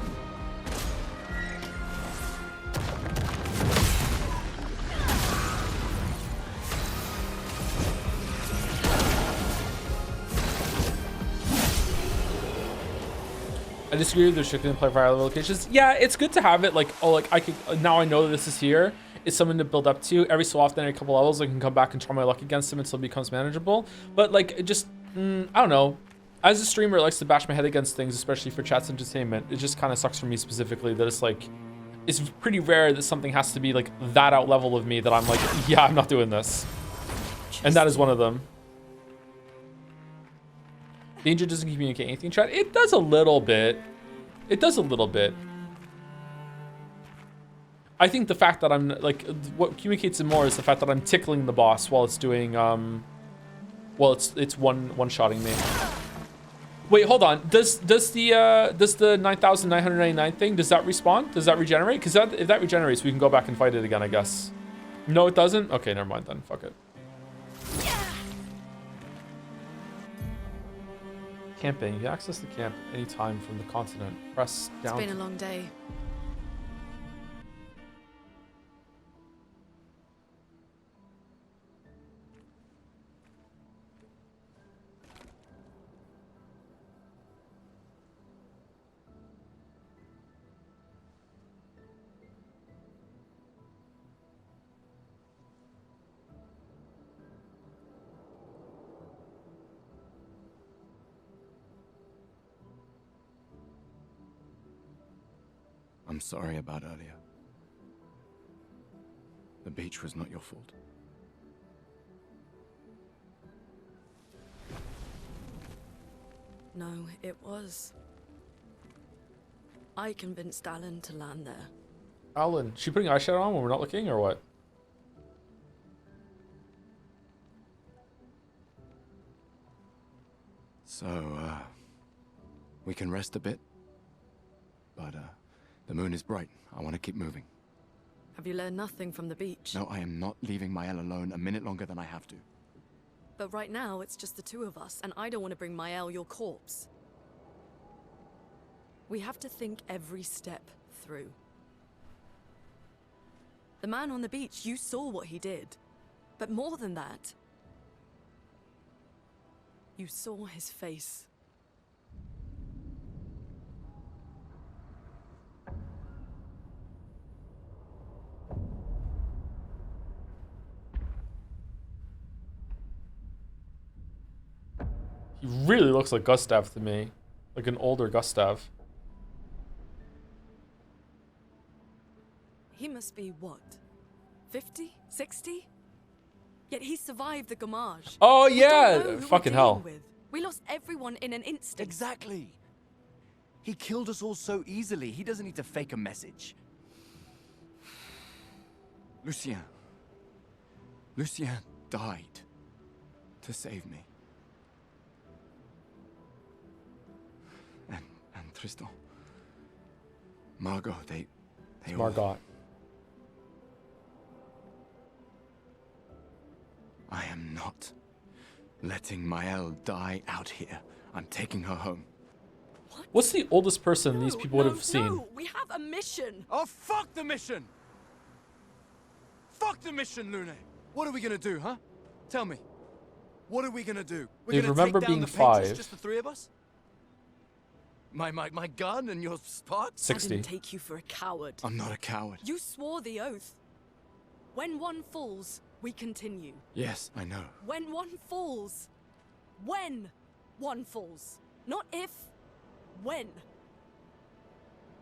[SPEAKER 1] I disagree with restricting and play for higher level locations. Yeah, it's good to have it like, oh, like I could, now I know that this is here. It's something to build up to. Every so often, every couple levels, I can come back and try my luck against him until it becomes manageable. But like, it just, I don't know. As a streamer that likes to bash my head against things, especially for chat's entertainment, it just kind of sucks for me specifically that it's like, it's pretty rare that something has to be like that out level of me that I'm like, yeah, I'm not doing this. And that is one of them. Danger doesn't communicate anything, chat. It does a little bit. It does a little bit. I think the fact that I'm like, what communicates it more is the fact that I'm tickling the boss while it's doing, well, it's one-shotting me. Wait, hold on. Does the 9,999 thing, does that respawn? Does that regenerate? Because if that regenerates, we can go back and fight it again, I guess. No, it doesn't? Okay, never mind then. Fuck it. Camping. You can access the camp anytime from the continent. Press down.
[SPEAKER 17] It's been a long day.
[SPEAKER 3] I'm sorry about earlier. The beach was not your fault.
[SPEAKER 17] No, it was. I convinced Alan to land there.
[SPEAKER 1] Alan, she putting eyeshadow on when we're not looking, or what?
[SPEAKER 3] So, we can rest a bit. But, the moon is bright. I want to keep moving.
[SPEAKER 17] Have you learned nothing from the beach?
[SPEAKER 3] No, I am not leaving Mael alone a minute longer than I have to.
[SPEAKER 17] But right now, it's just the two of us, and I don't want to bring Mael your corpse. We have to think every step through. The man on the beach, you saw what he did. But more than that, you saw his face.
[SPEAKER 1] He really looks like Gustav to me. Like an older Gustav.
[SPEAKER 17] He must be what? 50? 60? Yet he survived the Gamage.
[SPEAKER 1] Oh
[SPEAKER 17] We
[SPEAKER 1] yeah!
[SPEAKER 17] don't know who we're
[SPEAKER 1] Fucking
[SPEAKER 17] dealing
[SPEAKER 1] hell.
[SPEAKER 17] with. We lost everyone in an instant.
[SPEAKER 3] Exactly. He killed us all so easily. He doesn't need to fake a message. Lucien. Lucien died to save me. And Tristan. Margot, they all...
[SPEAKER 1] Margot.
[SPEAKER 3] I am not letting Mael die out here. I'm taking her home.
[SPEAKER 1] What's the oldest person these people would have seen?
[SPEAKER 17] No, we have a mission.
[SPEAKER 3] Oh, fuck the mission! Fuck the mission, Lune! What are we gonna do, huh? Tell me. What are we gonna do? We're
[SPEAKER 1] They
[SPEAKER 3] gonna
[SPEAKER 1] remember
[SPEAKER 3] take down
[SPEAKER 1] being
[SPEAKER 3] the painters,
[SPEAKER 1] 5.
[SPEAKER 3] just the three of us? My gun and your sparks?
[SPEAKER 1] 60.
[SPEAKER 17] I didn't take you for a coward.
[SPEAKER 3] I'm not a coward.
[SPEAKER 17] You swore the oath. When one falls, we continue.
[SPEAKER 3] Yes, I know.
[SPEAKER 17] When one falls. When one falls. Not if. When.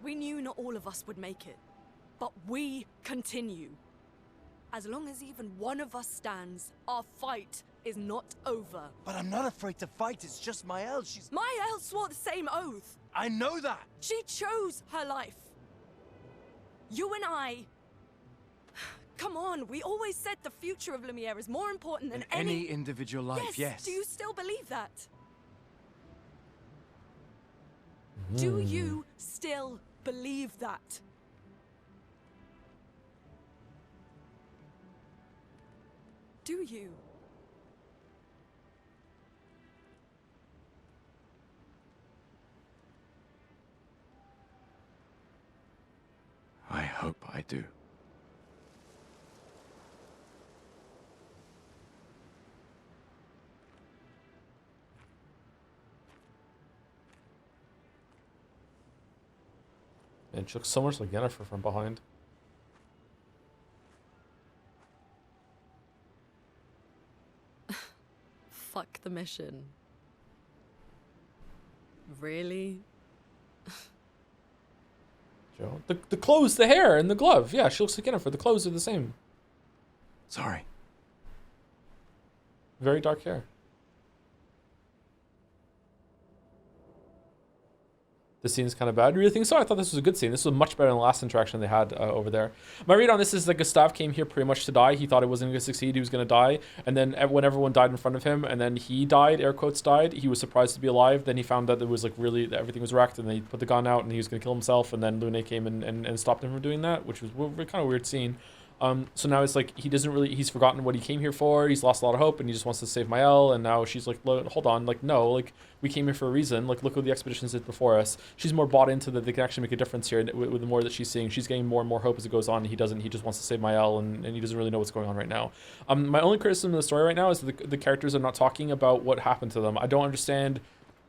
[SPEAKER 17] We knew not all of us would make it. But we continue. As long as even one of us stands, our fight is not over.
[SPEAKER 3] But I'm not afraid to fight. It's just Mael. She's...
[SPEAKER 17] Mael swore the same oath.
[SPEAKER 3] I know that.
[SPEAKER 17] She chose her life. You and I... Come on, we always said the future of Lumiere is more important than
[SPEAKER 3] any individual life, yes.
[SPEAKER 17] Do you still believe that? Do you still believe that? Do you?
[SPEAKER 3] I hope I do.
[SPEAKER 1] And she looks so much like Yennefer from behind.
[SPEAKER 17] Fuck the mission. Really?
[SPEAKER 1] Joe. The clothes, the hair, and the glove. Yeah, she looks like Yennefer. The clothes are the same.
[SPEAKER 3] Sorry.
[SPEAKER 1] Very dark hair. The scene's kind of bad. You really think so? I thought this was a good scene. This was much better than the last interaction they had over there. My read on this is that Gustav came here pretty much to die. He thought it wasn't going to succeed. He was going to die. And then when everyone died in front of him, and then he died, air quotes died, he was surprised to be alive. Then he found that it was like really, that everything was wrecked, and they put the gun out, and he was going to kill himself. And then Lune came and stopped him from doing that, which was a kind of weird scene. So now it's like he's forgotten what he came here for. He's lost a lot of hope, and he just wants to save Mael. And now she's like, hold on, like, no, like, we came here for a reason. Like, look what the expeditions did before us. She's more bought into that they can actually make a difference here with the more that she's seeing. She's getting more and more hope as it goes on. He just wants to save Mael, and he doesn't really know what's going on right now. My only criticism of the story right now is that the characters are not talking about what happened to them. I don't understand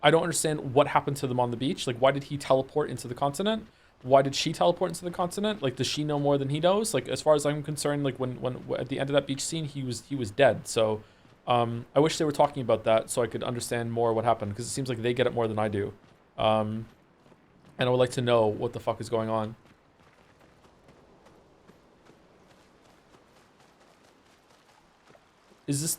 [SPEAKER 1] what happened to them on the beach. Like, why did he teleport into the continent? Why did she teleport into the continent? Like, does she know more than he knows? Like, as far as I'm concerned, like when at the end of that beach scene, he was dead. So, I wish they were talking about that so I could understand more what happened, because it seems like they get it more than I do. And I would like to know what the fuck is going on. Is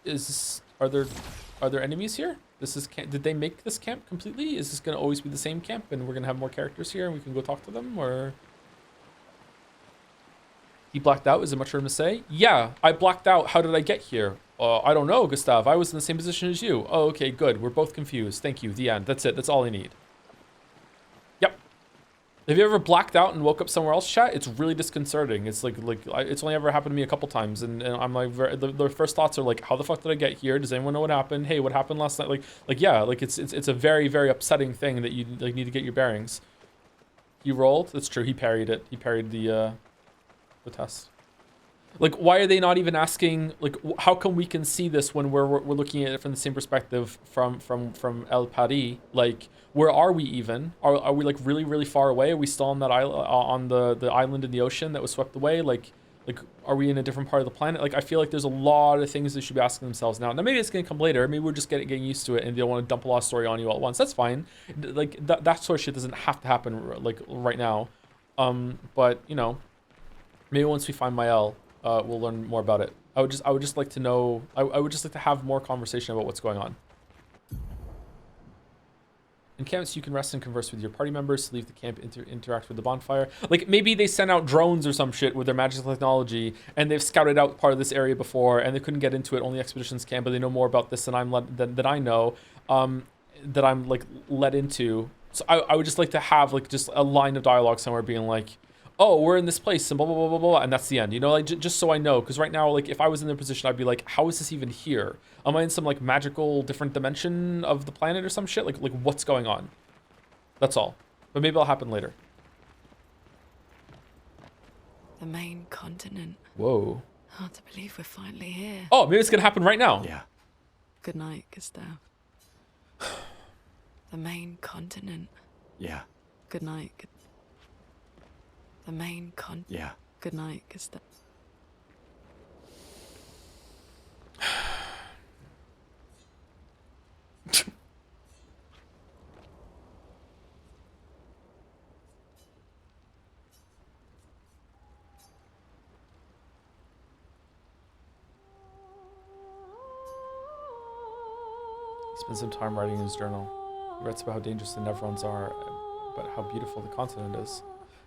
[SPEAKER 1] this are there enemies here? Did they make this camp completely? Is this gonna always be the same camp and we're gonna have more characters here and we can go talk to them, or? He blacked out, is it much for him to say? Yeah, I blacked out. How did I get here? I don't know, Gustav. I was in the same position as you. Oh, okay, good. We're both confused. Thank you. The end. That's it. That's all I need. Yep. Have you ever blacked out and woke up somewhere else, chat? It's really disconcerting. It's it's only ever happened to me a couple times, and I'm like, the first thoughts are like, how the fuck did I get here? Does anyone know what happened? Hey, what happened last night? Yeah, it's a very, very upsetting thing that you need to get your bearings. He rolled. That's true. He parried it. He parried the test. Why are they not even asking, how come we can see this when we're looking at it from the same perspective from El Paris? Where are we even? Are we really, really far away? Are we still on that island, on the island in the ocean that was swept away? Are we in a different part of the planet? I feel like there's a lot of things they should be asking themselves now. Now maybe it's gonna come later. Maybe we're just getting used to it and they don't want to dump a lot of story on you all at once. That's fine. That sort of shit doesn't have to happen right now. But you know, maybe once we find Mael, we'll learn more about it. I would just like to know. I would just like to have more conversation about what's going on. In camps, you can rest and converse with your party members. Leave the camp, interact with the bonfire. Maybe they sent out drones or some shit with their magical technology, and they've scouted out part of this area before, and they couldn't get into it. Only expeditions can, but they know more about this than I know, that I'm led into. So I would just like to have just a line of dialogue somewhere, being like, oh, we're in this place and blah, blah, blah, blah, blah, and that's the end, you know, just so I know, because right now, if I was in their position, I'd be like, how is this even here? Am I in some, magical different dimension of the planet or some shit? What's going on? That's all. But maybe it'll happen later.
[SPEAKER 12] The main continent.
[SPEAKER 1] Whoa.
[SPEAKER 12] Hard to believe we're finally here.
[SPEAKER 1] Oh, maybe it's gonna happen right now.
[SPEAKER 8] Yeah.
[SPEAKER 12] Good night, Gustav. The main continent.
[SPEAKER 8] Yeah.
[SPEAKER 12] Good night. The main
[SPEAKER 8] Yeah.
[SPEAKER 12] Good night, Gustav.
[SPEAKER 1] He spent some time writing in his journal. He writes about how dangerous the Nevrons are, but how beautiful the continent is.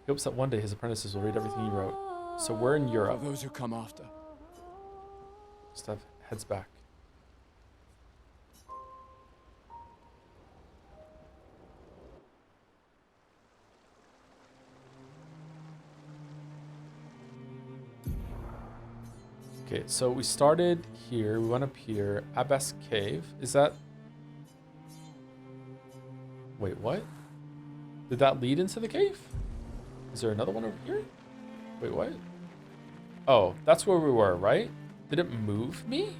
[SPEAKER 1] He hopes that one day his apprentices will read everything he wrote. So we're in Europe.
[SPEAKER 3] For those who come after.
[SPEAKER 1] Gustav heads back. Okay, so we started here, we went up here, Abbas Cave. Is that... Wait, what? Did that lead into the cave? Is there another one over here? Wait, what? Oh, that's where we were, right? Did it move me?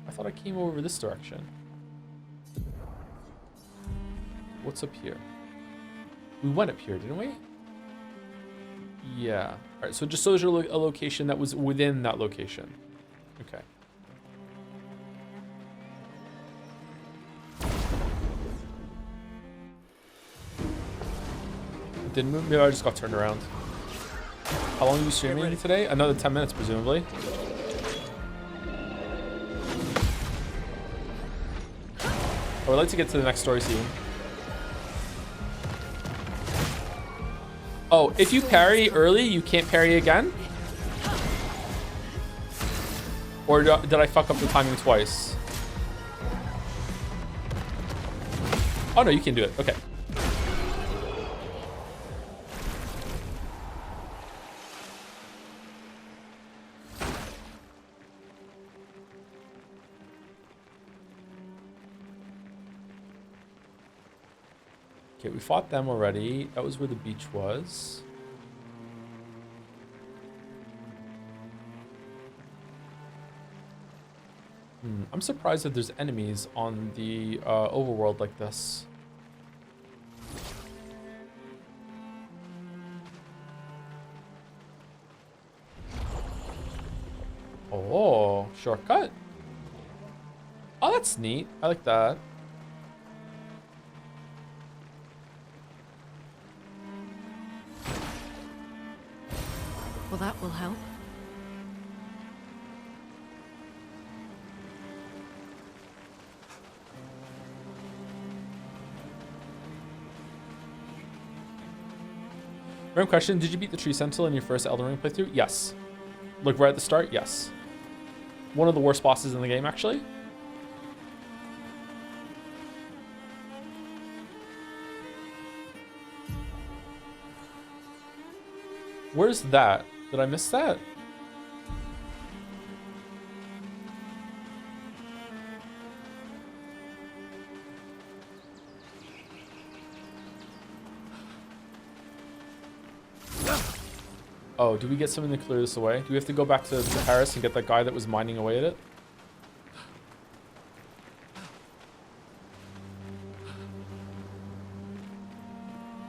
[SPEAKER 1] I thought I came over this direction. What's up here? We went up here, didn't we? Yeah. All right, so just so there's a location that was within that location. Okay. It didn't move? Maybe I just got turned around. How long are you streaming today? Another 10 minutes, presumably. I would like to get to the next story scene. Oh, if you parry early, you can't parry again? Or did I fuck up the timing twice? Oh no, you can do it. Okay. Okay, we fought them already. That was where the beach was. I'm surprised that there's enemies on the overworld like this. Oh, shortcut. Oh, that's neat. I like that.
[SPEAKER 12] Well, that will help.
[SPEAKER 1] Random question, did you beat the Tree Sentinel in your first Elden Ring playthrough? Yes. Like right at the start, yes. One of the worst bosses in the game, actually. Where's that? Did I miss that? Oh, do we get something to clear this away? Do we have to go back to Paris and get that guy that was mining away at it?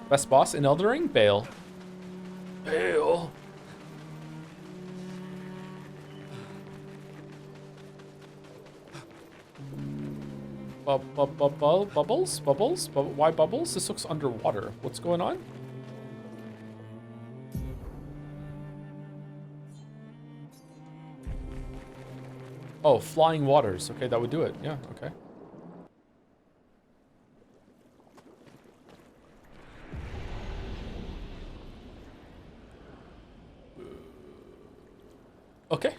[SPEAKER 1] Best boss in Elden Ring? Bale. Bale. Bubbles? Bubbles? Why bubbles? This looks underwater. What's going on? Oh, flying waters. Okay, that would do it. Yeah, okay. Okay.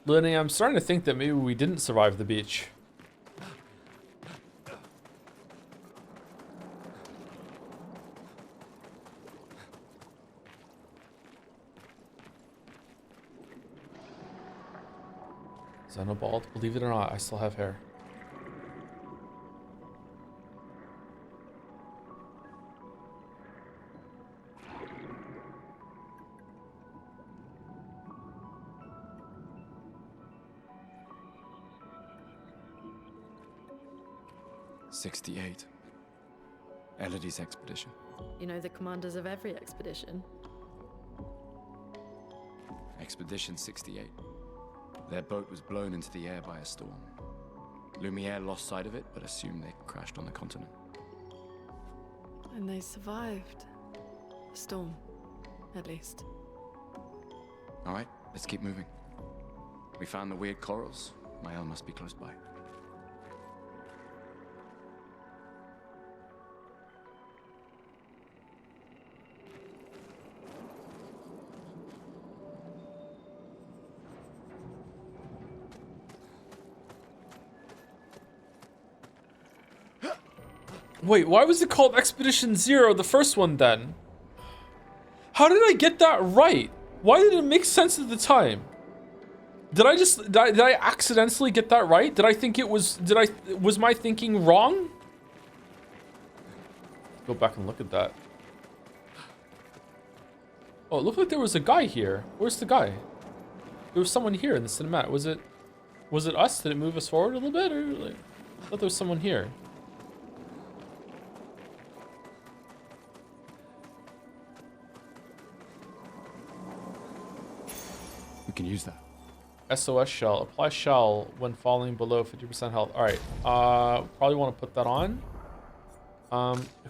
[SPEAKER 1] Lenny, I'm starting to think that maybe we didn't survive the beach. Xenobald, believe it or not, I still have hair.
[SPEAKER 11] '68. Elodie's expedition.
[SPEAKER 12] You know the commanders of every expedition.
[SPEAKER 11] Expedition 68. Their boat was blown into the air by a storm. Lumiere lost sight of it, but assumed they crashed on the continent.
[SPEAKER 12] And they survived. The storm, at least.
[SPEAKER 11] All right, let's keep moving. We found the weird corals. Mael must be close by.
[SPEAKER 1] Wait, why was it called Expedition Zero, the first one then? How did I get that right? Why did it make sense at the time? Did I accidentally get that right? Did I think it was, was my thinking wrong? Go back and look at that. Oh, it looked like there was a guy here. Where's the guy? There was someone here in the cinematic. Was it us? Did it move us forward a little bit? Or like, I thought there was someone here.
[SPEAKER 11] We can use that.
[SPEAKER 1] SOS shell. Apply shell when falling below 50% health. All right. Probably want to put that on.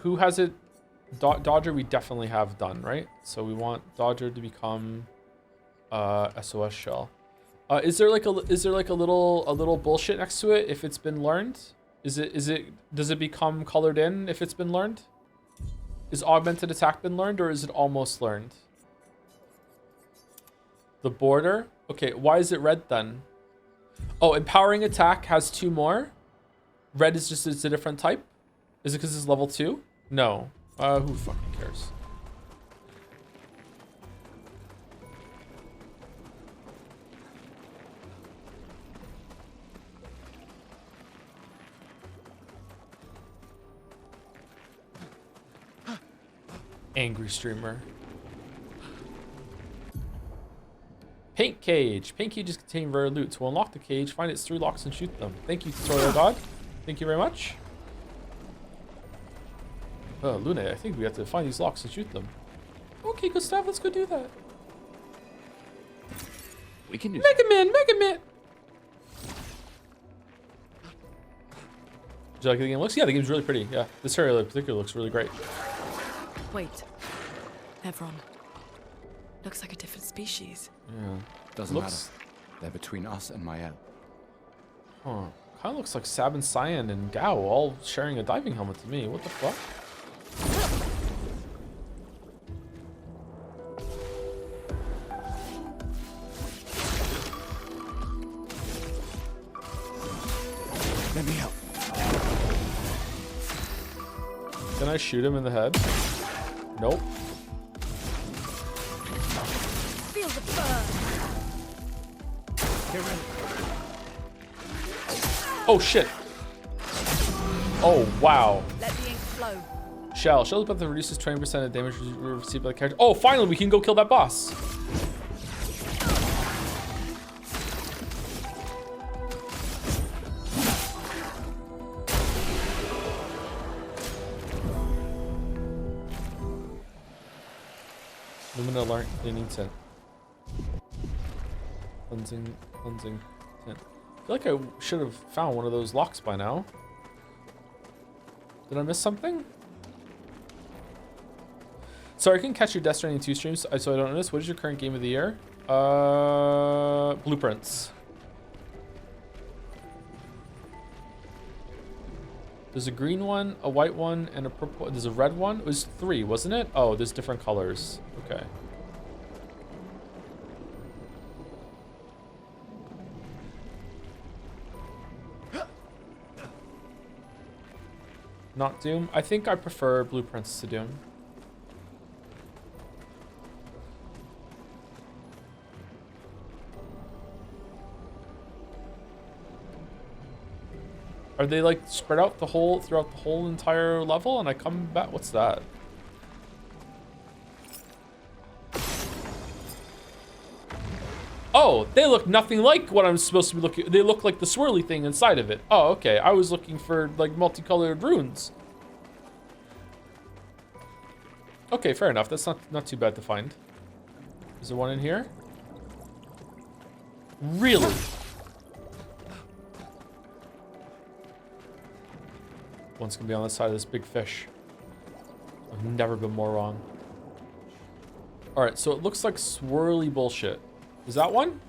[SPEAKER 1] Who has it? Dodger we definitely have done, right? So we want Dodger to become SOS shell. Is there like a little bullshit next to it if it's been learned? Does it become colored in if it's been learned? Is augmented attack been learned, or is it almost learned? The border? Okay, why is it red then? Oh, empowering attack has 2 more. Red is just, it's a different type. Is it because it's level 2? No. Who fucking cares? Angry streamer. Paint cage. Paint cages contain rare loot. To unlock the cage, find its 3 locks and shoot them. Thank you, tutorial god. Thank you very much. Oh, Lune, I think we have to find these locks and shoot them. Okay, good stuff. Let's go do that.
[SPEAKER 11] We can do
[SPEAKER 1] Mega Man. Do you like the game looks? Yeah, the game's really pretty. Yeah, this area in particular looks really great.
[SPEAKER 12] Wait. Evron. Looks like a different species.
[SPEAKER 11] Yeah. Doesn't matter. They're between us and Mael.
[SPEAKER 1] Huh. Kind of looks like Sab and Cyan and Gao all sharing a diving helmet to me. What the fuck? I shoot him in the head? Nope.
[SPEAKER 17] Feel the burn.
[SPEAKER 16] Get ready.
[SPEAKER 1] Oh shit. Oh wow.
[SPEAKER 17] Let the ink flow.
[SPEAKER 1] Shell about that reduces 20% of damage received by the character. Oh, finally we can go kill that boss. Lumina alarm cleaning tint. Cleansing tint. I feel like I should have found one of those locks by now. Did I miss something? Sorry, I couldn't catch your Death Stranding 2 streams, so I don't notice. What is your current game of the year? Blueprints. There's a green one, a white one, and a purple. There's a red one. It was 3, wasn't it? Oh, there's different colors. Okay. Not Doom. I think I prefer Blueprints to Doom. Are they like spread out throughout the whole entire level and I come back? What's that? Oh, they look nothing like what I'm supposed to be looking. They look like the swirly thing inside of it. Oh, okay. I was looking for like multicolored runes. Okay, fair enough. That's not too bad to find. Is there one in here? Really? One's gonna be on the side of this big fish. I've never been more wrong. Alright, so it looks like swirly bullshit. Is that one?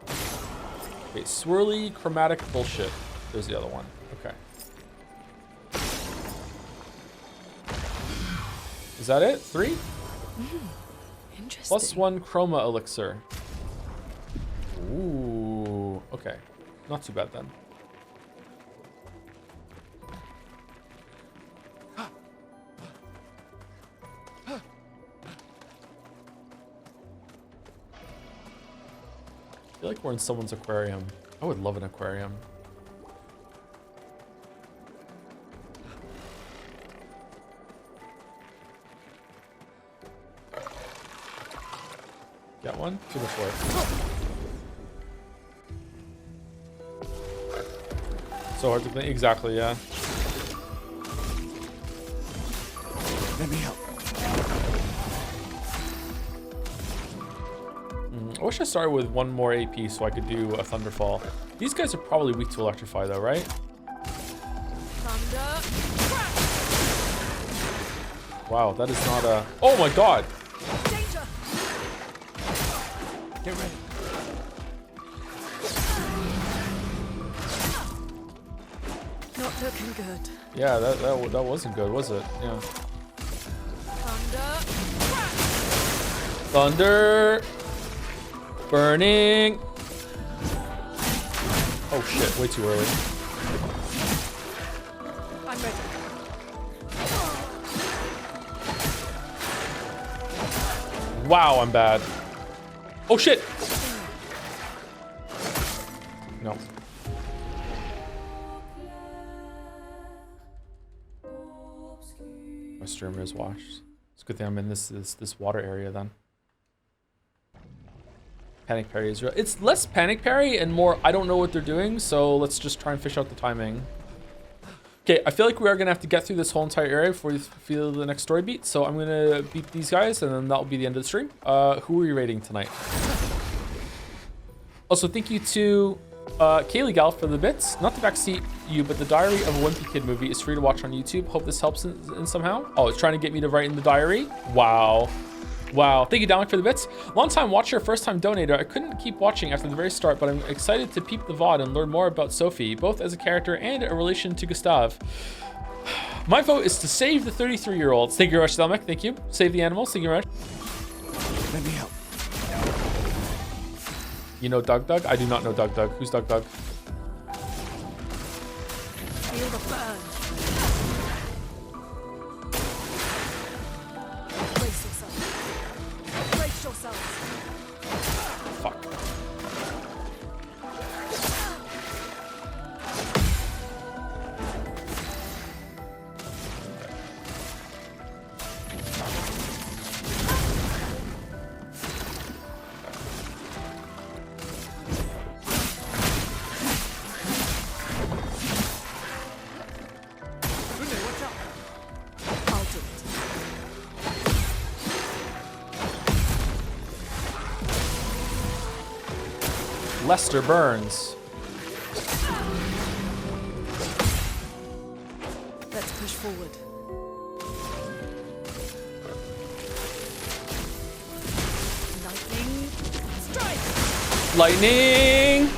[SPEAKER 1] Okay, swirly chromatic bullshit. There's the other one. Okay. Is that it? 3?
[SPEAKER 12] Interesting.
[SPEAKER 1] +1 chroma elixir. Ooh. Okay. Not too bad then. I feel like we're in someone's aquarium. I would love an aquarium. Got one? Too much work. So hard to think. Exactly, yeah.
[SPEAKER 16] Let me help.
[SPEAKER 1] I wish I started with 1 more AP so I could do a Thunderfall. These guys are probably weak to Electrify though, right?
[SPEAKER 17] Thunder.
[SPEAKER 1] Wow, that is not a... Oh my god!
[SPEAKER 17] Danger.
[SPEAKER 16] Get ready.
[SPEAKER 12] Not looking good.
[SPEAKER 1] Yeah, that wasn't good, was it? Yeah.
[SPEAKER 17] Thunder.
[SPEAKER 1] Thunder! Burning! Oh shit, way too early.
[SPEAKER 17] I'm ready.
[SPEAKER 1] Wow, I'm bad. Oh shit! No. My streamer is washed. It's a good thing I'm in this water area then. Panic parry is real. It's less panic parry and more I don't know what they're doing, so let's just try and fish out the timing. Okay, I feel like we are gonna have to get through this whole entire area before we feel the next story beat, so I'm gonna beat these guys and then that'll be the end of the stream. Who are you rating tonight? Also, thank you to Kaylee Gal for the bits. Not to backseat you, but the Diary of a Wimpy Kid movie is free to watch on YouTube. Hope this helps in somehow. Oh, it's trying to get me to write in the diary? Wow. Wow, thank you, Dominic, for the bits. Long time watcher, first time donator. I couldn't keep watching after the very start, but I'm excited to peep the VOD and learn more about Sophie, both as a character and a relation to Gustav. My vote is to save the 33-year-olds. Thank you very much, Dominic. Thank you. Save the animals. Thank you very much.
[SPEAKER 16] Let me help.
[SPEAKER 1] You know Doug Doug? I do not know Doug Doug. Who's Doug Doug?
[SPEAKER 17] Feel the burn. ourselves.
[SPEAKER 1] Fuck.
[SPEAKER 17] I'll do it.
[SPEAKER 1] Lester Burns.
[SPEAKER 17] Let's push forward. Lightning strike!
[SPEAKER 1] Lightning!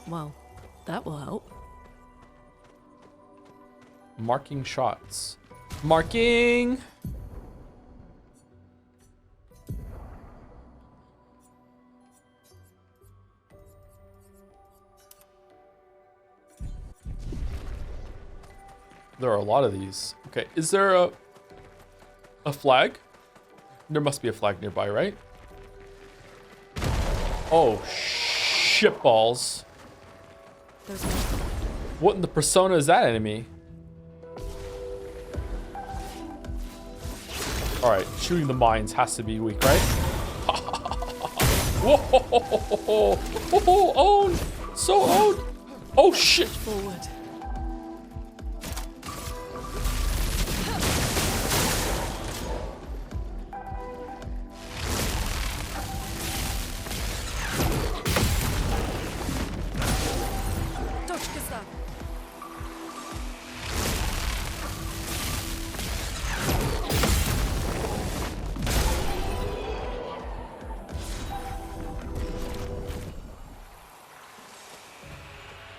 [SPEAKER 17] Well, that will help.
[SPEAKER 1] Marking shots. Marking! There are a lot of these. Okay, is there a flag? There must be a flag nearby, right? Oh, shitballs. What in the persona is that enemy? Alright, shooting the mines has to be weak, right? Whoa! Owned! So owned! Oh shit!
[SPEAKER 17] Forward.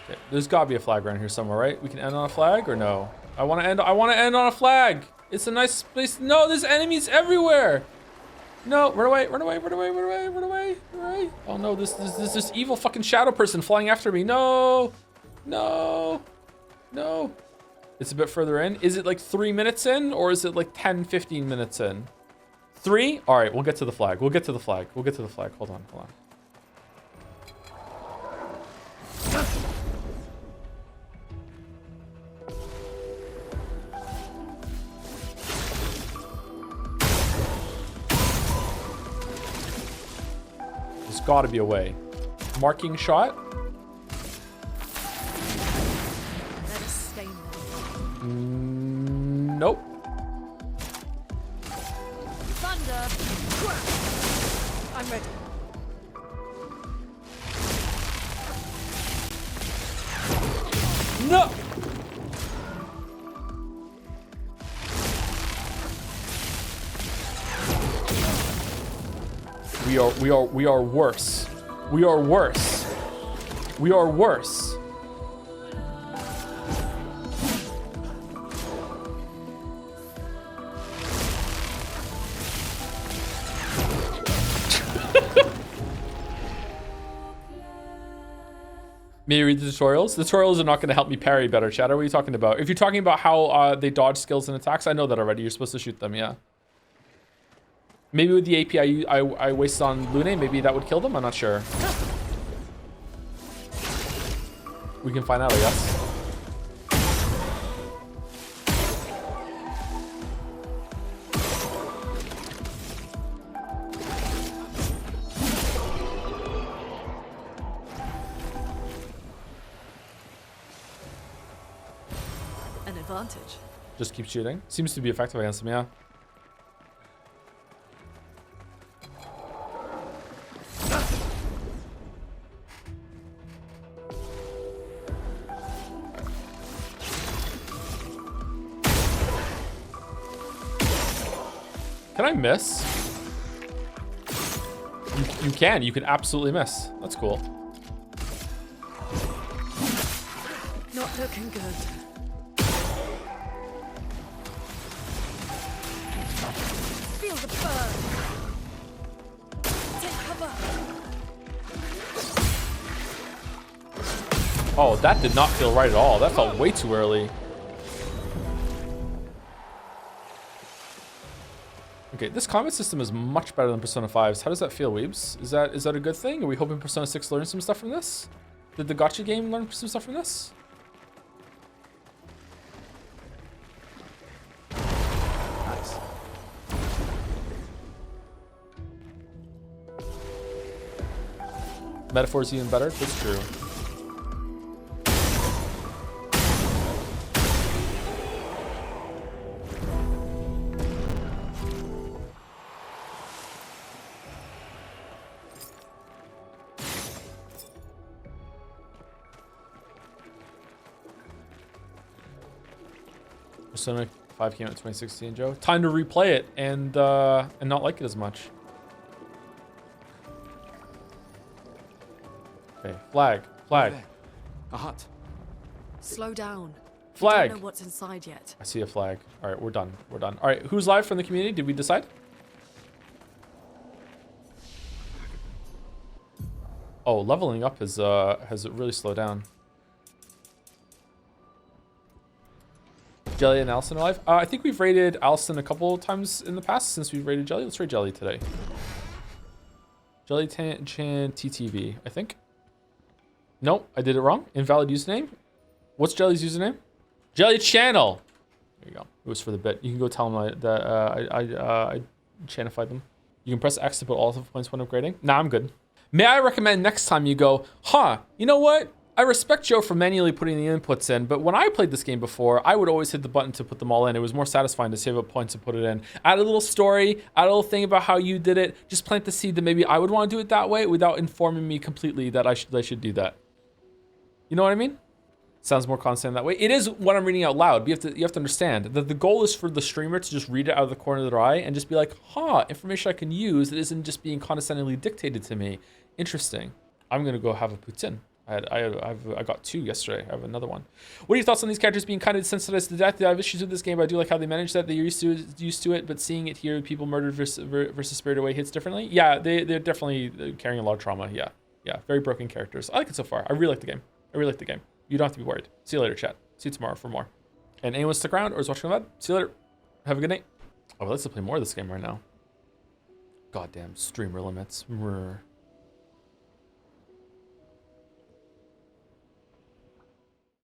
[SPEAKER 1] Okay, there's gotta be a flag around here somewhere, right? We can end on a flag or no? I wanna end on a flag! It's a nice place. No, there's enemies everywhere! No, run away, run away, run away, run away, run away, run away. Oh no, this evil fucking shadow person flying after me. No! No! No! It's a bit further in. Is it like 3 minutes in or is it like 10, 15 minutes in? 3? All right, we'll get to the flag. We'll get to the flag. We'll get to the flag. Hold on, hold on. There's gotta be a way. Marking shot?
[SPEAKER 17] Let us stay there.
[SPEAKER 1] Nope.
[SPEAKER 17] Thunder! I'm ready.
[SPEAKER 1] No! We are worse. We are worse. We are worse. May you read the tutorials? The tutorials are not going to help me parry better, Shadow. What are you talking about? If you're talking about how they dodge skills and attacks, I know that already. You're supposed to shoot them, yeah. Maybe with the API I wasted on Lune, maybe that would kill them? I'm not sure. We can find out, I guess.
[SPEAKER 17] An advantage.
[SPEAKER 1] Just keep shooting. Seems to be effective against them, yeah. Can I miss? You can. You can absolutely miss. That's cool.
[SPEAKER 17] Not looking good. Feel the burn. Take cover.
[SPEAKER 1] Oh, that did not feel right at all. That felt way too early. Okay, this combat system is much better than Persona 5's. How does that feel, Weebs? Is that a good thing? Are we hoping Persona 6 learns some stuff from this? Did the gacha game learn some stuff from this?
[SPEAKER 3] Nice.
[SPEAKER 1] Metaphor's even better? That's true. Persona 5 came out in 2016, Joe. Time to replay it and not like it as much. Okay, flag.
[SPEAKER 3] A hut.
[SPEAKER 17] Slow down.
[SPEAKER 1] Flag.
[SPEAKER 17] We don't know what's inside yet.
[SPEAKER 1] I see a flag. All right, we're done. All right, who's live from the community? Did we decide? Oh, leveling up has really slowed down. Jelly and Allison are live. I think we've rated Allison a couple times in the past since we've rated Jelly. Let's rate Jelly today. Jelly Chan TTV, I think. Nope, I did it wrong. Invalid username. What's Jelly's username? Jelly Channel. There you go. It was for the bit. You can go tell them that I chanified them. You can press X to put all of the points when upgrading. Nah, I'm good. May I recommend next time you go, you know what? I respect Joe for manually putting the inputs in, but when I played this game before, I would always hit the button to put them all in. It was more satisfying to save up points and put it in. Add a little story, add a little thing about how you did it. Just plant the seed that maybe I would want to do it that way without informing me completely that I should do that. You know what I mean? Sounds more constant that way. It is what I'm reading out loud. You have to understand that the goal is for the streamer to just read it out of the corner of their eye and just be like, information I can use that isn't just being condescendingly dictated to me. Interesting. I'm gonna go have a poutine. I got 2 yesterday. I have another one. What are your thoughts on these characters being kind of desensitized to death? I have issues with this game, but I do like how they manage that. They're used to it, but seeing it here, people murdered versus Spirited Away hits differently. Yeah, they're definitely carrying a lot of trauma. Yeah, very broken characters. I like it so far. I really like the game. You don't have to be worried. See you later, chat. See you tomorrow for more. And anyone stick around or is watching live? See you later. Have a good night. Oh, let's play more of this game right now. Goddamn streamer limits.